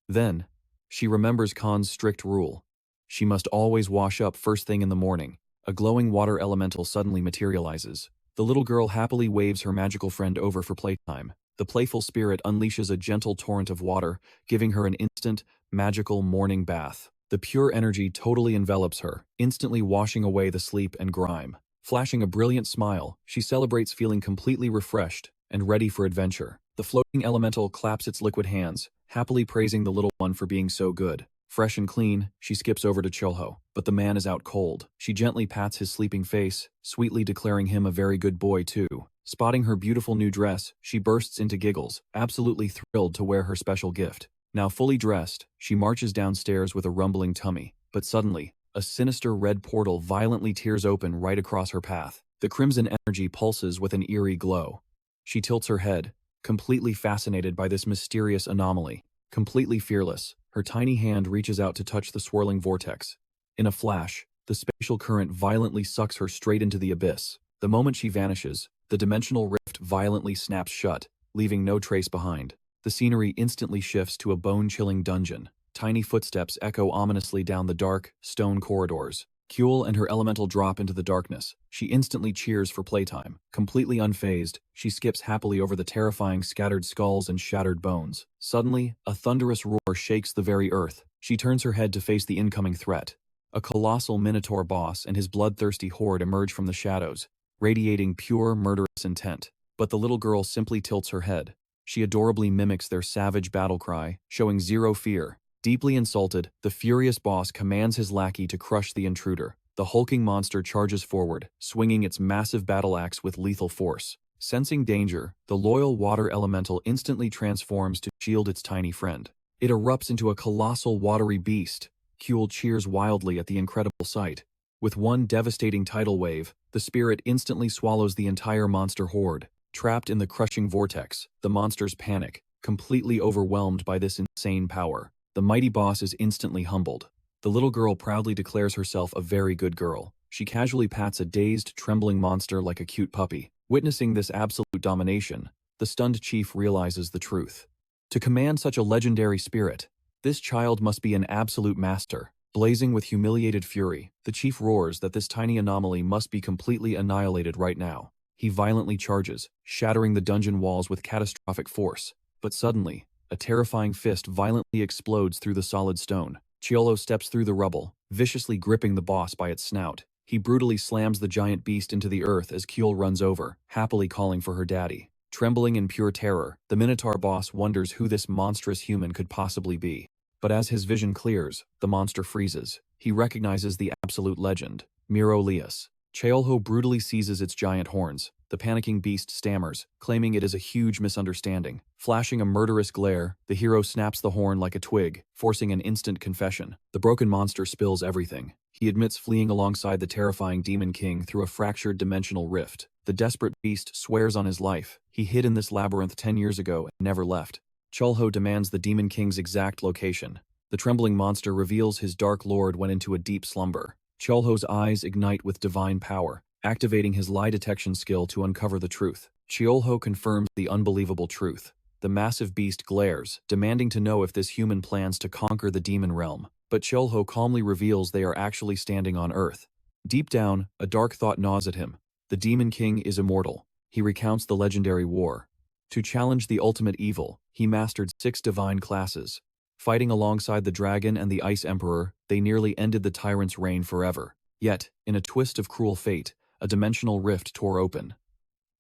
Speaker 1: Then, she remembers Khan's strict rule. She must always wash up first thing in the morning. A glowing water elemental suddenly materializes. The little girl happily waves her magical friend over for playtime. The playful spirit unleashes a gentle torrent of water, giving her an instant, magical morning bath. The pure energy totally envelops her, instantly washing away the sleep and grime. Flashing a brilliant smile, she celebrates feeling completely refreshed and ready for adventure. The floating elemental claps its liquid hands, happily praising the little one for being so good. Fresh and clean, she skips over to Chul-ho, but the man is out cold. She gently pats his sleeping face, sweetly declaring him a very good boy too. Spotting her beautiful new dress, she bursts into giggles, absolutely thrilled to wear her special gift. Now fully dressed, she marches downstairs with a rumbling tummy, but suddenly, a sinister red portal violently tears open right across her path. The crimson energy pulses with an eerie glow. She tilts her head, completely fascinated by this mysterious anomaly. Completely fearless, her tiny hand reaches out to touch the swirling vortex. In a flash, the spatial current violently sucks her straight into the abyss. The moment she vanishes, the dimensional rift violently snaps shut, leaving no trace behind. The scenery instantly shifts to a bone-chilling dungeon. Tiny footsteps echo ominously down the dark, stone corridors. Kyul and her elemental drop into the darkness. She instantly cheers for playtime. Completely unfazed, she skips happily over the terrifying scattered skulls and shattered bones. Suddenly, a thunderous roar shakes the very earth. She turns her head to face the incoming threat. A colossal minotaur boss and his bloodthirsty horde emerge from the shadows, radiating pure, murderous intent. But the little girl simply tilts her head. She adorably mimics their savage battle cry, showing zero fear. Deeply insulted, the furious boss commands his lackey to crush the intruder. The hulking monster charges forward, swinging its massive battle axe with lethal force. Sensing danger, the loyal water elemental instantly transforms to shield its tiny friend. It erupts into a colossal watery beast. Kyul cheers wildly at the incredible sight. With one devastating tidal wave, the spirit instantly swallows the entire monster horde. Trapped in the crushing vortex, the monsters panic, completely overwhelmed by this insane power. The mighty boss is instantly humbled. The little girl proudly declares herself a very good girl. She casually pats a dazed, trembling monster like a cute puppy. Witnessing this absolute domination, the stunned chief realizes the truth. To command such a legendary spirit, this child must be an absolute master. Blazing with humiliated fury, the chief roars that this tiny anomaly must be completely annihilated right now. He violently charges, shattering the dungeon walls with catastrophic force. But suddenly, a terrifying fist violently explodes through the solid stone. Chul-ho steps through the rubble, viciously gripping the boss by its snout. He brutally slams the giant beast into the earth as Kyul runs over, happily calling for her daddy. Trembling in pure terror, the Minotaur boss wonders who this monstrous human could possibly be. But as his vision clears, the monster freezes. He recognizes the absolute legend, Mirolius. Chul-ho brutally seizes its giant horns. The panicking beast stammers, claiming it is a huge misunderstanding. Flashing a murderous glare, the hero snaps the horn like a twig, forcing an instant confession. The broken monster spills everything. He admits fleeing alongside the terrifying Demon King through a fractured dimensional rift. The desperate beast swears on his life. He hid in this labyrinth 10 years ago and never left. Chul-ho demands the Demon King's exact location. The trembling monster reveals his dark lord went into a deep slumber. Chul-ho's eyes ignite with divine power, activating his lie detection skill to uncover the truth. Chul-ho confirms the unbelievable truth. The massive beast glares, demanding to know if this human plans to conquer the demon realm. But Chul-ho calmly reveals they are actually standing on Earth. Deep down, a dark thought gnaws at him. The Demon King is immortal. He recounts the legendary war. To challenge the ultimate evil, he mastered 6 divine classes. Fighting alongside the dragon and the Ice Emperor, they nearly ended the tyrant's reign forever. Yet, in a twist of cruel fate, a dimensional rift tore open.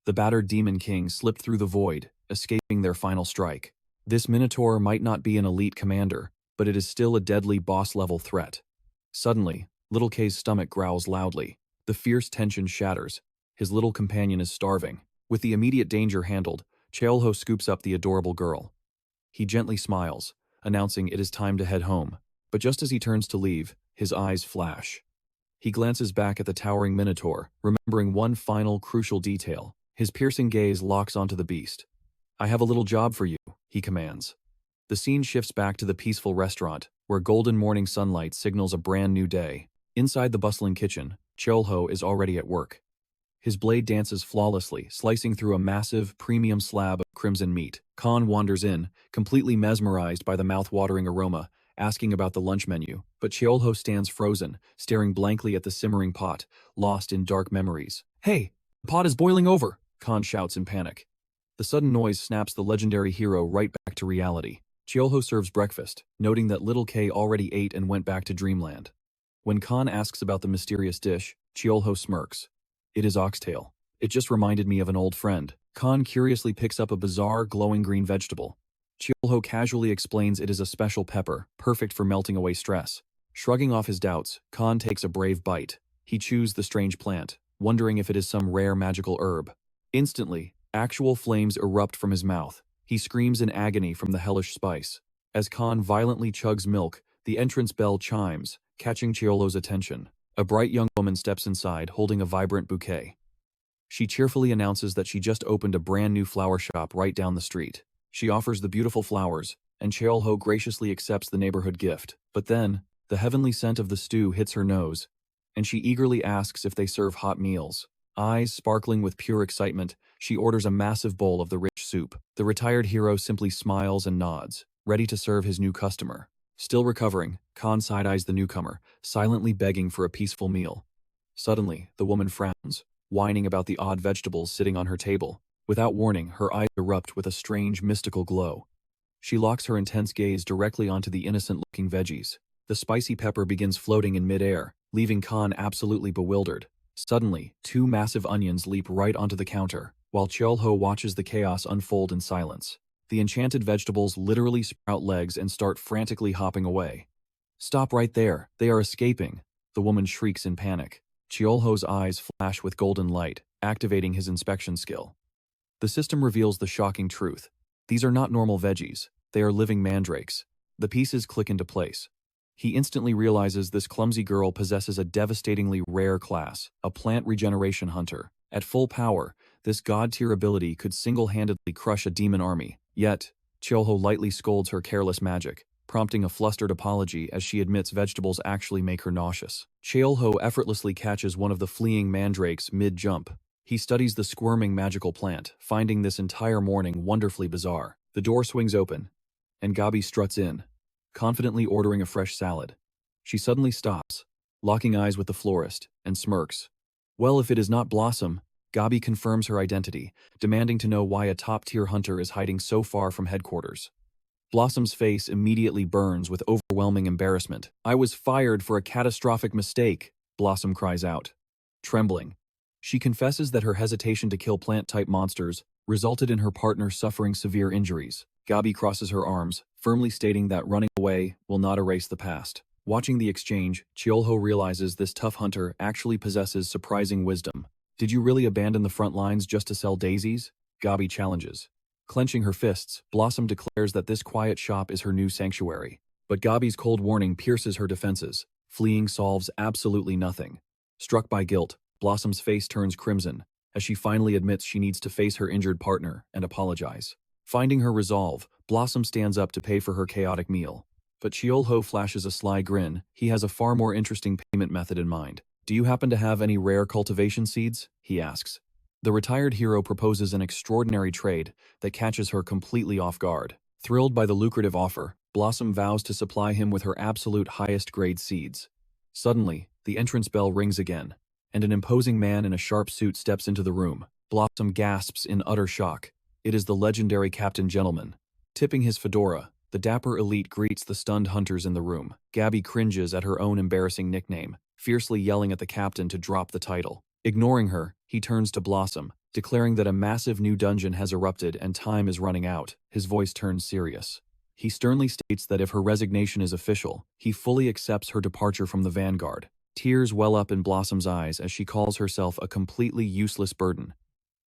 Speaker 1: The battered Demon King slipped through the void, escaping their final strike. This Minotaur might not be an elite commander, but it is still a deadly boss-level threat. Suddenly, Little K's stomach growls loudly. The fierce tension shatters. His little companion is starving. With the immediate danger handled, Chul-ho scoops up the adorable girl. He gently smiles, announcing it is time to head home. But just as he turns to leave, his eyes flash. He glances back at the towering minotaur, remembering one final crucial detail. His piercing gaze locks onto the beast. "I have a little job for you," he commands. The scene shifts back to the peaceful restaurant, where golden morning sunlight signals a brand new day. Inside the bustling kitchen, Chul-ho is already at work. His blade dances flawlessly, slicing through a massive, premium slab of crimson meat. Khan wanders in, completely mesmerized by the mouth-watering aroma, asking about the lunch menu, but Chul-ho stands frozen, staring blankly at the simmering pot, lost in dark memories. "Hey, the pot is boiling over!" Khan shouts in panic. The sudden noise snaps the legendary hero right back to reality. Chul-ho serves breakfast, noting that little K already ate and went back to dreamland. When Khan asks about the mysterious dish, Chul-ho smirks. "It is oxtail. It just reminded me of an old friend." Khan curiously picks up a bizarre, glowing green vegetable. Chul-ho casually explains it is a special pepper, perfect for melting away stress. Shrugging off his doubts, Khan takes a brave bite. He chews the strange plant, wondering if it is some rare magical herb. Instantly, actual flames erupt from his mouth. He screams in agony from the hellish spice. As Khan violently chugs milk, the entrance bell chimes, catching Chul-ho's attention. A bright young woman steps inside, holding a vibrant bouquet. She cheerfully announces that she just opened a brand new flower shop right down the street. She offers the beautiful flowers, and Chul-ho graciously accepts the neighborhood gift. But then, the heavenly scent of the stew hits her nose, and she eagerly asks if they serve hot meals. Eyes sparkling with pure excitement, she orders a massive bowl of the rich soup. The retired hero simply smiles and nods, ready to serve his new customer. Still recovering, Khan side-eyes the newcomer, silently begging for a peaceful meal. Suddenly, the woman frowns, whining about the odd vegetables sitting on her table. Without warning, her eyes erupt with a strange, mystical glow. She locks her intense gaze directly onto the innocent-looking veggies. The spicy pepper begins floating in midair, leaving Khan absolutely bewildered. Suddenly, two massive onions leap right onto the counter, while Chul-ho watches the chaos unfold in silence. The enchanted vegetables literally sprout legs and start frantically hopping away. "Stop right there, they are escaping," the woman shrieks in panic. Chul-ho's eyes flash with golden light, activating his inspection skill. The system reveals the shocking truth. These are not normal veggies, they are living mandrakes. The pieces click into place. He instantly realizes this clumsy girl possesses a devastatingly rare class, a plant regeneration hunter. At full power, this god-tier ability could single-handedly crush a demon army. Yet, Chul-ho lightly scolds her careless magic, prompting a flustered apology as she admits vegetables actually make her nauseous. Chul-ho effortlessly catches one of the fleeing mandrakes mid-jump. He studies the squirming magical plant, finding this entire morning wonderfully bizarre. The door swings open, and Gabi struts in, confidently ordering a fresh salad. She suddenly stops, locking eyes with the florist, and smirks. Well, if it is not Blossom, Gabi confirms her identity, demanding to know why a top-tier hunter is hiding so far from headquarters. Blossom's face immediately burns with overwhelming embarrassment. "I was fired for a catastrophic mistake," Blossom cries out, trembling. She confesses that her hesitation to kill plant-type monsters resulted in her partner suffering severe injuries. Gabi crosses her arms, firmly stating that running away will not erase the past. Watching the exchange, Chul-ho realizes this tough hunter actually possesses surprising wisdom. "Did you really abandon the front lines just to sell daisies?" Gabi challenges. Clenching her fists, Blossom declares that this quiet shop is her new sanctuary. But Gabi's cold warning pierces her defenses. Fleeing solves absolutely nothing. Struck by guilt, Blossom's face turns crimson, as she finally admits she needs to face her injured partner and apologize. Finding her resolve, Blossom stands up to pay for her chaotic meal. But Chul-ho flashes a sly grin. He has a far more interesting payment method in mind. "Do you happen to have any rare cultivation seeds?" he asks. The retired hero proposes an extraordinary trade that catches her completely off guard. Thrilled by the lucrative offer, Blossom vows to supply him with her absolute highest grade seeds. Suddenly, the entrance bell rings again, and an imposing man in a sharp suit steps into the room. Blossom gasps in utter shock. It is the legendary Captain Gentleman. Tipping his fedora, the dapper elite greets the stunned hunters in the room. Gabi cringes at her own embarrassing nickname, fiercely yelling at the captain to drop the title. Ignoring her, he turns to Blossom, declaring that a massive new dungeon has erupted and time is running out. His voice turns serious. He sternly states that if her resignation is official, he fully accepts her departure from the Vanguard. Tears well up in Blossom's eyes as she calls herself a completely useless burden.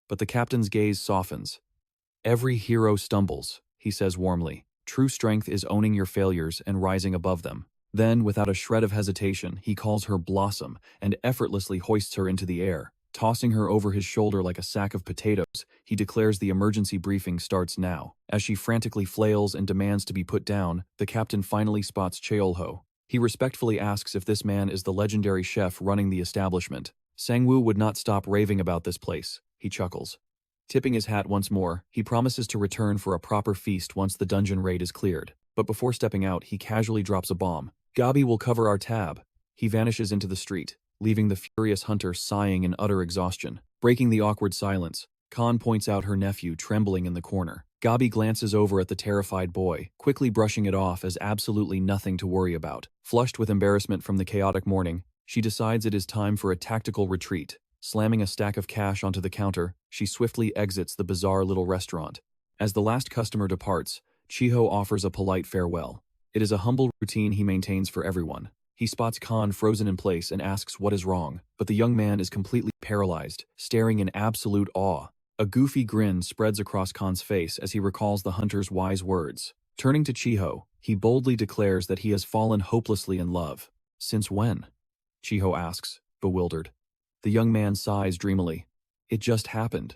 Speaker 1: But the captain's gaze softens, Every hero stumbles, he says warmly. True strength is owning your failures and rising above them. Then, without a shred of hesitation, he calls her Blossom and effortlessly hoists her into the air. Tossing her over his shoulder like a sack of potatoes, he declares the emergency briefing starts now. As she frantically flails and demands to be put down, the captain finally spots Chul-ho. He respectfully asks if this man is the legendary chef running the establishment. Sang-woo would not stop raving about this place, he chuckles. Tipping his hat once more, he promises to return for a proper feast once the dungeon raid is cleared. But before stepping out, he casually drops a bomb. Gabi will cover our tab. He vanishes into the street, leaving the furious hunter sighing in utter exhaustion. Breaking the awkward silence, Khan points out her nephew trembling in the corner. Gabi glances over at the terrified boy, quickly brushing it off as absolutely nothing to worry about. Flushed with embarrassment from the chaotic morning, she decides it is time for a tactical retreat. Slamming a stack of cash onto the counter, she swiftly exits the bizarre little restaurant. As the last customer departs, Chul-ho offers a polite farewell. It is a humble routine he maintains for everyone. He spots Khan frozen in place and asks what is wrong, but the young man is completely paralyzed, staring in absolute awe. A goofy grin spreads across Khan's face as he recalls the hunter's wise words. Turning to Chul-ho, he boldly declares that he has fallen hopelessly in love. Since when? Chul-ho asks, bewildered. The young man sighs dreamily. It just happened.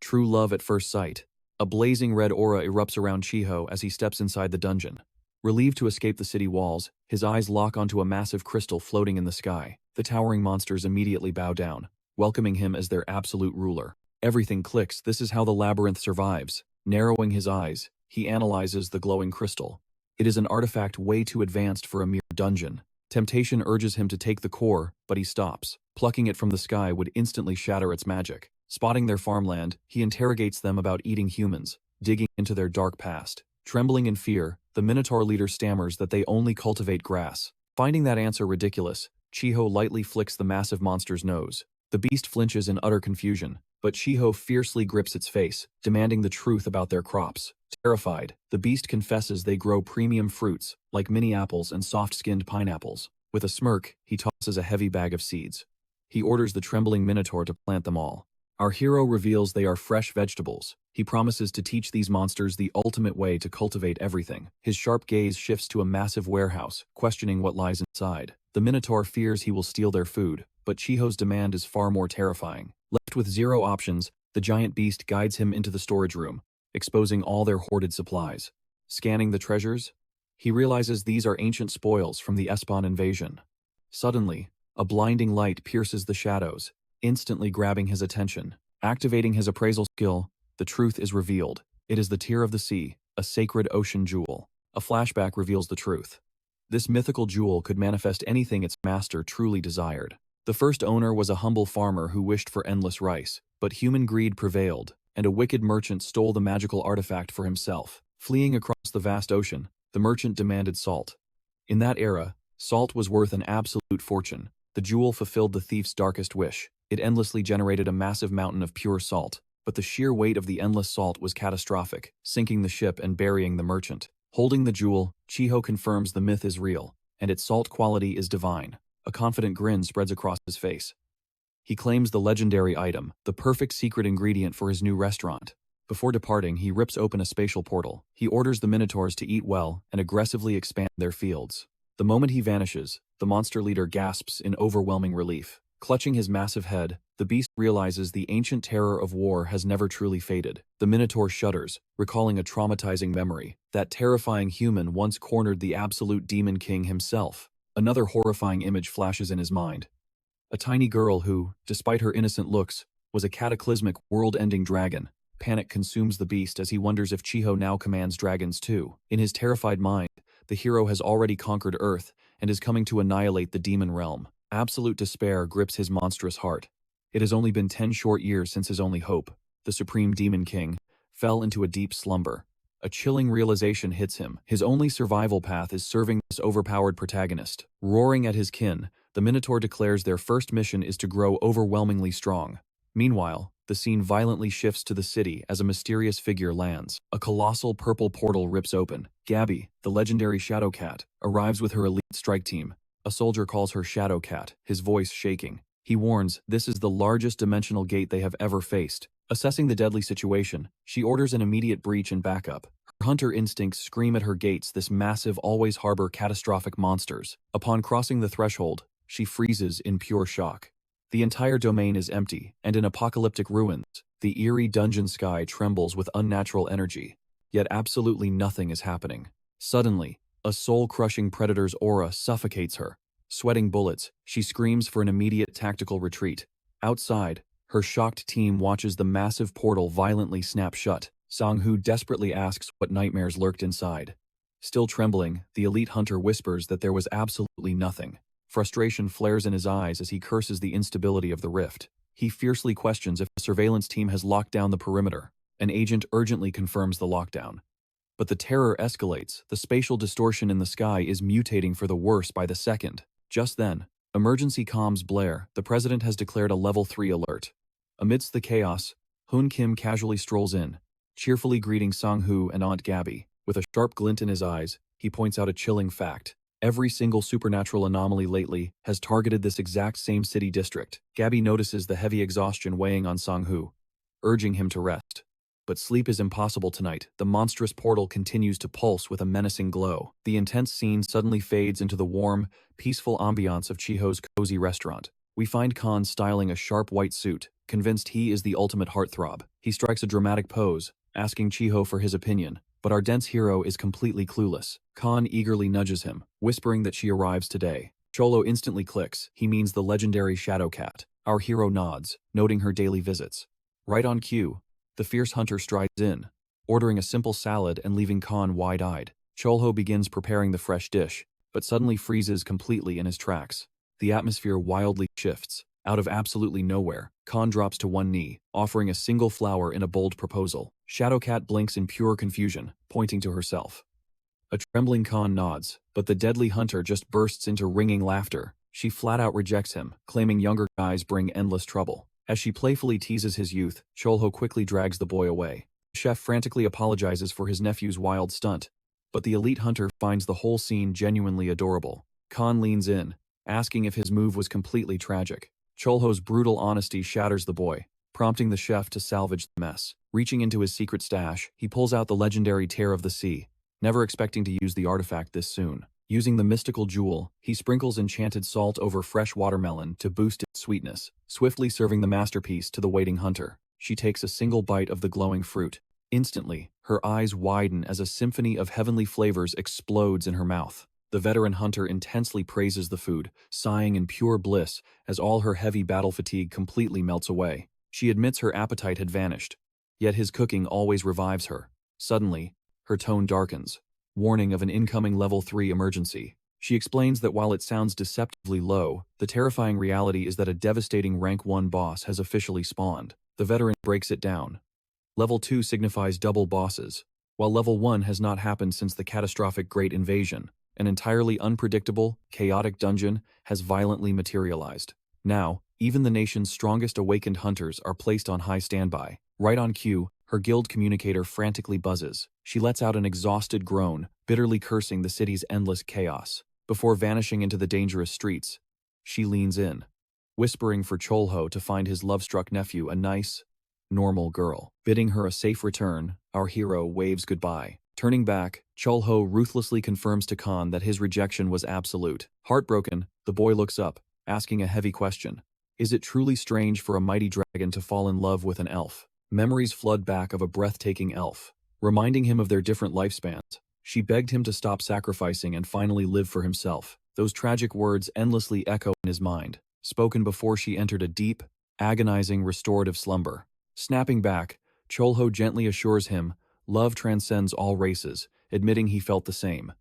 Speaker 1: True love at first sight. A blazing red aura erupts around Chul-ho as he steps inside the dungeon. Relieved to escape the city walls, his eyes lock onto a massive crystal floating in the sky. The towering monsters immediately bow down, welcoming him as their absolute ruler. Everything clicks. This is how the labyrinth survives. Narrowing his eyes, he analyzes the glowing crystal. It is an artifact way too advanced for a mere dungeon. Temptation urges him to take the core, but he stops. Plucking it from the sky would instantly shatter its magic. Spotting their farmland, he interrogates them about eating humans, digging into their dark past. Trembling in fear, the Minotaur leader stammers that they only cultivate grass. Finding that answer ridiculous, Chul-ho lightly flicks the massive monster's nose. The beast flinches in utter confusion, but Chul-ho fiercely grips its face, demanding the truth about their crops. Terrified, the beast confesses they grow premium fruits, like mini apples and soft-skinned pineapples. With a smirk, he tosses a heavy bag of seeds. He orders the trembling Minotaur to plant them all. Our hero reveals they are fresh vegetables. He promises to teach these monsters the ultimate way to cultivate everything. His sharp gaze shifts to a massive warehouse, questioning what lies inside. The Minotaur fears he will steal their food, but Chul-ho's demand is far more terrifying. Left with zero options, the giant beast guides him into the storage room, exposing all their hoarded supplies. Scanning the treasures, he realizes these are ancient spoils from the Espon invasion. Suddenly, a blinding light pierces the shadows, instantly grabbing his attention. Activating his appraisal skill, the truth is revealed. It is the Tear of the Sea, a sacred ocean jewel. A flashback reveals the truth. This mythical jewel could manifest anything its master truly desired. The first owner was a humble farmer who wished for endless rice, but human greed prevailed, and a wicked merchant stole the magical artifact for himself. Fleeing across the vast ocean, the merchant demanded salt. In that era, salt was worth an absolute fortune. The jewel fulfilled the thief's darkest wish. It endlessly generated a massive mountain of pure salt, but the sheer weight of the endless salt was catastrophic, sinking the ship and burying the merchant. Holding the jewel, Chul-ho confirms the myth is real, and its salt quality is divine. A confident grin spreads across his face. He claims the legendary item, the perfect secret ingredient for his new restaurant. Before departing, he rips open a spatial portal. He orders the Minotaurs to eat well and aggressively expand their fields. The moment he vanishes, the monster leader gasps in overwhelming relief. Clutching his massive head, the beast realizes the ancient terror of war has never truly faded. The Minotaur shudders, recalling a traumatizing memory. That terrifying human once cornered the absolute demon king himself. Another horrifying image flashes in his mind. A tiny girl who, despite her innocent looks, was a cataclysmic, world-ending dragon. Panic consumes the beast as he wonders if Chul-ho now commands dragons too. In his terrified mind, the hero has already conquered Earth and is coming to annihilate the demon realm. Absolute despair grips his monstrous heart. It has only been 10 short years since his only hope, the Supreme Demon King, fell into a deep slumber. A chilling realization hits him. His only survival path is serving this overpowered protagonist. Roaring at his kin, the Minotaur declares their first mission is to grow overwhelmingly strong. Meanwhile, the scene violently shifts to the city as a mysterious figure lands. A colossal purple portal rips open. Gabi, the legendary Shadow Cat, arrives with her elite strike team. A soldier calls her Shadow Cat, his voice shaking. He warns, this is the largest dimensional gate they have ever faced. Assessing the deadly situation, she orders an immediate breach and backup. Her hunter instincts scream at her gates this massive always harbor catastrophic monsters. Upon crossing the threshold, she freezes in pure shock. The entire domain is empty, and in apocalyptic ruins, the eerie dungeon sky trembles with unnatural energy. Yet absolutely nothing is happening. Suddenly, a soul-crushing predator's aura suffocates her. Sweating bullets, she screams for an immediate tactical retreat. Outside, her shocked team watches the massive portal violently snap shut. Sang-hoo desperately asks what nightmares lurked inside. Still trembling, the elite hunter whispers that there was absolutely nothing. Frustration flares in his eyes as he curses the instability of the rift. He fiercely questions if the surveillance team has locked down the perimeter. An agent urgently confirms the lockdown. But the terror escalates. The spatial distortion in the sky is mutating for the worse by the second. Just then, emergency comms blare. The president has declared a level 3 alert. Amidst the chaos, Hoon Kim casually strolls in, cheerfully greeting Sang-hoo and Aunt Gabby. With a sharp glint in his eyes, he points out a chilling fact. Every single supernatural anomaly lately has targeted this exact same city district. Gabby notices the heavy exhaustion weighing on Sang-hoo, urging him to rest. But sleep is impossible tonight. The monstrous portal continues to pulse with a menacing glow. The intense scene suddenly fades into the warm, peaceful ambiance of Chiho's cozy restaurant. We find Khan styling a sharp white suit, convinced he is the ultimate heartthrob. He strikes a dramatic pose, asking Chiho for his opinion. But our dense hero is completely clueless. Khan eagerly nudges him, whispering that she arrives today. Cholo instantly clicks. He means the legendary Shadow Cat. Our hero nods, noting her daily visits. Right on cue, the fierce hunter strides in, ordering a simple salad and leaving Khan wide-eyed. Cholo begins preparing the fresh dish, but suddenly freezes completely in his tracks. The atmosphere wildly shifts. Out of absolutely nowhere, Khan drops to one knee, offering a single flower in a bold proposal. Shadowcat blinks in pure confusion, pointing to herself. A trembling Khan nods, but the deadly hunter just bursts into ringing laughter. She flat-out rejects him, claiming younger guys bring endless trouble. As she playfully teases his youth, Chulho quickly drags the boy away. The chef frantically apologizes for his nephew's wild stunt, but the elite hunter finds the whole scene genuinely adorable. Khan leans in, asking if his move was completely tragic. Chulho's brutal honesty shatters the boy, prompting the chef to salvage the mess. Reaching into his secret stash, he pulls out the legendary Tear of the Sea, never expecting to use the artifact this soon. Using the mystical jewel, he sprinkles enchanted salt over fresh watermelon to boost its sweetness, swiftly serving the masterpiece to the waiting hunter. She takes a single bite of the glowing fruit. Instantly, her eyes widen as a symphony of heavenly flavors explodes in her mouth. The veteran hunter intensely praises the food, sighing in pure bliss as all her heavy battle fatigue completely melts away. She admits her appetite had vanished, yet his cooking always revives her. Suddenly, her tone darkens, warning of an incoming level 3 emergency. She explains that while it sounds deceptively low, the terrifying reality is that a devastating rank 1 boss has officially spawned. The veteran breaks it down. Level 2 signifies double bosses, while level 1 has not happened since the catastrophic Great Invasion. An entirely unpredictable, chaotic dungeon has violently materialized. Now, even the nation's strongest awakened hunters are placed on high standby. Right on cue, her guild communicator frantically buzzes. She lets out an exhausted groan, bitterly cursing the city's endless chaos. Before vanishing into the dangerous streets, she leans in, whispering for Chulho to find his love-struck nephew a nice, normal girl. Bidding her a safe return, our hero waves goodbye. Turning back, Chulho ruthlessly confirms to Khan that his rejection was absolute. Heartbroken, the boy looks up, asking a heavy question. Is it truly strange for a mighty dragon to fall in love with an elf? Memories flood back of a breathtaking elf, reminding him of their different lifespans. She begged him to stop sacrificing and finally live for himself. Those tragic words endlessly echo in his mind, spoken before she entered a deep, agonizing restorative slumber. Snapping back, Chulho gently assures him, love transcends all races, admitting he felt the same.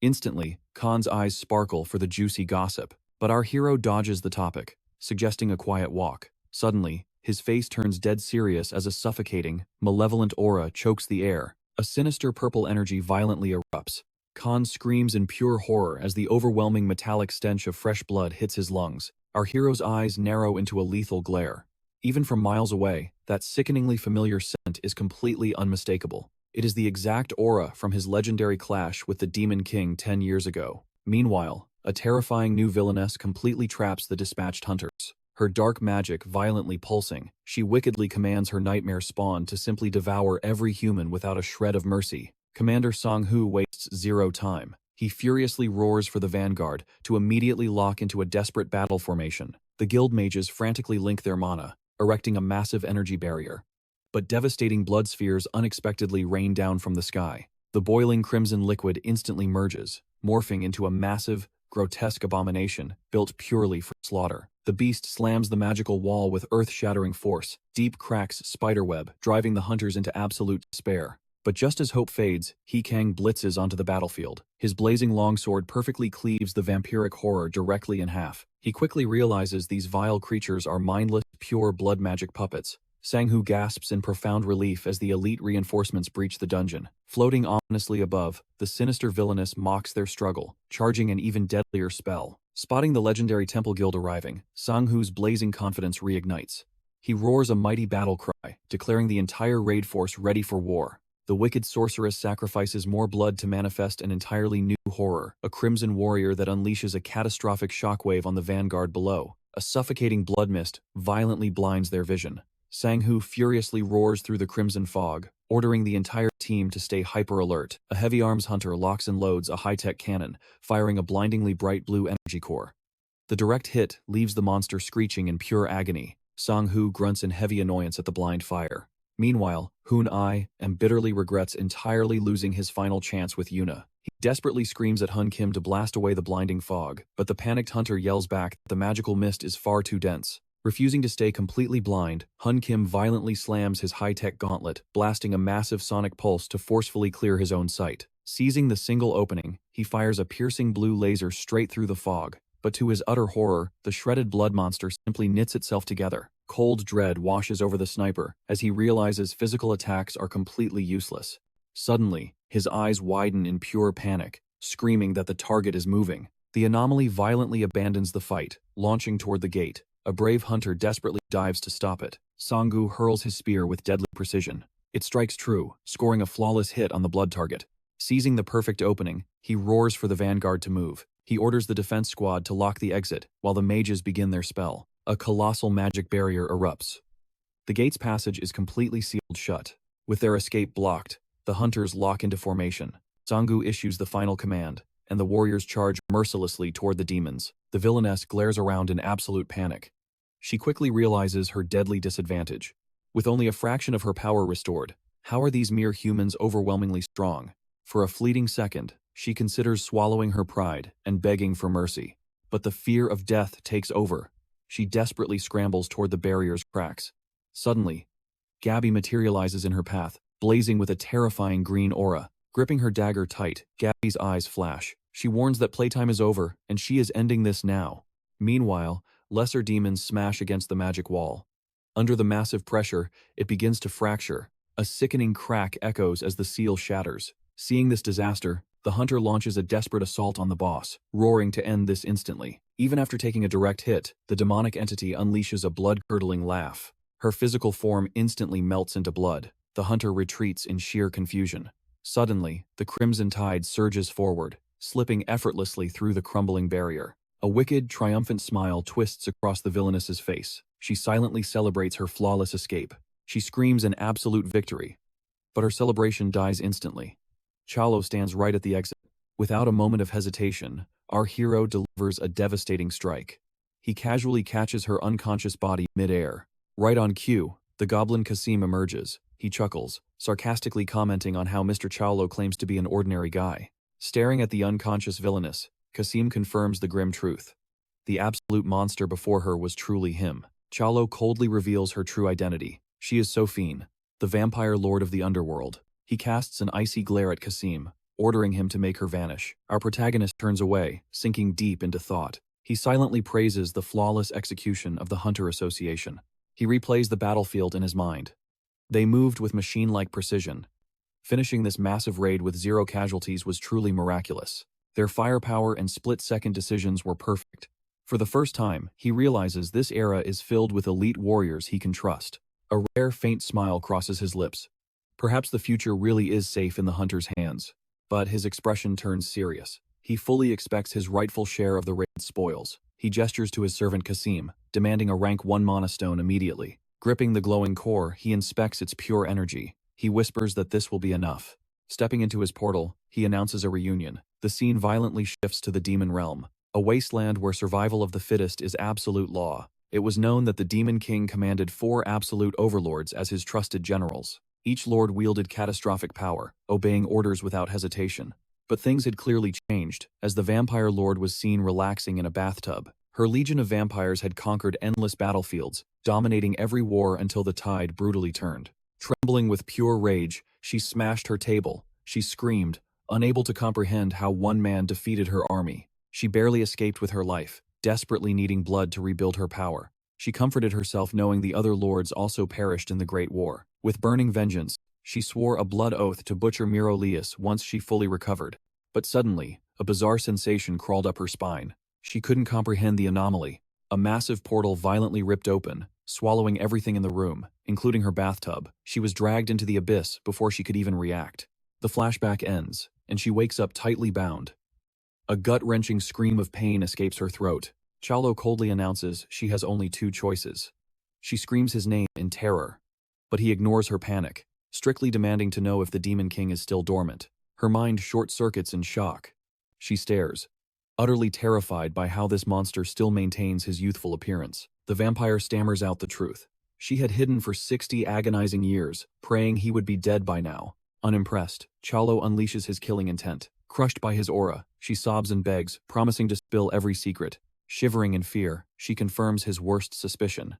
Speaker 1: Instantly, Khan's eyes sparkle for the juicy gossip, but our hero dodges the topic, suggesting a quiet walk. Suddenly, his face turns dead serious as a suffocating, malevolent aura chokes the air. A sinister purple energy violently erupts. Khan screams in pure horror as the overwhelming metallic stench of fresh blood hits his lungs. Our hero's eyes narrow into a lethal glare. Even from miles away, that sickeningly familiar scent is completely unmistakable. It is the exact aura from his legendary clash with the Demon King 10 years ago. Meanwhile, a terrifying new villainess completely traps the dispatched hunters. Her dark magic violently pulsing, she wickedly commands her nightmare spawn to simply devour every human without a shred of mercy. Commander Sang-hoo wastes zero time. He furiously roars for the vanguard to immediately lock into a desperate battle formation. The guild mages frantically link their mana, erecting a massive energy barrier. But devastating blood spheres unexpectedly rain down from the sky. The boiling crimson liquid instantly merges, morphing into a massive, grotesque abomination built purely for slaughter. The beast slams the magical wall with earth-shattering force, deep cracks spiderweb, driving the hunters into absolute despair. But just as hope fades, Kang blitzes onto the battlefield. His blazing longsword perfectly cleaves the vampiric horror directly in half. He quickly realizes these vile creatures are mindless, pure blood magic puppets. Sang-hoo gasps in profound relief as the elite reinforcements breach the dungeon. Floating ominously above, the sinister villainess mocks their struggle, charging an even deadlier spell. Spotting the legendary Temple Guild arriving, Sang-hoo's blazing confidence reignites. He roars a mighty battle cry, declaring the entire raid force ready for war. The wicked sorceress sacrifices more blood to manifest an entirely new horror, a crimson warrior that unleashes a catastrophic shockwave on the vanguard below. A suffocating blood mist violently blinds their vision. Sang-hoo furiously roars through the crimson fog, ordering the entire team to stay hyper-alert. A heavy arms hunter locks and loads a high-tech cannon, firing a blindingly bright blue energy core. The direct hit leaves the monster screeching in pure agony. Sang-hoo grunts in heavy annoyance at the blind fire. Meanwhile, Hun-ai bitterly regrets entirely losing his final chance with Yuna. He desperately screams at Hun-kim to blast away the blinding fog, but the panicked hunter yells back that the magical mist is far too dense. Refusing to stay completely blind, Hun-kim violently slams his high-tech gauntlet, blasting a massive sonic pulse to forcefully clear his own sight. Seizing the single opening, he fires a piercing blue laser straight through the fog, but to his utter horror, the shredded blood monster simply knits itself together. Cold dread washes over the sniper as he realizes physical attacks are completely useless. Suddenly, his eyes widen in pure panic, screaming that the target is moving. The anomaly violently abandons the fight, launching toward the gate. A brave hunter desperately dives to stop it. Sang-hoo hurls his spear with deadly precision. It strikes true, scoring a flawless hit on the blood target. Seizing the perfect opening, he roars for the vanguard to move. He orders the defense squad to lock the exit while the mages begin their spell. A colossal magic barrier erupts. The gate's passage is completely sealed shut. With their escape blocked, the hunters lock into formation. Sang-hoo issues the final command, and the warriors charge mercilessly toward the demons. The villainess glares around in absolute panic. She quickly realizes her deadly disadvantage. With only a fraction of her power restored, how are these mere humans overwhelmingly strong? For a fleeting second, she considers swallowing her pride and begging for mercy. But the fear of death takes over. She desperately scrambles toward the barrier's cracks. Suddenly, Gabby materializes in her path, blazing with a terrifying green aura. Gripping her dagger tight, Gabby's eyes flash. She warns that playtime is over, and she is ending this now. Meanwhile, lesser demons smash against the magic wall. Under the massive pressure, it begins to fracture. A sickening crack echoes as the seal shatters. Seeing this disaster, the hunter launches a desperate assault on the boss, roaring to end this instantly. Even after taking a direct hit, the demonic entity unleashes a blood-curdling laugh. Her physical form instantly melts into blood. The hunter retreats in sheer confusion. Suddenly, the crimson tide surges forward, slipping effortlessly through the crumbling barrier. A wicked, triumphant smile twists across the villainess's face. She silently celebrates her flawless escape. She screams an absolute victory. But her celebration dies instantly. Chul-ho stands right at the exit. Without a moment of hesitation, our hero delivers a devastating strike. He casually catches her unconscious body mid-air. Right on cue, the goblin Kasim emerges. He chuckles, sarcastically commenting on how Mr. Chul-ho claims to be an ordinary guy. Staring at the unconscious villainess, Kasim confirms the grim truth. The absolute monster before her was truly him. Chul-ho coldly reveals her true identity. She is Sophine, the vampire lord of the underworld. He casts an icy glare at Kasim, ordering him to make her vanish. Our protagonist turns away, sinking deep into thought. He silently praises the flawless execution of the Hunter Association. He replays the battlefield in his mind. They moved with machine-like precision. Finishing this massive raid with 0 casualties was truly miraculous. Their firepower and split-second decisions were perfect. For the first time, he realizes this era is filled with elite warriors he can trust. A rare, faint smile crosses his lips. Perhaps the future really is safe in the hunter's hands. But his expression turns serious. He fully expects his rightful share of the raid's spoils. He gestures to his servant Kasim, demanding a rank 1 mana stone immediately. Gripping the glowing core, he inspects its pure energy. He whispers that this will be enough. Stepping into his portal, he announces a reunion. The scene violently shifts to the demon realm, a wasteland where survival of the fittest is absolute law. It was known that the Demon King commanded 4 absolute overlords as his trusted generals. Each lord wielded catastrophic power, obeying orders without hesitation. But things had clearly changed, as the vampire lord was seen relaxing in a bathtub. Her legion of vampires had conquered endless battlefields, dominating every war until the tide brutally turned. Trembling with pure rage, she smashed her table. She screamed, unable to comprehend how one man defeated her army. She barely escaped with her life, desperately needing blood to rebuild her power. She comforted herself knowing the other lords also perished in the Great War. With burning vengeance, she swore a blood oath to butcher Mirolius once she fully recovered. But suddenly, a bizarre sensation crawled up her spine. She couldn't comprehend the anomaly. A massive portal violently ripped open, swallowing everything in the room, including her bathtub. She was dragged into the abyss before she could even react. The flashback ends, and she wakes up tightly bound. A gut-wrenching scream of pain escapes her throat. Chul-ho coldly announces she has only 2 choices. She screams his name in terror, but he ignores her panic, strictly demanding to know if the Demon King is still dormant. Her mind short-circuits in shock. She stares, utterly terrified by how this monster still maintains his youthful appearance. The vampire stammers out the truth. She had hidden for 60 agonizing years, praying he would be dead by now. Unimpressed, Chul-ho unleashes his killing intent. Crushed by his aura, she sobs and begs, promising to spill every secret. Shivering in fear, she confirms his worst suspicion.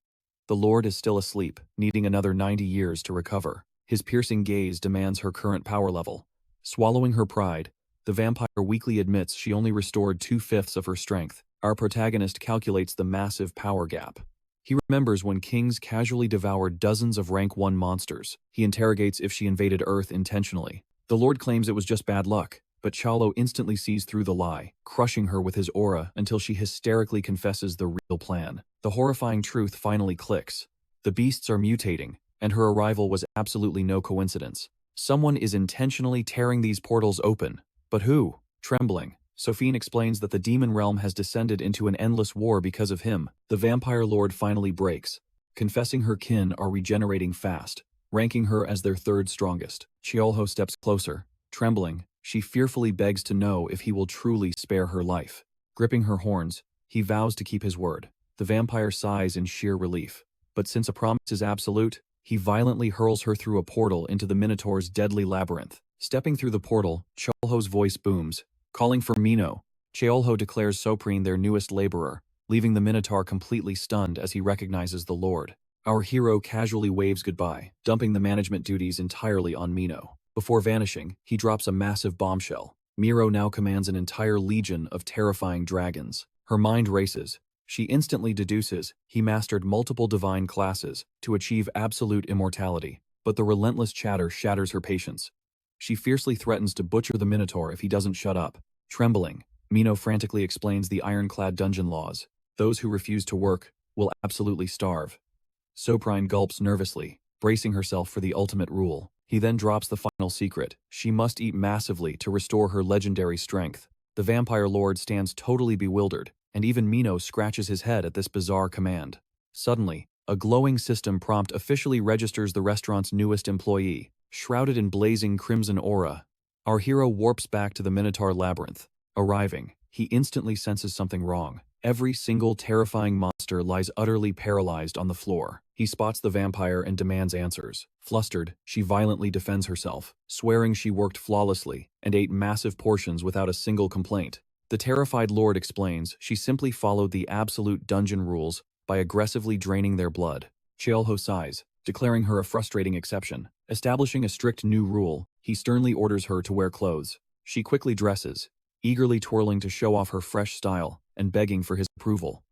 Speaker 1: The Lord is still asleep, needing another 90 years to recover. His piercing gaze demands her current power level. Swallowing her pride, the vampire weakly admits she only restored 2/5 of her strength. Our protagonist calculates the massive power gap. He remembers when kings casually devoured dozens of rank 1 monsters. He interrogates if she invaded Earth intentionally. The Lord claims it was just bad luck, but Chul-ho instantly sees through the lie, crushing her with his aura until she hysterically confesses the real plan. The horrifying truth finally clicks. The beasts are mutating, and her arrival was absolutely no coincidence. Someone is intentionally tearing these portals open. But who? Trembling, Sophine explains that the demon realm has descended into an endless war because of him. The vampire lord finally breaks, confessing her kin are regenerating fast, ranking her as their 3rd strongest. Chul-ho steps closer. Trembling, she fearfully begs to know if he will truly spare her life. Gripping her horns, he vows to keep his word. The vampire sighs in sheer relief. But since a promise is absolute, he violently hurls her through a portal into the Minotaur's deadly labyrinth. Stepping through the portal, Chul-ho's voice booms, calling for Mino. Chul-ho declares Soprene their newest laborer, leaving the Minotaur completely stunned as he recognizes the Lord. Our hero casually waves goodbye, dumping the management duties entirely on Mino. Before vanishing, he drops a massive bombshell. Miro now commands an entire legion of terrifying dragons. Her mind races. She instantly deduces he mastered multiple divine classes to achieve absolute immortality, but the relentless chatter shatters her patience. She fiercely threatens to butcher the Minotaur if he doesn't shut up. Trembling, Mino frantically explains the ironclad dungeon laws. Those who refuse to work will absolutely starve. Soprene gulps nervously, bracing herself for the ultimate rule. He then drops the final secret. She must eat massively to restore her legendary strength. The vampire lord stands totally bewildered, and even Mino scratches his head at this bizarre command. Suddenly, a glowing system prompt officially registers the restaurant's newest employee, shrouded in blazing crimson aura. Our hero warps back to the Minotaur labyrinth. Arriving, he instantly senses something wrong. Every single terrifying monster lies utterly paralyzed on the floor. He spots the vampire and demands answers. Flustered, she violently defends herself, swearing she worked flawlessly and ate massive portions without a single complaint. The terrified lord explains she simply followed the absolute dungeon rules by aggressively draining their blood. Chul-ho sighs, declaring her a frustrating exception. Establishing a strict new rule, he sternly orders her to wear clothes. She quickly dresses, eagerly twirling to show off her fresh style and begging for his approval.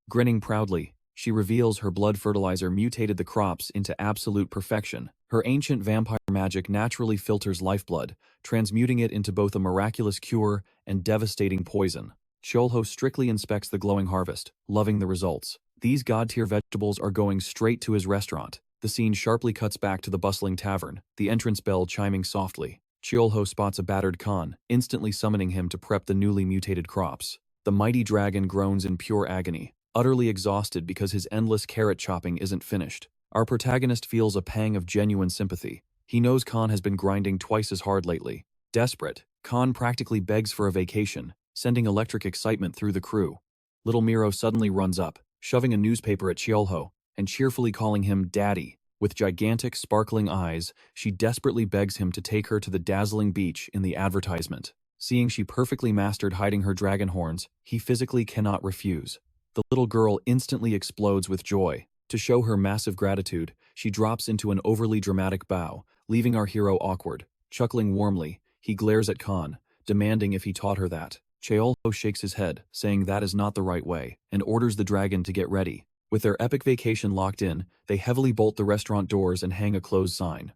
Speaker 1: Grinning proudly, she reveals her blood fertilizer mutated the crops into absolute perfection. Her ancient vampire magic naturally filters lifeblood, transmuting it into both a miraculous cure and devastating poison. Chul-ho strictly inspects the glowing harvest, loving the results. These god-tier vegetables are going straight to his restaurant. The scene sharply cuts back to the bustling tavern, the entrance bell chiming softly. Chul-ho spots a battered Khan, instantly summoning him to prep the newly mutated crops. The mighty dragon groans in pure agony, utterly exhausted because his endless carrot chopping isn't finished. Our protagonist feels a pang of genuine sympathy. He knows Khan has been grinding twice as hard lately. Desperate, Khan practically begs for a vacation, sending electric excitement through the crew. Little Miro suddenly runs up, shoving a newspaper at Chul-ho, and cheerfully calling him Daddy. With gigantic, sparkling eyes, she desperately begs him to take her to the dazzling beach in the advertisement. Seeing she perfectly mastered hiding her dragon horns, he physically cannot refuse. The little girl instantly explodes with joy. To show her massive gratitude, she drops into an overly dramatic bow, leaving our hero awkward. Chuckling warmly, he glares at Khan, demanding if he taught her that. Chul-ho shakes his head, saying that is not the right way, and orders the dragon to get ready. With their epic vacation locked in, they heavily bolt the restaurant doors and hang a closed sign.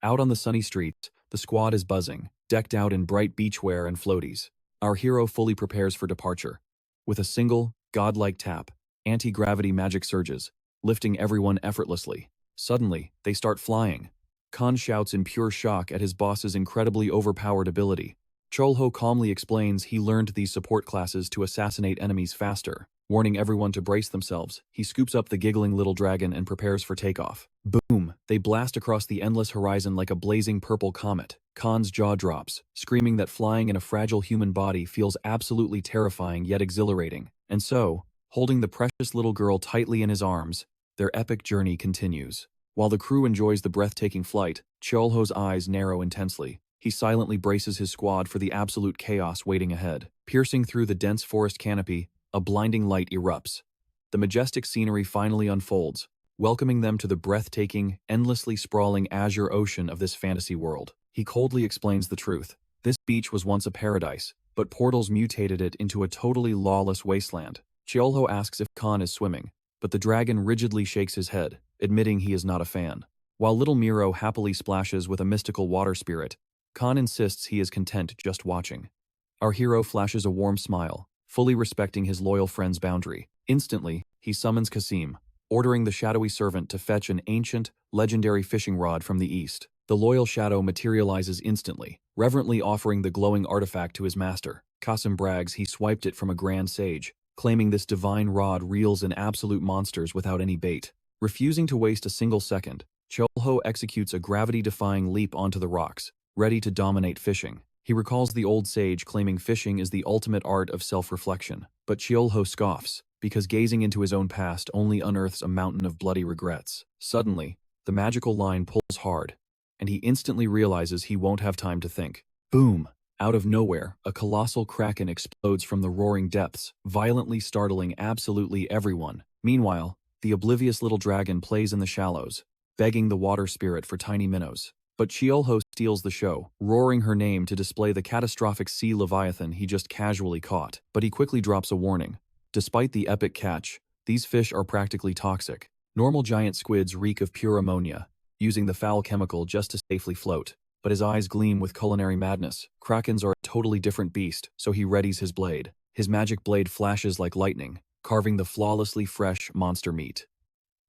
Speaker 1: Out on the sunny streets, the squad is buzzing, decked out in bright beachwear and floaties. Our hero fully prepares for departure. With a single, godlike tap, anti-gravity magic surges, lifting everyone effortlessly. Suddenly, they start flying. Khan shouts in pure shock at his boss's incredibly overpowered ability. Chul-ho calmly explains he learned these support classes to assassinate enemies faster. Warning everyone to brace themselves, he scoops up the giggling little dragon and prepares for takeoff. Boom! They blast across the endless horizon like a blazing purple comet. Khan's jaw drops, screaming that flying in a fragile human body feels absolutely terrifying yet exhilarating. And so, holding the precious little girl tightly in his arms, their epic journey continues. While the crew enjoys the breathtaking flight, Chul-ho's eyes narrow intensely. He silently braces his squad for the absolute chaos waiting ahead. Piercing through the dense forest canopy, a blinding light erupts. The majestic scenery finally unfolds, welcoming them to the breathtaking, endlessly sprawling azure ocean of this fantasy world. He coldly explains the truth. This beach was once a paradise, but portals mutated it into a totally lawless wasteland. Chul-ho asks if Khan is swimming, but the dragon rigidly shakes his head, admitting he is not a fan. While little Miro happily splashes with a mystical water spirit, Khan insists he is content just watching. Our hero flashes a warm smile, fully respecting his loyal friend's boundary. Instantly, he summons Kasim, ordering the shadowy servant to fetch an ancient, legendary fishing rod from the east. The loyal shadow materializes instantly, reverently offering the glowing artifact to his master. Kasim brags he swiped it from a grand sage, claiming this divine rod reels in absolute monsters without any bait. Refusing to waste a single second, Chul-ho executes a gravity-defying leap onto the rocks, ready to dominate fishing. He recalls the old sage claiming fishing is the ultimate art of self-reflection. But Chul-ho scoffs, because gazing into his own past only unearths a mountain of bloody regrets. Suddenly, the magical line pulls hard, and he instantly realizes he won't have time to think. Boom! Out of nowhere, a colossal kraken explodes from the roaring depths, violently startling absolutely everyone. Meanwhile, the oblivious little dragon plays in the shallows, begging the water spirit for tiny minnows. But Chul-ho steals the show, roaring her name to display the catastrophic sea leviathan he just casually caught. But he quickly drops a warning. Despite the epic catch, these fish are practically toxic. Normal giant squids reek of pure ammonia, using the foul chemical just to safely float. But his eyes gleam with culinary madness. Krakens are a totally different beast, so he readies his blade. His magic blade flashes like lightning, carving the flawlessly fresh monster meat.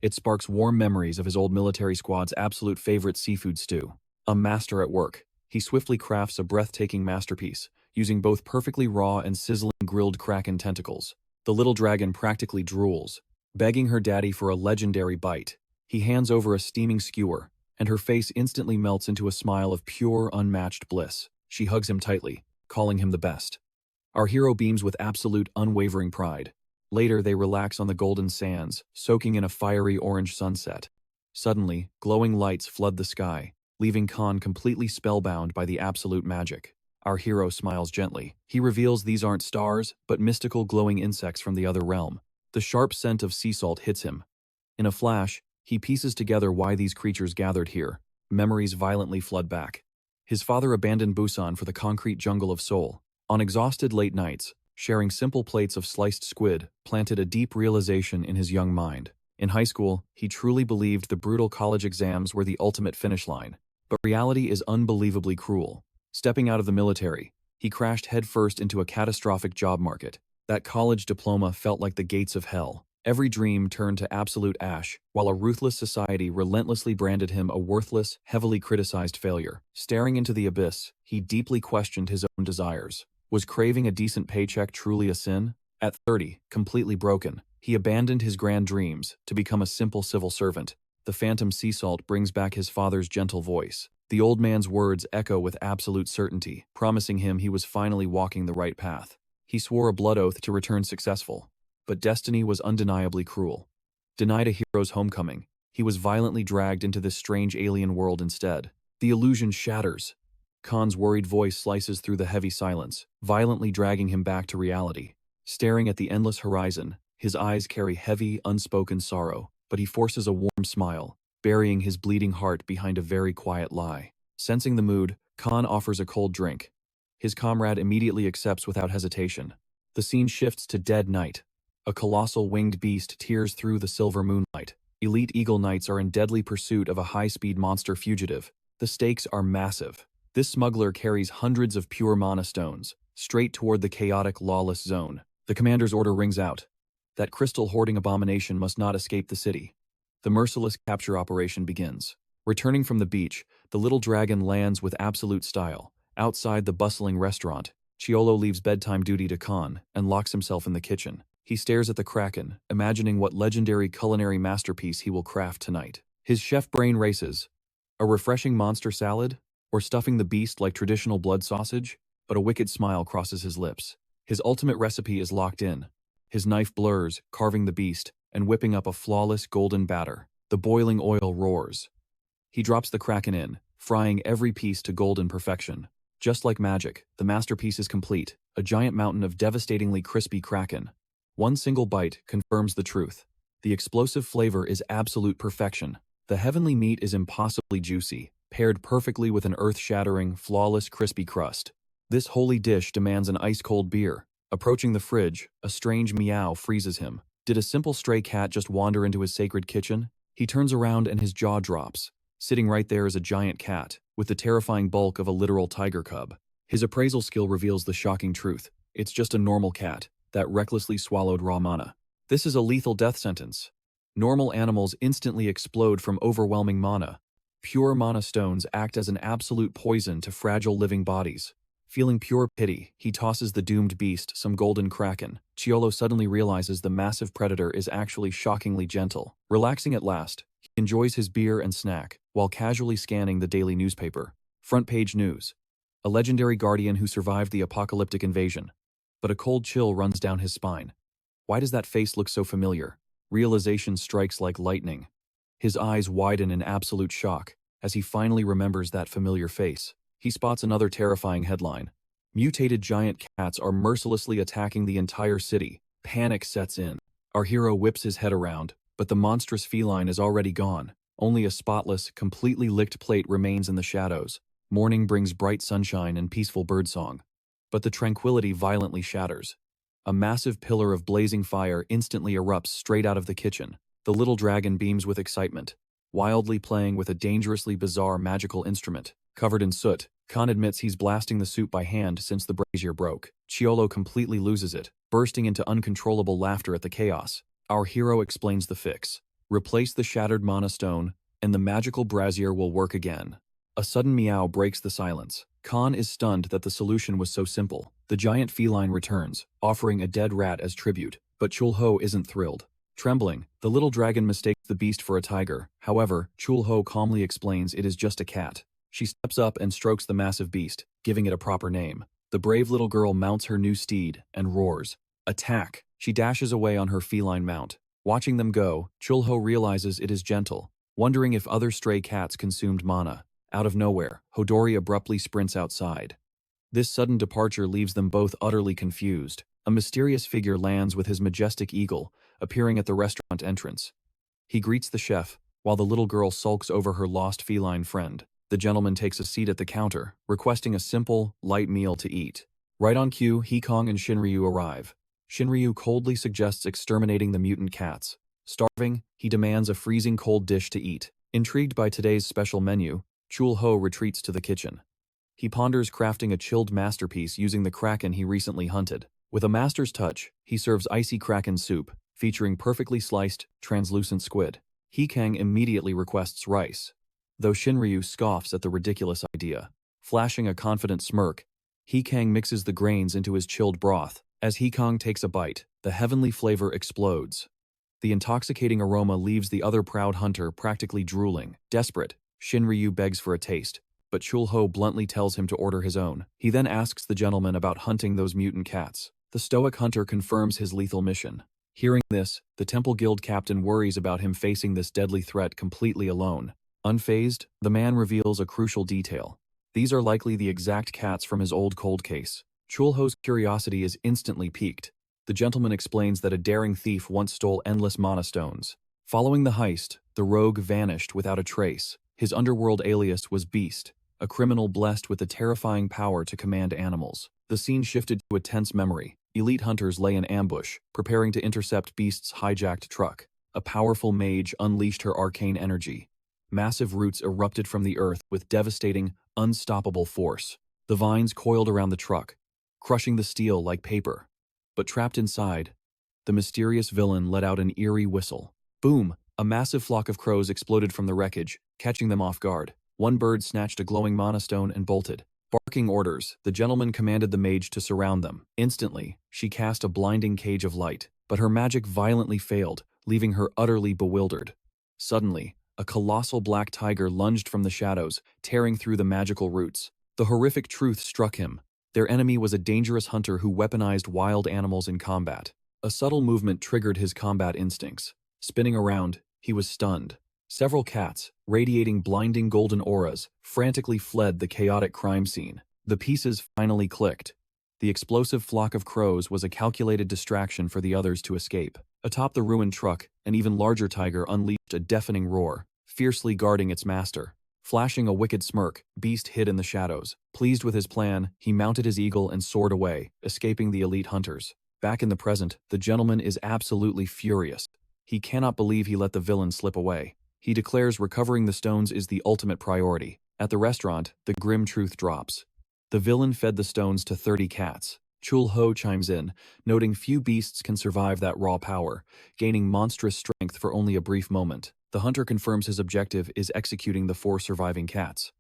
Speaker 1: It sparks warm memories of his old military squad's absolute favorite seafood stew. A master at work, he swiftly crafts a breathtaking masterpiece, using both perfectly raw and sizzling grilled kraken tentacles. The little dragon practically drools, begging her daddy for a legendary bite. He hands over a steaming skewer, and her face instantly melts into a smile of pure, unmatched bliss. She hugs him tightly, calling him the best. Our hero beams with absolute, unwavering pride. Later, they relax on the golden sands, soaking in a fiery orange sunset. Suddenly, glowing lights flood the sky, leaving Khan completely spellbound by the absolute magic. Our hero smiles gently. He reveals these aren't stars, but mystical glowing insects from the other realm. The sharp scent of sea salt hits him. In a flash, he pieces together why these creatures gathered here. Memories violently flood back. His father abandoned Busan for the concrete jungle of Seoul. On exhausted late nights, sharing simple plates of sliced squid planted a deep realization in his young mind. In high school, he truly believed the brutal college exams were the ultimate finish line. But reality is unbelievably cruel. Stepping out of the military, he crashed headfirst into a catastrophic job market. That college diploma felt like the gates of hell. Every dream turned to absolute ash, while a ruthless society relentlessly branded him a worthless, heavily criticized failure. Staring into the abyss, he deeply questioned his own desires. Was craving a decent paycheck truly a sin? At 30, completely broken, he abandoned his grand dreams to become a simple civil servant. The phantom sea salt brings back his father's gentle voice. The old man's words echo with absolute certainty, promising him he was finally walking the right path. He swore a blood oath to return successful. But destiny was undeniably cruel. Denied a hero's homecoming, he was violently dragged into this strange alien world instead. The illusion shatters. Khan's worried voice slices through the heavy silence, violently dragging him back to reality. Staring at the endless horizon, his eyes carry heavy, unspoken sorrow, but he forces a warm smile, burying his bleeding heart behind a very quiet lie. Sensing the mood, Khan offers a cold drink. His comrade immediately accepts without hesitation. The scene shifts to dead night. A colossal winged beast tears through the silver moonlight. Elite Eagle Knights are in deadly pursuit of a high-speed monster fugitive. The stakes are massive. This smuggler carries hundreds of pure mana stones, straight toward the chaotic, lawless zone. The commander's order rings out. That crystal-hoarding abomination must not escape the city. The merciless capture operation begins. Returning from the beach, the little dragon lands with absolute style. Outside the bustling restaurant, Chul-ho leaves bedtime duty to Khan and locks himself in the kitchen. He stares at the kraken, imagining what legendary culinary masterpiece he will craft tonight. His chef brain races. A refreshing monster salad? Or stuffing the beast like traditional blood sausage? But a wicked smile crosses his lips. His ultimate recipe is locked in. His knife blurs, carving the beast, and whipping up a flawless golden batter. The boiling oil roars. He drops the kraken in, frying every piece to golden perfection. Just like magic, the masterpiece is complete, a giant mountain of devastatingly crispy kraken. One single bite confirms the truth. The explosive flavor is absolute perfection. The heavenly meat is impossibly juicy, paired perfectly with an earth-shattering, flawless crispy crust. This holy dish demands an ice-cold beer. Approaching the fridge, a strange meow freezes him. Did a simple stray cat just wander into his sacred kitchen? He turns around and his jaw drops. Sitting right there is a giant cat, with the terrifying bulk of a literal tiger cub. His appraisal skill reveals the shocking truth. It's just a normal cat that recklessly swallowed raw mana. This is a lethal death sentence. Normal animals instantly explode from overwhelming mana. Pure mana stones act as an absolute poison to fragile living bodies. Feeling pure pity, he tosses the doomed beast some golden kraken. Chul-ho suddenly realizes the massive predator is actually shockingly gentle. Relaxing at last, he enjoys his beer and snack, while casually scanning the daily newspaper. Front page news. A legendary guardian who survived the apocalyptic invasion. But a cold chill runs down his spine. Why does that face look so familiar? Realization strikes like lightning. His eyes widen in absolute shock, as he finally remembers that familiar face. He spots another terrifying headline. Mutated giant cats are mercilessly attacking the entire city. Panic sets in. Our hero whips his head around, but the monstrous feline is already gone. Only a spotless, completely licked plate remains in the shadows. Morning brings bright sunshine and peaceful birdsong. But the tranquility violently shatters. A massive pillar of blazing fire instantly erupts straight out of the kitchen. The little dragon beams with excitement, wildly playing with a dangerously bizarre magical instrument. Covered in soot, Khan admits he's blasting the soup by hand since the brazier broke. Chul-ho completely loses it, bursting into uncontrollable laughter at the chaos. Our hero explains the fix. Replace the shattered mana stone, and the magical brazier will work again. A sudden meow breaks the silence. Khan is stunned that the solution was so simple. The giant feline returns, offering a dead rat as tribute, but Chul-ho isn't thrilled. Trembling, the little dragon mistakes the beast for a tiger. However, Chul-ho calmly explains it is just a cat. She steps up and strokes the massive beast, giving it a proper name. The brave little girl mounts her new steed and roars. Attack! She dashes away on her feline mount. Watching them go, Chul-ho realizes it is gentle, wondering if other stray cats consumed mana. Out of nowhere, Hodori abruptly sprints outside. This sudden departure leaves them both utterly confused. A mysterious figure lands with his majestic eagle, appearing at the restaurant entrance. He greets the chef, while the little girl sulks over her lost feline friend. The gentleman takes a seat at the counter, requesting a simple, light meal to eat. Right on cue, Hikong and Shinryu arrive. Shinryu coldly suggests exterminating the mutant cats. Starving, he demands a freezing cold dish to eat. Intrigued by today's special menu, Chul-ho retreats to the kitchen. He ponders crafting a chilled masterpiece using the kraken he recently hunted. With a master's touch, he serves icy kraken soup, featuring perfectly sliced, translucent squid. Hikang immediately requests rice, though Shinryu scoffs at the ridiculous idea. Flashing a confident smirk, Kang mixes the grains into his chilled broth. As Kang takes a bite, the heavenly flavor explodes. The intoxicating aroma leaves the other proud hunter practically drooling. Desperate, Shinryu begs for a taste, but Chul-ho bluntly tells him to order his own. He then asks the gentleman about hunting those mutant cats. The stoic hunter confirms his lethal mission. Hearing this, the Temple Guild captain worries about him facing this deadly threat completely alone. Unfazed, the man reveals a crucial detail. These are likely the exact cats from his old cold case. Chul-ho's curiosity is instantly piqued. The gentleman explains that a daring thief once stole endless mana stones. Following the heist, the rogue vanished without a trace. His underworld alias was Beast, a criminal blessed with the terrifying power to command animals. The scene shifted to a tense memory. Elite hunters lay in ambush, preparing to intercept Beast's hijacked truck. A powerful mage unleashed her arcane energy. Massive roots erupted from the earth with devastating, unstoppable force. The vines coiled around the truck, crushing the steel like paper. But trapped inside, the mysterious villain let out an eerie whistle. Boom! A massive flock of crows exploded from the wreckage, catching them off guard. One bird snatched a glowing mana stone and bolted. Barking orders, the gentleman commanded the mage to surround them. Instantly, she cast a blinding cage of light, but her magic violently failed, leaving her utterly bewildered. Suddenly, a colossal black tiger lunged from the shadows, tearing through the magical roots. The horrific truth struck him. Their enemy was a dangerous hunter who weaponized wild animals in combat. A subtle movement triggered his combat instincts. Spinning around, he was stunned. Several cats, radiating blinding golden auras, frantically fled the chaotic crime scene. The pieces finally clicked. The explosive flock of crows was a calculated distraction for the others to escape. Atop the ruined truck, an even larger tiger unleashed a deafening roar, fiercely guarding its master. Flashing a wicked smirk, Beast hid in the shadows. Pleased with his plan, he mounted his eagle and soared away, escaping the elite hunters. Back in the present, the gentleman is absolutely furious. He cannot believe he let the villain slip away. He declares recovering the stones is the ultimate priority. At the restaurant, the grim truth drops. The villain fed the stones to 30 cats. Chul-ho chimes in, noting few beasts can survive that raw power, gaining monstrous strength for only a brief moment. The hunter confirms his objective is executing the 4 surviving cats.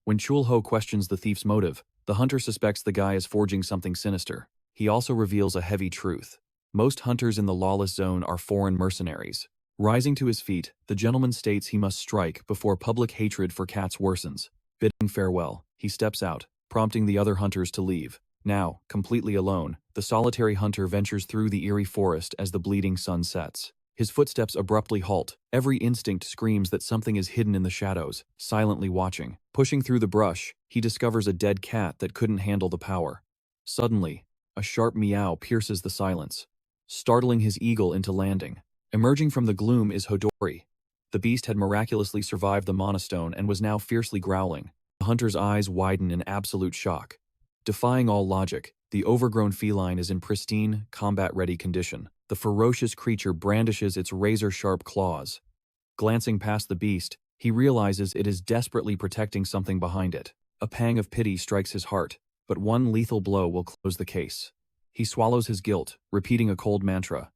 Speaker 1: When Chul-ho questions the thief's motive, the hunter suspects the guy is forging something sinister. He also reveals a heavy truth. Most hunters in the lawless zone are foreign mercenaries. Rising to his feet, the gentleman states he must strike before public hatred for cats worsens. Bidding farewell, he steps out, prompting the other hunters to leave. Now, completely alone, the solitary hunter ventures through the eerie forest as the bleeding sun sets. His footsteps abruptly halt. Every instinct screams that something is hidden in the shadows, silently watching. Pushing through the brush, he discovers a dead cat that couldn't handle the power. Suddenly, a sharp meow pierces the silence, startling his eagle into landing. Emerging from the gloom is Hodori. The beast had miraculously survived the mana stone and was now fiercely growling. The hunter's eyes widen in absolute shock. Defying all logic, the overgrown feline is in pristine, combat-ready condition. The ferocious creature brandishes its razor-sharp claws. Glancing past the beast, he realizes it is desperately protecting something behind it. A pang of pity strikes his heart, but one lethal blow will close the case. He swallows his guilt, repeating a cold mantra.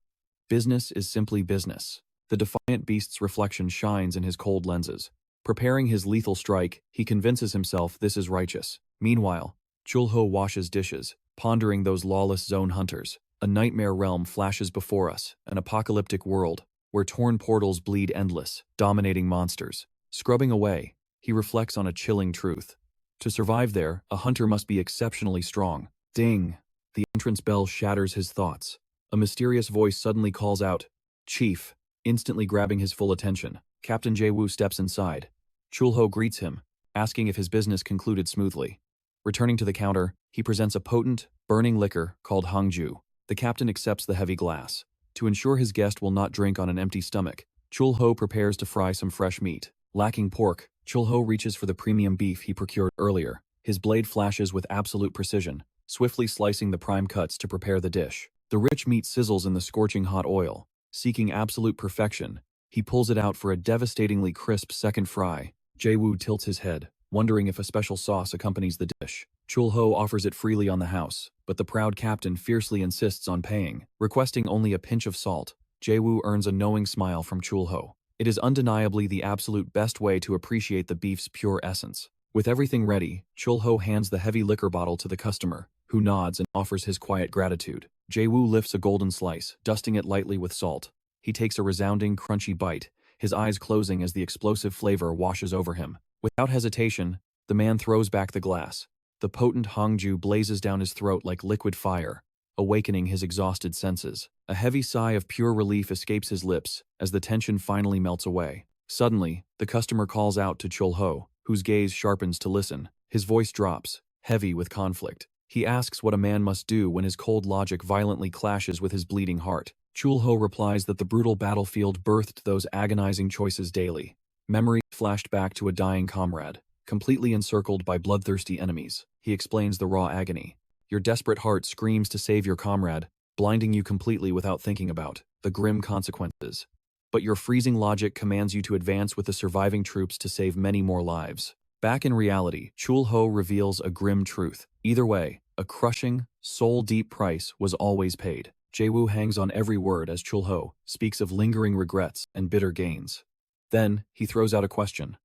Speaker 1: Business is simply business. The defiant beast's reflection shines in his cold lenses. Preparing his lethal strike, he convinces himself this is righteous. Meanwhile, Chul-ho washes dishes, pondering those lawless zone hunters. A nightmare realm flashes before us, an apocalyptic world, where torn portals bleed endless, dominating monsters. Scrubbing away, he reflects on a chilling truth. To survive there, a hunter must be exceptionally strong. Ding! The entrance bell shatters his thoughts. A mysterious voice suddenly calls out, "Chief," instantly grabbing his full attention. Captain Jae-woo steps inside. Chul-ho greets him, asking if his business concluded smoothly. Returning to the counter, he presents a potent, burning liquor called Hangju. The captain accepts the heavy glass. To ensure his guest will not drink on an empty stomach, Chul-ho prepares to fry some fresh meat. Lacking pork, Chul-ho reaches for the premium beef he procured earlier. His blade flashes with absolute precision, swiftly slicing the prime cuts to prepare the dish. The rich meat sizzles in the scorching hot oil. Seeking absolute perfection, he pulls it out for a devastatingly crisp second fry. Jae-woo tilts his head, wondering if a special sauce accompanies the dish. Chul-ho offers it freely on the house, but the proud captain fiercely insists on paying, requesting only a pinch of salt. Jae-woo earns a knowing smile from Chul-ho. It is undeniably the absolute best way to appreciate the beef's pure essence. With everything ready, Chul-ho hands the heavy liquor bottle to the customer, who nods and offers his quiet gratitude. Jae-woo lifts a golden slice, dusting it lightly with salt. He takes a resounding, crunchy bite, his eyes closing as the explosive flavor washes over him. Without hesitation, the man throws back the glass. The potent hongju blazes down his throat like liquid fire, awakening his exhausted senses. A heavy sigh of pure relief escapes his lips as the tension finally melts away. Suddenly, the customer calls out to Chul-ho, whose gaze sharpens to listen. His voice drops, heavy with conflict. He asks what a man must do when his cold logic violently clashes with his bleeding heart. Chul-ho replies that the brutal battlefield birthed those agonizing choices daily. Memory flashed back to a dying comrade, completely encircled by bloodthirsty enemies. He explains the raw agony. Your desperate heart screams to save your comrade, blinding you completely without thinking about the grim consequences. But your freezing logic commands you to advance with the surviving troops to save many more lives. Back in reality, Chul-ho reveals a grim truth. Either way, a crushing, soul-deep price was always paid. Jae-woo hangs on every word as Chul-ho speaks of lingering regrets and bitter gains. Then, he throws out a question.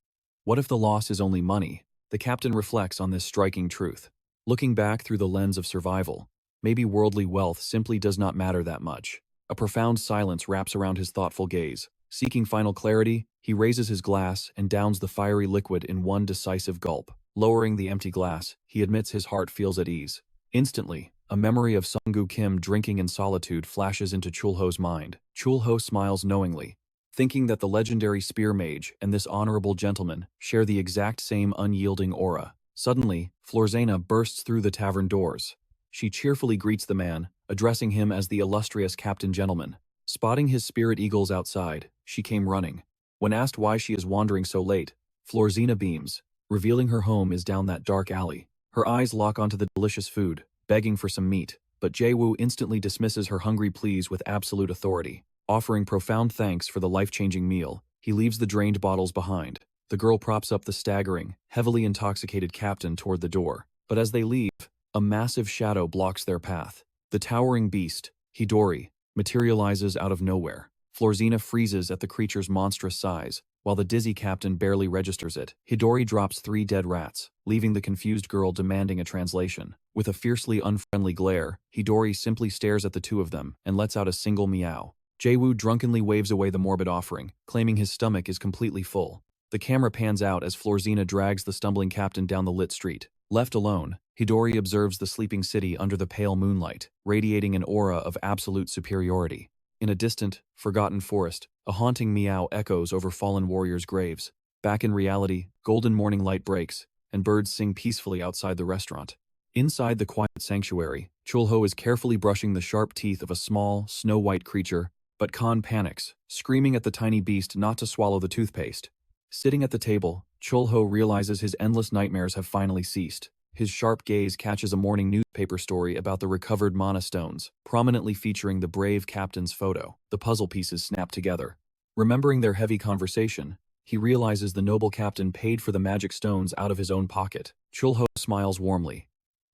Speaker 1: What if the loss is only money? The captain reflects on this striking truth. Looking back through the lens of survival, maybe worldly wealth simply does not matter that much. A profound silence wraps around his thoughtful gaze. Seeking final clarity, he raises his glass and downs the fiery liquid in one decisive gulp. Lowering the empty glass, he admits his heart feels at ease. Instantly, a memory of Sung-gu Kim drinking in solitude flashes into Chul-ho's mind. Chul-ho smiles knowingly, thinking that the legendary spear mage and this honorable gentleman share the exact same unyielding aura. Suddenly, Florzena bursts through the tavern doors. She cheerfully greets the man, addressing him as the illustrious Captain Gentleman. Spotting his spirit eagles outside, she came running. When asked why she is wandering so late, Florzena beams, revealing her home is down that dark alley. Her eyes lock onto the delicious food, begging for some meat, but Jae-woo instantly dismisses her hungry pleas with absolute authority. Offering profound thanks for the life-changing meal, he leaves the drained bottles behind. The girl props up the staggering, heavily intoxicated captain toward the door. But as they leave, a massive shadow blocks their path. The towering beast, Hidori, materializes out of nowhere. Florzena freezes at the creature's monstrous size, while the dizzy captain barely registers it. Hidori drops 3 dead rats, leaving the confused girl demanding a translation. With a fiercely unfriendly glare, Hidori simply stares at the two of them and lets out a single meow. Jae-woo drunkenly waves away the morbid offering, claiming his stomach is completely full. The camera pans out as Florzena drags the stumbling captain down the lit street. Left alone, Hidori observes the sleeping city under the pale moonlight, radiating an aura of absolute superiority. In a distant, forgotten forest, a haunting meow echoes over fallen warriors' graves. Back in reality, golden morning light breaks, and birds sing peacefully outside the restaurant. Inside the quiet sanctuary, Chul-ho is carefully brushing the sharp teeth of a small, snow-white creature, but Khan panics, screaming at the tiny beast not to swallow the toothpaste. Sitting at the table, Chul-ho realizes his endless nightmares have finally ceased. His sharp gaze catches a morning newspaper story about the recovered mana stones, prominently featuring the brave captain's photo. The puzzle pieces snap together. Remembering their heavy conversation, he realizes the noble captain paid for the magic stones out of his own pocket. Chul-ho smiles warmly,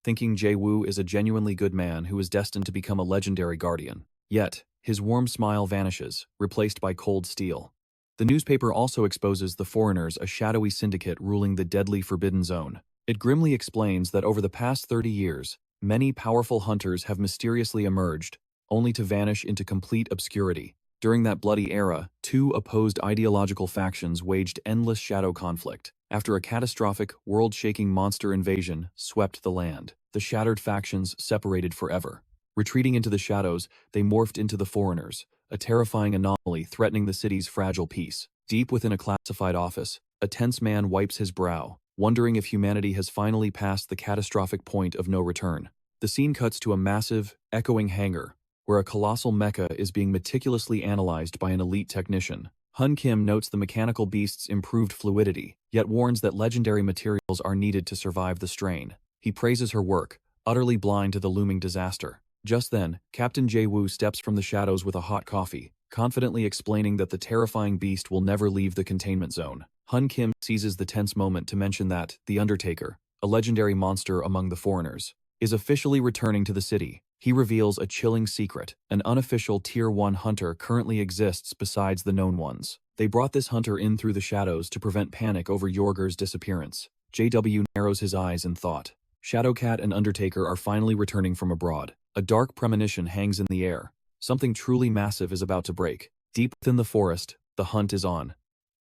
Speaker 1: thinking Jae-woo is a genuinely good man who is destined to become a legendary guardian. Yet, his warm smile vanishes, replaced by cold steel. The newspaper also exposes the foreigners, a shadowy syndicate ruling the deadly Forbidden Zone. It grimly explains that over the past 30 years, many powerful hunters have mysteriously emerged, only to vanish into complete obscurity. During that bloody era, 2 opposed ideological factions waged endless shadow conflict. After a catastrophic, world-shaking monster invasion swept the land, the shattered factions separated forever. Retreating into the shadows, they morphed into the foreigners, a terrifying anomaly threatening the city's fragile peace. Deep within a classified office, a tense man wipes his brow, wondering if humanity has finally passed the catastrophic point of no return. The scene cuts to a massive, echoing hangar, where a colossal mecha is being meticulously analyzed by an elite technician. Hun Kim notes the mechanical beast's improved fluidity, yet warns that legendary materials are needed to survive the strain. He praises her work, utterly blind to the looming disaster. Just then, Captain Jae-woo steps from the shadows with a hot coffee, confidently explaining that the terrifying beast will never leave the containment zone. Hun Kim seizes the tense moment to mention that the Undertaker, a legendary monster among the foreigners, is officially returning to the city. He reveals a chilling secret. An unofficial Tier 1 hunter currently exists besides the known ones. They brought this hunter in through the shadows to prevent panic over Yorger's disappearance. JW narrows his eyes in thought. Shadowcat and Undertaker are finally returning from abroad. A dark premonition hangs in the air. Something truly massive is about to break. Deep within the forest, the hunt is on.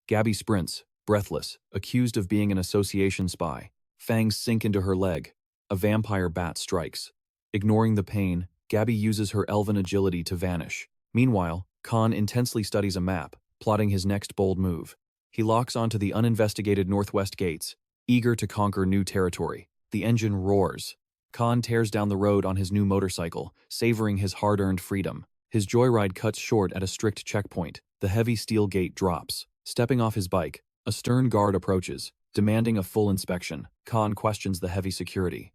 Speaker 1: Gabby sprints, breathless, accused of being an association spy. Fangs sink into her leg. A vampire bat strikes. Ignoring the pain, Gabby uses her elven agility to vanish. Meanwhile, Khan intensely studies a map, plotting his next bold move. He locks onto the uninvestigated northwest gates, eager to conquer new territory. The engine roars. Khan tears down the road on his new motorcycle, savoring his hard-earned freedom. His joyride cuts short at a strict checkpoint. The heavy steel gate drops. Stepping off his bike, a stern guard approaches, demanding a full inspection. Khan questions the heavy security.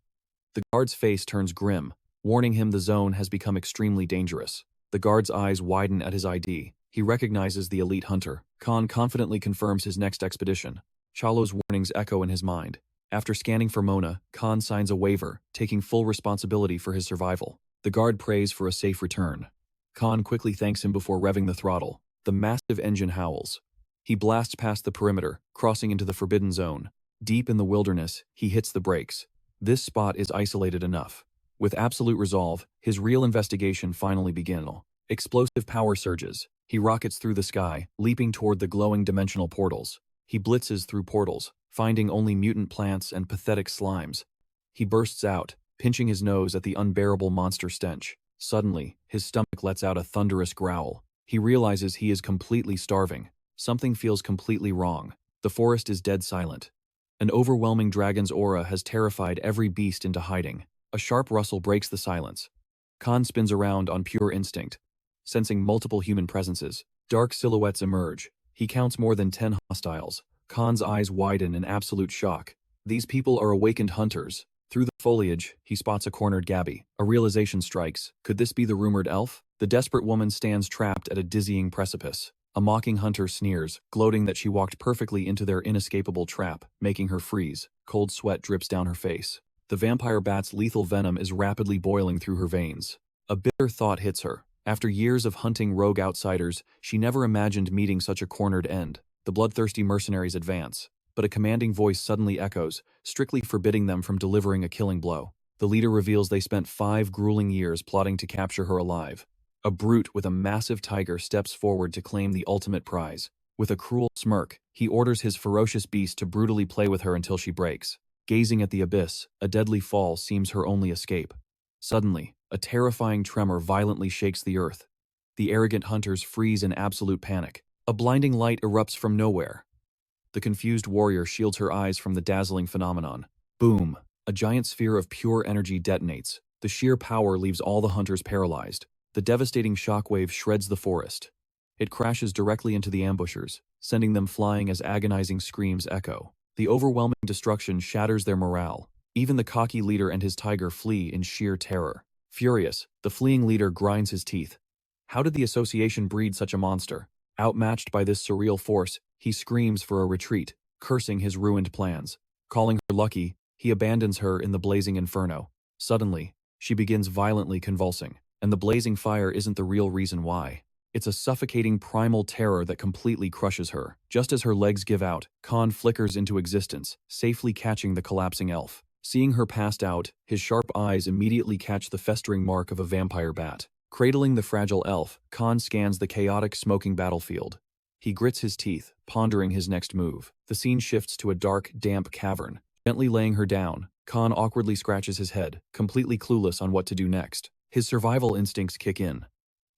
Speaker 1: The guard's face turns grim, warning him the zone has become extremely dangerous. The guard's eyes widen at his ID. He recognizes the elite hunter. Khan confidently confirms his next expedition. Chalo's warnings echo in his mind. After scanning for Mona, Khan signs a waiver, taking full responsibility for his survival. The guard prays for a safe return. Khan quickly thanks him before revving the throttle. The massive engine howls. He blasts past the perimeter, crossing into the forbidden zone. Deep in the wilderness, he hits the brakes. This spot is isolated enough. With absolute resolve, his real investigation finally begins. Explosive power surges. He rockets through the sky, leaping toward the glowing dimensional portals. He blitzes through portals, finding only mutant plants and pathetic slimes. He bursts out, pinching his nose at the unbearable monster stench. Suddenly, his stomach lets out a thunderous growl. He realizes he is completely starving. Something feels completely wrong. The forest is dead silent. An overwhelming dragon's aura has terrified every beast into hiding. A sharp rustle breaks the silence. Khan spins around on pure instinct. Sensing multiple human presences, dark silhouettes emerge. He counts more than 10 hostiles. Khan's eyes widen in absolute shock. These people are awakened hunters. Through the foliage, he spots a cornered Gabby. A realization strikes. Could this be the rumored elf? The desperate woman stands trapped at a dizzying precipice. A mocking hunter sneers, gloating that she walked perfectly into their inescapable trap, making her freeze. Cold sweat drips down her face. The vampire bat's lethal venom is rapidly boiling through her veins. A bitter thought hits her. After years of hunting rogue outsiders, she never imagined meeting such a cornered end. The bloodthirsty mercenaries advance, but a commanding voice suddenly echoes, strictly forbidding them from delivering a killing blow. The leader reveals they spent 5 grueling years plotting to capture her alive. A brute with a massive tiger steps forward to claim the ultimate prize. With a cruel smirk, he orders his ferocious beast to brutally play with her until she breaks. Gazing at the abyss, a deadly fall seems her only escape. Suddenly, a terrifying tremor violently shakes the earth. The arrogant hunters freeze in absolute panic. A blinding light erupts from nowhere. The confused warrior shields her eyes from the dazzling phenomenon. Boom! A giant sphere of pure energy detonates. The sheer power leaves all the hunters paralyzed. The devastating shockwave shreds the forest. It crashes directly into the ambushers, sending them flying as agonizing screams echo. The overwhelming destruction shatters their morale. Even the cocky leader and his tiger flee in sheer terror. Furious, the fleeing leader grinds his teeth. How did the association breed such a monster? Outmatched by this surreal force, he screams for a retreat, cursing his ruined plans. Calling her lucky, he abandons her in the blazing inferno. Suddenly, she begins violently convulsing, and the blazing fire isn't the real reason why. It's a suffocating primal terror that completely crushes her. Just as her legs give out, Khan flickers into existence, safely catching the collapsing elf. Seeing her passed out, his sharp eyes immediately catch the festering mark of a vampire bat. Cradling the fragile elf, Khan scans the chaotic, smoking battlefield. He grits his teeth, pondering his next move. The scene shifts to a dark, damp cavern. Gently laying her down, Khan awkwardly scratches his head, completely clueless on what to do next. His survival instincts kick in.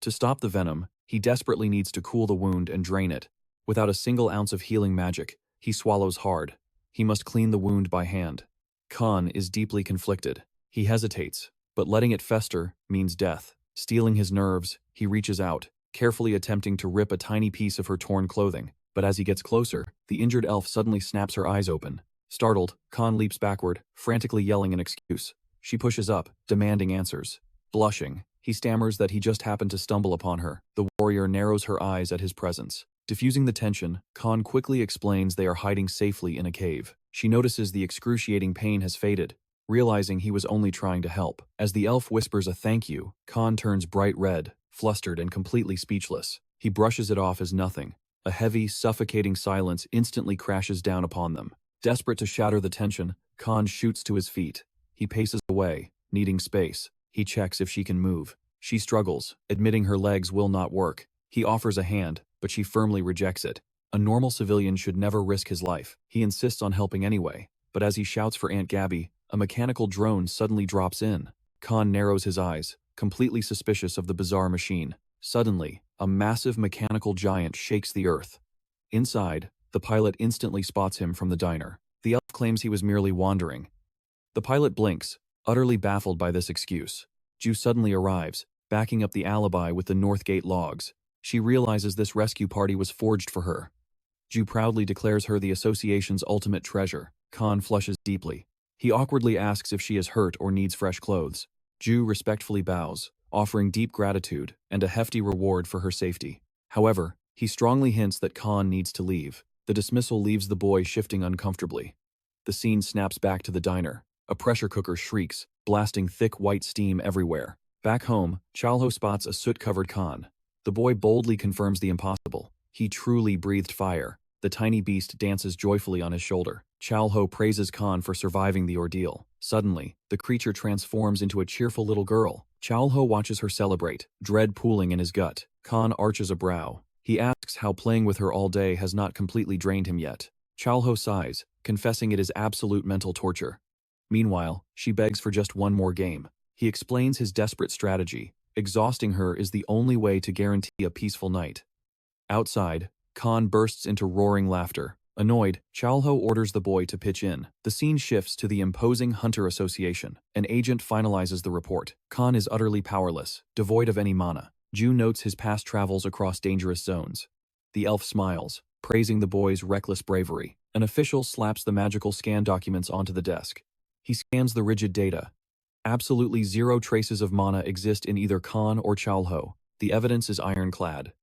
Speaker 1: To stop the venom, he desperately needs to cool the wound and drain it. Without a single ounce of healing magic, he swallows hard. He must clean the wound by hand. Khan is deeply conflicted. He hesitates, but letting it fester means death. Steeling his nerves, he reaches out, carefully attempting to rip a tiny piece of her torn clothing. But as he gets closer, the injured elf suddenly snaps her eyes open. Startled, Khan leaps backward, frantically yelling an excuse. She pushes up, demanding answers. Blushing, he stammers that he just happened to stumble upon her. The warrior narrows her eyes at his presence. Diffusing the tension, Khan quickly explains they are hiding safely in a cave. She notices the excruciating pain has faded, realizing he was only trying to help. As the elf whispers a thank you, Khan turns bright red, flustered and completely speechless. He brushes it off as nothing. A heavy, suffocating silence instantly crashes down upon them. Desperate to shatter the tension, Khan shoots to his feet. He paces away, needing space. He checks if she can move. She struggles, admitting her legs will not work. He offers a hand, but she firmly rejects it. A normal civilian should never risk his life. He insists on helping anyway, but as he shouts for Aunt Gabby, a mechanical drone suddenly drops in. Khan narrows his eyes, completely suspicious of the bizarre machine. Suddenly, a massive mechanical giant shakes the earth. Inside, the pilot instantly spots him from the diner. The elf claims he was merely wandering. The pilot blinks, utterly baffled by this excuse. Ju suddenly arrives, backing up the alibi with the North Gate logs. She realizes this rescue party was forged for her. Ju proudly declares her the association's ultimate treasure. Khan flushes deeply. He awkwardly asks if she is hurt or needs fresh clothes. Ju respectfully bows, offering deep gratitude and a hefty reward for her safety. However, he strongly hints that Khan needs to leave. The dismissal leaves the boy shifting uncomfortably. The scene snaps back to the diner. A pressure cooker shrieks, blasting thick white steam everywhere. Back home, Chul-ho spots a soot-covered Khan. The boy boldly confirms the impossible. He truly breathed fire. The tiny beast dances joyfully on his shoulder. Chul-ho praises Khan for surviving the ordeal. Suddenly, the creature transforms into a cheerful little girl. Chul-ho watches her celebrate, dread pooling in his gut. Khan arches a brow. He asks how playing with her all day has not completely drained him yet. Chul-ho sighs, confessing it is absolute mental torture. Meanwhile, she begs for just one more game. He explains his desperate strategy. Exhausting her is the only way to guarantee a peaceful night. Outside, Khan bursts into roaring laughter. Annoyed, Chul-ho orders the boy to pitch in. The scene shifts to the imposing Hunter Association. An agent finalizes the report. Khan is utterly powerless, devoid of any mana. Ju notes his past travels across dangerous zones. The elf smiles, praising the boy's reckless bravery. An official slaps the magical scan documents onto the desk. He scans the rigid data. Absolutely zero traces of mana exist in either Khan or Chul-ho. The evidence is ironclad.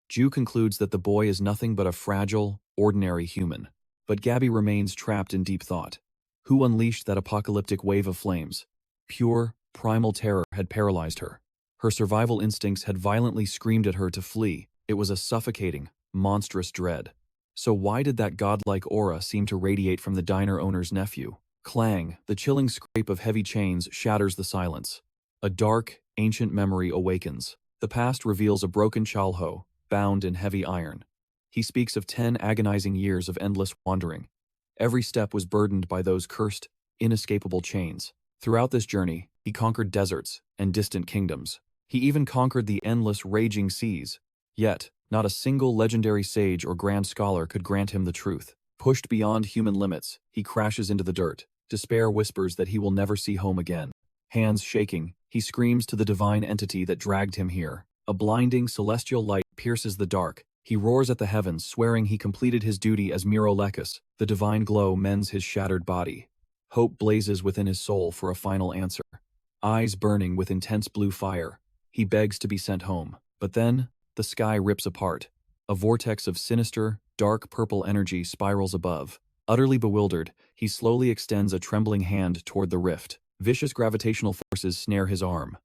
Speaker 1: Ju concludes that the boy is nothing but a fragile, ordinary human. But Gabby remains trapped in deep thought. Who unleashed that apocalyptic wave of flames? Pure, primal terror had paralyzed her. Her survival instincts had violently screamed at her to flee. It was a suffocating, monstrous dread. So why did that godlike aura seem to radiate from the diner owner's nephew? Clang, the chilling scrape of heavy chains shatters the silence. A dark, ancient memory awakens. The past reveals a broken Chul-ho, bound in heavy iron. He speaks of 10 agonizing years of endless wandering. Every step was burdened by those cursed, inescapable chains. Throughout this journey, he conquered deserts and distant kingdoms. He even conquered the endless, raging seas. Yet, not a single legendary sage or grand scholar could grant him the truth. Pushed beyond human limits, he crashes into the dirt. Despair whispers that he will never see home again. Hands shaking, he screams to the divine entity that dragged him here. A blinding, celestial light pierces the dark. He roars at the heavens, swearing he completed his duty as Miro-Lekus. The divine glow mends his shattered body. Hope blazes within his soul for a final answer. Eyes burning with intense blue fire, he begs to be sent home. But then, the sky rips apart. A vortex of sinister, dark purple energy spirals above. Utterly bewildered, he slowly extends a trembling hand toward the rift. Vicious gravitational forces snare his arm.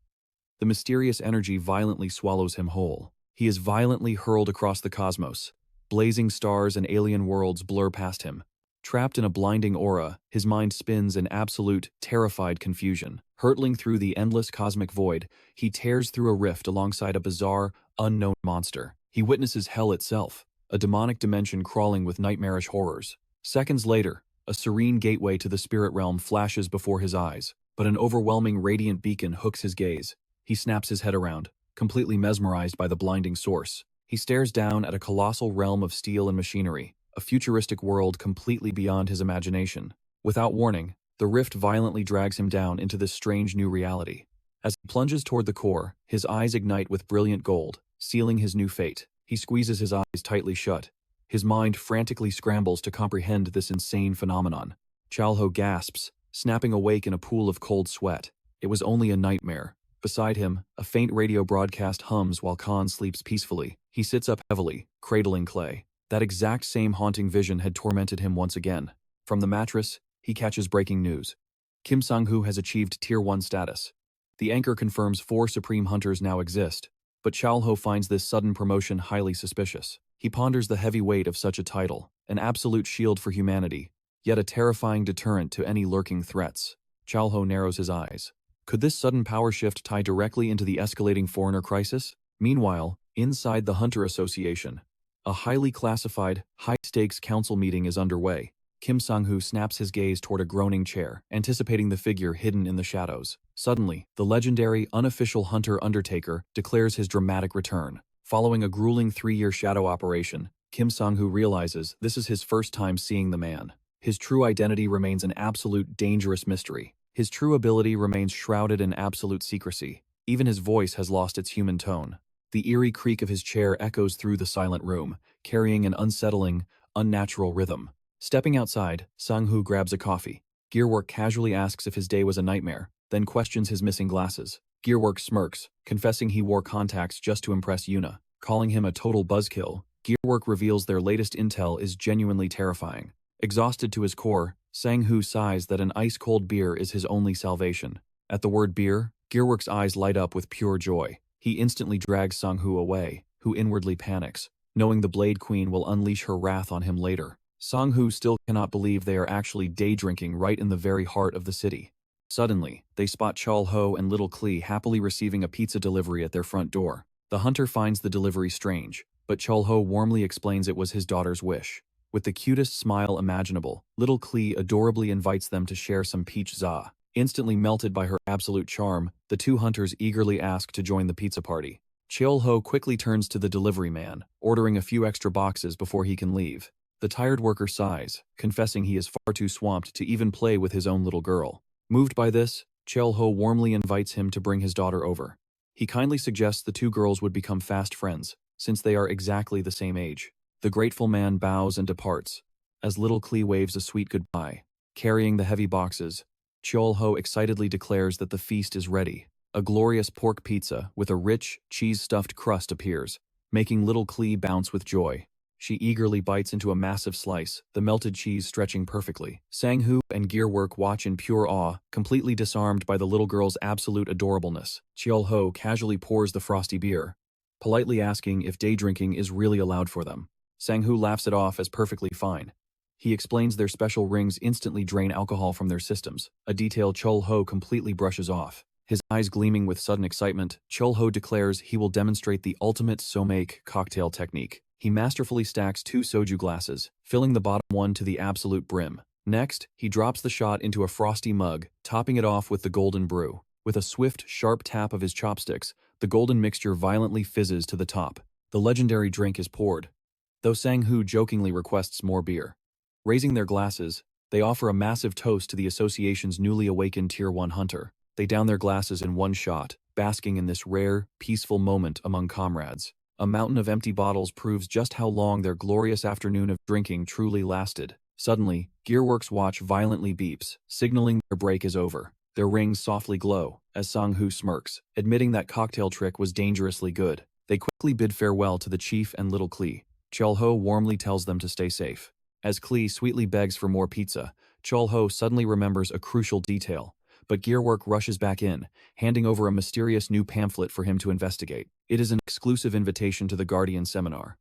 Speaker 1: The mysterious energy violently swallows him whole. He is violently hurled across the cosmos. Blazing stars and alien worlds blur past him. Trapped in a blinding aura, his mind spins in absolute, terrified confusion. Hurtling through the endless cosmic void, he tears through a rift alongside a bizarre, unknown monster. He witnesses hell itself, a demonic dimension crawling with nightmarish horrors. Seconds later, a serene gateway to the spirit realm flashes before his eyes, but an overwhelming radiant beacon hooks his gaze. He snaps his head around, completely mesmerized by the blinding source. He stares down at a colossal realm of steel and machinery, a futuristic world completely beyond his imagination. Without warning, the rift violently drags him down into this strange new reality. As he plunges toward the core, his eyes ignite with brilliant gold, sealing his new fate. He squeezes his eyes tightly shut. His mind frantically scrambles to comprehend this insane phenomenon. Chul-ho gasps, snapping awake in a pool of cold sweat. It was only a nightmare. Beside him, a faint radio broadcast hums while Khan sleeps peacefully. He sits up heavily, cradling Clay. That exact same haunting vision had tormented him once again. From the mattress, he catches breaking news. Kim Sang-hoo has achieved Tier 1 status. The anchor confirms 4 Supreme Hunters now exist, but Chul-ho finds this sudden promotion highly suspicious. He ponders the heavy weight of such a title, an absolute shield for humanity. yet a terrifying deterrent to any lurking threats. Chul-ho narrows his eyes. Could this sudden power shift tie directly into the escalating foreigner crisis? Meanwhile, inside the Hunter Association, a highly classified, high-stakes council meeting is underway. Kim Sang-hoo snaps his gaze toward a groaning chair, anticipating the figure hidden in the shadows. Suddenly, the legendary, unofficial Hunter Undertaker declares his dramatic return. Following a grueling 3-year shadow operation, Kim Sang-hoo realizes this is his first time seeing the man. His true identity remains an absolute dangerous mystery. His true ability remains shrouded in absolute secrecy. Even his voice has lost its human tone. The eerie creak of his chair echoes through the silent room, carrying an unsettling, unnatural rhythm. Stepping outside, Sang-hoo grabs a coffee. Gearwork casually asks if his day was a nightmare, then questions his missing glasses. Gearwork smirks, confessing he wore contacts just to impress Yuna. Calling him a total buzzkill, Gearwork reveals their latest intel is genuinely terrifying. Exhausted to his core, Sang-hoo sighs that an ice-cold beer is his only salvation. At the word beer, Gearwork's eyes light up with pure joy. He instantly drags Sang-hoo away, who inwardly panics, knowing the Blade Queen will unleash her wrath on him later. Sang-hoo still cannot believe they are actually day-drinking right in the very heart of the city. Suddenly, they spot Chul-ho and little Klee happily receiving a pizza delivery at their front door. The hunter finds the delivery strange, but Chul-ho warmly explains it was his daughter's wish. With the cutest smile imaginable, little Klee adorably invites them to share some peach za. Instantly melted by her absolute charm, the two hunters eagerly ask to join the pizza party. Chul-ho quickly turns to the delivery man, ordering a few extra boxes before he can leave. The tired worker sighs, confessing he is far too swamped to even play with his own little girl. Moved by this, Chul-ho warmly invites him to bring his daughter over. He kindly suggests the two girls would become fast friends, since they are exactly the same age. The grateful man bows and departs, as little Klee waves a sweet goodbye. Carrying the heavy boxes, Chul-ho excitedly declares that the feast is ready. A glorious pork pizza with a rich, cheese-stuffed crust appears, making little Klee bounce with joy. She eagerly bites into a massive slice, the melted cheese stretching perfectly. Sang-hoo and Gearwork watch in pure awe, completely disarmed by the little girl's absolute adorableness. Chul-ho casually pours the frosty beer, politely asking if day drinking is really allowed for them. Sang-hoo laughs it off as perfectly fine. He explains their special rings instantly drain alcohol from their systems, a detail Chul-ho completely brushes off. His eyes gleaming with sudden excitement, Chul-ho declares he will demonstrate the ultimate somake cocktail technique. He masterfully stacks 2 soju glasses, filling the bottom one to the absolute brim. Next, he drops the shot into a frosty mug, topping it off with the golden brew. With a swift, sharp tap of his chopsticks, the golden mixture violently fizzes to the top. The legendary drink is poured, though Sang-hoo jokingly requests more beer. Raising their glasses, they offer a massive toast to the association's newly awakened Tier 1 hunter. They down their glasses in one shot, basking in this rare, peaceful moment among comrades. A mountain of empty bottles proves just how long their glorious afternoon of drinking truly lasted. Suddenly, Gearwork's watch violently beeps, signaling their break is over. Their rings softly glow, as Sang-hoo smirks, admitting that cocktail trick was dangerously good. They quickly bid farewell to the chief and little Klee. Chul-ho warmly tells them to stay safe. As Klee sweetly begs for more pizza, Chul-ho suddenly remembers a crucial detail. But Gearwork rushes back in, handing over a mysterious new pamphlet for him to investigate. It is an exclusive invitation to the Guardian seminar.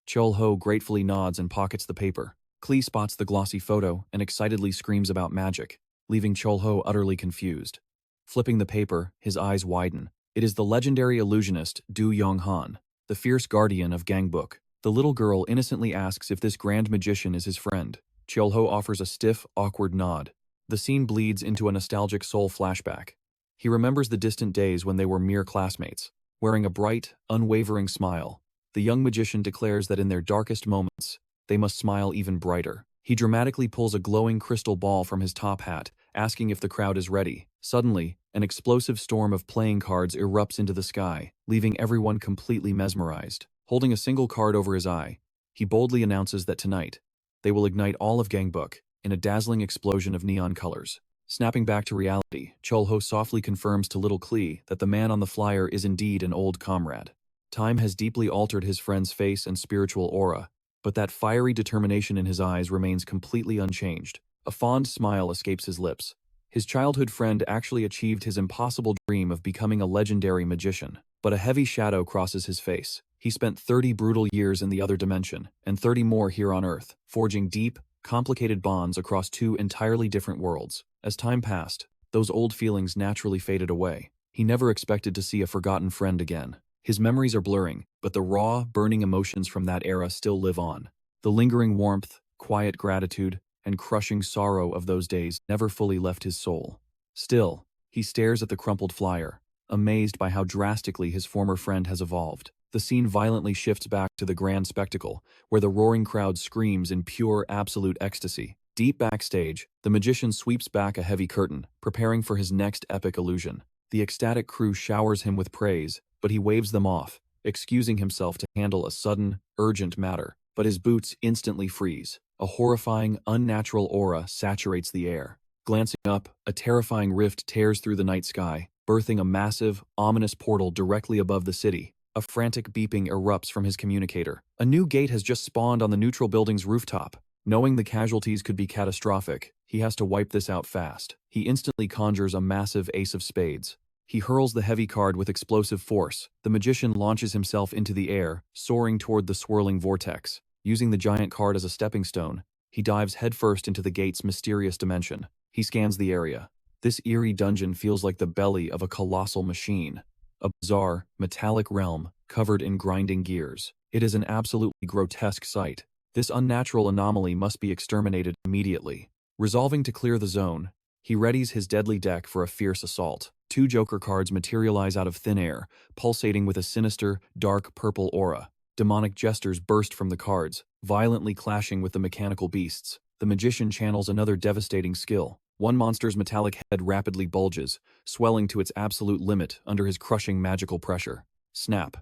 Speaker 1: Chul-ho gratefully nods and pockets the paper. Klee spots the glossy photo and excitedly screams about magic, leaving Chul-ho utterly confused. Flipping the paper, his eyes widen. It is the legendary illusionist Du Yong-han, the fierce guardian of Gangbuk. The little girl innocently asks if this grand magician is his friend. Chul-ho offers a stiff, awkward nod. The scene bleeds into a nostalgic soul flashback. He remembers the distant days when they were mere classmates. Wearing a bright, unwavering smile, the young magician declares that in their darkest moments, they must smile even brighter. He dramatically pulls a glowing crystal ball from his top hat, asking if the crowd is ready. Suddenly, an explosive storm of playing cards erupts into the sky, leaving everyone completely mesmerized. Holding a single card over his eye, he boldly announces that tonight, they will ignite all of Gangbuk in a dazzling explosion of neon colors. Snapping back to reality, Chul-ho softly confirms to little Klee that the man on the flyer is indeed an old comrade. Time has deeply altered his friend's face and spiritual aura, but that fiery determination in his eyes remains completely unchanged. A fond smile escapes his lips. His childhood friend actually achieved his impossible dream of becoming a legendary magician. But a heavy shadow crosses his face. He spent 30 brutal years in the other dimension, and 30 more here on Earth, forging deep, complicated bonds across two entirely different worlds. As time passed, those old feelings naturally faded away. He never expected to see a forgotten friend again. His memories are blurring, but the raw, burning emotions from that era still live on. The lingering warmth, quiet gratitude, and crushing sorrow of those days never fully left his soul. Still, he stares at the crumpled flyer, amazed by how drastically his former friend has evolved. The scene violently shifts back to the grand spectacle, where the roaring crowd screams in pure, absolute ecstasy. Deep backstage, the magician sweeps back a heavy curtain, preparing for his next epic illusion. The ecstatic crew showers him with praise, but he waves them off, excusing himself to handle a sudden, urgent matter. But his boots instantly freeze. A horrifying, unnatural aura saturates the air. Glancing up, a terrifying rift tears through the night sky, birthing a massive, ominous portal directly above the city. A frantic beeping erupts from his communicator. A new gate has just spawned on the neutral building's rooftop. Knowing the casualties could be catastrophic, he has to wipe this out fast. He instantly conjures a massive ace of spades. He hurls the heavy card with explosive force. The magician launches himself into the air, soaring toward the swirling vortex. Using the giant card as a stepping stone, he dives headfirst into the gate's mysterious dimension. He scans the area. This eerie dungeon feels like the belly of a colossal machine. A bizarre, metallic realm covered in grinding gears. It is an absolutely grotesque sight. This unnatural anomaly must be exterminated immediately. Resolving to clear the zone, he readies his deadly deck for a fierce assault. Two Joker cards materialize out of thin air, pulsating with a sinister, dark purple aura. Demonic gestures burst from the cards, violently clashing with the mechanical beasts. The magician channels another devastating skill. One monster's metallic head rapidly bulges, swelling to its absolute limit under his crushing magical pressure. Snap.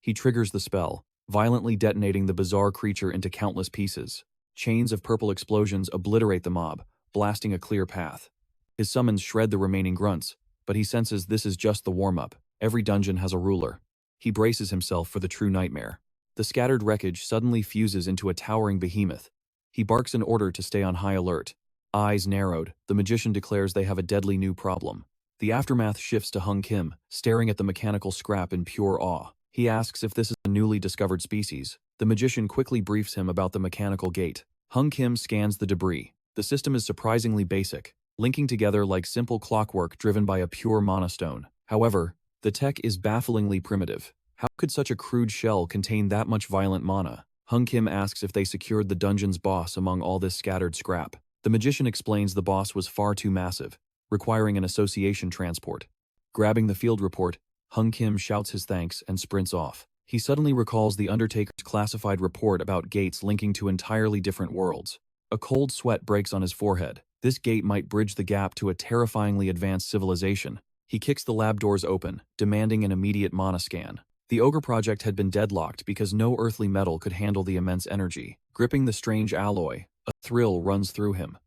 Speaker 1: He triggers the spell, violently detonating the bizarre creature into countless pieces. Chains of purple explosions obliterate the mob, blasting a clear path. His summons shred the remaining grunts, but he senses this is just the warm-up. Every dungeon has a ruler. He braces himself for the true nightmare. The scattered wreckage suddenly fuses into a towering behemoth. He barks an order to stay on high alert. Eyes narrowed, the magician declares they have a deadly new problem. The aftermath shifts to Hung Kim, staring at the mechanical scrap in pure awe. He asks if this is a newly discovered species. The magician quickly briefs him about the mechanical gate. Hung Kim scans the debris. The system is surprisingly basic, linking together like simple clockwork driven by a pure mana stone. However, the tech is bafflingly primitive. How could such a crude shell contain that much violent mana? Hung Kim asks if they secured the dungeon's boss among all this scattered scrap. The magician explains the boss was far too massive, requiring an association transport. Grabbing the field report, Hung Kim shouts his thanks and sprints off. He suddenly recalls the Undertaker's classified report about gates linking to entirely different worlds. A cold sweat breaks on his forehead. This gate might bridge the gap to a terrifyingly advanced civilization. He kicks the lab doors open, demanding an immediate mana scan. The Ogre project had been deadlocked because no earthly metal could handle the immense energy. Gripping the strange alloy, a thrill runs through him.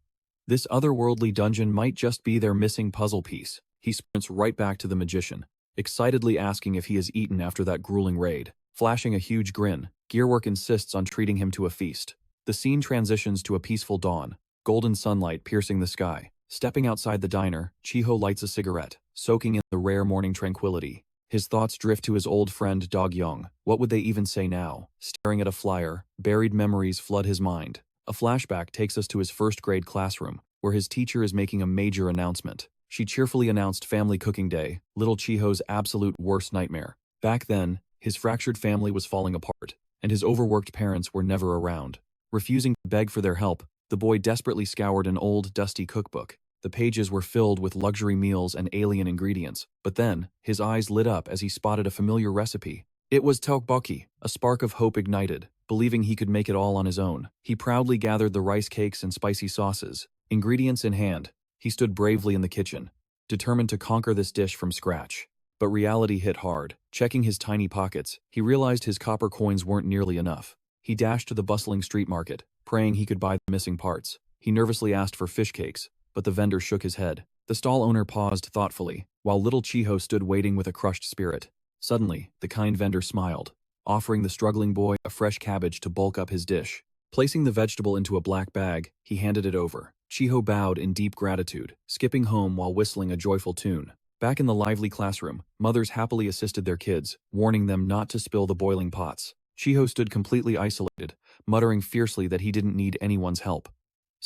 Speaker 1: This otherworldly dungeon might just be their missing puzzle piece. He sprints right back to the magician, excitedly asking if he has eaten after that grueling raid. Flashing a huge grin, Gearwork insists on treating him to a feast. The scene transitions to a peaceful dawn, golden sunlight piercing the sky. Stepping outside the diner, Chul-ho lights a cigarette, soaking in the rare morning tranquility. His thoughts drift to his old friend Dog Young. What would they even say now? Staring at a flyer, buried memories flood his mind. A flashback takes us to his first-grade classroom, where his teacher is making a major announcement. She cheerfully announced Family Cooking Day, little Chiho's absolute worst nightmare. Back then, his fractured family was falling apart, and his overworked parents were never around. Refusing to beg for their help, the boy desperately scoured an old, dusty cookbook. The pages were filled with luxury meals and alien ingredients, but then, his eyes lit up as he spotted a familiar recipe. It was tteokbokki. A spark of hope ignited. Believing he could make it all on his own, he proudly gathered the rice cakes and spicy sauces. Ingredients in hand, he stood bravely in the kitchen, determined to conquer this dish from scratch. But reality hit hard. Checking his tiny pockets, he realized his copper coins weren't nearly enough. He dashed to the bustling street market, praying he could buy the missing parts. He nervously asked for fish cakes, but the vendor shook his head. The stall owner paused thoughtfully, while little Chul-ho stood waiting with a crushed spirit. Suddenly, the kind vendor smiled, offering the struggling boy a fresh cabbage to bulk up his dish. Placing the vegetable into a black bag, he handed it over. Chul-ho bowed in deep gratitude, skipping home while whistling a joyful tune. Back in the lively classroom, mothers happily assisted their kids, warning them not to spill the boiling pots. Chul-ho stood completely isolated, muttering fiercely that he didn't need anyone's help.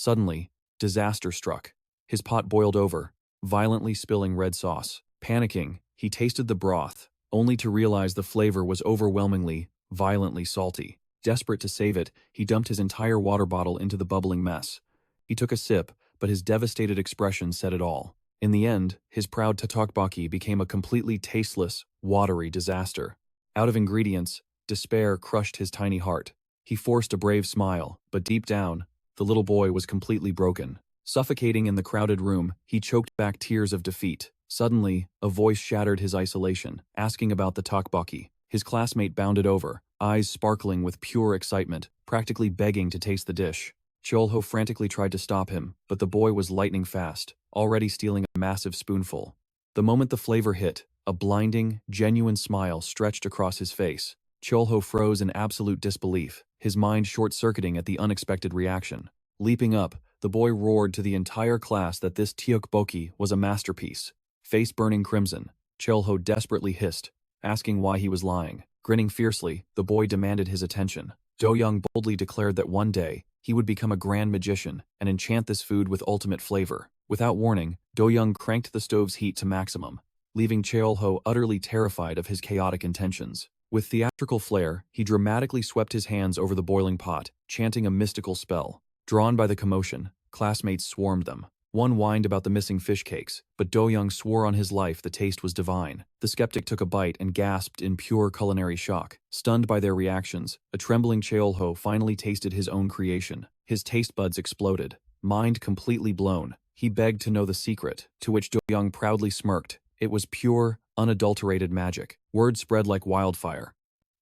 Speaker 1: Suddenly, disaster struck. His pot boiled over, violently spilling red sauce. Panicking, he tasted the broth, only to realize the flavor was overwhelmingly, violently salty. Desperate to save it, he dumped his entire water bottle into the bubbling mess. He took a sip, but his devastated expression said it all. In the end, his proud tteokbokki became a completely tasteless, watery disaster. Out of ingredients, despair crushed his tiny heart. He forced a brave smile, but deep down, the little boy was completely broken. Suffocating in the crowded room, he choked back tears of defeat. Suddenly, a voice shattered his isolation, asking about the tteokbokki. His classmate bounded over, eyes sparkling with pure excitement, practically begging to taste the dish. Chul-ho frantically tried to stop him, but the boy was lightning fast, already stealing a massive spoonful. The moment the flavor hit, a blinding, genuine smile stretched across his face. Chul-ho froze in absolute disbelief, his mind short-circuiting at the unexpected reaction. Leaping up, the boy roared to the entire class that this tteokbokki was a masterpiece. Face burning crimson, Chul-ho desperately hissed, asking why he was lying. Grinning fiercely, the boy demanded his attention. Do-young boldly declared that one day, he would become a grand magician and enchant this food with ultimate flavor. Without warning, Do-young cranked the stove's heat to maximum, leaving Chul-ho utterly terrified of his chaotic intentions. With theatrical flair, he dramatically swept his hands over the boiling pot, chanting a mystical spell. Drawn by the commotion, classmates swarmed them. One whined about the missing fish cakes, but Do-young swore on his life the taste was divine. The skeptic took a bite and gasped in pure culinary shock. Stunned by their reactions, a trembling Chul-ho finally tasted his own creation. His taste buds exploded. Mind completely blown, he begged to know the secret, to which Do-young proudly smirked. It was pure, unadulterated magic. Word spread like wildfire.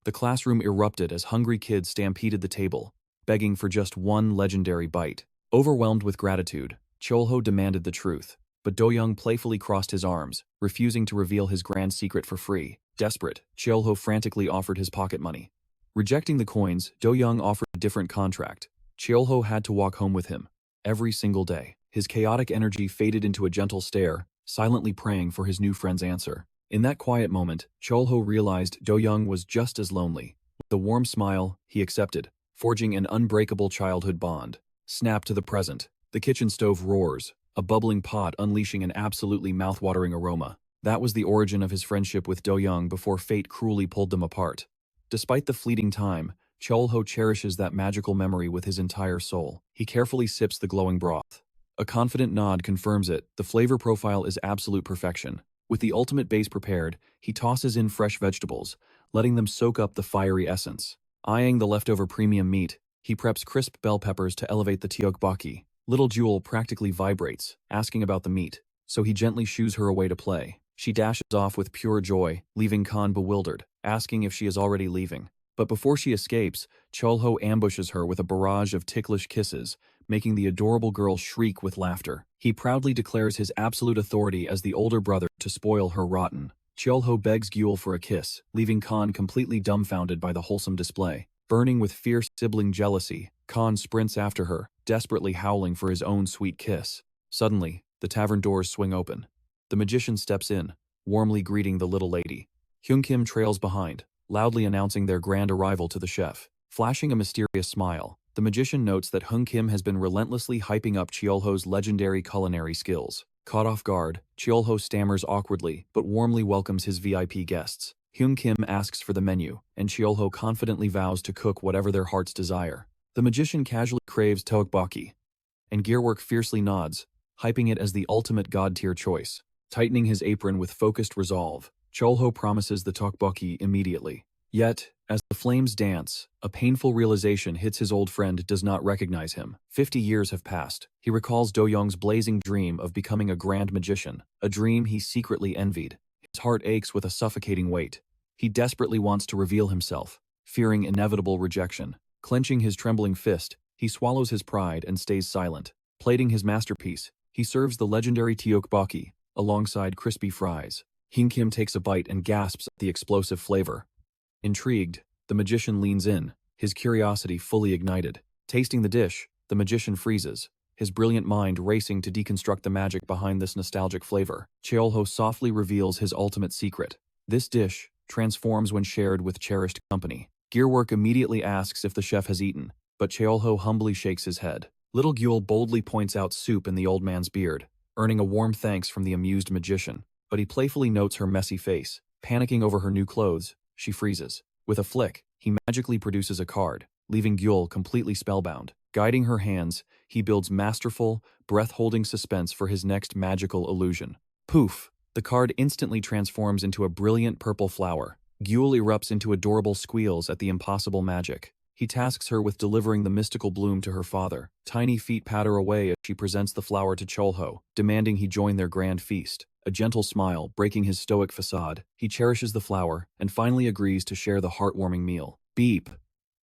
Speaker 1: The classroom erupted as hungry kids stampeded the table, begging for just one legendary bite. Overwhelmed with gratitude, Chul-ho demanded the truth, but Do-young playfully crossed his arms, refusing to reveal his grand secret for free. Desperate, Chul-ho frantically offered his pocket money. Rejecting the coins, Do-young offered a different contract. Chul-ho had to walk home with him, every single day. His chaotic energy faded into a gentle stare, silently praying for his new friend's answer. In that quiet moment, Chul-ho realized Do-young was just as lonely. With a warm smile, he accepted, forging an unbreakable childhood bond. Snap to the present. The kitchen stove roars, a bubbling pot unleashing an absolutely mouth-watering aroma. That was the origin of his friendship with Do-young before fate cruelly pulled them apart. Despite the fleeting time, Chul-ho cherishes that magical memory with his entire soul. He carefully sips the glowing broth. A confident nod confirms it. The flavor profile is absolute perfection. With the ultimate base prepared, he tosses in fresh vegetables, letting them soak up the fiery essence. Eyeing the leftover premium meat, he preps crisp bell peppers to elevate the tteokbokki. Little Jewel practically vibrates, asking about the meat, so he gently shoos her away to play. She dashes off with pure joy, leaving Khan bewildered, asking if she is already leaving. But before she escapes, Chul-ho ambushes her with a barrage of ticklish kisses, making the adorable girl shriek with laughter. He proudly declares his absolute authority as the older brother to spoil her rotten. Chul-ho begs Gyul for a kiss, leaving Khan completely dumbfounded by the wholesome display. Burning with fierce sibling jealousy, Khan sprints after her, desperately howling for his own sweet kiss. Suddenly, the tavern doors swing open. The magician steps in, warmly greeting the little lady. Hyun-kim trails behind, loudly announcing their grand arrival to the chef. Flashing a mysterious smile, the magician notes that Hyun-kim has been relentlessly hyping up Chul-ho's legendary culinary skills. Caught off guard, Chul-ho stammers awkwardly but warmly welcomes his VIP guests. Hyun-kim asks for the menu, and Chul-ho confidently vows to cook whatever their hearts desire. The magician casually craves tteokbokki, and Gearwork fiercely nods, hyping it as the ultimate god-tier choice. Tightening his apron with focused resolve, Chul-ho promises the tteokbokki immediately. Yet, as the flames dance, a painful realization hits his old friend does not recognize him. 50 years have passed. He recalls Do-young's blazing dream of becoming a grand magician, a dream he secretly envied. His heart aches with a suffocating weight. He desperately wants to reveal himself, fearing inevitable rejection. Clenching his trembling fist, he swallows his pride and stays silent. Plating his masterpiece, he serves the legendary tteokbokki, alongside crispy fries. Hyun-kim takes a bite and gasps at the explosive flavor. Intrigued, the magician leans in, his curiosity fully ignited. Tasting the dish, the magician freezes, his brilliant mind racing to deconstruct the magic behind this nostalgic flavor. Chul-ho softly reveals his ultimate secret. This dish transforms when shared with cherished company. Gearwork immediately asks if the chef has eaten, but Chul-ho humbly shakes his head. Little Gyul boldly points out soup in the old man's beard, earning a warm thanks from the amused magician, but he playfully notes her messy face. Panicking over her new clothes, she freezes. With a flick, he magically produces a card, leaving Gyul completely spellbound. Guiding her hands, he builds masterful, breath-holding suspense for his next magical illusion. Poof! The card instantly transforms into a brilliant purple flower. Gyul erupts into adorable squeals at the impossible magic. He tasks her with delivering the mystical bloom to her father. Tiny feet patter away as she presents the flower to Chul-ho, demanding he join their grand feast. A gentle smile breaking his stoic facade, he cherishes the flower and finally agrees to share the heartwarming meal. Beep!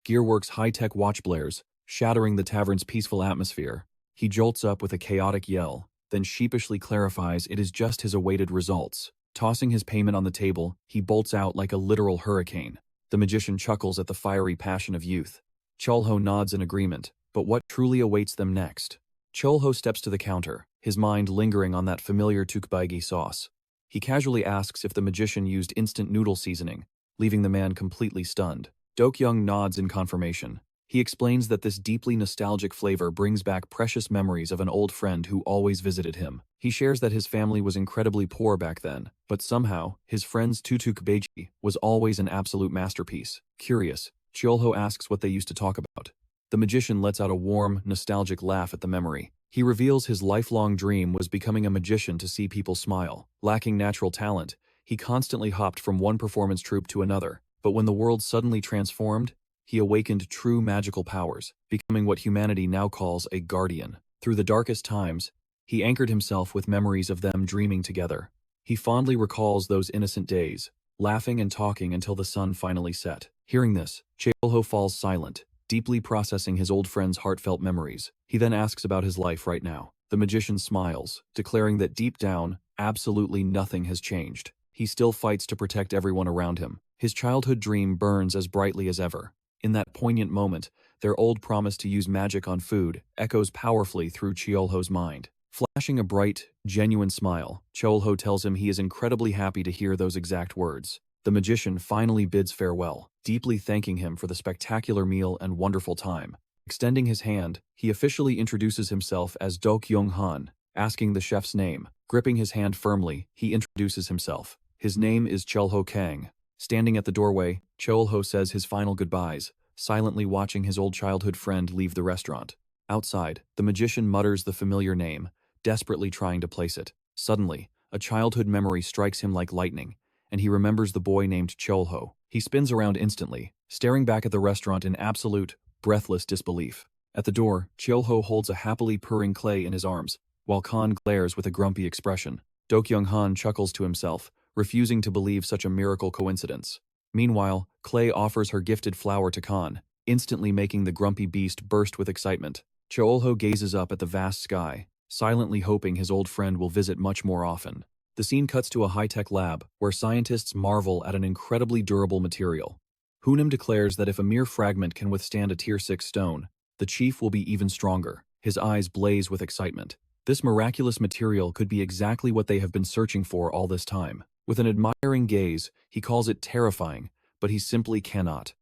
Speaker 1: Gearworks' high-tech watch blares, shattering the tavern's peaceful atmosphere. He jolts up with a chaotic yell, then sheepishly clarifies it is just his awaited results. Tossing his payment on the table, he bolts out like a literal hurricane. The magician chuckles at the fiery passion of youth. Chul-ho nods in agreement, but what truly awaits them next? Chul-ho steps to the counter, his mind lingering on that familiar tteokbokki sauce. He casually asks if the magician used instant noodle seasoning, leaving the man completely stunned. Do-kyung nods in confirmation. He explains that this deeply nostalgic flavor brings back precious memories of an old friend who always visited him. He shares that his family was incredibly poor back then, but somehow, his friend's tteokbokki was always an absolute masterpiece. Curious, Chul-ho asks what they used to talk about. The magician lets out a warm, nostalgic laugh at the memory. He reveals his lifelong dream was becoming a magician to see people smile. Lacking natural talent, he constantly hopped from one performance troupe to another, but when the world suddenly transformed, he awakened true magical powers, becoming what humanity now calls a guardian. Through the darkest times, he anchored himself with memories of them dreaming together. He fondly recalls those innocent days, laughing and talking until the sun finally set. Hearing this, Chul-ho falls silent, deeply processing his old friend's heartfelt memories. He then asks about his life right now. The magician smiles, declaring that deep down, absolutely nothing has changed. He still fights to protect everyone around him. His childhood dream burns as brightly as ever. In that poignant moment, their old promise to use magic on food echoes powerfully through Chul-ho's mind. Flashing a bright, genuine smile, Chul-ho tells him he is incredibly happy to hear those exact words. The magician finally bids farewell, deeply thanking him for the spectacular meal and wonderful time. Extending his hand, he officially introduces himself as Do-kyung-han, asking the chef's name. Gripping his hand firmly, he introduces himself. His name is Chul-ho Kang. Standing at the doorway, Chul-ho says his final goodbyes, silently watching his old childhood friend leave the restaurant. Outside, the magician mutters the familiar name, desperately trying to place it. Suddenly, a childhood memory strikes him like lightning, and he remembers the boy named Chul-ho. He spins around instantly, staring back at the restaurant in absolute, breathless disbelief. At the door, Chul-ho holds a happily purring Clay in his arms, while Khan glares with a grumpy expression. Do-kyung-han chuckles to himself, refusing to believe such a miracle coincidence. Meanwhile, Clay offers her gifted flower to Khan, instantly making the grumpy beast burst with excitement. Chul-ho gazes up at the vast sky, silently hoping his old friend will visit much more often. The scene cuts to a high-tech lab, where scientists marvel at an incredibly durable material. Hunim declares that if a mere fragment can withstand a Tier 6 stone, the chief will be even stronger. His eyes blaze with excitement. This miraculous material could be exactly what they have been searching for all this time. With an admiring gaze, he calls it terrifying, but he simply cannot.